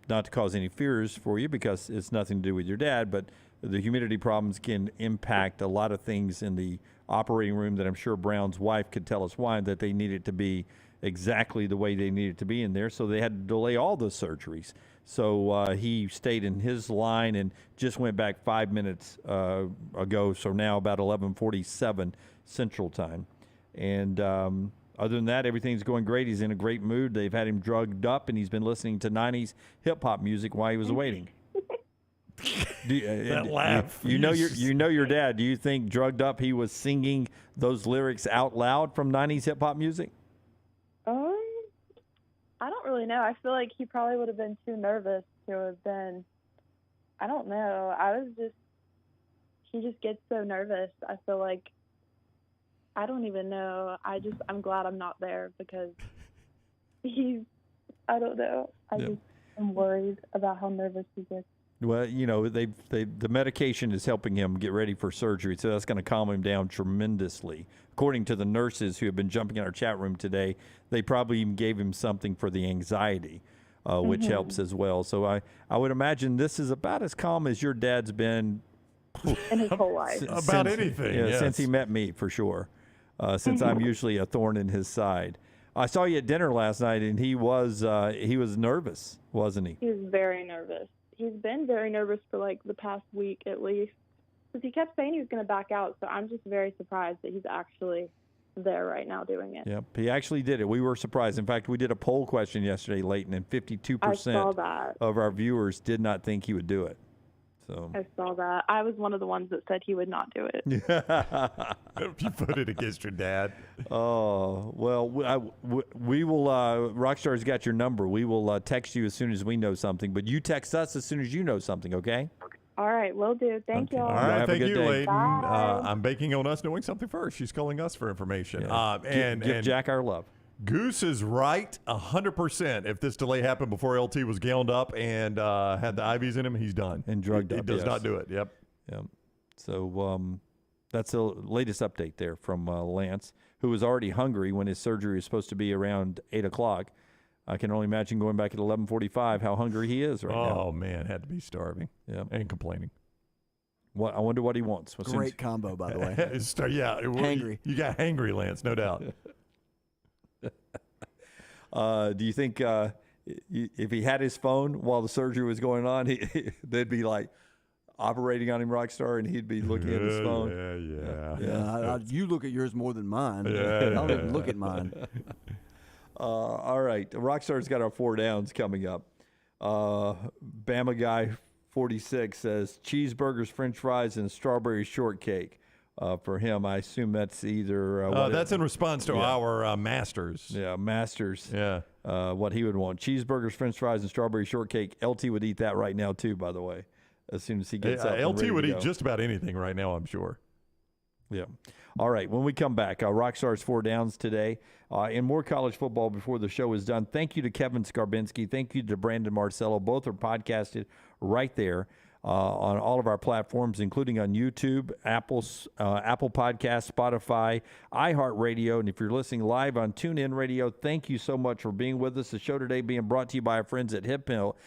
not to cause any fears for you because it's nothing to do with your dad, but the humidity problems can impact a lot of things in the operating room that I'm sure Brown's wife could tell us why, that they need it to be exactly the way they need it to be in there. So they had to delay all the surgeries. So he stayed in his line and just went back 5 minutes ago. So now about 11:47 Central Time. And other than that, everything's going great. He's in a great mood. They've had him drugged up, and he's been listening to 90s hip-hop music while he was waiting. That laugh. You know your dad. Do you think drugged up he was singing those lyrics out loud from 90s hip hop music? I don't really know. I feel like he probably would have been too nervous to have been. I don't know. He just gets so nervous. I feel like, I don't even know. I'm glad I'm not there because I don't know. I'm worried about how nervous he gets. Well, the medication is helping him get ready for surgery, so that's going to calm him down tremendously. According to the nurses who have been jumping in our chat room today, they probably even gave him something for the anxiety, which helps as well. So I would imagine this is about as calm as your dad's been in his whole life. About anything, yes. Since he met me, for sure. Since I'm usually a thorn in his side. I saw you at dinner last night, and he was nervous, wasn't he? He was very nervous. He's been very nervous for like the past week at least, because he kept saying he was going to back out. So I'm just very surprised that he's actually there right now doing it. Yep, he actually did it. We were surprised. In fact, we did a poll question yesterday, Leighton, and 52% of our viewers did not think he would do it. So I saw that. I was one of the ones that said he would not do it. You put it against your dad. Oh, well, we will, Rockstar's got your number. We will text you as soon as we know something, but you text us as soon as you know something, okay? All right, will do. Thank you all. All right, Have a thank good you, day. Leighton. I'm banking on us knowing something first. She's calling us for information. Give Jack our love. Goose is right 100%. If this delay happened before LT was gowned up and had the IVs in him, he's done. And drugged up. He does not do it. Yep. So that's the latest update there from Lance, who was already hungry when his surgery was supposed to be around 8 o'clock. I can only imagine going back at 11:45 how hungry he is right now. Oh, man. Had to be starving and complaining. I wonder what he wants. Great combo, by the way. Hangry. You got hangry, Lance, no doubt. Do you think if he had his phone while the surgery was going on, they'd be like operating on him, Rockstar, and he'd be looking at his phone? Yeah. You look at yours more than mine. I don't even look at mine. All right. Rockstar's got our 4 downs coming up. Bama Guy 46 says cheeseburgers, french fries, and strawberry shortcake. For him, I assume that's either... that's in response to our Masters. Yeah, Masters. Yeah. What he would want. Cheeseburgers, french fries, and strawberry shortcake. LT would eat that right now, too, by the way, as soon as he gets up. LT would eat just about anything right now, I'm sure. Yeah. All right, when we come back, Rockstar's 4 downs today. And more college football before the show is done. Thank you to Kevin Scarbinsky. Thank you to Brandon Marcello. Both are podcasted right there. On all of our platforms, including on YouTube, Apple Podcasts, Spotify, iHeartRadio, and if you're listening live on TuneIn Radio, thank you so much for being with us. The show today being brought to you by our friends at Hemp Hill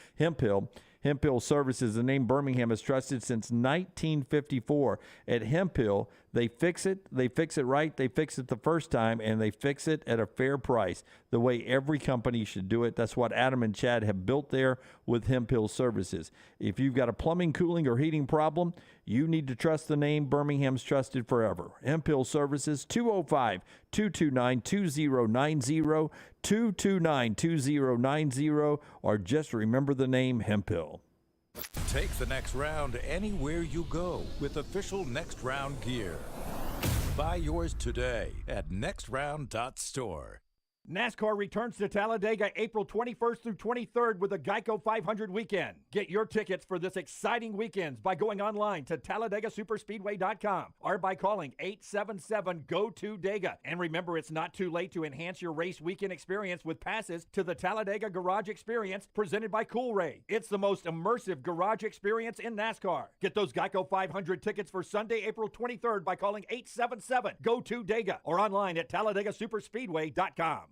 Services, the name Birmingham has trusted since 1954. At Hemp Hill, they fix it right, they fix it the first time, and they fix it at a fair price, the way every company should do it. That's what Adam and Chad have built there with Hemp Hill Services. If you've got a plumbing, cooling, or heating problem, you need to trust the name Birmingham's trusted forever. Hemp Hill Services, 205-229-2090, 229-2090, or just remember the name Hemp Hill. Take the next round anywhere you go with official Next Round gear. Buy yours today at nextround.store. NASCAR returns to Talladega April 21st through 23rd with a Geico 500 weekend. Get your tickets for this exciting weekend by going online to TalladegaSuperspeedway.com or by calling 877-GO-TO-DEGA. And remember, it's not too late to enhance your race weekend experience with passes to the Talladega Garage Experience presented by Coolray. It's the most immersive garage experience in NASCAR. Get those Geico 500 tickets for Sunday, April 23rd by calling 877-GO-TO-DEGA or online at TalladegaSuperspeedway.com.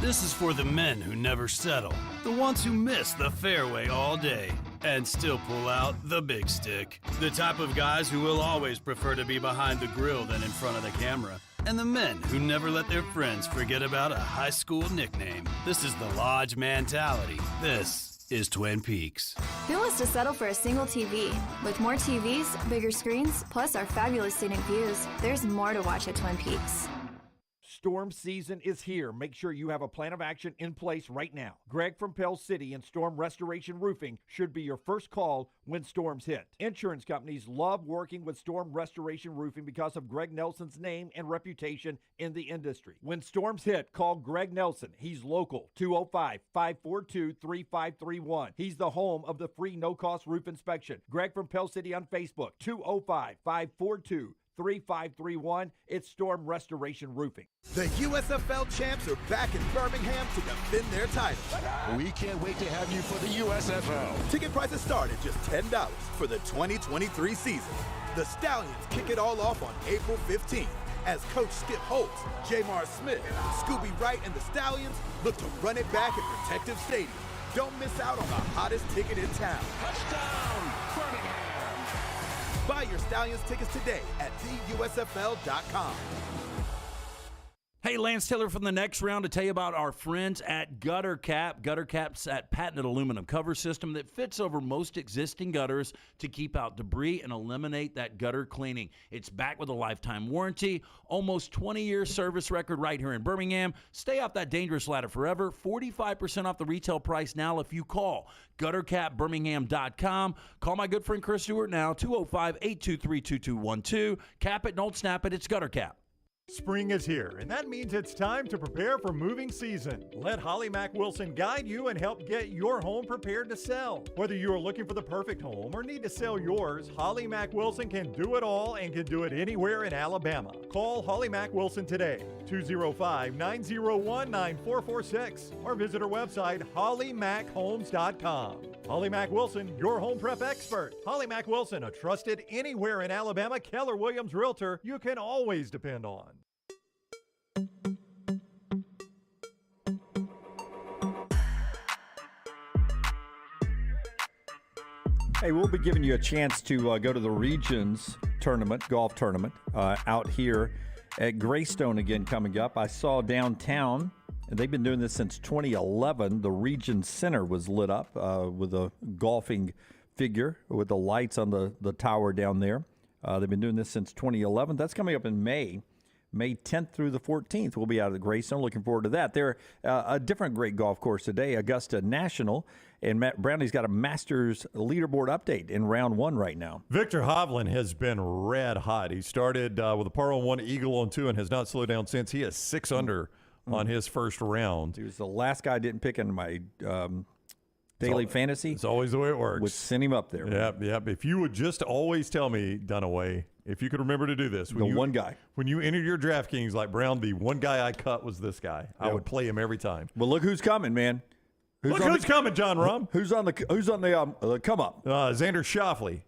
This is for the men who never settle, the ones who miss the fairway all day and still pull out the big stick, the type of guys who will always prefer to be behind the grill than in front of the camera, and the men who never let their friends forget about a high school nickname. This is the Lodge mentality. This is Twin Peaks. Who wants to settle for a single TV? With more TVs, bigger screens, plus our fabulous scenic views, there's more to watch at Twin Peaks. Storm season is here. Make sure you have a plan of action in place right now. Greg from Pell City and Storm Restoration Roofing should be your first call when storms hit. Insurance companies love working with Storm Restoration Roofing because of Greg Nelson's name and reputation in the industry. When storms hit, call Greg Nelson. He's local, 205-542-3531. He's the home of the free no-cost roof inspection. Greg from Pell City on Facebook, 205-542-3531. It's Storm Restoration Roofing. The USFL champs are back in Birmingham to defend their title. We can't wait to have you for the USFL. Ticket prices start at just $10 for the 2023 season. The Stallions kick it all off on April 15th as Coach Skip Holtz, Jamar Smith, Scooby Wright, and the Stallions look to run it back at Protective Stadium. Don't miss out on the hottest ticket in town. Touchdown, Birmingham. Buy your Stallions tickets today at theusfl.com. Hey, Lance Taylor from the next round to tell you about our friends at Gutter Cap. Gutter Cap's that patented aluminum cover system that fits over most existing gutters to keep out debris and eliminate that gutter cleaning. It's backed with a lifetime warranty, almost 20-year service record right here in Birmingham. Stay off that dangerous ladder forever. 45% off the retail price now if you call guttercapbirmingham.com. Call my good friend Chris Stewart now, 205-823-2212. Cap it, don't snap it. It's Gutter Cap. Spring is here, and that means it's time to prepare for moving season. Let Holly Mack Wilson guide you and help get your home prepared to sell. Whether you are looking for the perfect home or need to sell yours, Holly Mack Wilson can do it all and can do it anywhere in Alabama. Call Holly Mack Wilson today, 205-901-9446, or visit her website, hollymackhomes.com. Holly Mack Wilson, your home prep expert. Holly Mack Wilson, a trusted anywhere in Alabama Keller Williams realtor you can always depend on. Hey, we'll be giving you a chance to go to the Regions tournament, golf tournament, out here at Greystone again coming up. I saw downtown, and they've been doing this since 2011. The Regions Center was lit up with a golfing figure with the lights on the tower down there. They've been doing this since 2011. That's coming up in May 10th through the 14th. We'll be out at the Greystone. Looking forward to that. They're a different great golf course today, Augusta National. And Matt Brownlee's got a Masters leaderboard update in round one right now. Victor Hovland has been red hot. He started with a par on one, eagle on two, and has not slowed down since. He is 6 under on his first round. He was the last guy I didn't pick in my daily fantasy. It's always the way it works. Would send him up there. Yep. If you would just always tell me, Dunaway, if you could remember to do this. One guy. When you entered your DraftKings, like Brown, the one guy I cut was this guy. Yep. I would play him every time. Well, look who's coming, man. Who's coming, John Rahm? Who's on the come up? Xander Schauffele,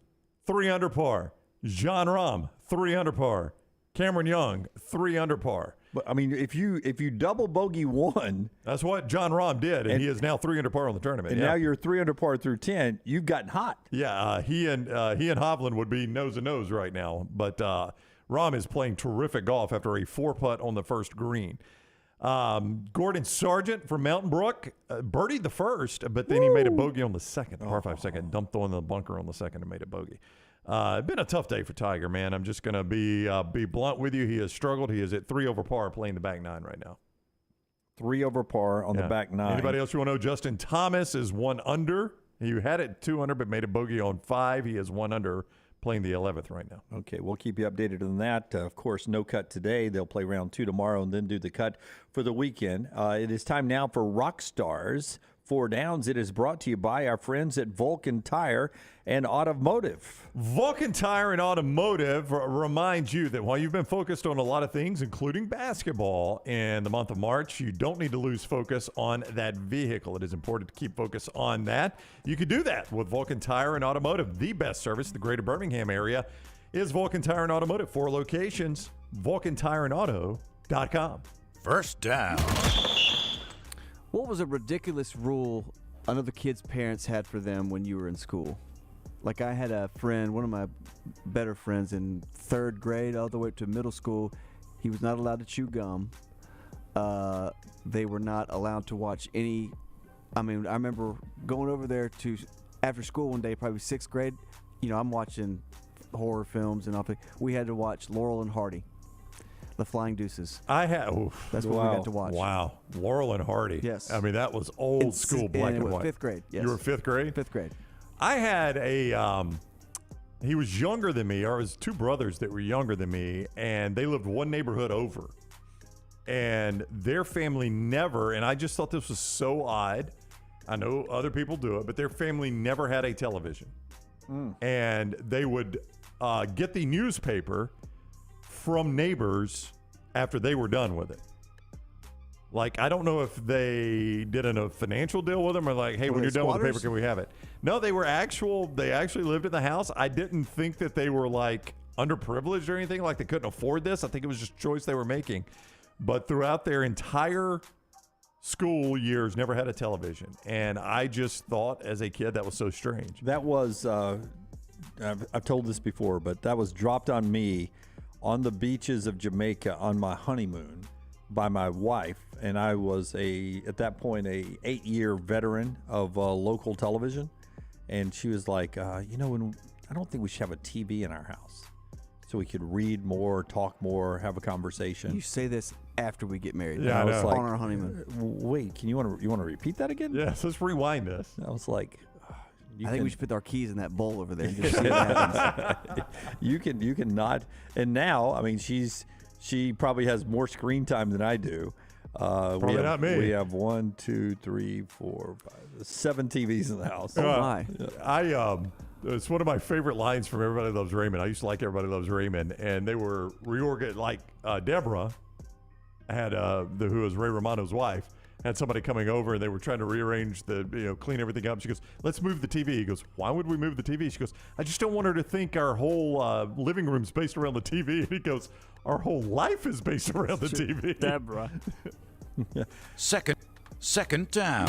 3 under par. John Rahm, 3 under par. Cameron Young, 3 under par. But I mean, if you double bogey one, that's what John Rahm did, and he is now 3 under par on the tournament. And now you're 3 under par through 10. You've gotten hot. Yeah, he and Hovland would be nose to nose right now. But Rahm is playing terrific golf after a 4-putt on the first green. Gordon Sargent from Mountain Brook birdied the first, but then he made a bogey on the second, par 5 second, dumped on the bunker on the second and made a bogey. It's been a tough day for Tiger, man. I'm just going to be blunt with you. He has struggled. He is at 3 over par playing the back 9 right now. 3 over par on the back 9. Anybody else you want to know? Justin Thomas is 1 under. He had it 2 under, but made a bogey on 5. He is 1 under playing the 11th right now. Okay, we'll keep you updated on that. Of course, no cut today. They'll play round 2 tomorrow and then do the cut for the weekend. It is time now for Rock Stars 4 Downs. It is brought to you by our friends at Vulcan Tire and Automotive. Vulcan Tire and Automotive reminds you that while you've been focused on a lot of things, including basketball in the month of March, you don't need to lose focus on that vehicle. It is important to keep focus on that. You can do that with Vulcan Tire and Automotive. The best service in the greater Birmingham area is Vulcan Tire and Automotive. 4 locations, vulcantireandauto.com. First down. What was a ridiculous rule another kid's parents had for them when you were in school? Like, I had a friend, one of my better friends in 3rd grade all the way up to middle school. He was not allowed to chew gum. They were not allowed to watch any. I mean, I remember going over there to after school one day, probably 6th grade. You know, I'm watching horror films and all. We had to watch Laurel and Hardy. The Flying Deuces. I had. That's what we got to watch. Wow, Laurel and Hardy. Yes. I mean that was old school black and white. 5th grade. Yes. You were 5th grade. 5th grade. I had a. He was younger than me. Or it was 2 brothers that were younger than me, and they lived one neighborhood over. And their family never. And I just thought this was so odd. I know other people do it, but their family never had a television. And they would get the newspaper from neighbors after they were done with it. Like, I don't know if they did a financial deal with them or like, hey, when you're done with the paper, can we have it? No, they actually lived in the house. I didn't think that they were like underprivileged or anything, like they couldn't afford this. I think it was just a choice they were making. But throughout their entire school years, never had a television. And I just thought as a kid that was so strange. That was, I've told this before, but that was dropped on me on the beaches of Jamaica on my honeymoon by my wife. And I was at that point, a 8-year veteran of local television. And she was like, I don't think we should have a TV in our house so we could read more, talk more, have a conversation. You say this after we get married. Yeah, I was like, on our honeymoon. Wait, you want to repeat that again? Yes, let's rewind this. I was like, I think we should put our keys in that bowl over there and just see what happens. You can not. And now, I mean, she probably has more screen time than I do. Probably not me. We have 1, 2, 3, 4, 5, 7 TVs in the house. Oh my! It's one of my favorite lines from Everybody Loves Raymond. I used to like Everybody Loves Raymond, and they were reorganized. Like Deborah had who was Ray Romano's wife. Had somebody coming over and they were trying to rearrange clean everything up. She goes, let's move the TV. He goes, why would we move the TV? She goes, I just don't want her to think our whole living room's based around the TV. And he goes, our whole life is based around the TV. Deborah. Second down.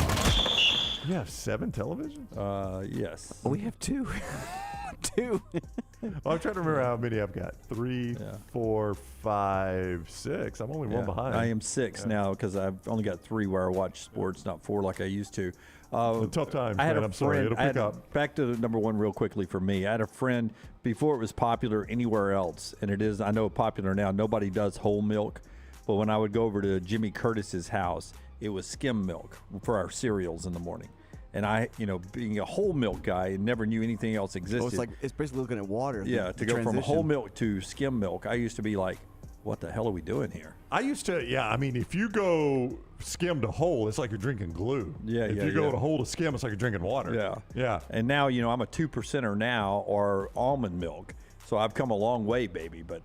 You have 7 televisions? Yes. We have 2. 2. Well, I'm trying to remember how many I've got. 3, 4, 5, 6. I'm only one behind. I am 6 now because I've only got 3 where I watch sports, not 4 like I used to. Tough times, man. I'm sorry. It'll pick up. Back to number 1 real quickly for me. I had a friend before it was popular anywhere else, and it is, I know, popular now. Nobody does whole milk. But when I would go over to Jimmy Curtis's house, it was skim milk for our cereals in the morning. And I, being a whole milk guy, never knew anything else existed. Oh, it's basically looking at water. Yeah, to go from whole milk to skim milk, I used to be like, what the hell are we doing here? I used to, I mean, if you go skim to whole, it's like you're drinking glue. If you go to whole to skim, it's like you're drinking water. Yeah. And now, I'm a 2%er now, or almond milk. So I've come a long way, baby. But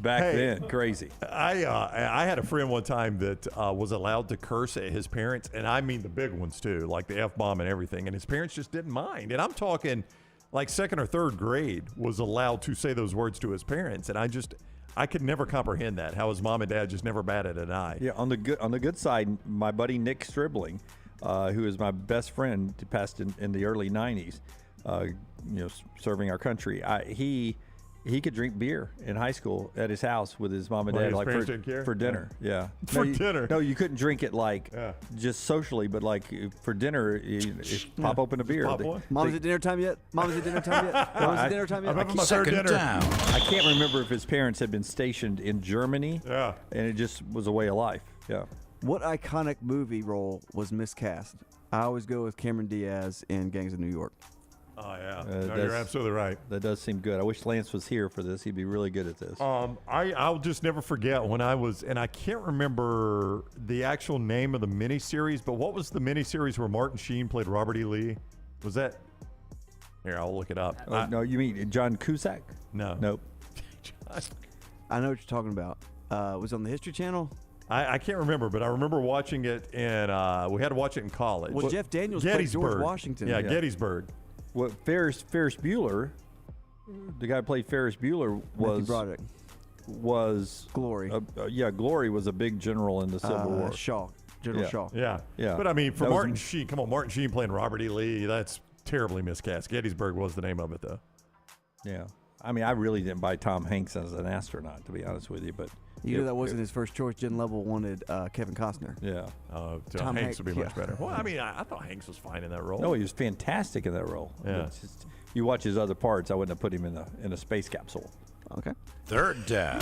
back then, crazy. I had a friend one time that was allowed to curse at his parents, and I mean the big ones too, like the F-bomb and everything. And his parents just didn't mind. And I'm talking like 2nd or 3rd grade was allowed to say those words to his parents, and I could never comprehend that. How his mom and dad just never batted an eye. Yeah. On the good side, my buddy Nick Stribling, who is my best friend, passed in the early '90s. Serving our country. He could drink beer in high school at his house with his mom and dad, like for dinner. Yeah. Dinner. No, you couldn't drink it just socially, but like for dinner, pop open a beer. Mom's at dinner time yet? Mom's at dinner time yet? Mom's at dinner time yet? Second down. I can't remember if his parents had been stationed in Germany. Yeah. And it just was a way of life. Yeah. What iconic movie role was miscast? I always go with Cameron Diaz in Gangs of New York. Oh, yeah. You're absolutely right. That does seem good. I wish Lance was here for this. He'd be really good at this. I'll just never forget when I was, and I can't remember the actual name of the miniseries, but what was the miniseries where Martin Sheen played Robert E. Lee? Was that? Here, I'll look it up. No, you mean John Cusack? No. Nope. I know what you're talking about. Was it on the History Channel? I can't remember, but I remember watching it, and we had to watch it in college. Well, Jeff Daniels played George Washington. Yeah, Gettysburg. What Ferris Bueller, the guy who played Ferris Bueller was Glory. Glory was a big general in the Civil War. General Shaw. Yeah. But I mean, for Martin Sheen, come on, Martin Sheen playing Robert E. Lee, that's terribly miscast. Gettysburg was the name of it, though. Yeah. I mean, I really didn't buy Tom Hanks as an astronaut, to be honest with you, but. You know that wasn't his first choice. Jen Lovell wanted Kevin Costner. Yeah. Tom Hanks would be much better. Well, I mean, I thought Hanks was fine in that role. No, he was fantastic in that role. Yeah. You watch his other parts, I wouldn't have put him in a space capsule. Okay. Third down.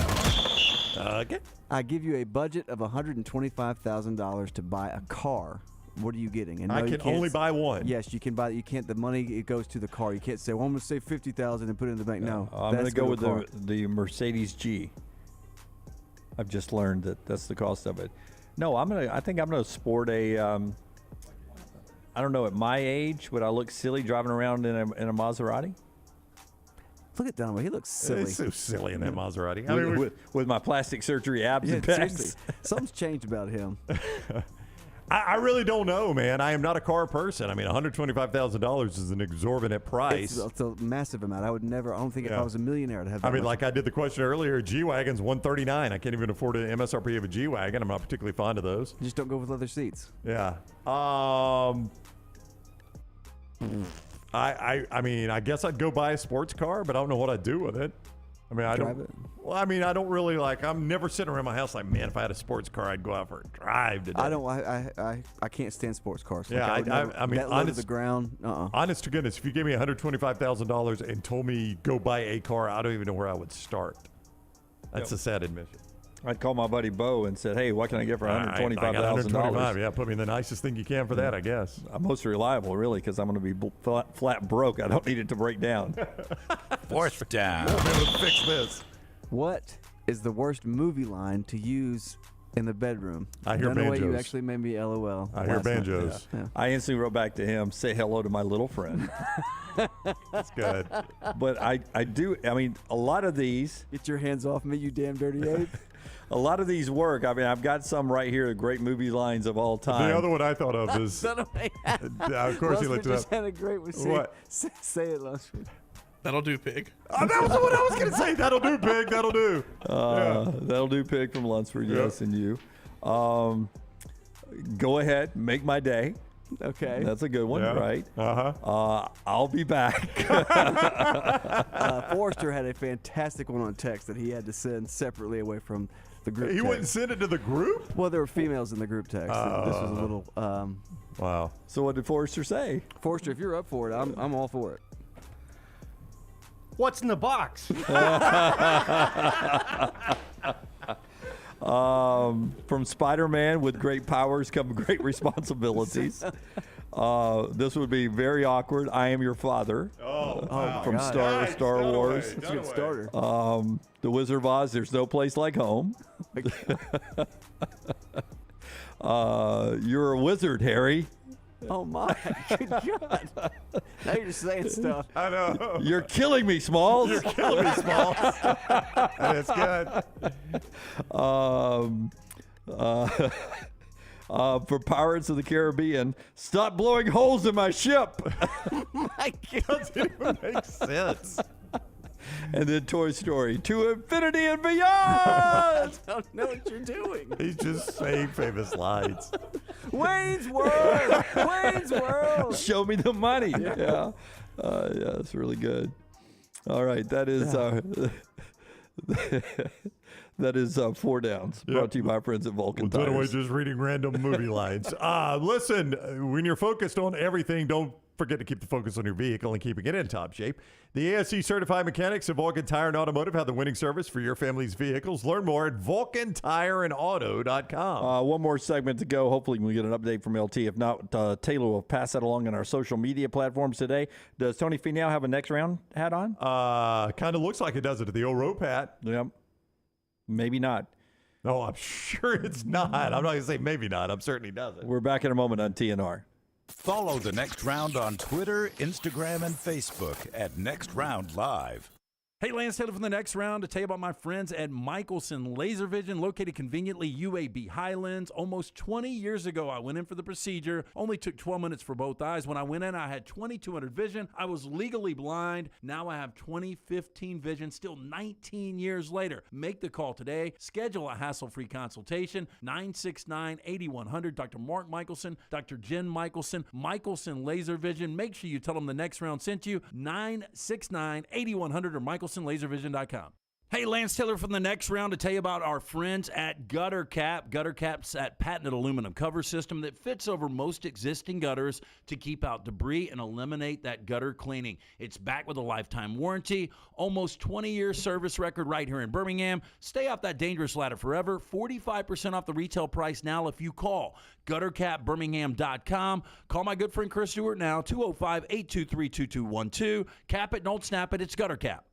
Okay. I give you a budget of $125,000 to buy a car. What are you getting? And I can only buy one. Yes, you can buy. You can't. The money, it goes to the car. You can't say, "Well, I'm going to save $50,000 and put it in the bank." No, I'm going to go with the Mercedes G. I've just learned that that's the cost of it. No, I think I'm gonna sport a. I don't know. At my age, would I look silly driving around in a Maserati? Look at Donovan. He looks silly. He's so silly in that Maserati. I mean, with my plastic surgery abs and pecs. Seriously, something's changed about him. I really don't know, man. I am not a car person. I mean, $125,000 is an exorbitant price. It's a massive amount. I would never. I don't think if I was a millionaire, I'd have. That I mean, much. like I did the question earlier. G-Wagon's $139. I can't even afford an MSRP of a G-Wagon. I'm not particularly fond of those. You just don't go with leather seats. Yeah. I mean, I guess I'd go buy a sports car, but I don't know what I'd do with it. I mean, I Drive don't. it. Well, I mean, I don't really like. I'm never sitting around my house like, man, if I had a sports car, I'd go out for a drive today. I don't. I can't stand sports cars. Yeah, like I mean, that low to the ground. Honest to goodness, if you gave me $125,000 and told me go buy a car, I don't even know where I would start. That's a sad admission. I'd call my buddy Bo and said, "Hey, what can I get for $125,000?" Yeah, put me in the nicest thing you can for that, I guess. I'm most reliable, really, because I'm going to be flat broke. I don't need it to break down. Fourth down. We'll be able to fix this. What is the worst movie line to use in the bedroom? I hear banjos. banjos. You actually made me LOL. I hear banjos. Yeah. I instantly wrote back to him, "Say hello to my little friend." That's good. But I do. I mean, a lot of these. Get your hands off me, you damn dirty ape. A lot of these work. I mean, I've got some right here, great movie lines of all time. The other one I thought of is, of course, he looked it just up. had a great one. What? Say it, Lunsford. That'll do, pig. Oh, that was what I was going to say. That'll do, pig. That'll do. That'll do, pig from Lunsford. Yes, and you. Go ahead, make my day. Okay, that's a good one, right? I'll be back. Forrester had a fantastic one on text that he had to send separately away from the group. He text. wouldn't send it to the group? Well, there were females in the group text. This was a little. Wow. So what did Forrester say? Forrester, if you're up for it, I'm all for it. What's in the box? From Spider-Man, with great powers come great responsibilities. This would be very awkward. I am your father. From Star Wars. That's a good starter. The Wizard of Oz. There's no place like home. You're a wizard, Harry. Oh my! Good God! Now you're just saying stuff. I know. You're killing me, Smalls. You're killing me, Smalls. That's good. For Pirates of the Caribbean, stop blowing holes in my ship. My God, doesn't even make sense. And then Toy Story, to infinity and beyond. I don't know what you're doing. He's just saying famous lines. Wayne's World. Wayne's World. Show me the money. Yeah, it's really good. All right, that is that is 4 downs. Brought to you by our friends at Vulcan Tires. Anyway, Tires. just reading random movie lines. Listen, when you're focused on everything, don't forget to keep the focus on your vehicle and keeping it in top shape. The ASC certified mechanics of Vulcan Tire and Automotive have the winning service for your family's vehicles. Learn more at VulcanTireandAuto.com. One more segment to go. Hopefully we get an update from LT. If not, Taylor will pass that along on our social media platforms today. Does Tony Finau have a next round hat on? Kind of looks like it does it at the old rope hat. Yep. Maybe not. No, I'm sure it's not. I'm not going to say maybe not. I'm certain he doesn't. We're back in a moment on TNR. Follow The Next Round on Twitter, Instagram, and Facebook at Next Round Live. Hey, Lance Taylor from The Next Round to tell you about my friends at Michelson Laser Vision, located conveniently UAB Highlands. Almost 20 years ago, I went in for the procedure. Only took 12 minutes for both eyes. When I went in, I had 20/200 vision. I was legally blind. Now I have 20/15 vision, still 19 years later. Make the call today. Schedule a hassle-free consultation. 969-8100. Dr. Mark Michelson, Dr. Jen Michelson, Michelson Laser Vision. Make sure you tell them The Next Round sent you. 969-8100 or MichelsonLaserVision.com. Hey, Lance Taylor from the next round to tell you about our friends at Gutter Cap. Gutter Cap's that patented aluminum cover system that fits over most existing gutters to keep out debris and eliminate that gutter cleaning. It's backed with a lifetime warranty, almost 20-year service record right here in Birmingham. Stay off that dangerous ladder forever. 45% off the retail price now if you call guttercapbirmingham.com. Call my good friend Chris Stewart now, 205-823-2212. Cap it, don't snap it. It's Gutter Cap.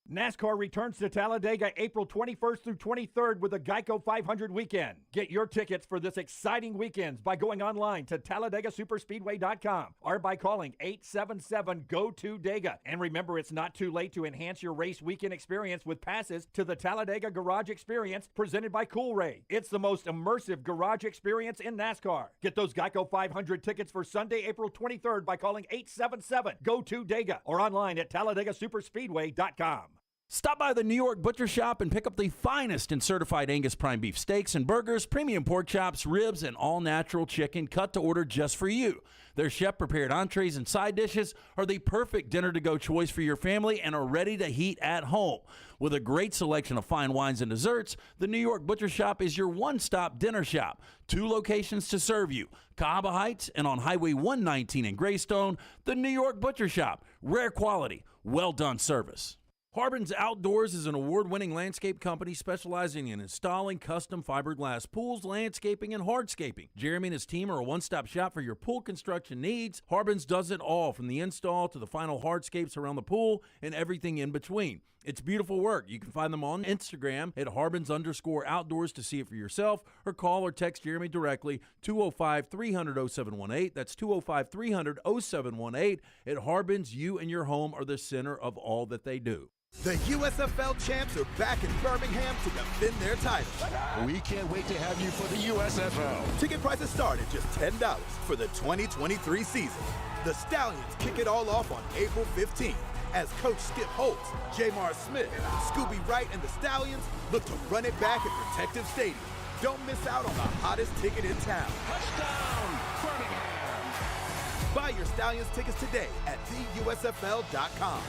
NASCAR returns to Talladega April 21st through 23rd with the Geico 500 weekend. Get your tickets for this exciting weekend by going online to TalladegaSuperspeedway.com or by calling 877-GO-TO-DEGA. And remember, it's not too late to enhance your race weekend experience with passes to the Talladega Garage Experience presented by Coolray. It's the most immersive garage experience in NASCAR. Get those Geico 500 tickets for Sunday, April 23rd by calling 877-GO-TO-DEGA or online at TalladegaSuperspeedway.com. Stop by the New York Butcher Shop and pick up the finest in certified Angus prime beef steaks and burgers, premium pork chops, ribs, and all-natural chicken cut to order just for you. Their chef-prepared entrees and side dishes are the perfect dinner-to-go choice for your family and are ready to heat at home. With a great selection of fine wines and desserts, the New York Butcher Shop is your one-stop dinner shop. 2 locations to serve you, Cahaba Heights and on Highway 119 in Greystone. The New York Butcher Shop, rare quality, well-done service. Harbin's Outdoors is an award-winning landscape company specializing in installing custom fiberglass pools, landscaping, and hardscaping. Jeremy and his team are a one-stop shop for your pool construction needs. Harbin's does it all, from the install to the final hardscapes around the pool and everything in between. It's beautiful work. You can find them on Instagram at Harbins_outdoors to see it for yourself, or call or text Jeremy directly, 205-300-0718. That's 205-300-0718. At Harbins, you and your home are the center of all that they do. The USFL champs are back in Birmingham to defend their title. We can't wait to have you for the USFL. Ticket prices start at just $10 for the 2023 season. The Stallions kick it all off on April 15th as Coach Skip Holtz, Jamar Smith, Scooby Wright, and the Stallions look to run it back at Protective Stadium. Don't miss out on the hottest ticket in town. Touchdown, Birmingham! Buy your Stallions tickets today at theusfl.com.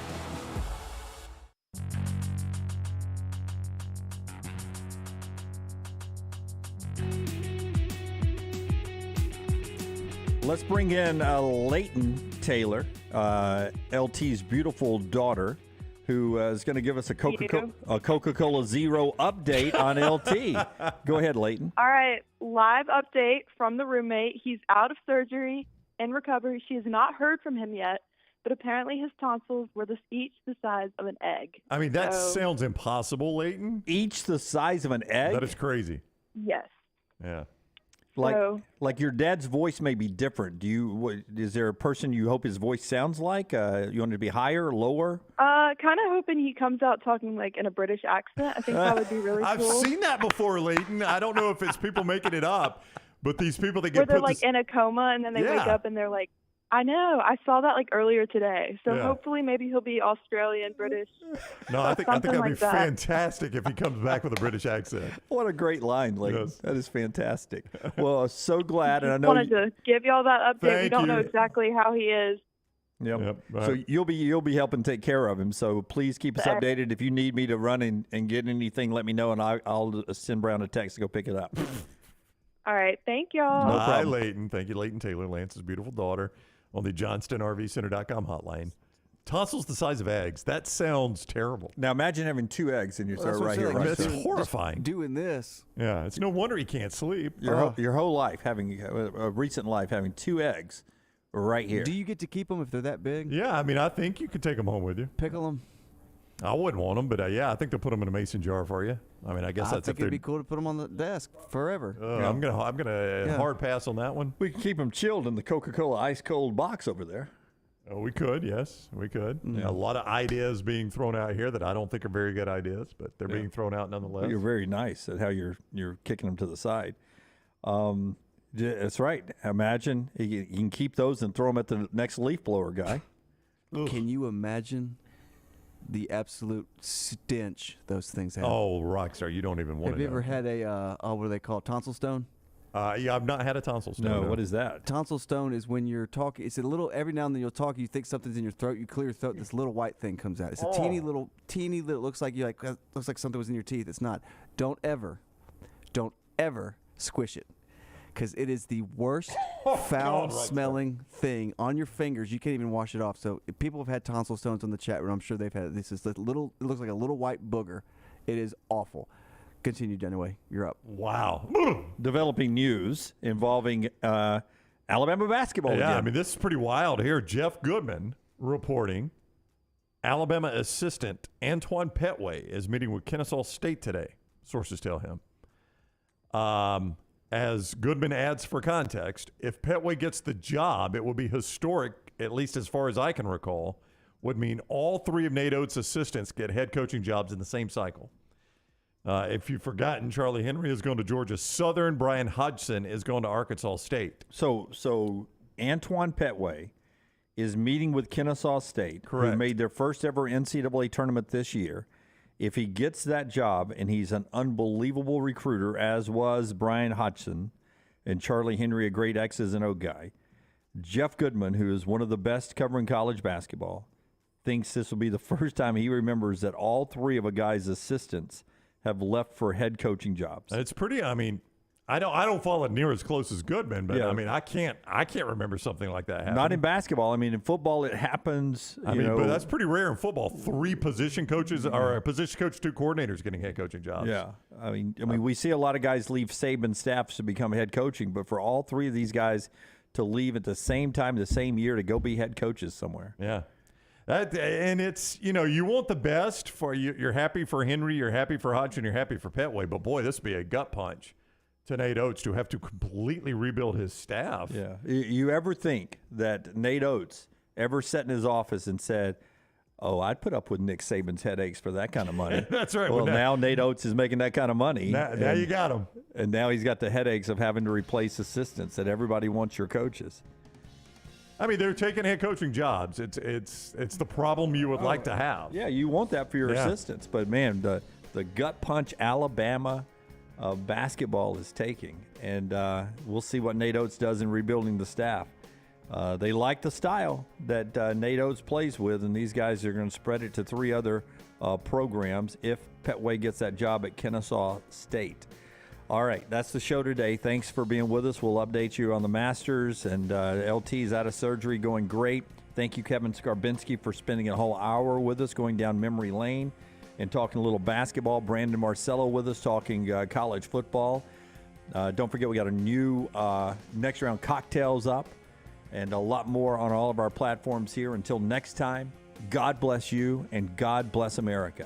Let's bring in Leighton Taylor, LT's beautiful daughter, who is going to give us a Coca-Cola Zero update on LT. Go ahead, Leighton. All right, live update from the roommate. He's out of surgery, in recovery. She has not heard from him yet, but apparently his tonsils were each the size of an egg. I mean, that sounds impossible, Leighton. Each the size of an egg? That is crazy. Yes. Yeah. Like your dad's voice may be different. Is there a person you hope his voice sounds like? You want it to be higher, lower? Kind of hoping he comes out talking like in a British accent. I think that would be really I've cool. seen that before, Leighton. I don't know if it's people making it up, but these people that get where they're put like in a coma and then they wake up and they're like, I know. I saw that like earlier today. So hopefully maybe he'll be Australian, British. No, I think that'd be like that. fantastic if he comes back with a British accent. What a great line, Leighton. Yes. That is fantastic. Well, so glad, and I know wanted to give y'all that update. We don't know exactly how he is. Yep. Right. So you'll be helping take care of him. So please keep us updated. If you need me to run and get anything, let me know, and I'll send Brown a text to go pick it up. All right. Thank y'all. No Hi, problem. Leighton. Thank you, Leighton Taylor, Lance's beautiful daughter, on the JohnstonRVCenter.com hotline. Tonsils the size of eggs. That sounds terrible. Now imagine having 2 eggs in your throat right here. That's horrifying. Doing this. Yeah, it's no wonder he can't sleep. Your whole life, having a recent life, having 2 eggs right here. Do you get to keep them if they're that big? Yeah, I mean, I think you could take them home with you. Pickle them? I wouldn't want them, but I think they'll put them in a mason jar for you. I mean, I guess I think it'd be cool to put them on the desk forever. I'm gonna hard pass on that one. We can keep them chilled in the Coca-Cola ice cold box over there. Oh, we could, yes, we could. Yeah. A lot of ideas being thrown out here that I don't think are very good ideas, but they're being thrown out nonetheless. Well, you're very nice at how you're kicking them to the side. That's right. Imagine you can keep those and throw them at the next leaf blower guy. Can you imagine the absolute stench those things have? Oh, Rockstar, you don't even want to Have you know. ever had a, what do they call it, tonsil stone? Yeah, I've not had a tonsil stone. No, what is that? Tonsil stone is when you're talking. It's a little. Every now and then you'll talk. You think something's in your throat. You clear your throat. This little white thing comes out. It's a teeny little. Looks like looks like something was in your teeth. It's not. Don't ever squish it, because it is the worst foul-smelling thing on your fingers. You can't even wash it off. So if people have had tonsil stones on the chat room, I'm sure they've had it. This is little. It looks like a little white booger. It is awful. Continue, Dunaway. You're up. Wow. Developing news involving Alabama basketball. Yeah, again. I mean, this is pretty wild here. Jeff Goodman reporting Alabama assistant Antoine Petway is meeting with Kennesaw State today, sources tell him. As Goodman adds for context, if Petway gets the job, it will be historic, at least as far as I can recall, would mean all three of Nate Oates' assistants get head coaching jobs in the same cycle. If you've forgotten, Charlie Henry is going to Georgia Southern. Brian Hodgson is going to Arkansas State. So Antoine Petway is meeting with Kennesaw State, Correct. who made their first ever NCAA tournament this year. If he gets that job, and he's an unbelievable recruiter, as was Brian Hodgson and Charlie Henry, a great X's and O guy, Jeff Goodman, who is one of the best covering college basketball, thinks this will be the first time he remembers that all three of a guy's assistants have left for head coaching jobs. It's pretty. I mean, I don't follow it near as close as Goodman, but Yeah. I mean, I can't remember something like that happening. Not in basketball. I mean, in football, it happens. I mean, but that's pretty rare in football. Three position coaches, or a position coach, two coordinators getting head coaching jobs. Yeah, I mean, we see a lot of guys leave Saban staffs to become head coaching, but for all three of these guys to leave at the same time, the same year, to go be head coaches somewhere. Yeah. And it's, you want the best for you. You're happy for Henry, you're happy for Hodgson, you're happy for Petway. But, boy, this would be a gut punch to Nate Oates to have to completely rebuild his staff. Yeah. You ever think that Nate Oates ever sat in his office and said, oh, I'd put up with Nick Saban's headaches for that kind of money? That's right. Well, now Nate Oates is making that kind of money. Now you got him. And now he's got the headaches of having to replace assistants that everybody wants your coaches. I mean, they're taking head coaching jobs. It's the problem you would like to have. Yeah, you want that for your Yeah. assistants. But, man, the gut punch Alabama basketball is taking. And we'll see what Nate Oates does in rebuilding the staff. They like the style that Nate Oates plays with, and these guys are going to spread it to three other programs if Petway gets that job at Kennesaw State. All right, that's the show today. Thanks for being with us. We'll update you on the Masters, and LT's out of surgery, going great. Thank you, Kevin Scarbinsky, for spending a whole hour with us, going down memory lane and talking a little basketball. Brandon Marcello with us, talking college football. Don't forget, we got a new next round cocktails up and a lot more on all of our platforms here. Until next time, God bless you and God bless America.